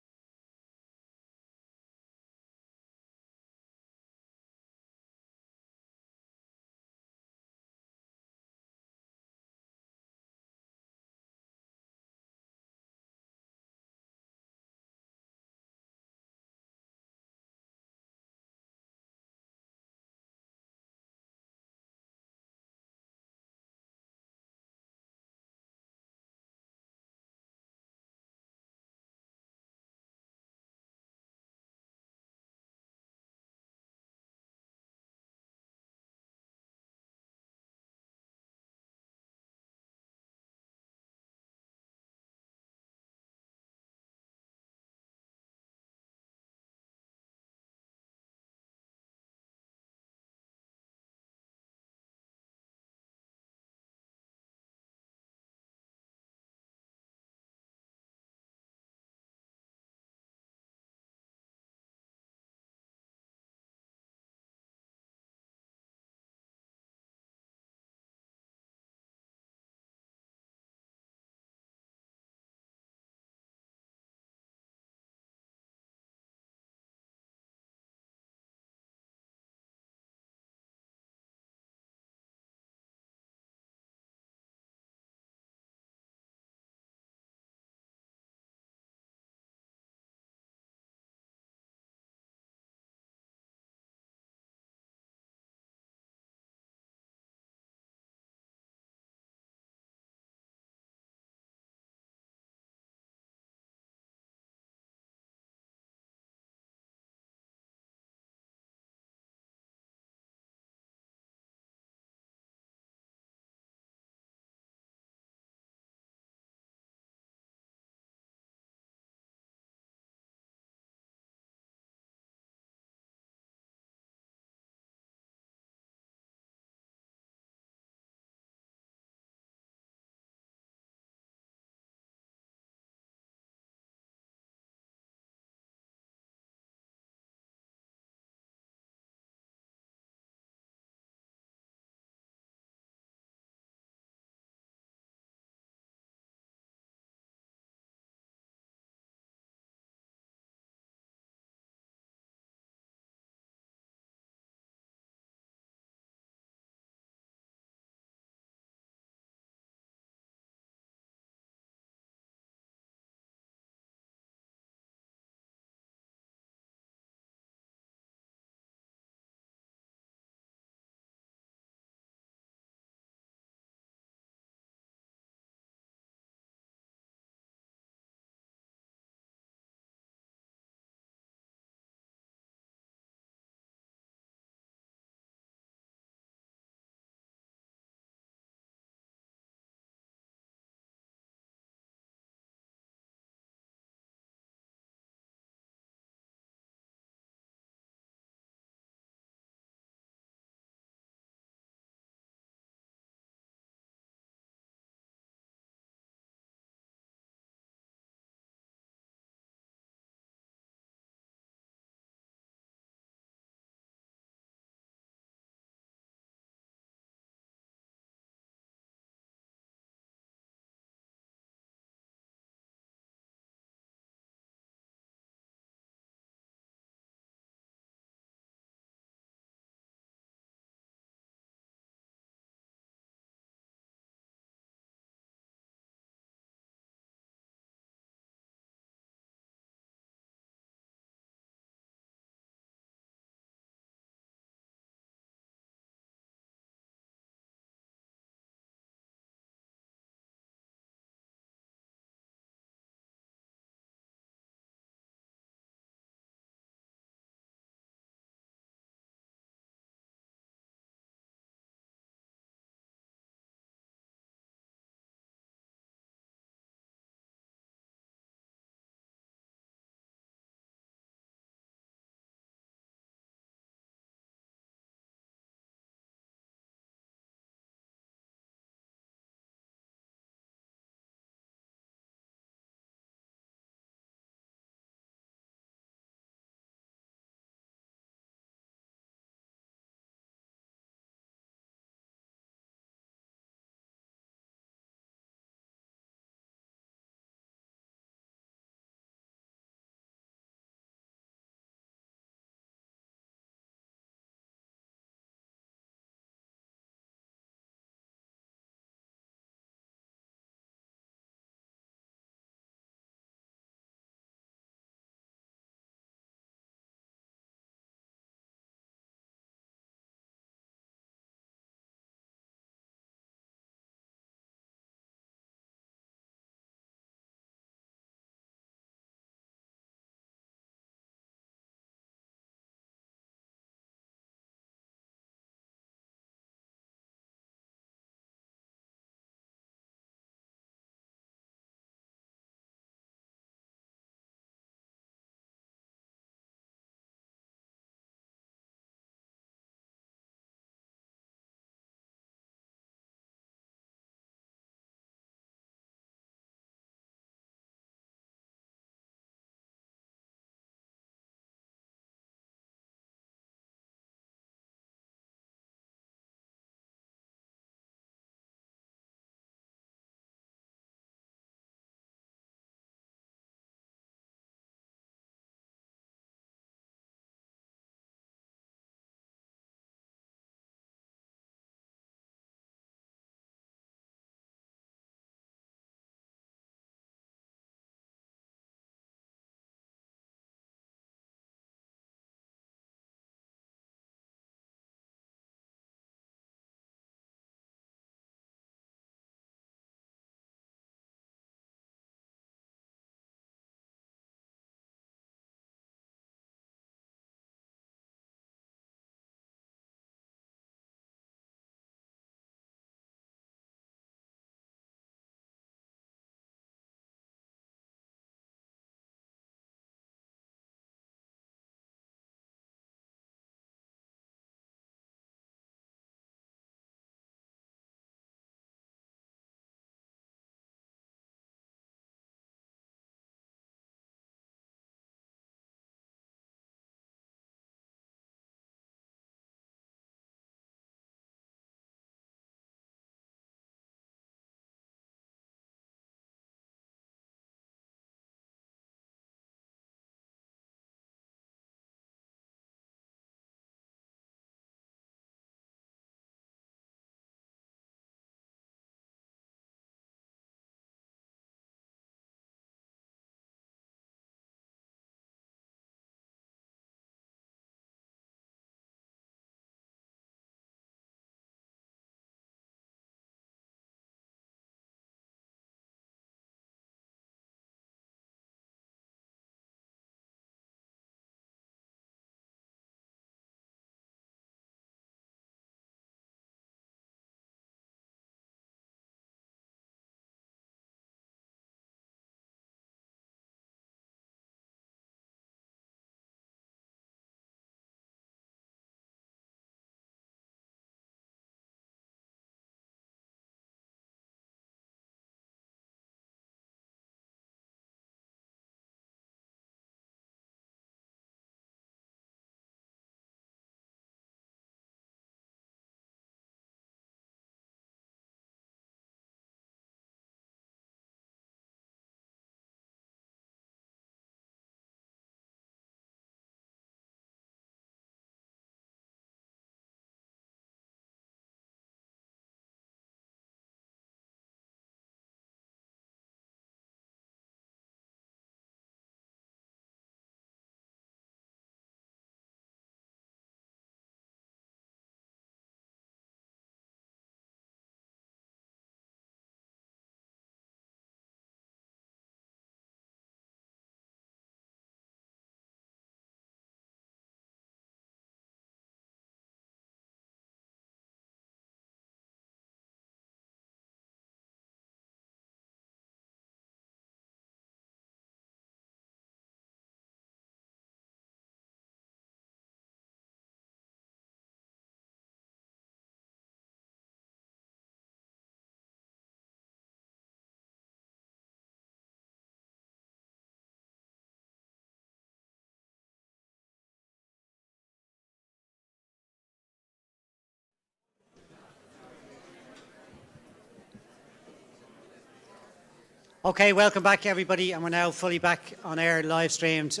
Okay, welcome back everybody, and we're now fully back on air, live streamed.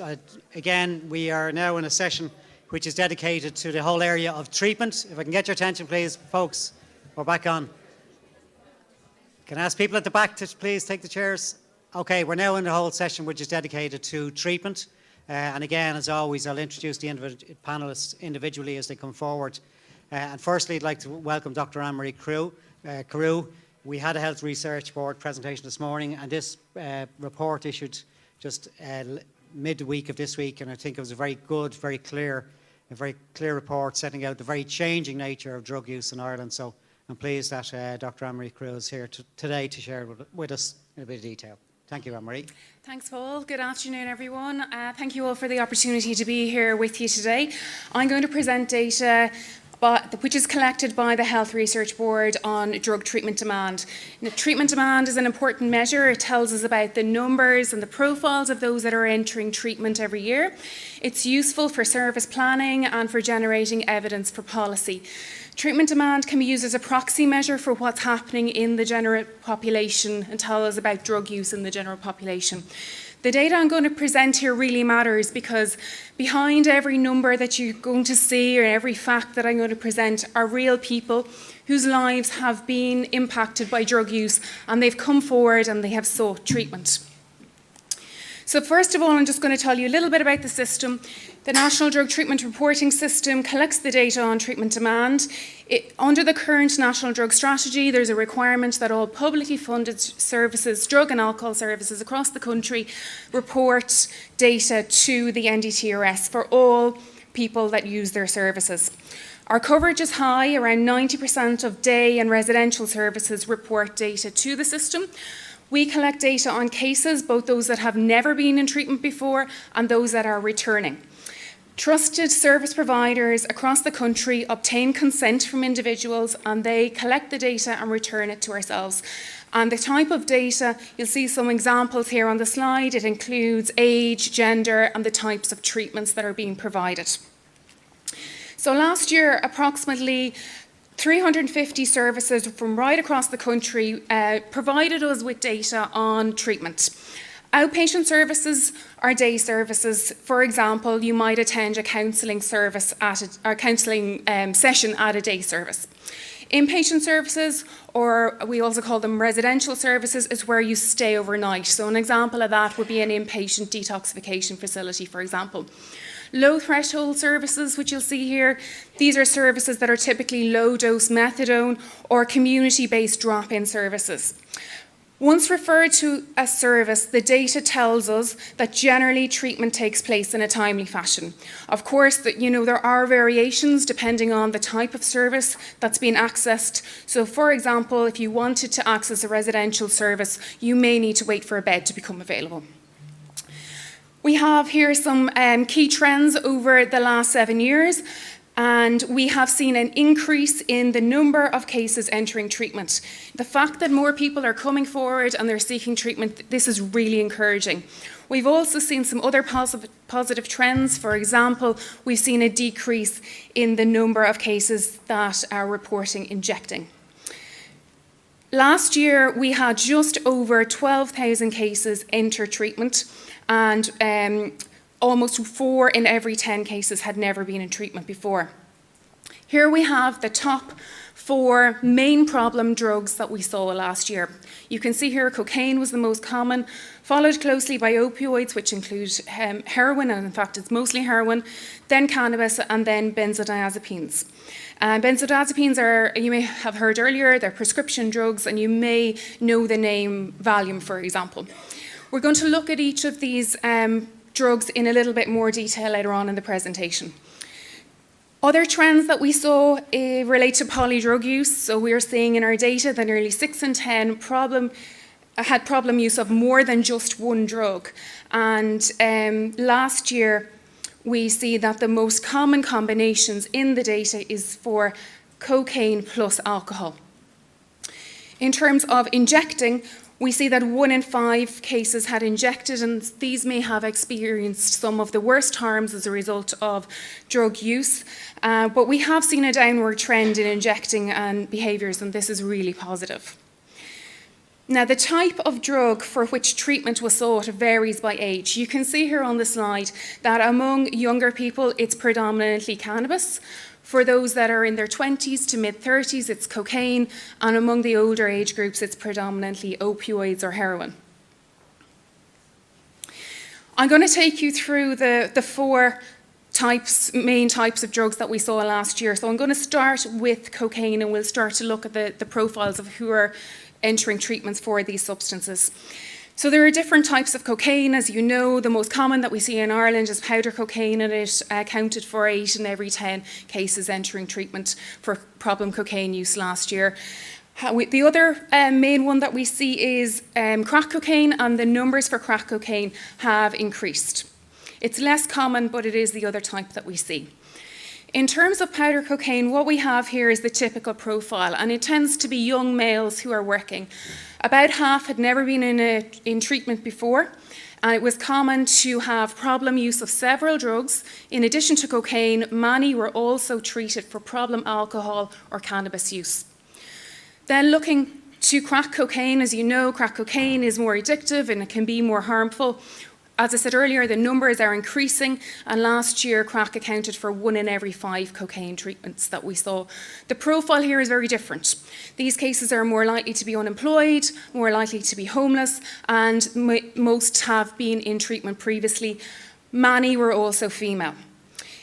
Again, we are now in a session which is dedicated to the whole area of treatment. If I can get your attention please, folks, we're back on. Can I ask people at the back to please take the chairs? Okay, we're now in the whole session which is dedicated to treatment. And again, as always, I'll introduce the panellists individually as they come forward. And firstly, I'd like to welcome Dr. Anne-Marie Carew. We had a Health Research Board presentation this morning, and this report issued just mid-week of this week, and I think it was a very good, very clear report setting out the very changing nature of drug use in Ireland. So I'm pleased that Dr. Anne-Marie Carew is here today to share with us in a bit of detail. Thank you, Anne-Marie. Thanks, Paul. Good afternoon, everyone. Thank you all for the opportunity to be here with you today. I'm going to present data which is collected by the Health Research Board on drug treatment demand. Now, treatment demand is an important measure. It tells us about the numbers and the profiles of those that are entering treatment every year. It's useful for service planning and for generating evidence for policy. Treatment demand can be used as a proxy measure for what's happening in the general population and tell us about drug use in the general population. The data I'm going to present here really matters because behind every number that you're going to see or every fact that I'm going to present are real people whose lives have been impacted by drug use, and they've come forward and they have sought treatment. So first of all, I'm just going to tell you a little bit about the system. The National Drug Treatment Reporting System collects the data on treatment demand. Under the current National Drug Strategy, there's a requirement that all publicly funded services, drug and alcohol services across the country, report data to the NDTRS for all people that use their services. Our coverage is high. Around 90% of day and residential services report data to the system. We collect data on cases, both those that have never been in treatment before and those that are returning. Trusted service providers across the country obtain consent from individuals, and they collect the data and return it to ourselves. And the type of data, you'll see some examples here on the slide. It includes age, gender, and the types of treatments that are being provided. So last year, approximately 350 services from right across the country provided us with data on treatment. Outpatient services are day services. For example, you might attend a counselling service counselling session at a day service. Inpatient services, or we also call them residential services, is where you stay overnight. So an example of that would be an inpatient detoxification facility, for example. Low threshold services, which you'll see here, these are services that are typically low dose methadone or community-based drop-in services. Once referred to a service, the data tells us that generally treatment takes place in a timely fashion. Of course, there are variations depending on the type of service that's being accessed. So, for example, if you wanted to access a residential service, you may need to wait for a bed to become available. We have here some key trends over the last 7 years, and we have seen an increase in the number of cases entering treatment. The fact that more people are coming forward and they're seeking treatment, this is really encouraging. We've also seen some other positive trends. For example, we've seen a decrease in the number of cases that are reporting injecting. Last year, we had just over 12,000 cases enter treatment, and almost 4 in every 10 cases had never been in treatment before. Here we have the top 4 main problem drugs that we saw last year. You can see here cocaine was the most common, followed closely by opioids, which include heroin, and in fact it's mostly heroin, then cannabis, and then benzodiazepines. Benzodiazepines are, you may have heard earlier, they're prescription drugs, and you may know the name Valium, for example. We're going to look at each of these drugs in a little bit more detail later on in the presentation. Other trends that we saw relate to polydrug use. So we're seeing in our data that nearly 6 in 10 had problem use of more than just one drug. And last year, we see that the most common combinations in the data is for cocaine plus alcohol. In terms of injecting, we see that 1 in 5 cases had injected, and these may have experienced some of the worst harms as a result of drug use. But we have seen a downward trend in injecting and behaviours, and this is really positive. Now, the type of drug for which treatment was sought varies by age. You can see here on the slide that among younger people, it's predominantly cannabis. For those that are in their 20s to mid-30s, it's cocaine. And among the older age groups, it's predominantly opioids or heroin. I'm going to take you through the four main types of drugs that we saw last year. So I'm going to start with cocaine, and we'll start to look at the profiles of who are entering treatments for these substances. So there are different types of cocaine. As you know, the most common that we see in Ireland is powder cocaine, and it accounted for 8 in every 10 cases entering treatment for problem cocaine use last year. The other main one that we see is crack cocaine, and the numbers for crack cocaine have increased. It's less common, but it is the other type that we see. In terms of powder cocaine, what we have here is the typical profile, and it tends to be young males who are working. About half had never been in treatment before, and it was common to have problem use of several drugs. In addition to cocaine, many were also treated for problem alcohol or cannabis use. Then looking to crack cocaine, as you know, crack cocaine is more addictive and it can be more harmful. As I said earlier, the numbers are increasing, and last year crack accounted for 1 in every 5 cocaine treatments that we saw. The profile here is very different. These cases are more likely to be unemployed, more likely to be homeless, and most have been in treatment previously. Many were also female.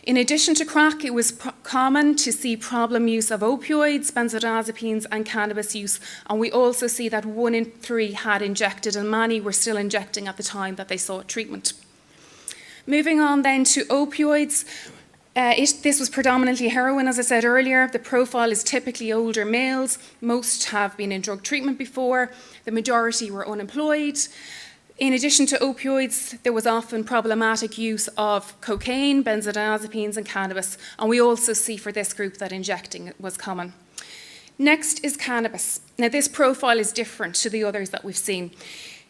In addition to crack, it was common to see problem use of opioids, benzodiazepines, and cannabis use. And we also see that 1 in 3 had injected, and many were still injecting at the time that they sought treatment. Moving on then to opioids. This was predominantly heroin, as I said earlier. The profile is typically older males. Most have been in drug treatment before. The majority were unemployed. In addition to opioids, there was often problematic use of cocaine, benzodiazepines, and cannabis, and we also see for this group that injecting was common. Next is cannabis. Now, this profile is different to the others that we've seen.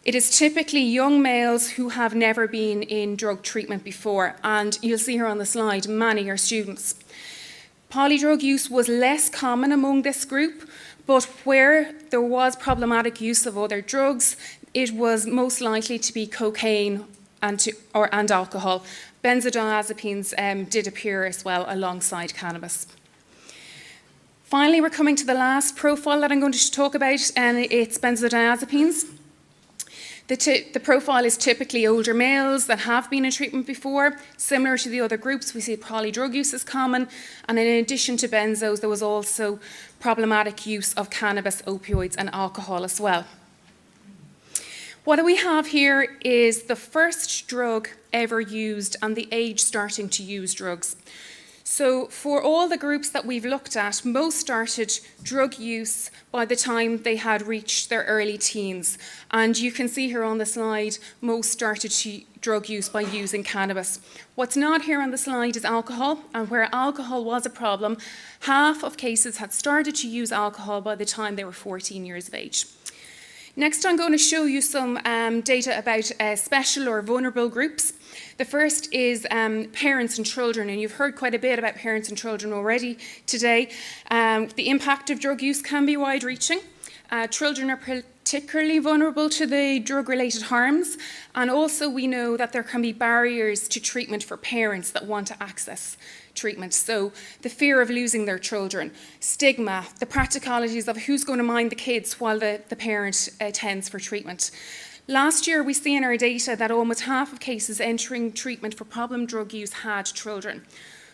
It is typically young males who have never been in drug treatment before, and you'll see here on the slide, many are students. Polydrug use was less common among this group, but where there was problematic use of other drugs, it was most likely to be cocaine and alcohol. Benzodiazepines did appear as well alongside cannabis. Finally, we're coming to the last profile that I'm going to talk about, and it's benzodiazepines. The profile is typically older males that have been in treatment before. Similar to the other groups, we see polydrug use is common, and in addition to benzos, there was also problematic use of cannabis, opioids, and alcohol as well. What we have here is the first drug ever used and the age starting to use drugs. So for all the groups that we've looked at, most started drug use by the time they had reached their early teens. And you can see here on the slide, most started drug use by using cannabis. What's not here on the slide is alcohol, and where alcohol was a problem, half of cases had started to use alcohol by the time they were 14 years of age. Next, I'm going to show you some data about special or vulnerable groups. The first is parents and children, and you've heard quite a bit about parents and children already today. The impact of drug use can be wide-reaching. Children are particularly vulnerable to the drug-related harms, and also we know that there can be barriers to treatment for parents that want to access treatment. So the fear of losing their children, stigma, the practicalities of who's going to mind the kids while the parent attends for treatment. Last year, we see in our data that almost half of cases entering treatment for problem drug use had children.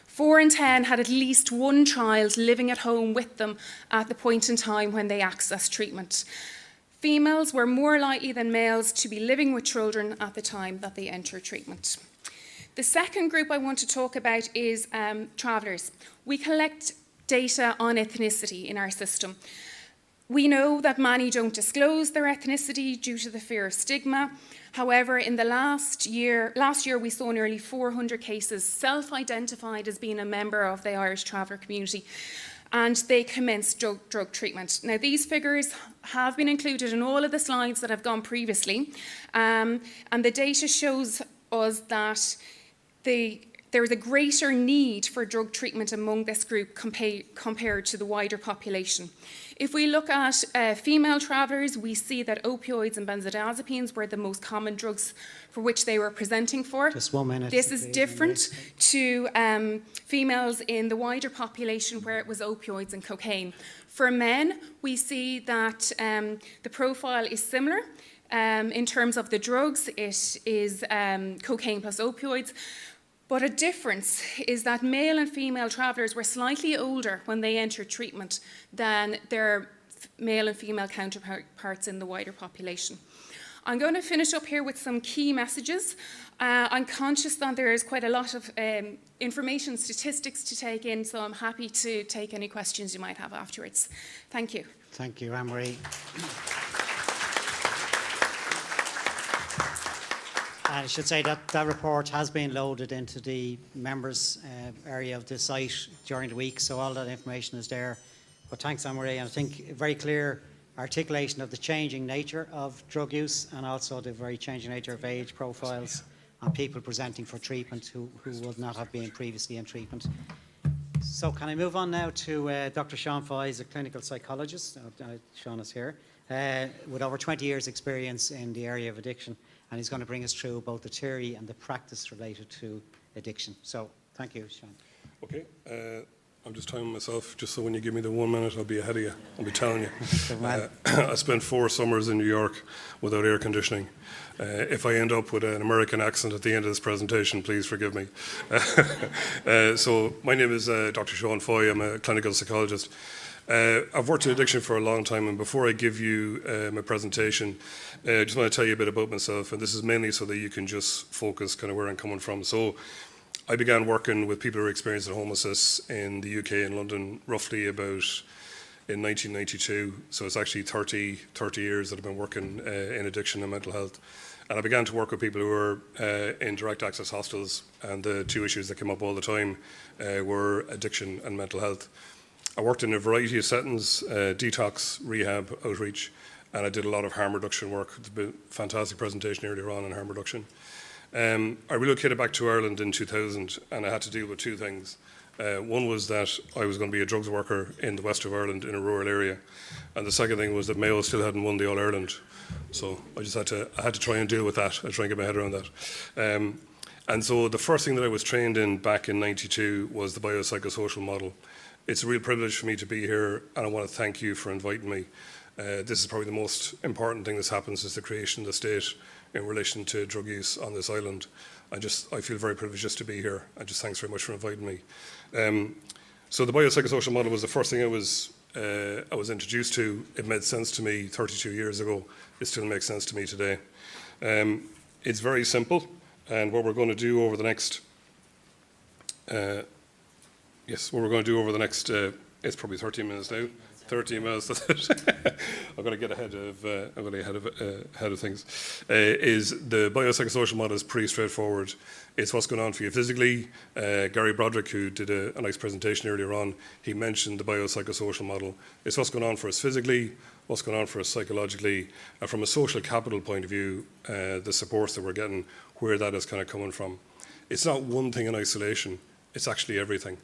4 in 10 had at least one child living at home with them at the point in time when they accessed treatment. Females were more likely than males to be living with children at the time that they enter treatment. The second group I want to talk about is travellers. We collect data on ethnicity in our system. We know that many don't disclose their ethnicity due to the fear of stigma. However, in the last year we saw nearly 400 cases self-identified as being a member of the Irish traveller community, and they commenced drug treatment. Now, these figures have been included in all of the slides that have gone previously, and the data shows us that the there is a greater need for drug treatment among this group compared to the wider population. If we look at female travellers, we see that opioids and benzodiazepines were the most common drugs for which they were presenting for. Just 1 minute. This is different to females in the wider population where it was opioids and cocaine. For men, we see that the profile is similar. In terms of the drugs, it is cocaine plus opioids. But a difference is that male and female travellers were slightly older when they entered treatment than their male and female counterparts in the wider population. I'm going to finish up here with some key messages. I'm conscious that there is quite a lot of information, statistics to take in, so I'm happy to take any questions you might have afterwards. Thank you. Thank you, Anne-Marie. And I should say that that report has been loaded into the members' area of the site during the week, so all that information is there. But thanks, Anne-Marie, and I think a very clear articulation of the changing nature of drug use and also the very changing nature of age profiles and people presenting for treatment who would not have been previously in treatment. So can I move on now to Dr. Sean Foy, a clinical psychologist. Sean is here, with over 20 years' experience in the area of addiction. And he's going to bring us through both the theory and the practice related to addiction. So, thank you, Sean. Okay. I'm just timing myself, just so when you give me the 1 minute, I'll be ahead of you. I'll be telling you. I spent 4 summers in New York without air conditioning. If I end up with an American accent at the end of this presentation, please forgive me. So, my name is Dr. Sean Foy. I'm a clinical psychologist. I've worked in addiction for a long time, and before I give you my presentation, I just want to tell you a bit about myself, and this is mainly so that you can just focus kind of where I'm coming from. So I began working with people who are experiencing homelessness in the UK and London roughly about in 1992, so it's actually 30 years that I've been working in addiction and mental health. And I began to work with people who were in direct access hostels, and the 2 issues that came up all the time were addiction and mental health. I worked in a variety of settings, detox, rehab, outreach, and I did a lot of harm reduction work. There's been a fantastic presentation earlier on harm reduction. I relocated back to Ireland in 2000, and I had to deal with 2 things. One was that I was going to be a drugs worker in the west of Ireland in a rural area, and the second thing was that Mayo still hadn't won the All-Ireland. So I just had to try and deal with that. I try and get my head around that. And so the first thing that I was trained in back in '92 was the biopsychosocial model. It's a real privilege for me to be here, and I want to thank you for inviting me. This is probably the most important thing that's happened since the creation of the state in relation to drug use on this island. I feel very privileged just to be here, and just thanks very much for inviting me. So the biopsychosocial model was the first thing I was introduced to. It made sense to me 32 years ago. It still makes sense to me today. It's very simple, and what we're going to do over the next it's probably 13 minutes now. 13 minutes. I'm going to get ahead of things. Is the biopsychosocial model is pretty straightforward. It's what's going on for you physically. Gary Broderick, who did a nice presentation earlier on, he mentioned the biopsychosocial model. It's what's going on for us physically, what's going on for us psychologically, and from a social capital point of view, the supports that we're getting, where that is kind of coming from. It's not one thing in isolation. It's actually everything.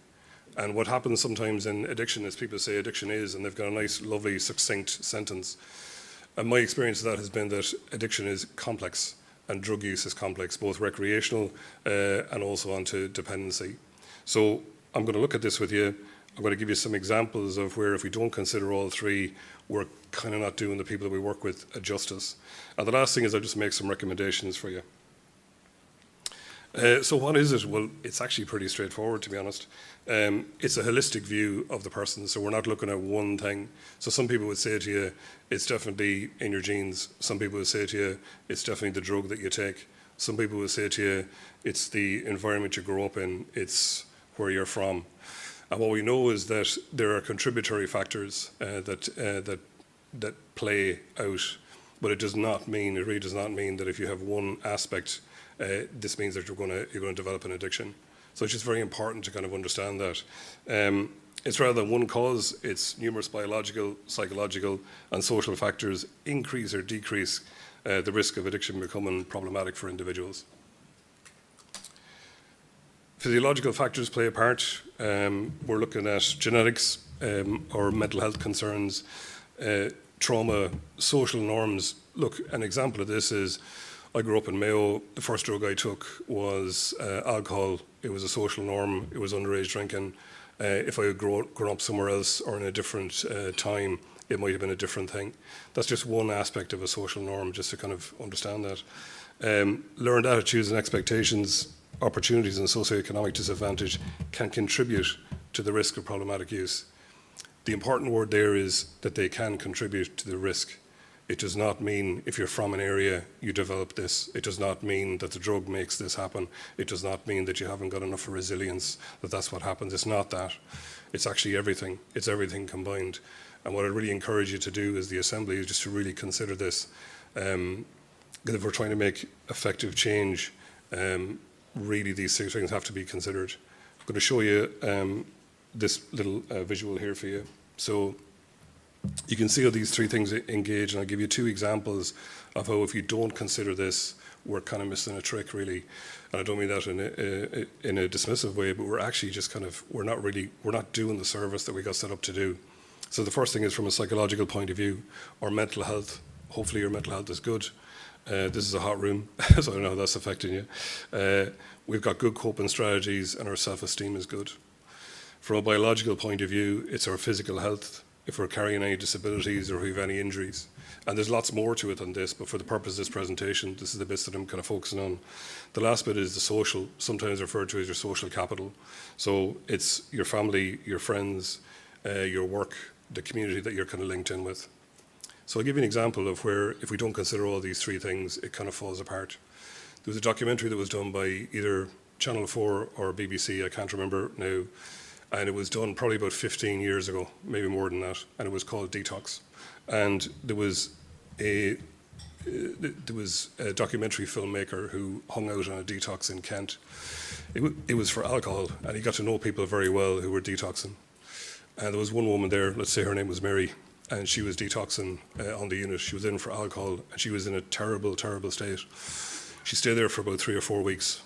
And what happens sometimes in addiction is people say addiction is, and they've got a nice, lovely, succinct sentence. And my experience of that has been that addiction is complex and drug use is complex, both recreational and also onto dependency. So I'm going to look at this with you. I'm going to give you some examples of where if we don't consider all 3, we're kind of not doing the people that we work with a justice. And the last thing is I'll just make some recommendations for you. So what is it? Well, it's actually pretty straightforward, to be honest. It's a holistic view of the person, so we're not looking at one thing. So some people would say to you, it's definitely in your genes. Some people would say to you, it's definitely the drug that you take. Some people would say to you, it's the environment you grow up in, it's where you're from. And what we know is that there are contributory factors that play out, but it really does not mean that if you have one aspect, this means that you're going to develop an addiction. So it's just very important to kind of understand that. It's rather than one cause, it's numerous biological, psychological, and social factors increase or decrease the risk of addiction becoming problematic for individuals. Physiological factors play a part. We're looking at genetics or mental health concerns, trauma, social norms. Look, an example of this is I grew up in Mayo. The first drug I took was alcohol. It was a social norm. It was underage drinking. If I had grown up somewhere else or in a different time, it might have been a different thing. That's just one aspect of a social norm, just to kind of understand that. Learned attitudes and expectations, opportunities and socioeconomic disadvantage can contribute to the risk of problematic use. The important word there is that they can contribute to the risk. It does not mean if you're from an area, you develop this. It does not mean that the drug makes this happen. It does not mean that you haven't got enough resilience, that that's what happens. It's not that. It's actually everything. It's everything combined. And what I'd really encourage you to do as the Assembly is just to really consider this. Because if we're trying to make effective change, really these things have to be considered. I'm going to show you this little visual here for you. So you can see how these three things engage, and I'll give you two examples of how if you don't consider this, we're kind of missing a trick, really. And I don't mean that in a dismissive way, but we're actually just kind of, we're not doing the service that we got set up to do. So the first thing is from a psychological point of view, our mental health. Hopefully your mental health is good. This is a hot room, so I don't know how that's affecting you. We've got good coping strategies and our self-esteem is good. From a biological point of view, it's our physical health, if we're carrying any disabilities or if we have any injuries. And there's lots more to it than this, but for the purpose of this presentation, this is the bits that I'm kind of focusing on. The last bit is the social, sometimes referred to as your social capital. So it's your family, your friends, your work, the community that you're kind of linked in with. So I'll give you an example of where, if we don't consider all these three things, it kind of falls apart. There was a documentary that was done by either Channel 4 or BBC, I can't remember now, and it was done probably about 15 years ago, maybe more than that, and it was called Detox. And there was a documentary filmmaker who hung out on a detox in Kent. It was for alcohol, and he got to know people very well who were detoxing. And there was one woman there, let's say her name was Mary, and she was detoxing on the unit. She was in for alcohol, and she was in a terrible, terrible state. She stayed there for about 3 or 4 weeks,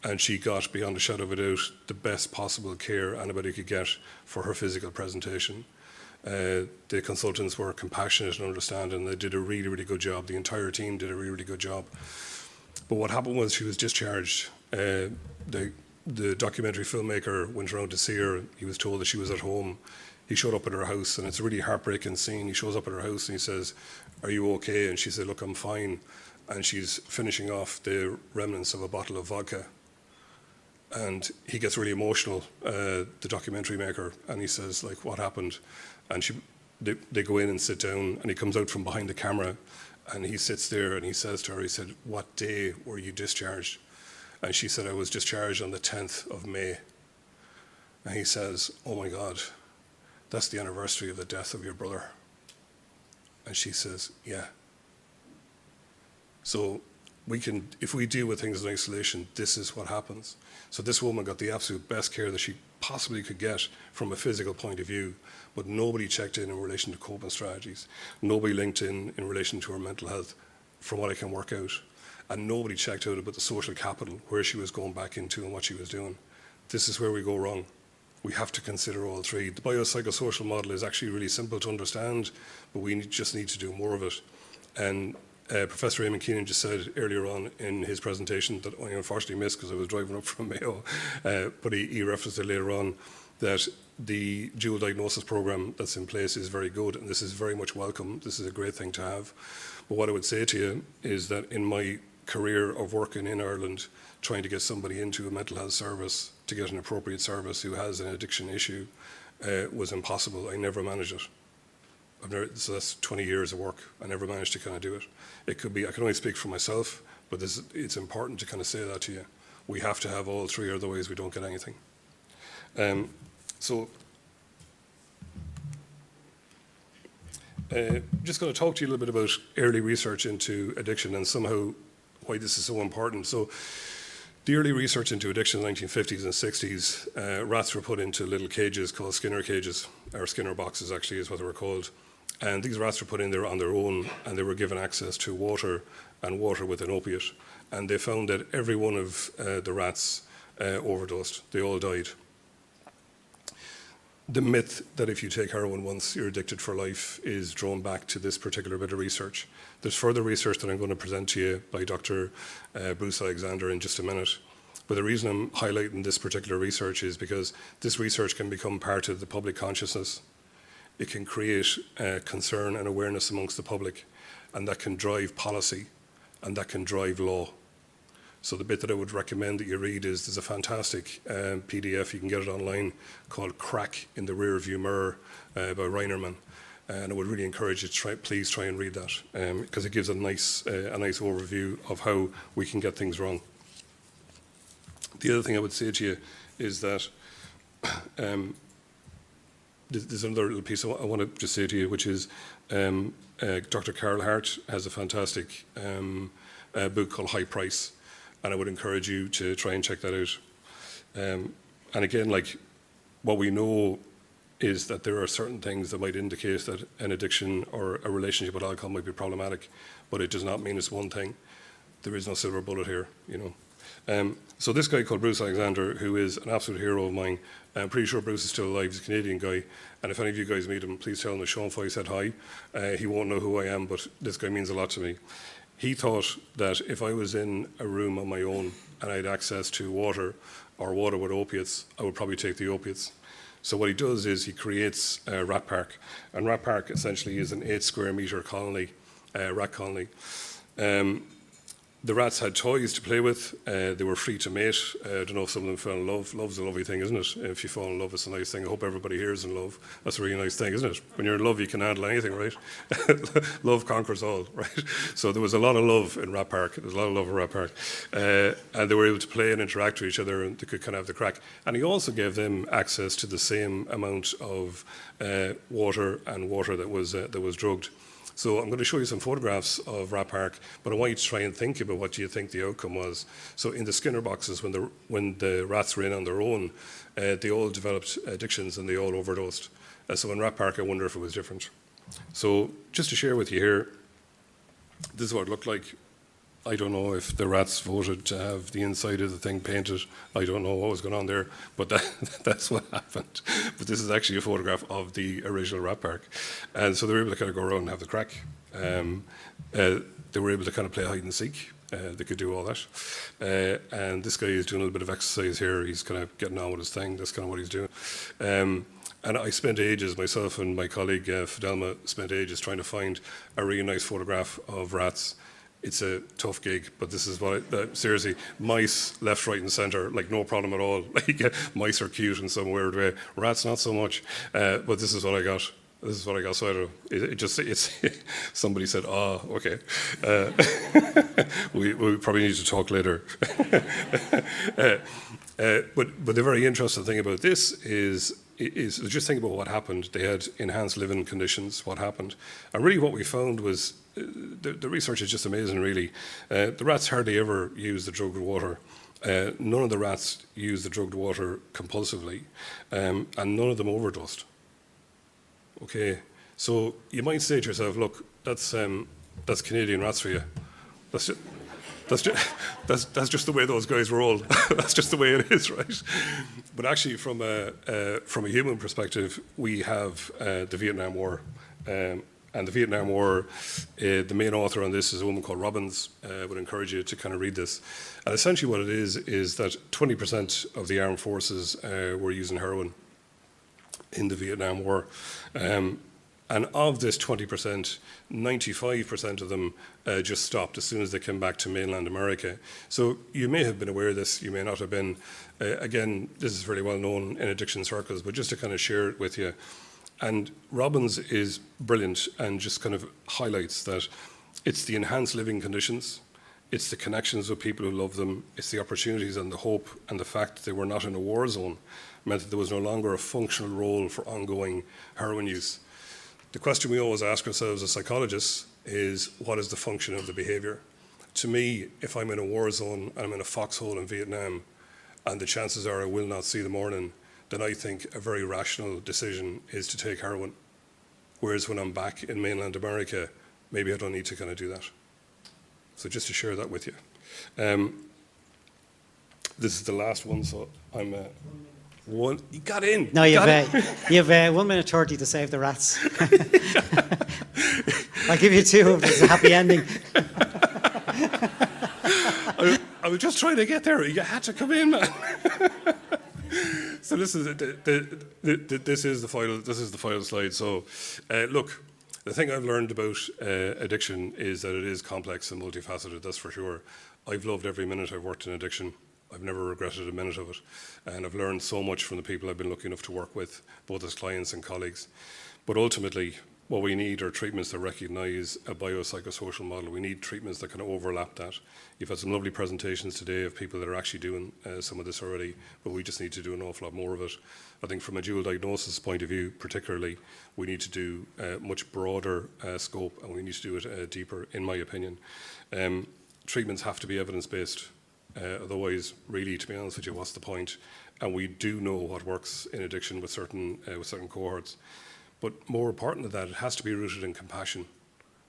and she got, beyond a shadow of a doubt, the best possible care anybody could get for her physical presentation. The consultants were compassionate and understanding. They did a really, really good job. The entire team did a really, really good job. But what happened was she was discharged. The documentary filmmaker went around to see her. He was told that she was at home. He showed up at her house, and it's a really heartbreaking scene. He shows up at her house and he says, "Are you okay?" And she said, "Look, I'm fine." And she's finishing off the remnants of a bottle of vodka. And he gets really emotional, the documentary maker, and he says, like, "What happened?" And they go in and sit down, and he comes out from behind the camera, and he sits there and he says to her, he said, "What day were you discharged?" And she said, "I was discharged on the 10th of May. And he says, "Oh my God, that's the anniversary of the death of your brother." And she says, "Yeah." So we can, if we deal with things in isolation, this is what happens. So this woman got the absolute best care that she possibly could get from a physical point of view, but nobody checked in relation to coping strategies. Nobody linked in relation to her mental health, from what I can work out. And nobody checked out about the social capital, where she was going back into and what she was doing. This is where we go wrong. We have to consider all three. The biopsychosocial model is actually really simple to understand, but we just need to do more of it. And Professor Eamon Keenan just said earlier on in his presentation that I unfortunately missed because I was driving up from Mayo, but he referenced it later on, that the dual diagnosis program that's in place is very good, and this is very much welcome. This is a great thing to have. But what I would say to you is that in my career of working in Ireland, trying to get somebody into a mental health service to get an appropriate service who has an addiction issue was impossible. I never managed it. So that's 20 years of work. I never managed to kind of do it. It could be, I can only speak for myself, but it's important to kind of say that to you. We have to have all three, otherwise we don't get anything. Just going to talk to you a little bit about early research into addiction and somehow why this is so important. So the early research into addiction in the 1950s and 60s, rats were put into little cages called Skinner cages, or Skinner boxes actually is what they were called. And these rats were put in there on their own, and they were given access to water, and water with an opiate. And they found that every one of the rats overdosed. They all died. The myth that if you take heroin once, you're addicted for life is drawn back to this particular bit of research. There's further research that I'm going to present to you by Dr. Bruce Alexander in just a minute. But the reason I'm highlighting this particular research is because this research can become part of the public consciousness. It can create concern and awareness amongst the public, and that can drive policy, and that can drive law. So the bit that I would recommend that you read is there's a fantastic PDF, you can get it online, called Crack in the Rearview Mirror by Reinerman. And I would really encourage you to please try and read that, because it gives a nice overview of how we can get things wrong. The other thing I would say to you is that there's another little piece I want to just say to you, which is Dr. Carol Hart has a fantastic book called High Price. And I would encourage you to try and check that out. And again, like, what we know is that there are certain things that might indicate that an addiction or a relationship with alcohol might be problematic, but it does not mean it's one thing. There is no silver bullet here, you know. So this guy called Bruce Alexander, who is an absolute hero of mine, I'm pretty sure Bruce is still alive. He's a Canadian guy, and if any of you guys meet him, please tell him that Sean Foy said hi. He won't know who I am, but this guy means a lot to me. He thought that if I was in a room on my own and I had access to water or water with opiates, I would probably take the opiates. So what he does is he creates a rat park. And rat park essentially is an 8 square metre colony, rat colony. The rats had toys to play with. They were free to mate. I don't know if some of them fell in love. Love's a lovely thing, isn't it? If you fall in love, it's a nice thing. I hope everybody here is in love. That's a really nice thing, isn't it? When you're in love, you can handle anything, right? Love conquers all, right? So there was a lot of love in Rat Park. There was a lot of love in Rat Park. And they were able to play and interact with each other, and they could kind of have the crack. And he also gave them access to the same amount of water that was drugged. So I'm going to show you some photographs of Rat Park, but I want you to try and think about what do you think the outcome was. So in the Skinner boxes, when the rats were in on their own, they all developed addictions and they all overdosed. So in Rat Park, I wonder if it was different. So just to share with you here, this is what it looked like. I don't know if the rats voted to have the inside of the thing painted. I don't know what was going on there, but that's what happened. But this is actually a photograph of the original Rat Park. And so they were able to kind of go around and have the crack. They were able to kind of play hide and seek. They could do all that. And this guy is doing a little bit of exercise here. He's kind of getting on with his thing. That's kind of what he's doing. And I spent ages, myself and my colleague Fidelma spent ages trying to find a really nice photograph of rats. It's a tough gig, but this is what seriously, mice left, right and centre, like no problem at all. Like mice are cute in some weird way. Rats, not so much. But this is what I got. This is what I got. So I don't know. It's somebody said, oh, okay. We probably need to talk later. But the very interesting thing about this is just think about what happened. They had enhanced living conditions, what happened. And really what we found was, the research is just amazing, really. The rats hardly ever use the drugged water. None of the rats use the drugged water compulsively, and none of them overdosed. Okay, so you might say to yourself, look, that's Canadian rats for you. That's just the way those guys roll. That's just the way it is, right? But actually, from a human perspective, we have the Vietnam War. And the Vietnam War, the main author on this is a woman called Robbins. I would encourage you to kind of read this. And essentially what it is that 20% of the armed forces were using heroin in the Vietnam War. And of this 20%, 95% of them just stopped as soon as they came back to mainland America. So you may have been aware of this, you may not have been. Again, this is fairly well known in addiction circles, but just to kind of share it with you. And Robbins is brilliant and just kind of highlights that it's the enhanced living conditions, it's the connections with people who love them, it's the opportunities and the hope and the fact that they were not in a war zone meant that there was no longer a functional role for ongoing heroin use. The question we always ask ourselves as psychologists is, what is the function of the behaviour? To me, if I'm in a war zone and I'm in a foxhole in Vietnam and the chances are I will not see the morning, then I think a very rational decision is to take heroin. Whereas when I'm back in mainland America, maybe I don't need to kind of do that. So just to share that with you. this is the last one, so I'm one. You got in. No, you have 1 minute 30 to save the rats. I'll give you 2 if there's a happy ending. I was just trying to get there. You had to come in, man. So this is the final slide. So, look, the thing I've learned about addiction is that it is complex and multifaceted. That's for sure. I've loved every minute I've worked in addiction. I've never regretted a minute of it, and I've learned so much from the people I've been lucky enough to work with, both as clients and colleagues. But ultimately, what we need are treatments that recognise a biopsychosocial model. We need treatments that can overlap that. You've had some lovely presentations today of people that are actually doing some of this already, but we just need to do an awful lot more of it. I think from a dual diagnosis point of view, particularly, we need to do much broader scope, and we need to do it deeper, in my opinion. Treatments have to be evidence-based. Otherwise, really, to be honest with you, what's the point? And we do know what works in addiction with certain cohorts. But more important than that, it has to be rooted in compassion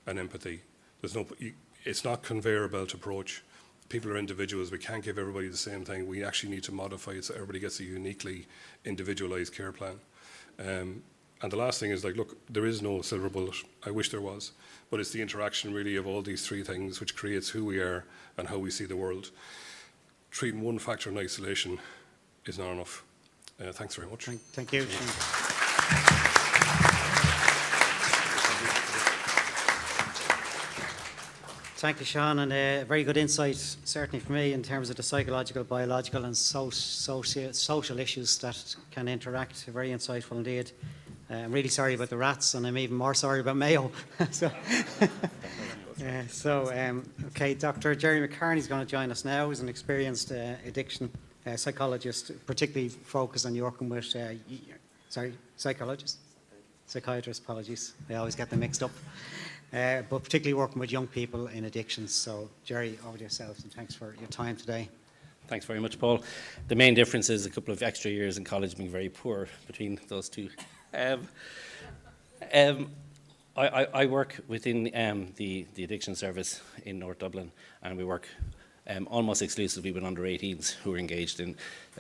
and empathy. It's not conveyor belt approach. People are individuals. We can't give everybody the same thing. We actually need to modify it so everybody gets a uniquely individualized care plan. And the last thing is, like, look, there is no silver bullet. I wish there was. But it's the interaction, really, of all these 3 things which creates who we are and how we see the world. Treating one factor in isolation is not enough. Thanks very much. Thank you. Thank you, Sean, and very good insight, certainly for me, in terms of the psychological, biological and social issues that can interact. Very insightful indeed. I'm really sorry about the rats, and I'm even more sorry about Mayo. Okay, Dr. Jerry McCartney is going to join us now. He's an experienced addiction psychologist, particularly focused on working with, psychiatrists, apologies. I always get them mixed up. But particularly working with young people in addictions. So, Jerry, over to yourselves, and thanks for your time today. Thanks very much, Paul. The main difference is a couple of extra years in college being very poor between those two. I work within the addiction service in North Dublin, and we work almost exclusively with under 18s who are engaged in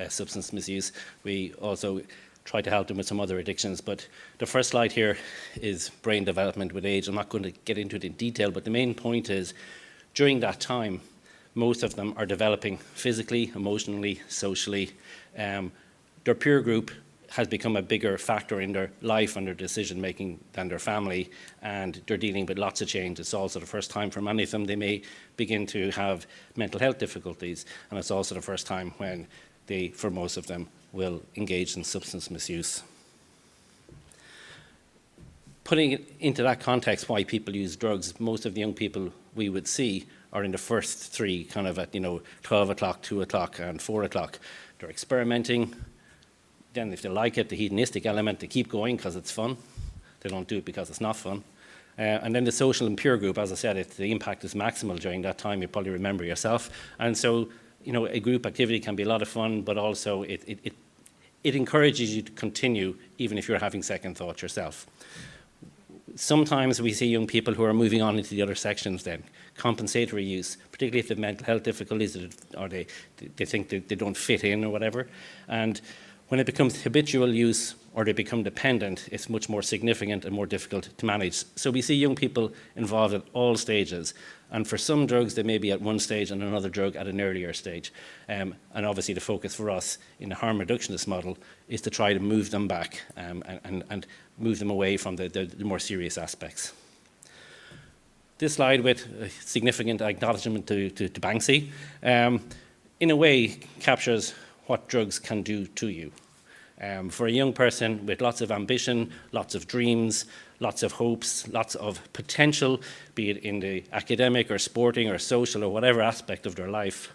substance misuse. We also try to help them with some other addictions, but the first slide here is brain development with age. I'm not going to get into it in detail, but the main point is during that time, most of them are developing physically, emotionally, socially. Their peer group has become a bigger factor in their life and their decision making than their family, and they're dealing with lots of change. It's also the first time for many of them they may begin to have mental health difficulties, and it's also the first time when they, for most of them, will engage in substance misuse. Putting it into that context, why people use drugs, most of the young people we would see are in the first 3, kind of at 12 o'clock, 2 o'clock and 4 o'clock. They're experimenting. Then if they like it, the hedonistic element, they keep going because it's fun. They don't do it because it's not fun. And then the social and peer group, as I said, the impact is maximal during that time. You probably remember yourself. And so, a group activity can be a lot of fun, but also it encourages you to continue even if you're having second thoughts yourself. Sometimes we see young people who are moving on into the other sections then. Compensatory use, particularly if they have mental health difficulties or they think they don't fit in or whatever. And when it becomes habitual use or they become dependent, it's much more significant and more difficult to manage. So we see young people involved at all stages. And for some drugs, they may be at one stage and another drug at an earlier stage. And obviously the focus for us in the harm reductionist model is to try to move them back and move them away from the more serious aspects. This slide with a significant acknowledgement to Banksy, in a way captures what drugs can do to you. For a young person with lots of ambition, lots of dreams, lots of hopes, lots of potential, be it in the academic or sporting or social or whatever aspect of their life,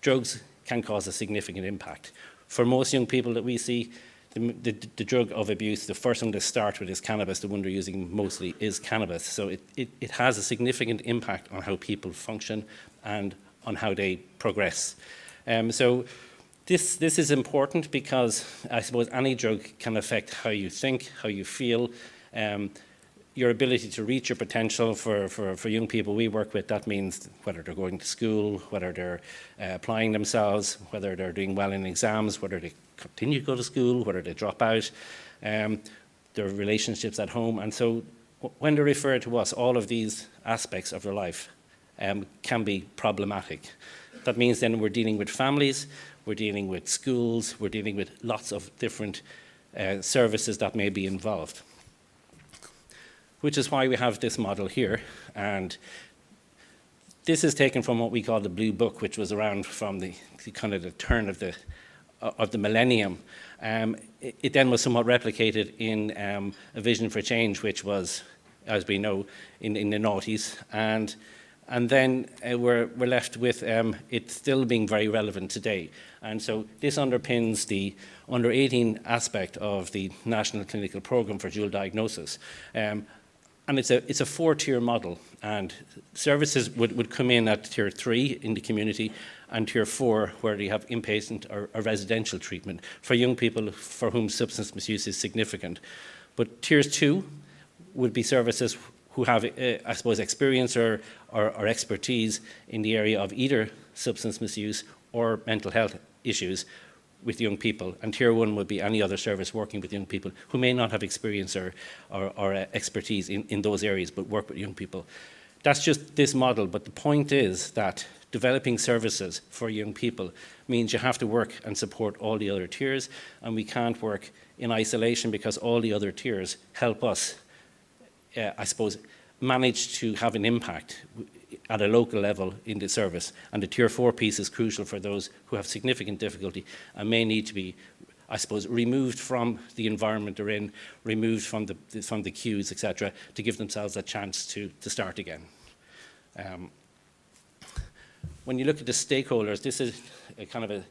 drugs can cause a significant impact. For most young people that we see, the drug of abuse, the first one to start with is cannabis. The one they're using mostly is cannabis. So it has a significant impact on how people function and on how they progress. So this is important because I suppose any drug can affect how you think, how you feel. your ability to reach your potential for young people we work with, that means whether they're going to school, whether they're applying themselves, whether they're doing well in exams, whether they continue to go to school, whether they drop out, their relationships at home. And so when they refer to us, all of these aspects of their life can be problematic. That means then we're dealing with families, we're dealing with schools, we're dealing with lots of different services that may be involved. Which is why we have this model here. And this is taken from what we call the Blue Book, which was around from the kind of the turn of the millennium. It then was somewhat replicated in a Vision for Change, which was, as we know, in the noughties. And then we're left with it still being very relevant today. And so this underpins the under 18 aspect of the National Clinical Programme for Dual Diagnosis. And it's a 4-tier model, and services would come in at tier 3 in the community, and tier 4 where they have inpatient or residential treatment for young people for whom substance misuse is significant. But tiers 2 would be services who have, I suppose, experience or expertise in the area of either substance misuse or mental health issues with young people. And tier 1 would be any other service working with young people who may not have experience or expertise in those areas, but work with young people. That's just this model, but the point is that developing services for young people means you have to work and support all the other tiers, and we can't work in isolation because all the other tiers help us, I suppose, manage to have an impact at a local level in the service. And the tier 4 piece is crucial for those who have significant difficulty and may need to be, I suppose, removed from the environment they're in, removed from the queues, etc., to give themselves a chance to start again. When you look at the stakeholders, this is a kind of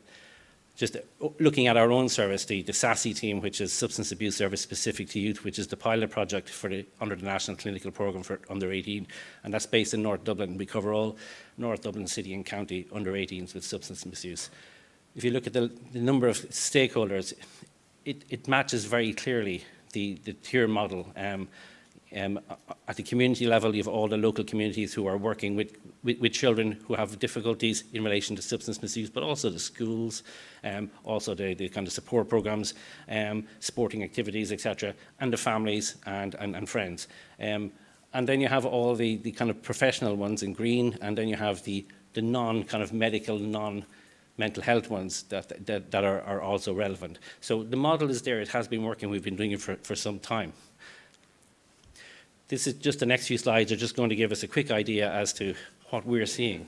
just looking at our own service, the SASI team, which is Substance Abuse Service Specific to Youth, which is the pilot project under the National Clinical Programme for under 18, and that's based in North Dublin. We cover all North Dublin City and County under 18s with substance misuse. If you look at the number of stakeholders, it matches very clearly the tier model. At the community level, you have all the local communities who are working with children who have difficulties in relation to substance misuse, but also the schools, also the kind of support programs, sporting activities, etc., and the families and friends. And then you have all the kind of professional ones in green, and then you have the non-kind of medical, non-mental health ones that are also relevant. So the model is there, it has been working, we've been doing it for some time. This is just the next few slides are just going to give us a quick idea as to what we're seeing.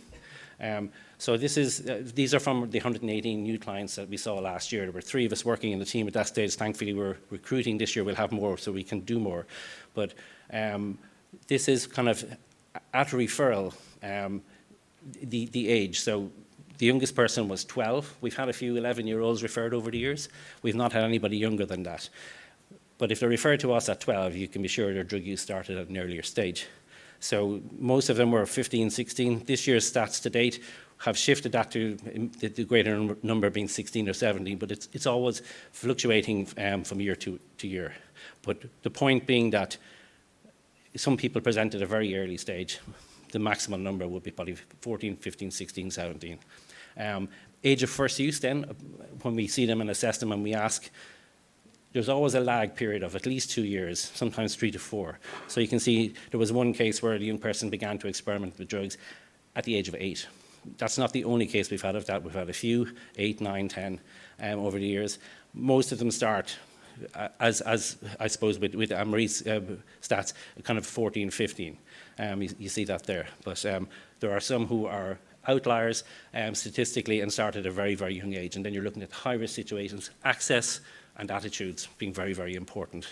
So these are from the 118 new clients that we saw last year. There were 3 of us working in the team at that stage. Thankfully, we're recruiting this year. We'll have more, so we can do more. But this is kind of at referral, the age. So the youngest person was 12. We've had a few 11-year-olds referred over the years. We've not had anybody younger than that. But if they're referred to us at 12, you can be sure their drug use started at an earlier stage. So most of them were 15, 16. This year's stats to date have shifted that to the greater number being 16 or 17, but it's always fluctuating from year to year. But the point being that some people present at a very early stage. The maximum number would be probably 14, 15, 16, 17. Age of first use then, when we see them and assess them and we ask, there's always a lag period of at least 2 years, sometimes 3 to 4. So you can see there was one case where the young person began to experiment with drugs at the age of 8. That's not the only case we've had of that. We've had a few, 8, 9, 10 over the years. Most of them start, as I suppose with Anne-Marie's stats, kind of 14, 15. You see that there. But there are some who are outliers statistically and start at a very, very young age. And then you're looking at high-risk situations, access, and attitudes being very, very important.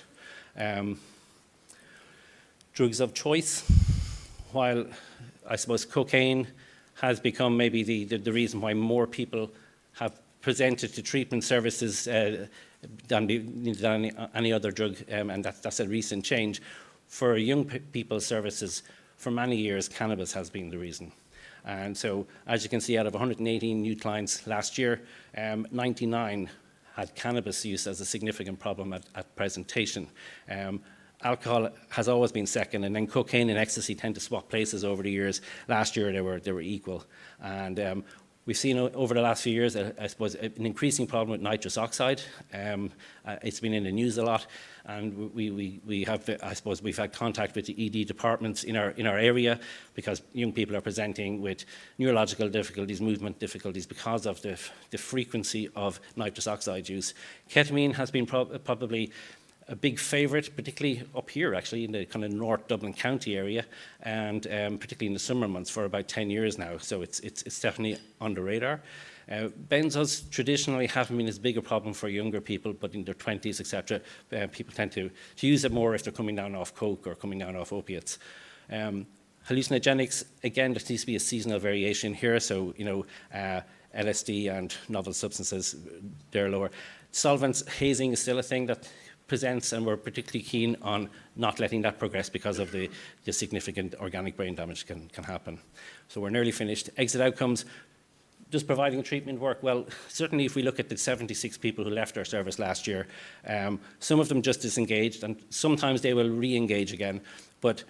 Drugs of choice, while I suppose cocaine has become maybe the reason why more people have presented to treatment services than any other drug, and that's a recent change. For young people's services, for many years, cannabis has been the reason. And so, as you can see, out of 118 new clients last year, 99 had cannabis use as a significant problem at presentation. alcohol has always been second, and then cocaine and ecstasy tend to swap places over the years. Last year they were equal, and we've seen over the last few years, I suppose, an increasing problem with nitrous oxide. It's been in the news a lot, and we have, I suppose, we've had contact with the ED departments in our area, because young people are presenting with neurological difficulties, movement difficulties, because of the frequency of nitrous oxide use. Ketamine has been probably a big favourite, particularly up here, actually, in the kind of North Dublin County area, and particularly in the summer months for about 10 years now. So it's definitely on the radar. Benzos traditionally haven't been as big a problem for younger people, but in their 20s, etc., people tend to use it more if they're coming down off coke or coming down off opiates. Hallucinogenics, again, there seems to be a seasonal variation here. So, LSD and novel substances, they're lower. Solvents, hazing is still a thing that presents, and we're particularly keen on not letting that progress because of the significant organic brain damage can happen. So we're nearly finished. Exit outcomes, does providing treatment work? Well, certainly if we look at the 76 people who left our service last year, some of them just disengaged, and sometimes they will re-engage again. But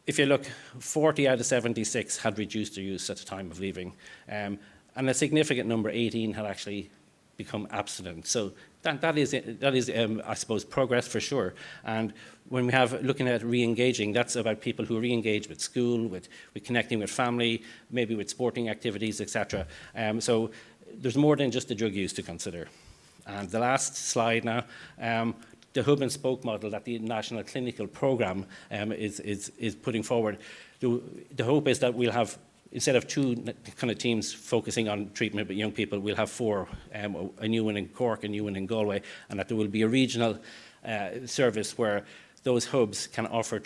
if you look, 40 out of 76 had reduced their use at the time of leaving. And a significant number, 18, had actually become abstinent. So that is, I suppose, progress for sure. And when we have looking at re-engaging, that's about people who re-engage with school, with connecting with family, maybe with sporting activities, etc. So there's more than just the drug use to consider. And the last slide now, the hub and spoke model that the National Clinical Programme is putting forward. The hope is that we'll have, instead of 2 kind of teams focusing on treatment with young people, we'll have 4, a new one in Cork, a new one in Galway, and that there will be a regional service where those hubs can offer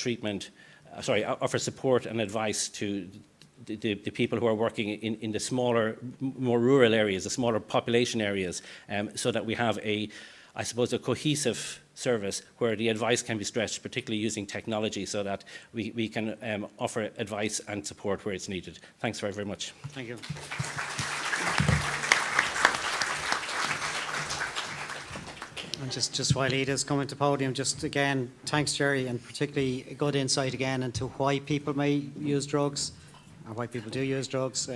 offer support and advice to the people who are working in the smaller, more rural areas, the smaller population areas, so that we have I suppose, a cohesive service where the advice can be stretched, particularly using technology, so that we can offer advice and support where it's needed. Thanks very, very much. Thank you. And just while Ida's coming to podium, just again, thanks, Jerry, and particularly a good insight again into why people may use drugs, or why people do use drugs.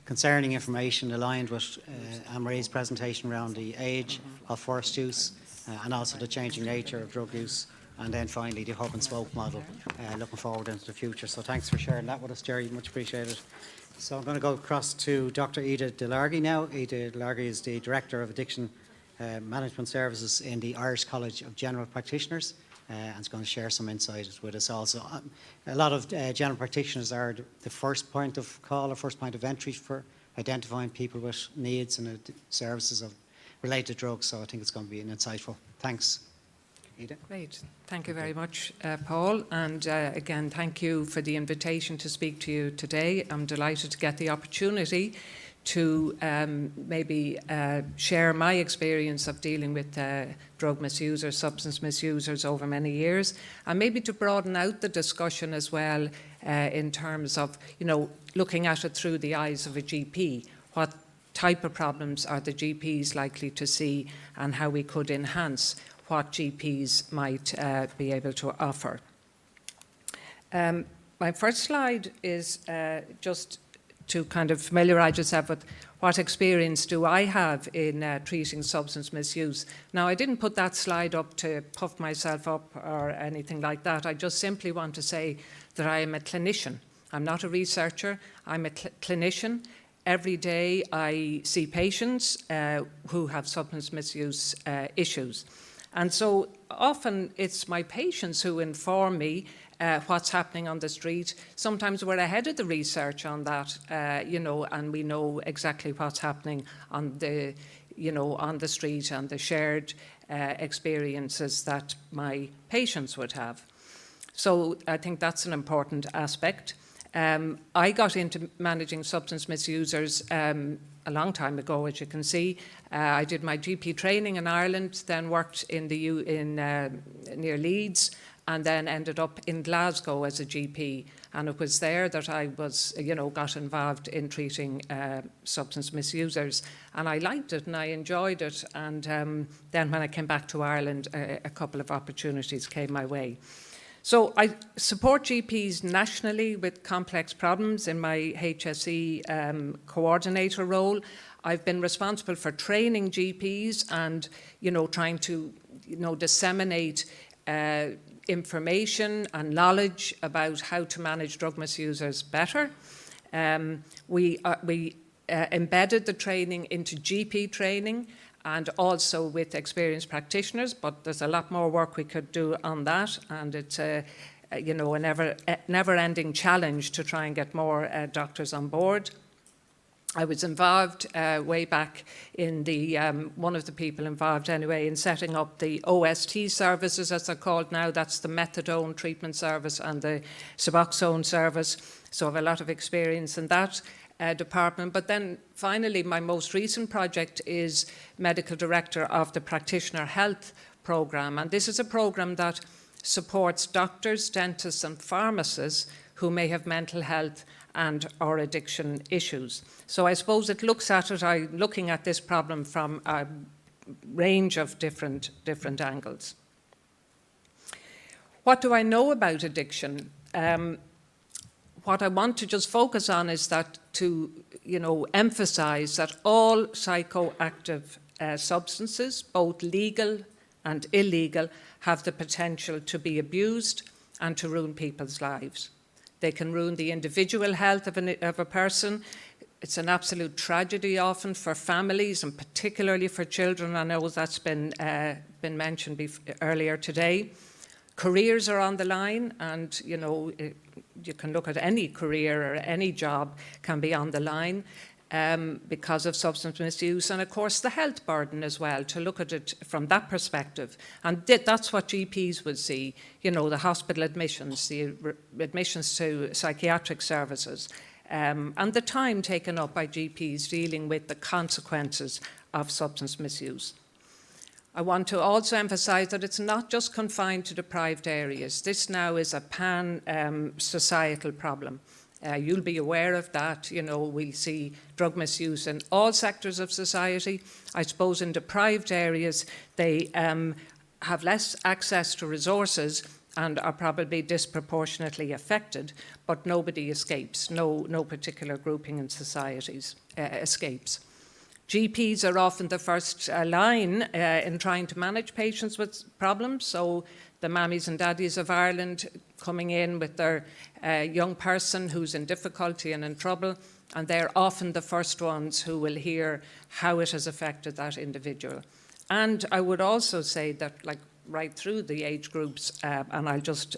Concerning information aligned with Anne-Marie's presentation around the age of first use and also the changing nature of drug use. And then finally, the hub and spoke model, looking forward into the future. So thanks for sharing that with us, Jerry. Much appreciated. So I'm going to go across to Dr. Ida Delargy now. Ida Delargy is the Director of Addiction Management Services in the Irish College of General Practitioners. And is going to share some insights with us also. A lot of general practitioners are the first point of call or first point of entry for identifying people with needs and services of related drugs. So I think it's going to be an insightful. Thanks. Ida. Great. Thank you very much, Paul. And again, thank you for the invitation to speak to you today. I'm delighted to get the opportunity to maybe share my experience of dealing with drug misusers, substance misusers over many years, and maybe to broaden out the discussion as well in terms of, looking at it through the eyes of a GP. What type of problems are the GPs likely to see, and how we could enhance what GPs might be able to offer. My first slide is just to kind of familiarise yourself with what experience do I have in treating substance misuse. Now, I didn't put that slide up to puff myself up or anything like that. I just simply want to say that I am a clinician. I'm not a researcher. I'm a clinician. Every day I see patients who have substance misuse issues. And so often it's my patients who inform me what's happening on the street. Sometimes we're ahead of the research on that, and we know exactly what's happening on the, on the street and the shared experiences that my patients would have. So I think that's an important aspect. I got into managing substance misusers a long time ago, as you can see. I did my GP training in Ireland, then worked near Leeds, and then ended up in Glasgow as a GP. And it was there that I was, got involved in treating substance misusers. And I liked it and I enjoyed it. And then when I came back to Ireland, a couple of opportunities came my way. So I support GPs nationally with complex problems in my HSE coordinator role. I've been responsible for training GPs and, trying to, disseminate information and knowledge about how to manage drug misusers better. We embedded the training into GP training and also with experienced practitioners, but there's a lot more work we could do on that, and it's a never-ending challenge to try and get more doctors on board. I was involved way back in the, one of the people involved anyway, in setting up the OST services, as they're called now. That's the methadone treatment service and the Suboxone service. So I have a lot of experience in that department. But then finally, my most recent project is medical director of the Practitioner Health Programme. And this is a programme that supports doctors, dentists and pharmacists who may have mental health and or addiction issues. So I suppose it looks at it, I'm looking at this problem from a range of different angles. What do I know about addiction? What I want to just focus on is that to emphasize that all psychoactive substances, both legal and illegal, have the potential to be abused and to ruin people's lives. They can ruin the individual health of a person. It's an absolute tragedy often for families and particularly for children. I know that's been mentioned earlier today. Careers are on the line, and you can look at any career or any job can be on the line because of substance misuse, and of course the health burden as well, to look at it from that perspective. And that's what GPs would see, the hospital admissions, the admissions to psychiatric services, and the time taken up by GPs dealing with the consequences of substance misuse. I want to also emphasise that it's not just confined to deprived areas. This now is a pan-societal problem. You'll be aware of that. We see drug misuse in all sectors of society. I suppose in deprived areas, they have less access to resources and are probably disproportionately affected, but nobody escapes. No particular grouping in societies escapes. GPs are often the first line in trying to manage patients with problems. So the mammies and daddies of Ireland coming in with their young person who's in difficulty and in trouble, and they're often the first ones who will hear how it has affected that individual. And I would also say that, right through the age groups, and I'll just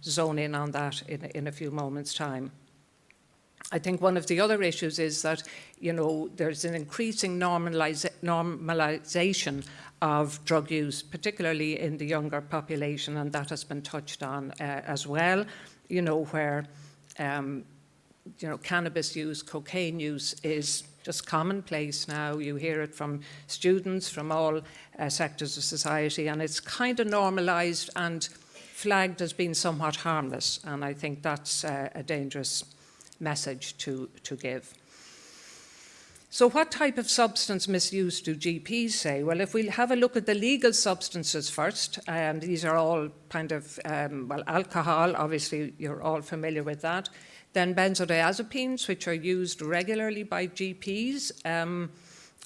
zone in on that in a few moments' time. I think one of the other issues is that, there's an increasing normalisation of drug use, particularly in the younger population, and that has been touched on as well, where, cannabis use, cocaine use is just commonplace now. You hear it from students from all sectors of society, and it's kind of normalised and flagged as being somewhat harmless, and I think that's a dangerous message to give. So what type of substance misuse do GPs say? Well, if we have a look at the legal substances first, these are all kind of, alcohol, obviously you're all familiar with that. Then benzodiazepines, which are used regularly by GPs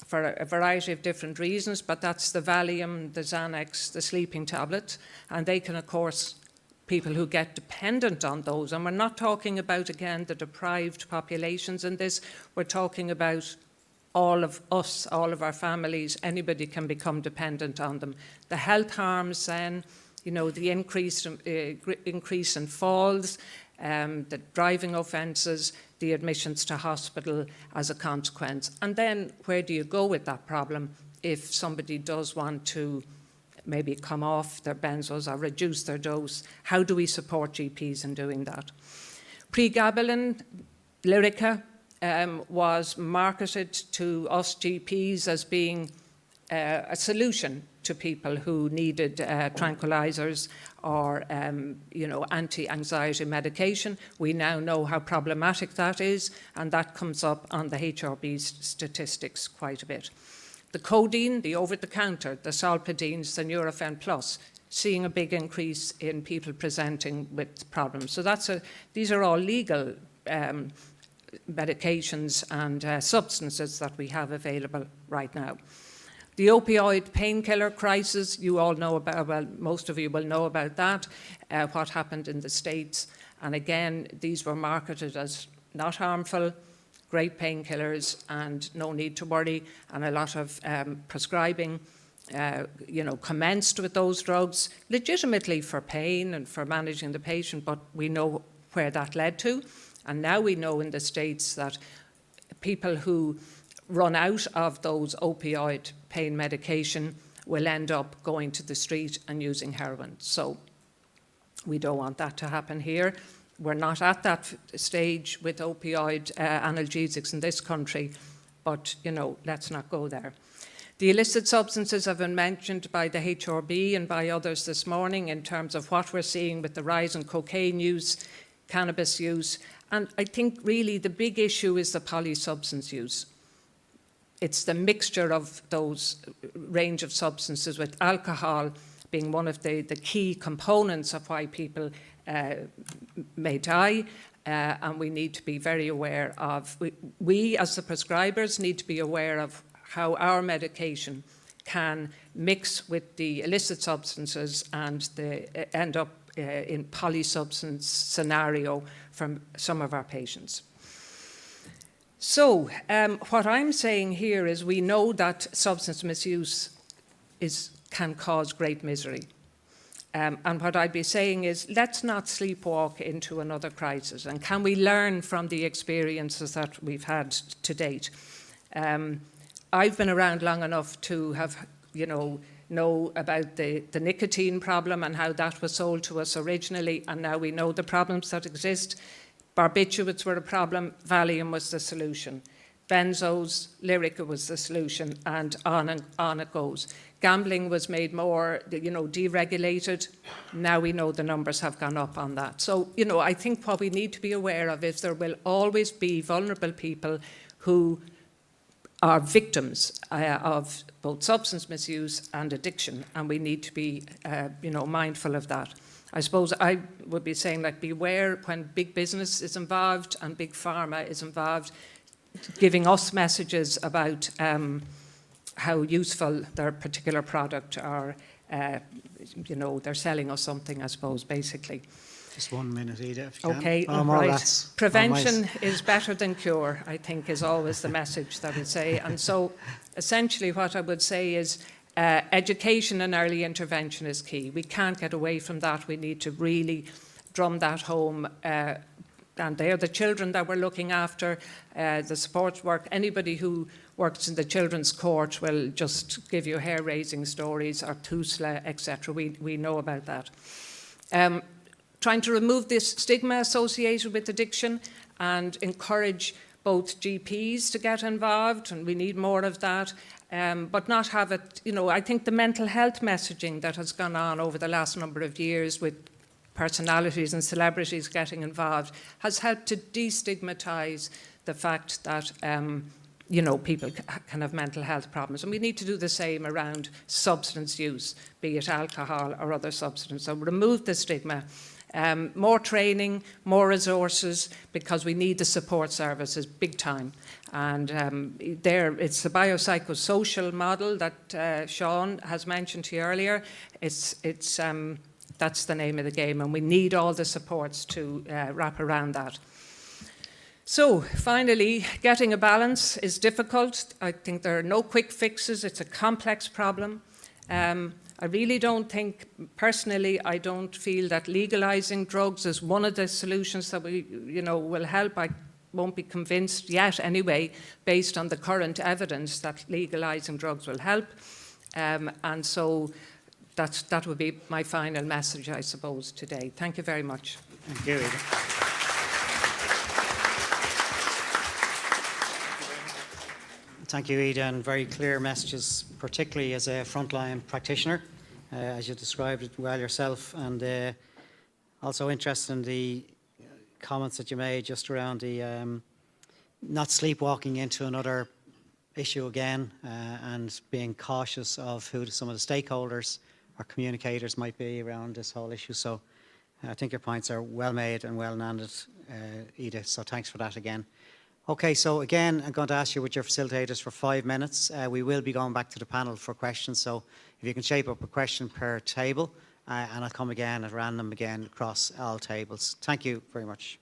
for a variety of different reasons, but that's the Valium, the Xanax, the sleeping tablet, and they can, of course, people who get dependent on those. And we're not talking about, again, the deprived populations in this. We're talking about all of us, all of our families. Anybody can become dependent on them. The health harms then, the increase in falls, the driving offences, the admissions to hospital as a consequence. And then where do you go with that problem if somebody does want to maybe come off their benzos or reduce their dose? How do we support GPs in doing that? Pregabalin, Lyrica, was marketed to us GPs as being a solution to people who needed tranquilizers or anti-anxiety medication. We now know how problematic that is, and that comes up on the HRB statistics quite a bit. The codeine, the over-the-counter, the solpadeines, the Nurofen Plus, seeing a big increase in people presenting with problems. So these are all legal medications and substances that we have available right now. The opioid painkiller crisis, you all know about, well, most of you will know about that, what happened in the States. And again, these were marketed as not harmful, great painkillers, and no need to worry. And a lot of prescribing, commenced with those drugs, legitimately for pain and for managing the patient, but we know where that led to. And now we know in the States that people who run out of those opioid pain medication will end up going to the street and using heroin. So we don't want that to happen here. We're not at that stage with opioid analgesics in this country, but, let's not go there. The illicit substances have been mentioned by the HRB and by others this morning in terms of what we're seeing with the rise in cocaine use, cannabis use, and I think really the big issue is the polysubstance use. It's the mixture of those range of substances, with alcohol being one of the key components of why people may die, and we need to be very aware of, we as the prescribers need to be aware of how our medication can mix with the illicit substances and end up in polysubstance scenario from some of our patients. So what I'm saying here is we know that substance misuse can cause great misery. And what I'd be saying is, let's not sleepwalk into another crisis. And can we learn from the experiences that we've had to date? I've been around long enough to have, know about the nicotine problem and how that was sold to us originally, and now we know the problems that exist. Barbiturates were a problem, Valium was the solution. Benzos, Lyrica was the solution, and on it goes. Gambling was made more, deregulated. Now we know the numbers have gone up on that. So, I think what we need to be aware of is there will always be vulnerable people who are victims of both substance misuse and addiction, and we need to be, mindful of that. I suppose I would be saying, beware when big business is involved and big pharma is involved, giving us messages about how useful their particular product or, they're selling us something, I suppose, basically. Just 1 minute, Ida, if you can. Okay, right. Prevention is better than cure, I think, is always the message that we say. And so, essentially, what I would say is education and early intervention is key. We can't get away from that. We need to really drum that home. And they're the children that we're looking after, the support work. Anybody who works in the children's court will just give you hair-raising stories, or TUSLA, etc. We know about that. Trying to remove this stigma associated with addiction and encourage both GPs to get involved, and we need more of that, but not have it, I think the mental health messaging that has gone on over the last number of years with personalities and celebrities getting involved has helped to destigmatise the fact that people can have mental health problems. And we need to do the same around substance use, be it alcohol or other substances. So remove the stigma. More training, more resources, because we need the support services big time. And it's the biopsychosocial model that Sean has mentioned to you earlier. That's the name of the game, and we need all the supports to wrap around that. So, finally, getting a balance is difficult. I think there are no quick fixes. It's a complex problem. I really don't think, personally, I don't feel that legalising drugs is one of the solutions that will help. I won't be convinced yet, anyway, based on the current evidence that legalising drugs will help. And so that would be my final message, I suppose, today. Thank you very much. Thank you, Ida. Thank you, Ida, and very clear messages, particularly as a frontline practitioner, as you described it well yourself, and also interested in the comments that you made just around the not sleepwalking into another issue again, and being cautious of who some of the stakeholders or communicators might be around this whole issue. So I think your points are well made and well landed, Edith, so thanks for that again. Okay, so again, I'm going to ask you with your facilitators for 5 minutes. We will be going back to the panel for questions, so if you can shape up a question per table, and I'll come again at random again across all tables. Thank you very much.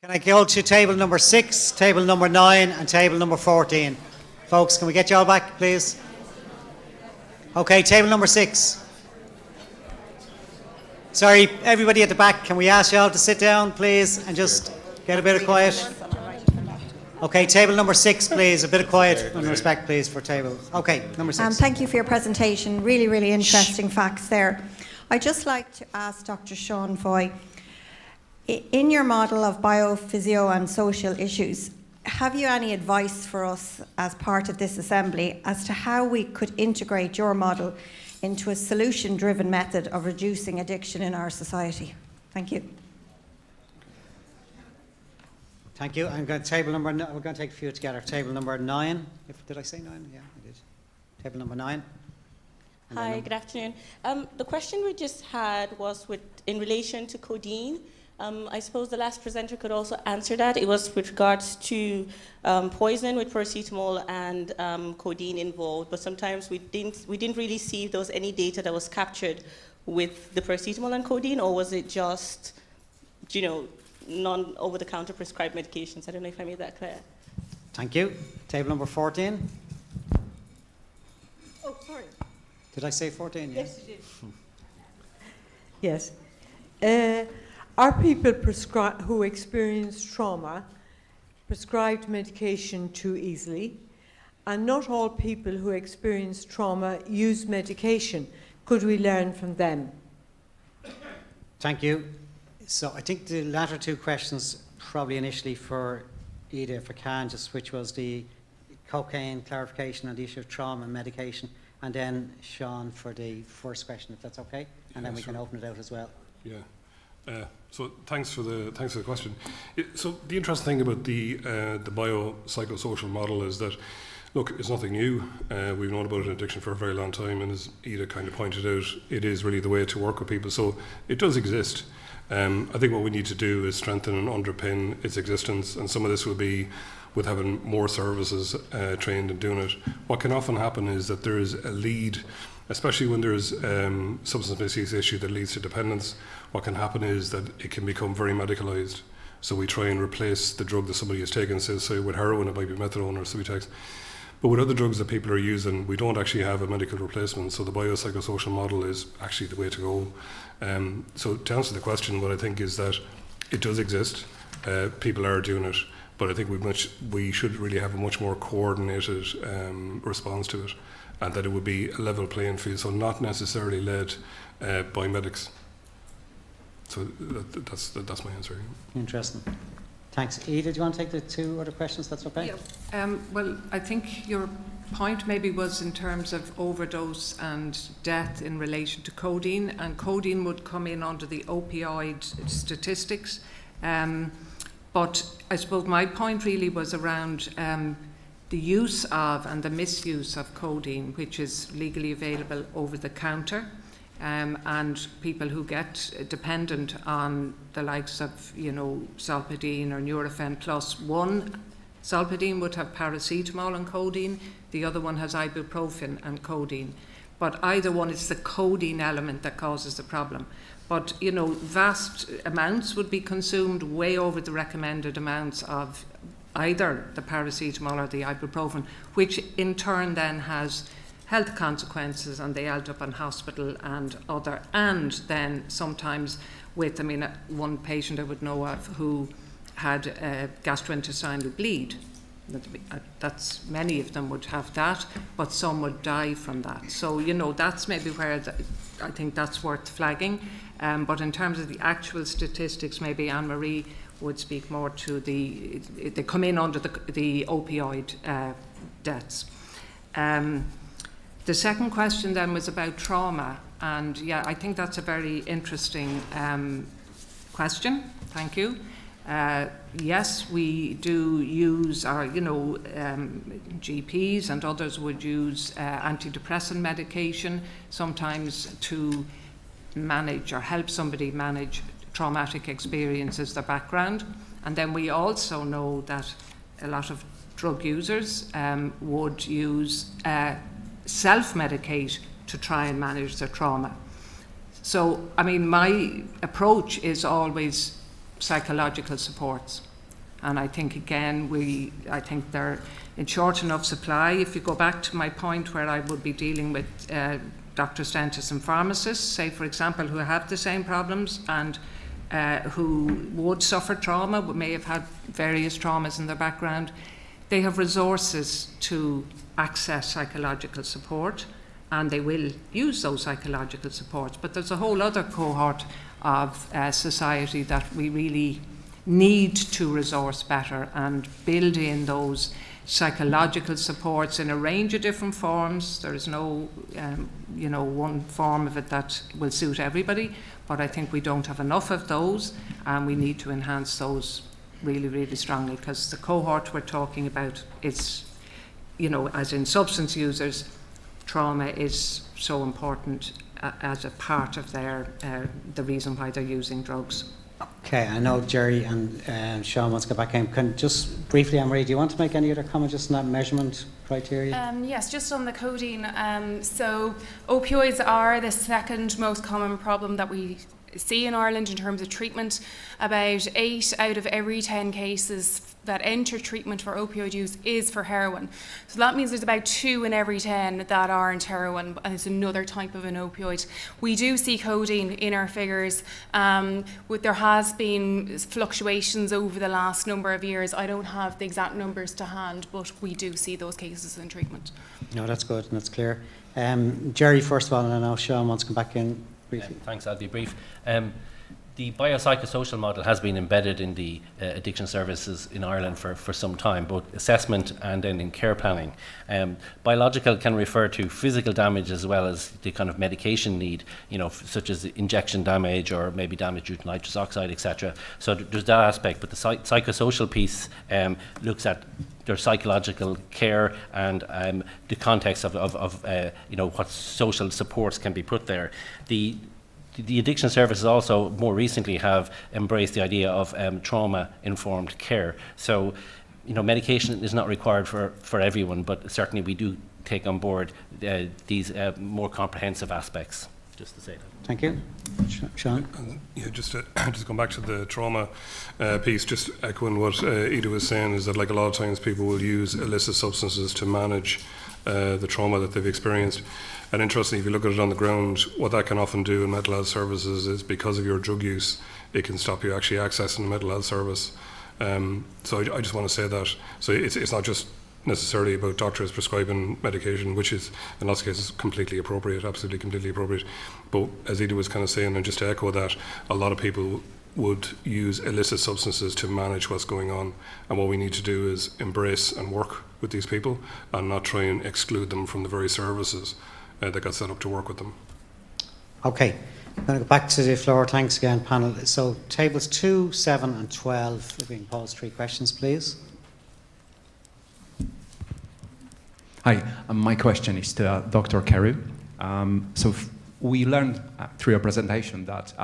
Can I go to table number 6, table number 9, and table number 14? Folks, can we get you all back, please? Okay, table number 6. Sorry, everybody at the back, can we ask you all to sit down, please, and just get a bit of quiet? Okay, table number 6, please. A bit of quiet and respect, please, for table. Okay, number 6. Thank you for your presentation. Really, really interesting facts there. I'd just like to ask Dr. Sean Foy, in your model of biophysio and social issues, have you any advice for us as part of this assembly as to how we could integrate your model into a solution-driven method of reducing addiction in our society? Thank you. Thank you. I'm going to table number. We're going to take a few together. Table number 9. Did I say 9? Yeah, I did. Table number 9. Hi. Good afternoon. The question we just had was in relation to codeine. I suppose the last presenter could also answer that. It was with regards to poison with paracetamol and codeine involved. But sometimes we didn't really see if there was any data that was captured with the paracetamol and codeine, or was it just, non-over-the-counter prescribed medications? I don't know if I made that clear. Thank you. Table number 14. Oh, sorry. Did I say 14? Yes, you did. Yes. Are people who experience trauma prescribed medication too easily? And not all people who experience trauma use medication. Could we learn from them? Thank you. So I think the latter two questions probably initially for Ida, if I can, just which was the cocaine clarification on the issue of trauma and medication, and then Sean for the first question, if that's okay, and then we can open it out as well. Yeah. So thanks for the question. So the interesting thing about the biopsychosocial model is that, look, it's nothing new. We've known about addiction for a very long time, and as Ida kind of pointed out, it is really the way to work with people. So it does exist. I think what we need to do is strengthen and underpin its existence, and some of this will be with having more services trained in doing it. What can often happen is that there is a lead, especially when there's substance misuse issue that leads to dependence. What can happen is that it can become very medicalised. So we try and replace the drug that somebody has taken. So with heroin, it might be methadone or Subutex. But with other drugs that people are using, we don't actually have a medical replacement. So the biopsychosocial model is actually the way to go. So to answer the question, what I think is that it does exist. People are doing it. But I think we should really have a much more coordinated response to it, and that it would be a level playing field, so not necessarily led by medics. So that's my answer. Interesting. Thanks. Ida, do you want to take the two other questions? That's okay? Yeah. Well, I think your point maybe was in terms of overdose and death in relation to codeine, and codeine would come in under the opioid statistics. But I suppose my point really was around the use of and the misuse of codeine, which is legally available over the counter, and people who get dependent on the likes of, Solpadeine or Nurofen plus. One, Solpadeine would have paracetamol and codeine, the other one has ibuprofen and codeine. But either one, it's the codeine element that causes the problem. But, vast amounts would be consumed way over the recommended amounts of either the paracetamol or the ibuprofen, which in turn then has health consequences, and they end up in hospital and then sometimes with, one patient I would know of who had a gastrointestinal bleed. That's many of them would have that, but some would die from that. So, that's maybe where I think that's worth flagging. But in terms of the actual statistics, maybe Anne-Marie would speak more to they come in under the opioid deaths. The second question then was about trauma, and yeah, I think that's a very interesting question. Thank you. Yes, we do use our, GPs and others would use antidepressant medication sometimes to manage or help somebody manage traumatic experiences, their background. And then we also know that a lot of drug users would use self-medicate to try and manage their trauma. So, my approach is always psychological supports. And I think, again, I think they're in short enough supply. If you go back to my point where I would be dealing with doctors, dentists and pharmacists, say, for example, who have the same problems and who would suffer trauma, may have had various traumas in their background, they have resources to access psychological support, and they will use those psychological supports. But there's a whole other cohort of society that we really need to resource better and build in those psychological supports in a range of different forms. There is no, one form of it that will suit everybody, but I think we don't have enough of those, and we need to enhance those really, really strongly, because the cohort we're talking about is, as in substance users, trauma is so important as a part of the reason why they're using drugs. Okay, I know Jerry and Sean wants to go back in. Can just briefly, Anne-Marie, do you want to make any other comment just on that measurement criteria? Yes, just on the codeine. So opioids are the second most common problem that we see in Ireland in terms of treatment. About 8 out of every 10 cases that enter treatment for opioid use is for heroin. So that means there's about 2 in every 10 that aren't heroin, and it's another type of an opioid. We do see codeine in our figures. There has been fluctuations over the last number of years. I don't have the exact numbers to hand, but we do see those cases in treatment. No, that's good and that's clear. Jerry, first of all, and I know Sean wants to come back in briefly. Thanks, I'll be brief. The biopsychosocial model has been embedded in the addiction services in Ireland for some time, both assessment and then in care planning. Biological can refer to physical damage as well as the kind of medication need, such as injection damage or maybe damage due to nitrous oxide, etc. So there's that aspect, but the psychosocial piece looks at their psychological care and the context of what social supports can be put there. The addiction services also more recently have embraced the idea of trauma-informed care. So, medication is not required for everyone, but certainly we do take on board these more comprehensive aspects, just to say that. Thank you. Sean? Yeah, just going back to the trauma piece, just echoing what Ida was saying, is that like a lot of times people will use illicit substances to manage the trauma that they've experienced. And interestingly, if you look at it on the ground, what that can often do in mental health services is, because of your drug use, it can stop you actually accessing a mental health service. So I just want to say that. So it's not just necessarily about doctors prescribing medication, which is in lots of cases completely appropriate, absolutely completely appropriate. But as Ida was kind of saying, and just to echo that, a lot of people would use illicit substances to manage what's going on. And what we need to do is embrace and work with these people and not try and exclude them from the very services that got set up to work with them. Okay, I'm going to go back to the floor. Thanks again, panel. So tables 2, 7 and 12, if we can pose 3 questions, please. Hi, my question is to Dr. Carey. We learned through your presentation that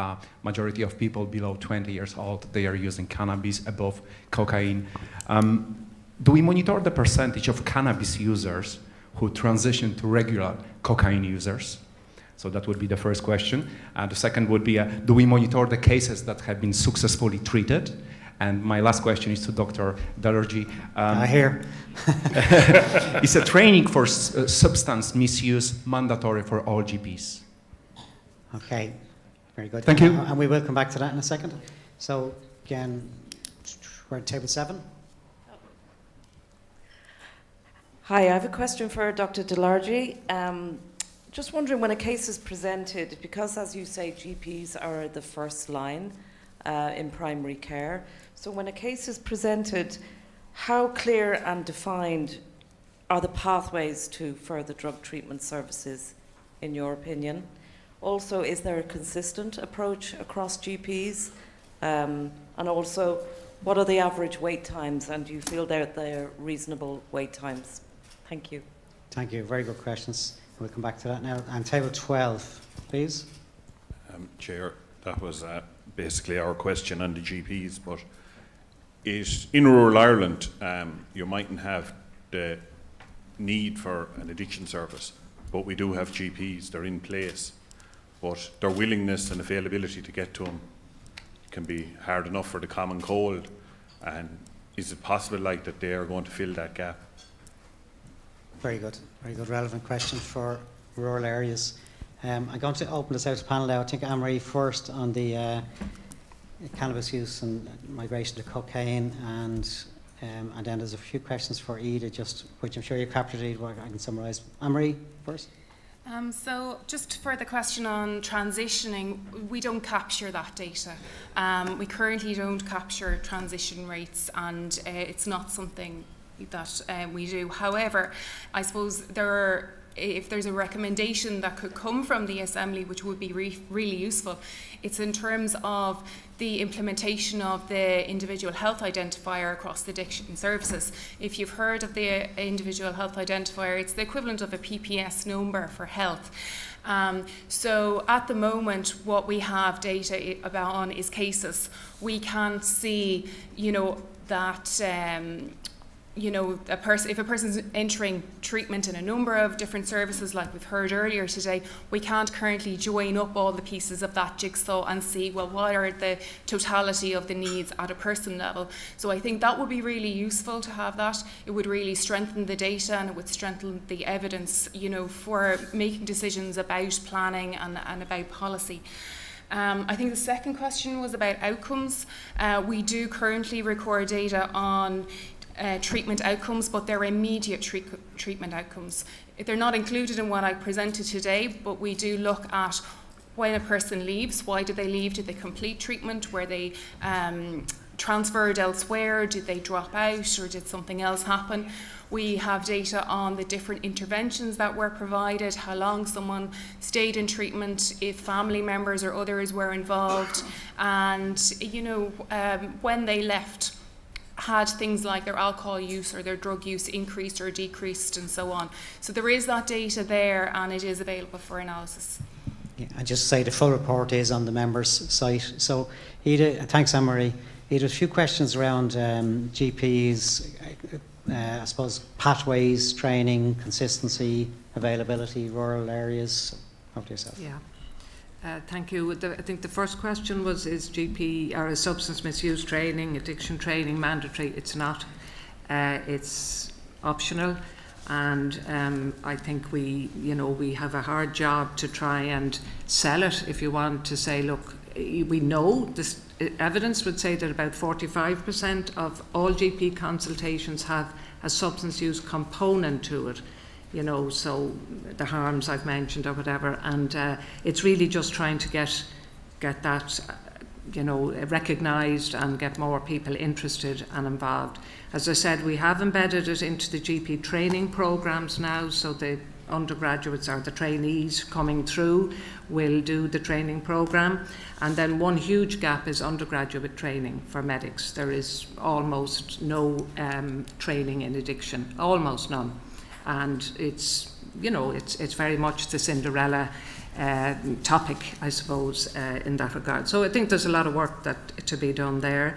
majority of people below 20 years old, they are using cannabis above cocaine. Do we monitor the percentage of cannabis users who transition to regular cocaine users? So that would be the first question. The second would be, do we monitor the cases that have been successfully treated? And my last question is to Dr. Delargy. I hear. Is a training for substance misuse mandatory for all GPs? Okay, very good. Thank you. And we will come back to that in a second. So again, we're at table 7. Hi, I have a question for Dr. Delargy. Just wondering, when a case is presented, because as you say, GPs are the first line in primary care, so when a case is presented, how clear and defined are the pathways to further drug treatment services, in your opinion? Also, is there a consistent approach across GPs? And also, what are the average wait times, and do you feel they're reasonable wait times? Thank you. Thank you. Very good questions. We'll come back to that now. And table 12, please. Chair, that was basically our question on the GPs, but in rural Ireland, you mightn't have the need for an addiction service, but we do have GPs, they're in place, but their willingness and availability to get to them can be hard enough for the common cold, and is it possible like that they are going to fill that gap? Very good, relevant question for rural areas. I'm going to open this out to panel now. I think Anne-Marie first on the cannabis use and migration to cocaine, and then there's a few questions for Ida, just which I'm sure you captured, Ida, what I can summarise. Anne-Marie first. So just for the question on transitioning, we don't capture that data. We currently don't capture transition rates, and it's not something that we do. However, I suppose if there's a recommendation that could come from the Assembly which would be really useful, it's in terms of the implementation of the individual health identifier across the addiction services. If you've heard of the individual health identifier, it's the equivalent of a PPS number for health. So at the moment, what we have data on is cases. We can't see, that if a person's entering treatment in a number of different services, like we've heard earlier today, we can't currently join up all the pieces of that jigsaw and see, well, what are the totality of the needs at a person level. So I think that would be really useful to have that. It would really strengthen the data, and it would strengthen the evidence, for making decisions about planning and about policy. I think the second question was about outcomes. We do currently record data on treatment outcomes, but they're immediate treatment outcomes. They're not included in what I presented today, but we do look at when a person leaves. Why did they leave? Did they complete treatment? Were they transferred elsewhere? Did they drop out, or did something else happen? We have data on the different interventions that were provided, how long someone stayed in treatment, if family members or others were involved, and when they left, had things like their alcohol use or their drug use increased or decreased, and so on. So there is that data there, and it is available for analysis. Yeah, and just to say the full report is on the members' site. So Ida, thanks Anne-Marie. Ida, a few questions around GPs, I suppose pathways, training, consistency, availability, rural areas. Over to yourself. Yeah. Thank you. I think the first question was, is GP or is substance misuse training, addiction training mandatory? It's not. It's optional, and I think we have a hard job to try and sell it. If you want to say, look, we know this evidence would say that about 45% of all GP consultations have a substance use component to it. So the harms I've mentioned or whatever, and it's really just trying to get that, recognised and get more people interested and involved. As I said, we have embedded it into the GP training programmes now, so the undergraduates or the trainees coming through will do the training programme. And then one huge gap is undergraduate training for medics. There is almost no training in addiction, almost none. And it's very much the Cinderella topic, I suppose, in that regard. So I think there's a lot of work to be done there.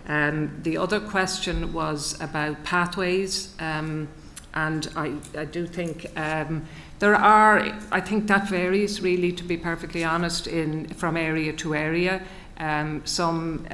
The other question was about pathways, and I do think I think that varies really, to be perfectly honest, from area to area. Some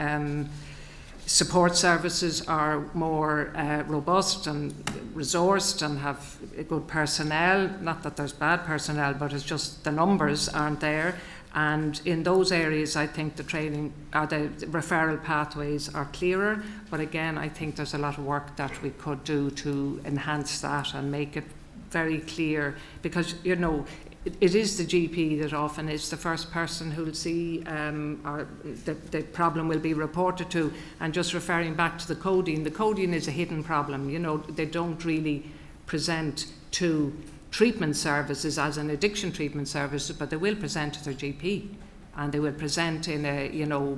support services are more robust and resourced and have good personnel. Not that there's bad personnel, but it's just the numbers aren't there. And in those areas, I think the training, the referral pathways are clearer. But again, I think there's a lot of work that we could do to enhance that and make it very clear, because it is the GP that often is the first person who'll see or the problem will be reported to. And just referring back to the codeine is a hidden problem. They don't really present to treatment services as an addiction treatment service, but they will present to their GP, and they will present in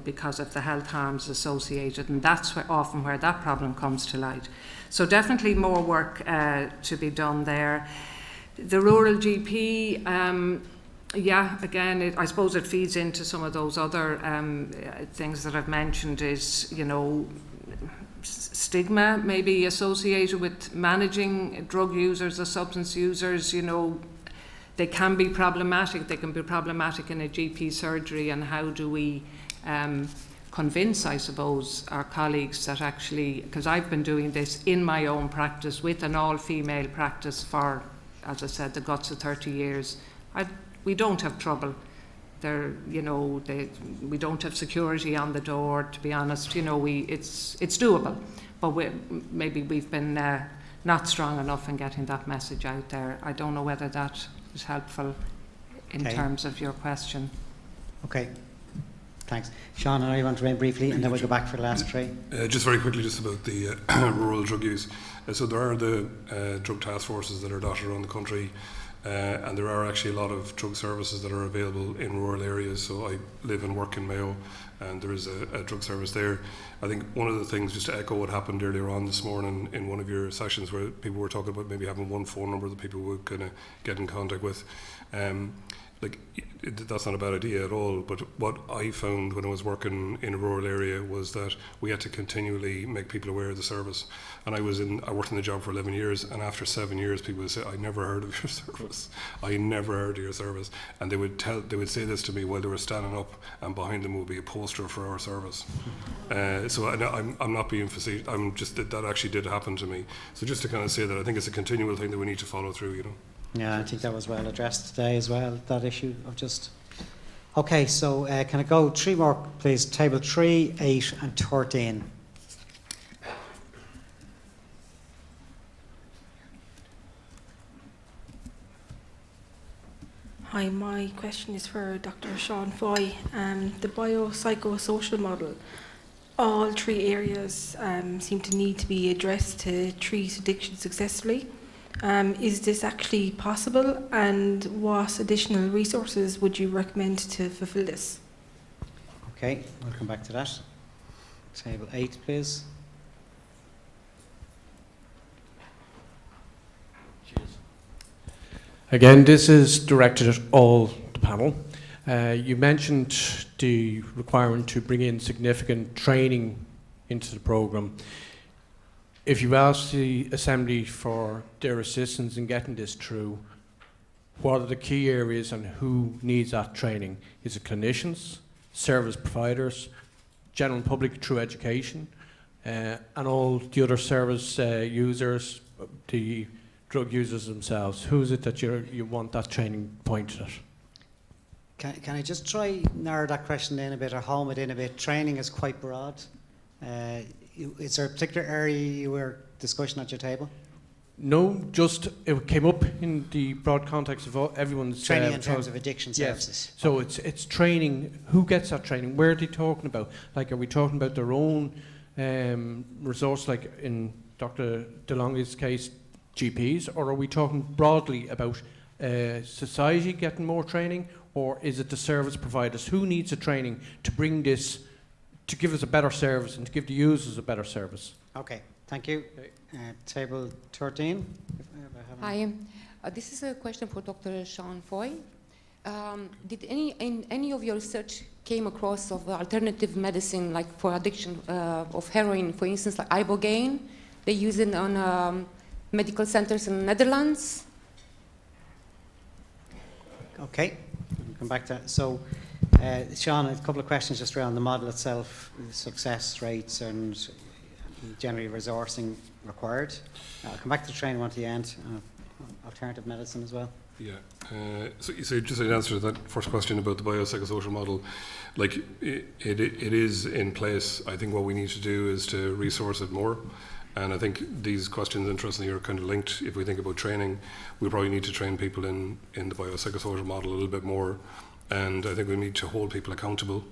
because of the health harms associated, and that's often where that problem comes to light. So definitely more work to be done there. The rural GP, again, I suppose it feeds into some of those other things that I've mentioned, is, stigma maybe associated with managing drug users or substance users. They can be problematic. They can be problematic in a GP surgery, and how do we convince, I suppose, our colleagues that actually, because I've been doing this in my own practice with an all-female practice for, as I said, the guts of 30 years. We don't have trouble. We don't have security on the door, to be honest. It's doable, but maybe we've been not strong enough in getting that message out there. I don't know whether that is helpful in terms of your question. Okay. Thanks. Sean, I want to remain briefly, and then we'll go back for the last three. Just very quickly, just about the rural drug use. So there are the drug task forces that are dotted around the country, and there are actually a lot of drug services that are available in rural areas. So I live and work in Mayo, and there is a drug service there. I think one of the things, just to echo what happened earlier on this morning in one of your sessions, where people were talking about maybe having one phone number that people would kind of get in contact with. That's not a bad idea at all, but what I found when I was working in a rural area was that we had to continually make people aware of the service. And I worked in the job for 11 years, and after 7 years people would say, I never heard of your service. I never heard of your service. And they would say this to me while they were standing up, and behind them would be a poster for our service. So I'm not being facetious, that actually did happen to me. So just to kind of say that I think it's a continual thing that we need to follow through, Yeah, I think that was well addressed today as well, that issue of just... Okay, so can I go 3 more, please? Table 3, 8 and 13. Hi, my question is for Dr. Sean Foy. The biopsychosocial model, all 3 areas seem to need to be addressed to treat addiction successfully. Is this actually possible, and what additional resources would you recommend to fulfill this? Okay, we'll come back to that. Table 8, please. Again, this is directed at all the panel. You mentioned the requirement to bring in significant training into the programme. If you ask the Assembly for their assistance in getting this through, what are the key areas and who needs that training? Is it clinicians, service providers, general public through education, and all the other service users, the drug users themselves? Who is it that you want that training pointed at? Can I just try narrow that question in a bit or home it in a bit? Training is quite broad. Is there a particular area you were discussing at your table? No, just it came up in the broad context of everyone's training in terms of addiction services. Yes. So it's training. Who gets that training? Where are they talking about? Like, are we talking about their own resource, like in Dr. DeLonghi's case, GPs, or are we talking broadly about society getting more training, or is it the service providers? Who needs the training to bring this, to give us a better service and to give the users a better service? Okay, thank you. Table 13. Hi, this is a question for Dr. Sean Foy. Did any of your research came across of alternative medicine, like for addiction of heroin, for instance, like ibogaine? They use it on medical centers in the Netherlands. Okay, we'll come back to that. So, Sean, a couple of questions just around the model itself, success rates and generally resourcing required. I'll come back to the training one at the end, alternative medicine as well. Yeah, so just an answer to that first question about the biopsychosocial model, like it is in place. I think what we need to do is to resource it more. And I think these questions, interestingly, are kind of linked. If we think about training, we probably need to train people in the biopsychosocial model a little bit more. And I think we need to hold people accountable.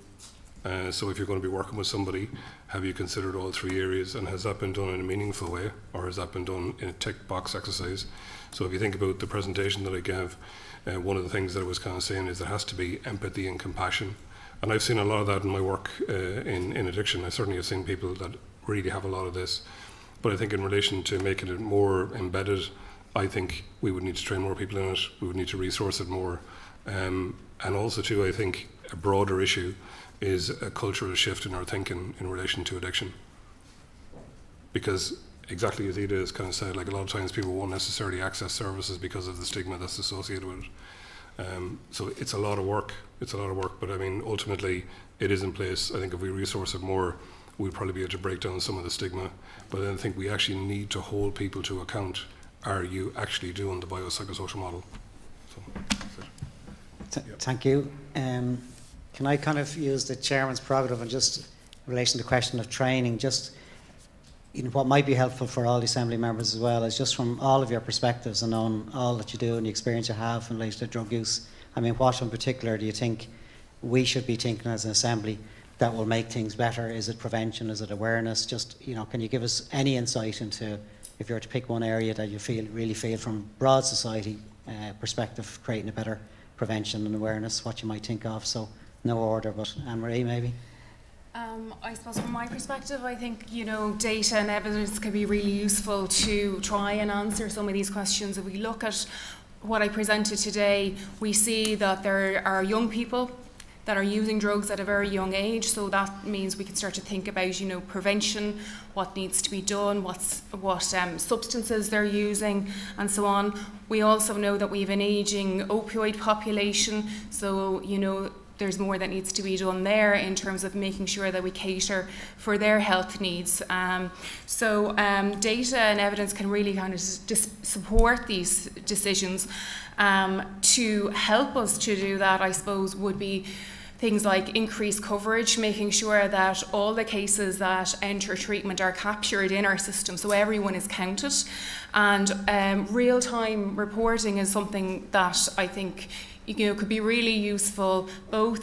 So if you're going to be working with somebody, have you considered all 3 areas, and has that been done in a meaningful way, or has that been done in a tick box exercise? So if you think about the presentation that I gave, one of the things that I was kind of saying is there has to be empathy and compassion. And I've seen a lot of that in my work in addiction. I certainly have seen people that really have a lot of this. But I think in relation to making it more embedded, I think we would need to train more people in it. We would need to resource it more. And also too, I think a broader issue is a cultural shift in our thinking in relation to addiction. Because exactly as Ida has kind of said, like a lot of times people won't necessarily access services because of the stigma that's associated with it. So it's a lot of work. It's a lot of work, but I mean, ultimately, it is in place. I think if we resource it more, we'll probably be able to break down some of the stigma. But I think we actually need to hold people to account. Are you actually doing the biopsychosocial model? So, that's it. Thank you. Can I kind of use the chairman's prerogative and just in relation to the question of training, just what might be helpful for all the assembly members as well is just from all of your perspectives and on all that you do and the experience you have in relation to drug use. I mean, what in particular do you think we should be thinking as an assembly that will make things better? Is it prevention? Is it awareness? Just, can you give us any insight into, if you were to pick one area that you really feel from broad society perspective, creating a better prevention and awareness, what you might think of? So no order, but Anne-Marie maybe? I suppose from my perspective, I think, data and evidence can be really useful to try and answer some of these questions. If we look at what I presented today, we see that there are young people that are using drugs at a very young age, so that means we can start to think about, prevention, what needs to be done, what substances they're using, and so on. We also know that we have an ageing opioid population, so, there's more that needs to be done there in terms of making sure that we cater for their health needs. So data and evidence can really kind of just support these decisions. To help us to do that, I suppose, would be things like increased coverage, making sure that all the cases that enter treatment are captured in our system so everyone is counted. And real-time reporting is something that I think could be really useful both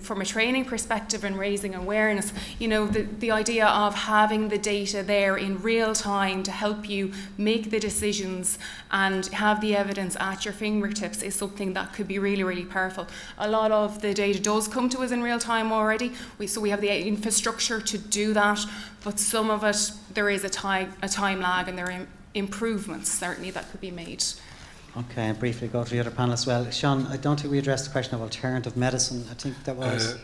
from a training perspective and raising awareness. The idea of having the data there in real time to help you make the decisions and have the evidence at your fingertips is something that could be really, really powerful. A lot of the data does come to us in real time already, so we have the infrastructure to do that, but some of it, there is a time lag, and there are improvements certainly that could be made. Okay, and briefly go to the other panel as well. Sean, I don't think we addressed the question of alternative medicine. I think that was...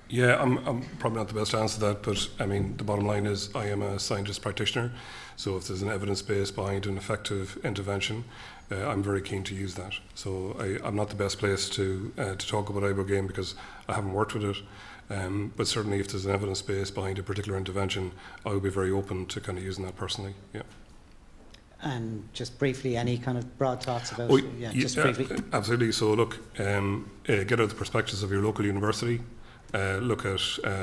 Yeah, I'm probably not the best to answer that, but I mean, the bottom line is I am a scientist practitioner, so if there's an evidence base behind an effective intervention, I'm very keen to use that. So I'm not the best place to talk about ibogaine because I haven't worked with it, but certainly if there's an evidence base behind a particular intervention, I would be very open to kind of using that personally, yeah. And just briefly, any kind of broad thoughts about just briefly? Absolutely. So look, get out the perspectives of your local university, look at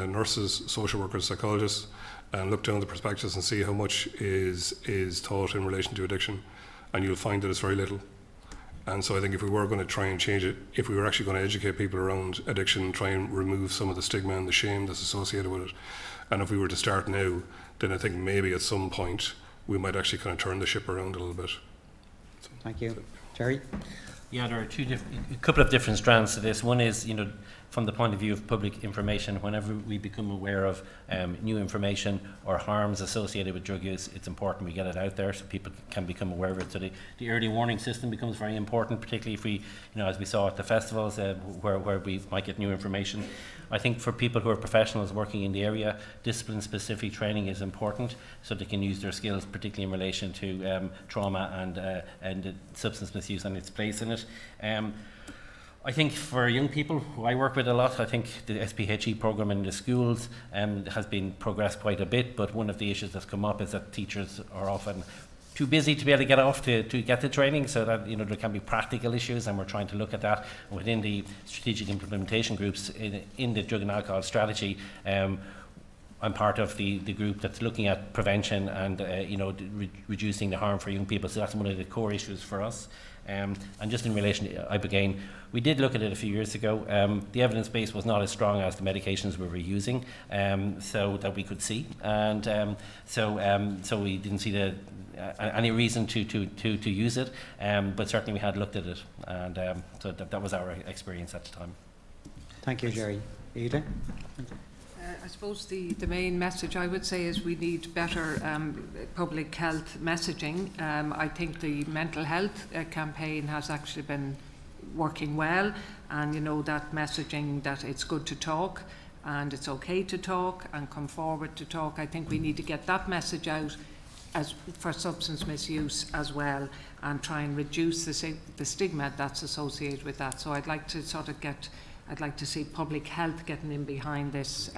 nurses, social workers, psychologists, and look down the perspectives and see how much is taught in relation to addiction, and you'll find that it's very little. And so I think if we were going to try and change it, if we were actually going to educate people around addiction, try and remove some of the stigma and the shame that's associated with it, and if we were to start now, then I think maybe at some point we might actually kind of turn the ship around a little bit. So, thank you. Jerry? Yeah, there are a couple of different strands to this. One is, from the point of view of public information, whenever we become aware of new information or harms associated with drug use, it's important we get it out there so people can become aware of it. So the early warning system becomes very important, particularly if we, as we saw at the festivals where we might get new information. I think for people who are professionals working in the area, discipline-specific training is important so they can use their skills, particularly in relation to trauma and substance misuse and its place in it. I think for young people who I work with a lot, I think the SPHE program in the schools has been progressed quite a bit, but one of the issues that's come up is that teachers are often too busy to be able to get off to get the training, so that there can be practical issues, and we're trying to look at that within the strategic implementation groups in the drug and alcohol strategy. I'm part of the group that's looking at prevention and reducing the harm for young people, so that's one of the core issues for us. And just in relation to ibogaine, we did look at it a few years ago. The evidence base was not as strong as the medications we were using, so that we could see, and so we didn't see any reason to use it, but certainly we had looked at it, and so that was our experience at the time. Thank you, Jerry. Ida? I suppose the main message I would say is we need better public health messaging. I think the mental health campaign has actually been working well, and that messaging that it's good to talk and it's okay to talk and come forward to talk. I think we need to get that message out for substance misuse as well, and try and reduce the stigma that's associated with that. So I'd like to I'd like to see public health getting in behind this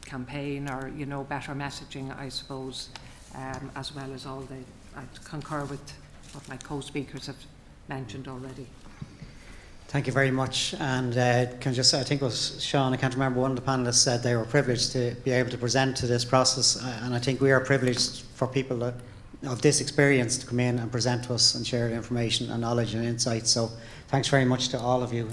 campaign, or better messaging, I suppose, as well as all I concur with what my co-speakers have mentioned already. Thank you very much. And can just I think it was Sean, I can't remember, one of the panelists said they were privileged to be able to present to this process, and I think we are privileged for people of this experience to come in and present to us and share the information and knowledge and insights. So thanks very much to all of you.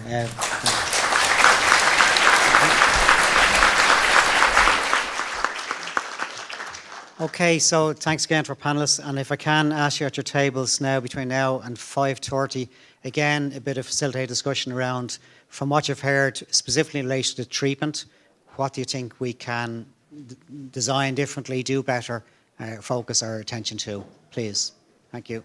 Okay, so thanks again to our panellists, and if I can ask you at your tables now, between now and 5:30, again, a bit of facilitated discussion around, from what you've heard, specifically in relation to treatment, what do you think we can design differently, do better, focus our attention to, please. Thank you.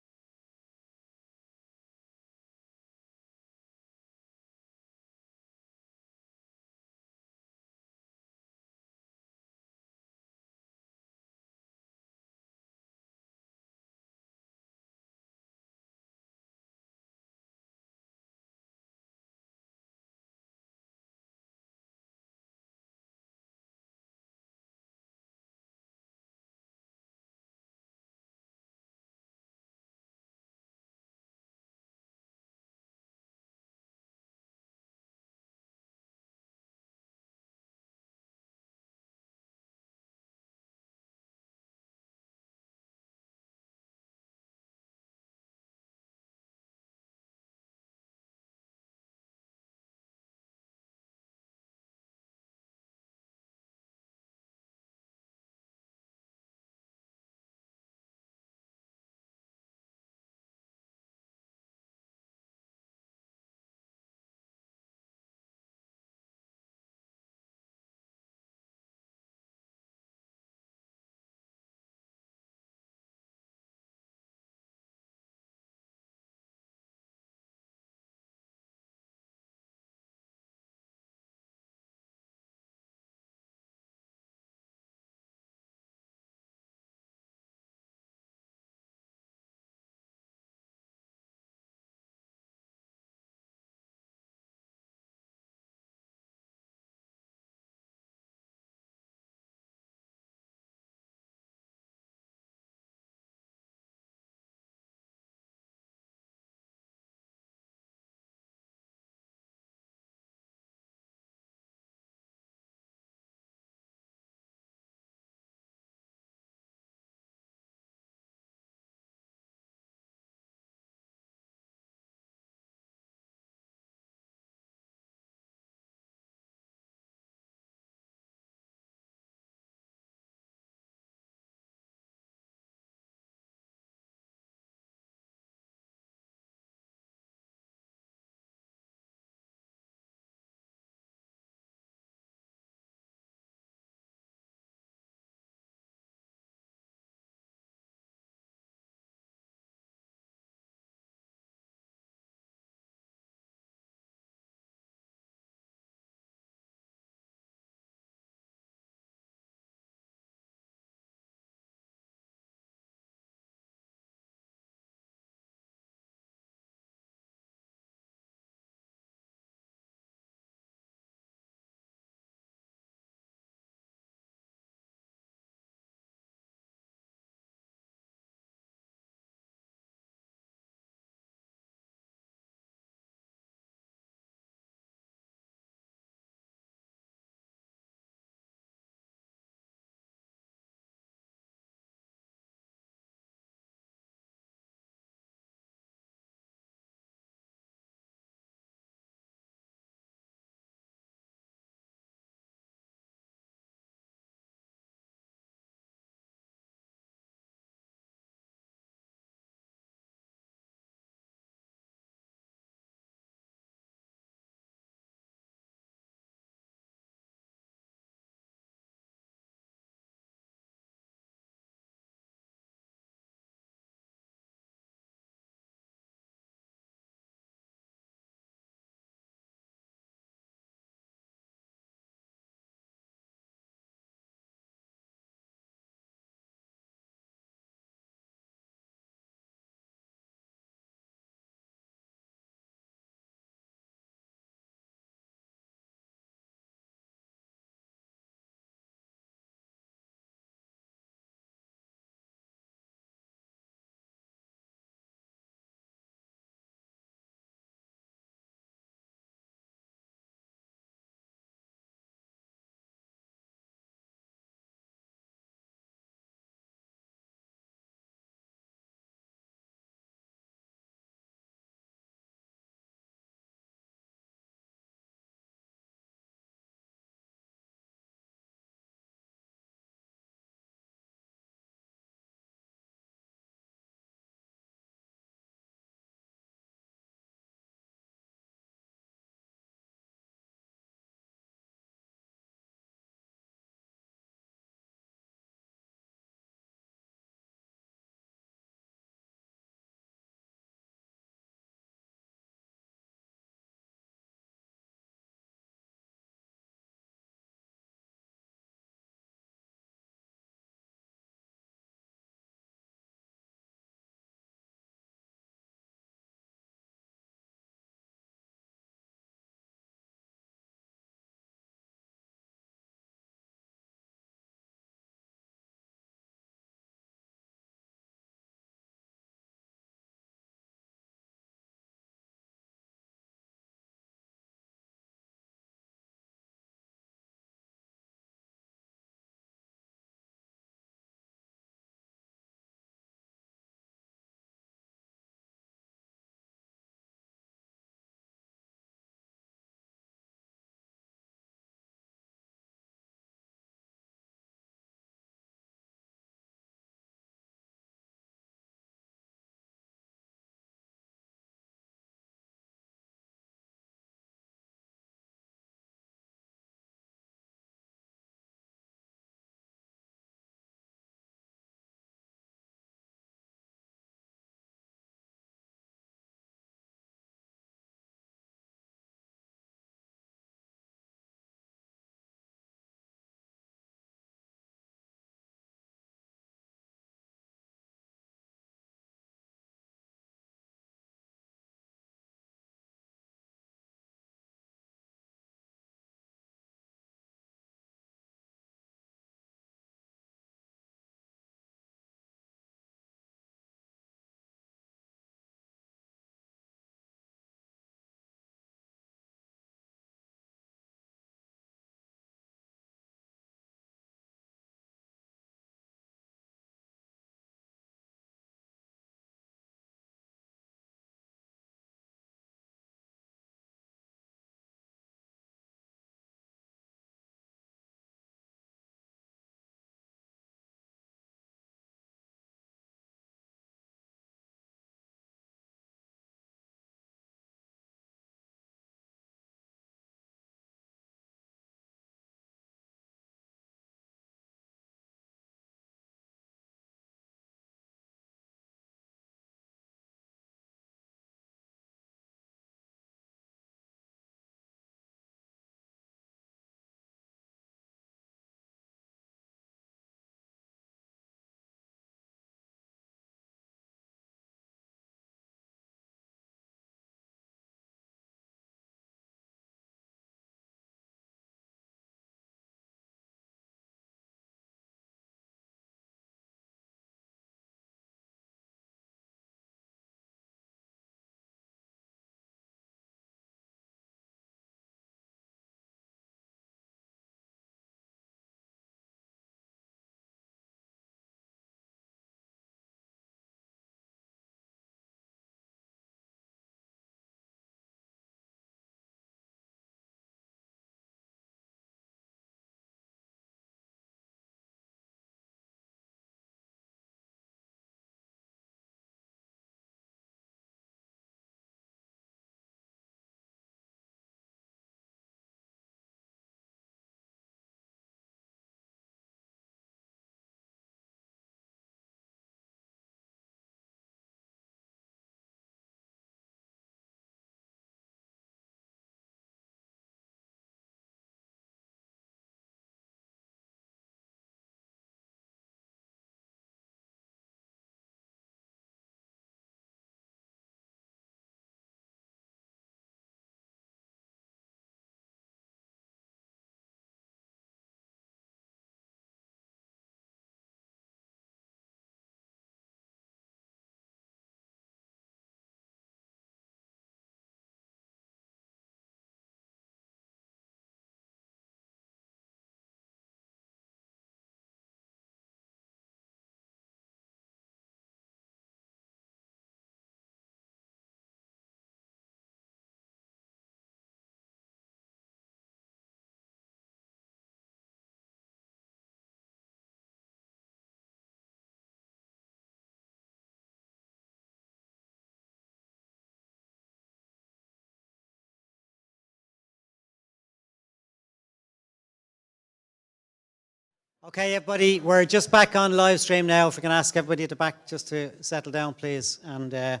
Okay, everybody, we're just back on live stream now. If we can ask everybody at the back just to settle down, please, and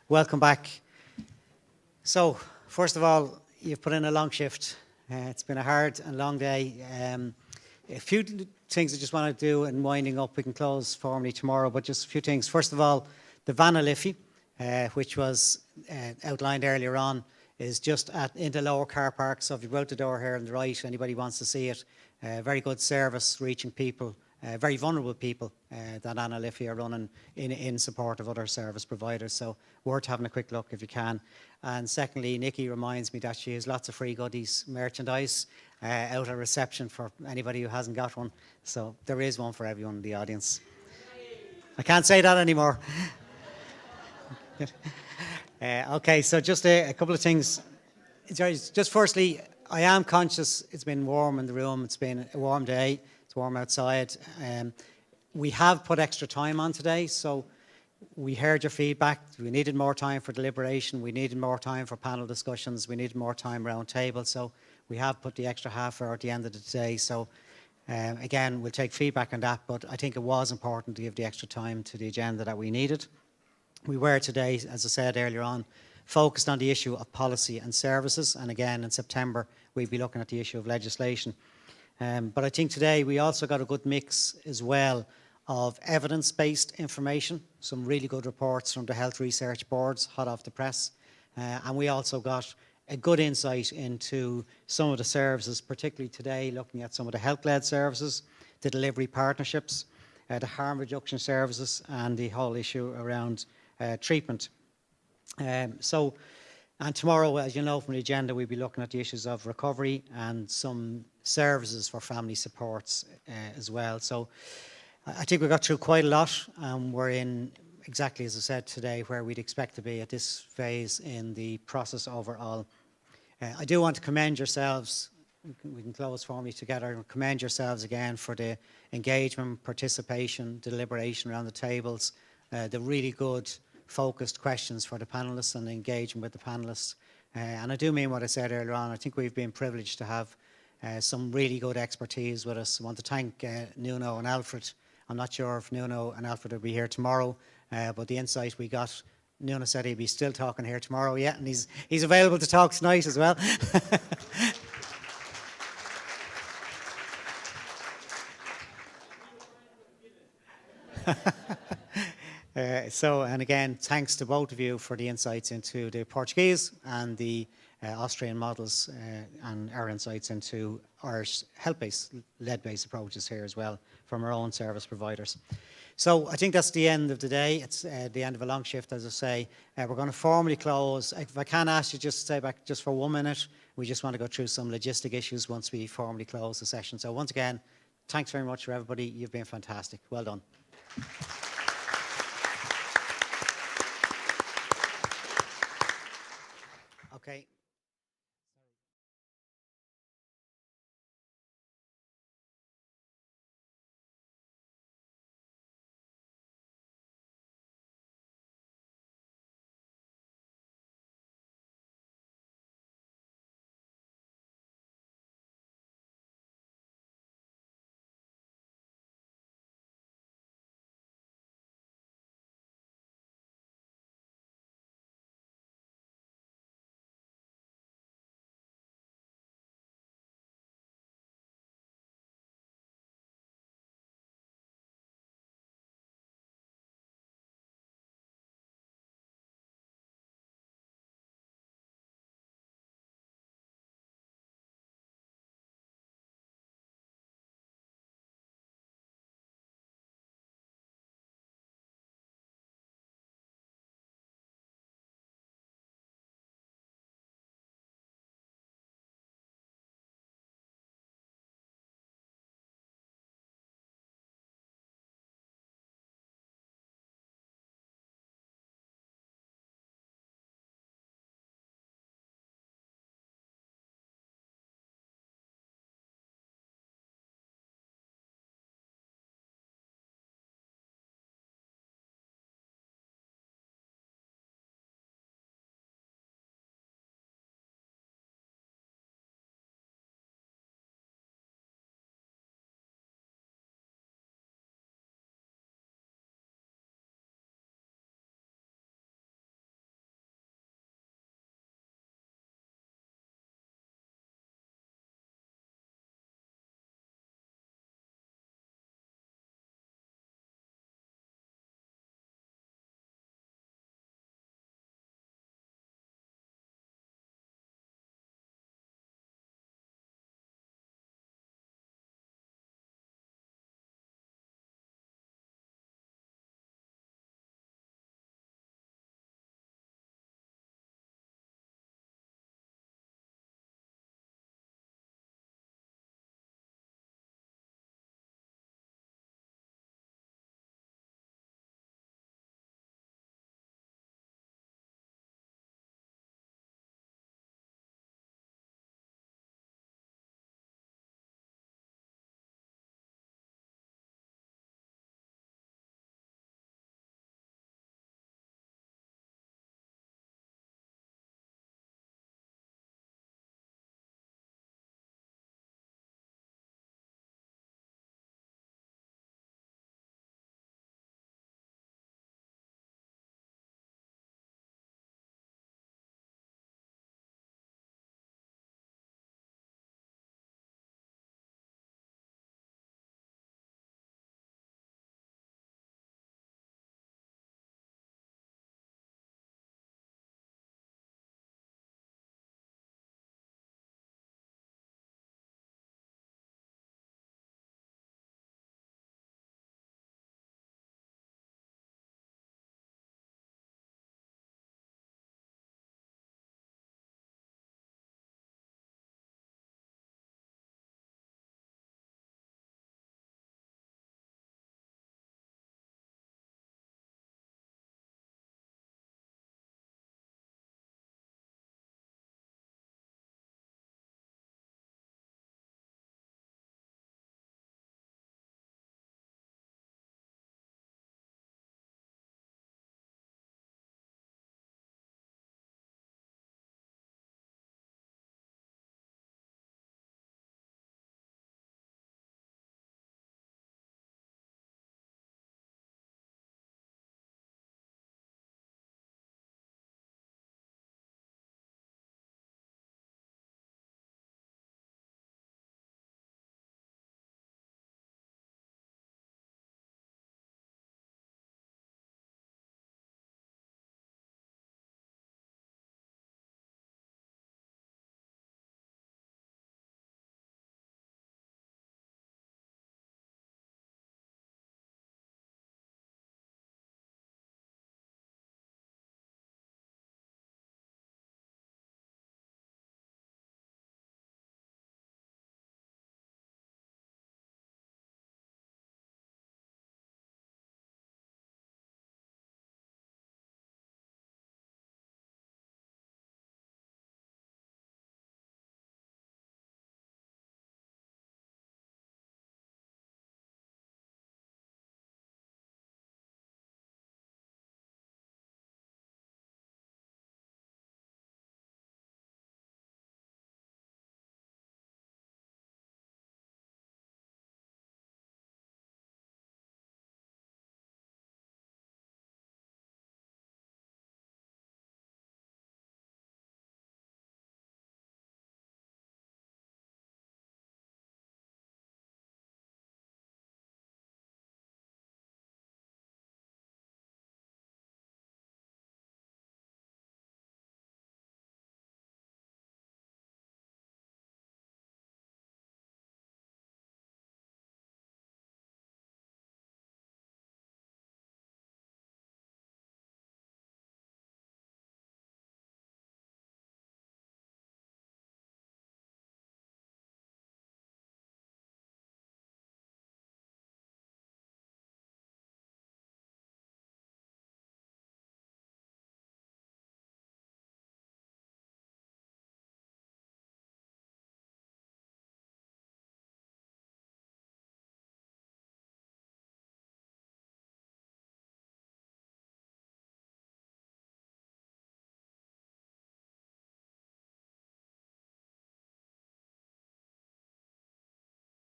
welcome back. So, first of all, you've put in a long shift. It's been a hard and long day. A few things I just want to do, and winding up, we can close formally tomorrow, but just a few things. First of all, the Vanna Liffey, which was outlined earlier on, is just in the lower car park. So if you go out the door here on the right, anybody wants to see it, very good service reaching people, very vulnerable people that Anna Liffey are running in support of other service providers. So worth having a quick look if you can. And secondly, Nikki reminds me that she has lots of free goodies, merchandise, out at reception for anybody who hasn't got one. So there is one for everyone in the audience. I can't say that anymore. Okay, so just a couple of things. Just firstly, I am conscious it's been warm in the room. It's been a warm day. It's warm outside. We have put extra time on today, so we heard your feedback. We needed more time for deliberation. We needed more time for panel discussions. We needed more time round table. So we have put the extra half hour at the end of the day. So again, we'll take feedback on that, but I think it was important to give the extra time to the agenda that we needed. We were today, as I said earlier on, focused on the issue of policy and services. And again, in September, we'll be looking at the issue of legislation. But I think today we also got a good mix as well of evidence-based information, some really good reports from the health research boards, hot off the press. And we also got a good insight into some of the services, particularly today, looking at some of the health-led services, the delivery partnerships, the harm reduction services, and the whole issue around treatment. And tomorrow, as you know from the agenda, we'll be looking at the issues of recovery and some services for family supports as well. So I think we got through quite a lot, and we're in exactly, as I said today, where we'd expect to be at this phase in the process overall. I do want to commend yourselves. We can close formally together. Commend yourselves again for the engagement, participation, deliberation around the tables, the really good focused questions for the panellists and engaging with the panellists. And I do mean what I said earlier on. I think we've been privileged to have some really good expertise with us. I want to thank Nuno and Alfred. I'm not sure if Nuno and Alfred will be here tomorrow, but the insight we got, Nuno said he'd be still talking here tomorrow, yeah, and he's available to talk tonight as well. And again, thanks to both of you for the insights into the Portuguese and the Austrian models and our insights into Irish health-based, lead-based approaches here as well from our own service providers. So I think that's the end of the day. It's the end of a long shift, as I say. We're going to formally close. If I can ask you just to stay back just for 1 minute, we just want to go through some logistic issues once we formally close the session. So once again, thanks very much for everybody. You've been fantastic. Well done. Okay.